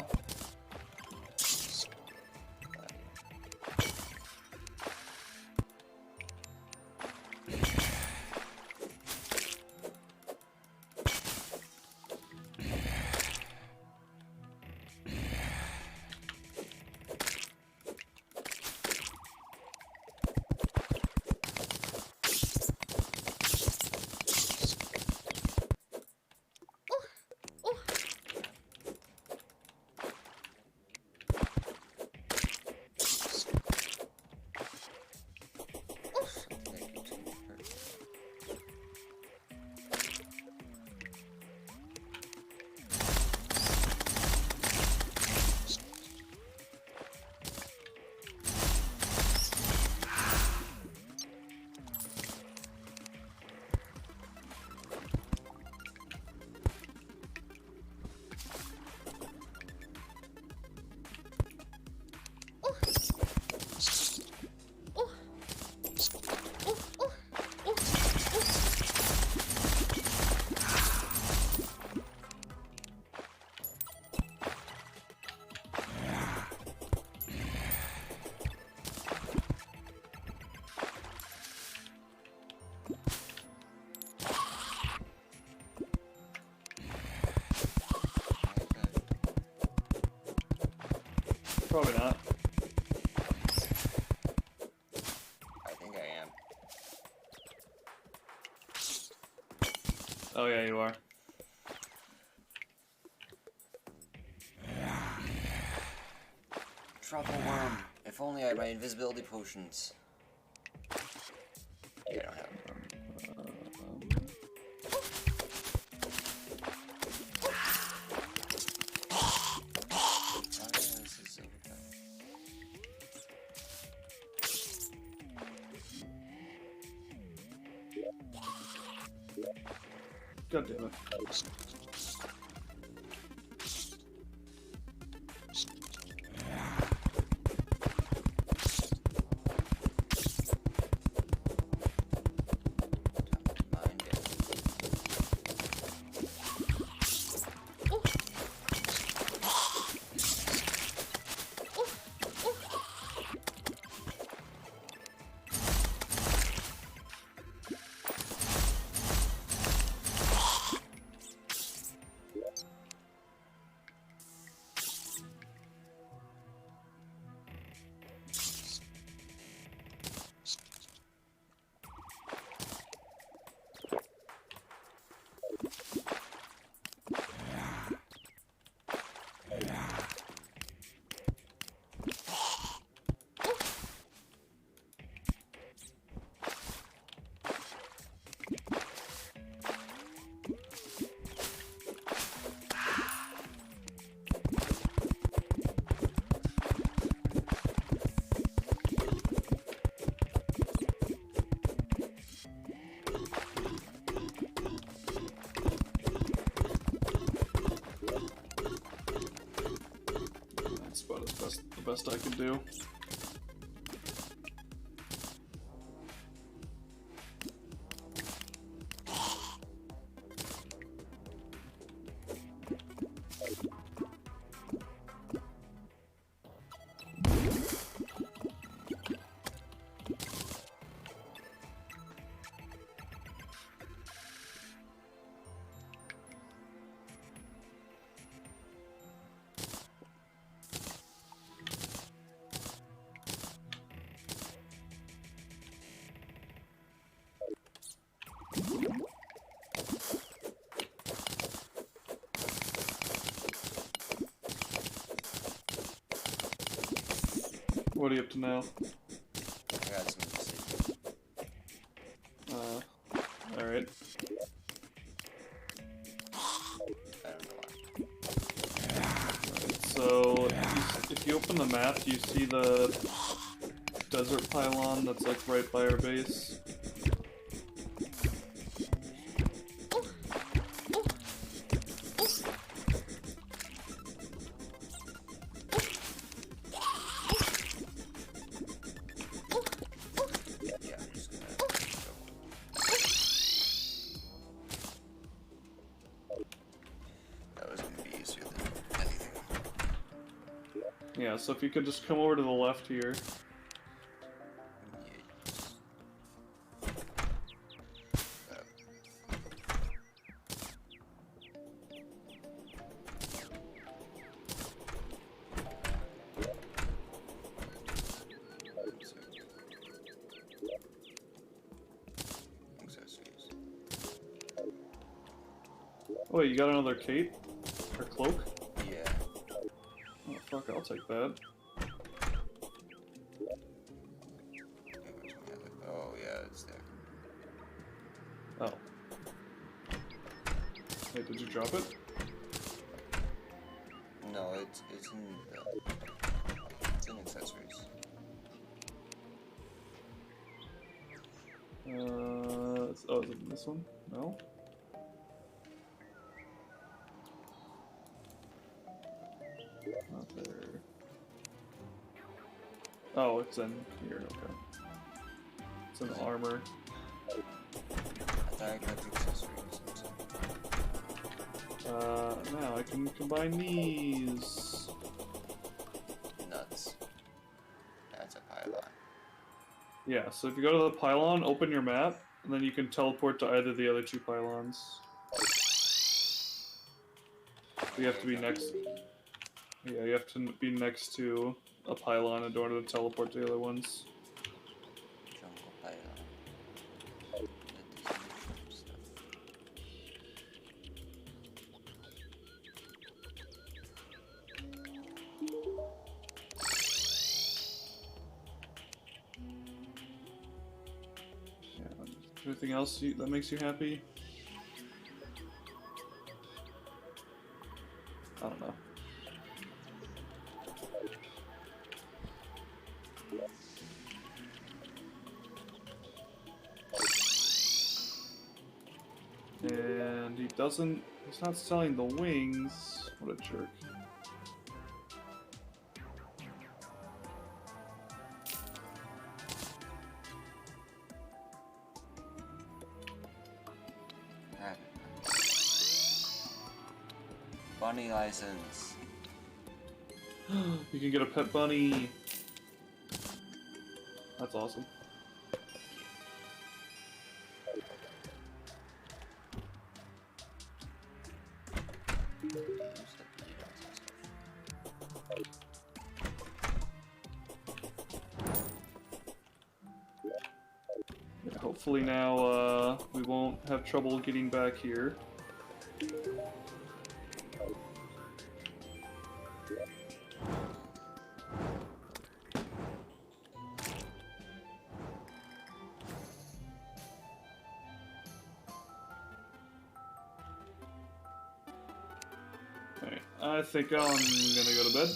Probably not. I think I am. Oh yeah, you are. Truffle Worm. If only I had my invisibility potions. Yeah, I don't have them. God damn it. That's the best I could do. What are you up to now? I got some decisions. Alright. I don't know why. So, if you open the map, you see the desert pylon that's like right by our base. Yeah, I'm just gonna that was gonna be easier than anything. Yeah, so if you could just come over to the left here. Oh, wait, you got another cape? Or cloak? Yeah. Oh, fuck, I'll take that. Oh, yeah, it's there. Oh. Wait, did you drop it? No, it's in accessories. Oh, is it in this one? No? Not there. Oh, it's in here, okay. It's in armor. I thought I got the accessories. Now I can combine these. Nuts. That's a pylon. Yeah, so if you go to the pylon, open your map, and then you can teleport to either of the other two pylons. You have to be next. Yeah, you have to be next to a pylon in order to teleport to the other ones. Jungle pylon. Yeah. Anything else that makes you happy? I don't know. And he's not selling the wings. What a jerk. Bunny license. You can get a pet bunny. That's awesome. Yeah, hopefully now we won't have trouble getting back here. Alright, I think I'm gonna go to bed.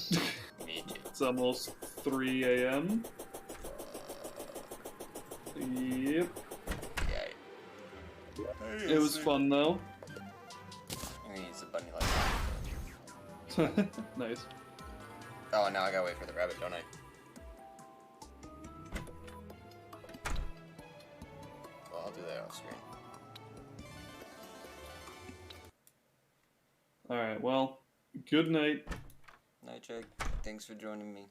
Me too. It's almost 3 a.m. Yep. Yeah. It was fun though. I mean, it's a bunny license. Nice. Oh, now I gotta wait for the rabbit, don't I? Well, I'll do that off screen. Alright, well, good night. Night, Jake. Thanks for joining me.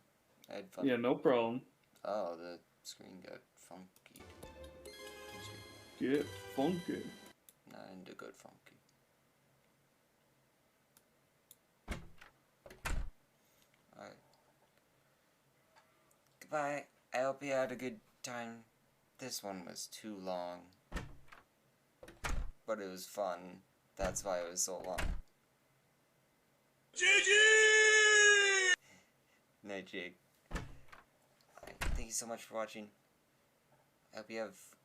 I had fun. Yeah, no problem. Oh, the screen got funky. Get funky. Not into good funky. Alright. Goodbye. I hope you had a good time. This one was too long. But it was fun. That's why it was so long. GG! Night, Jake. Thank you so much for watching. I hope you have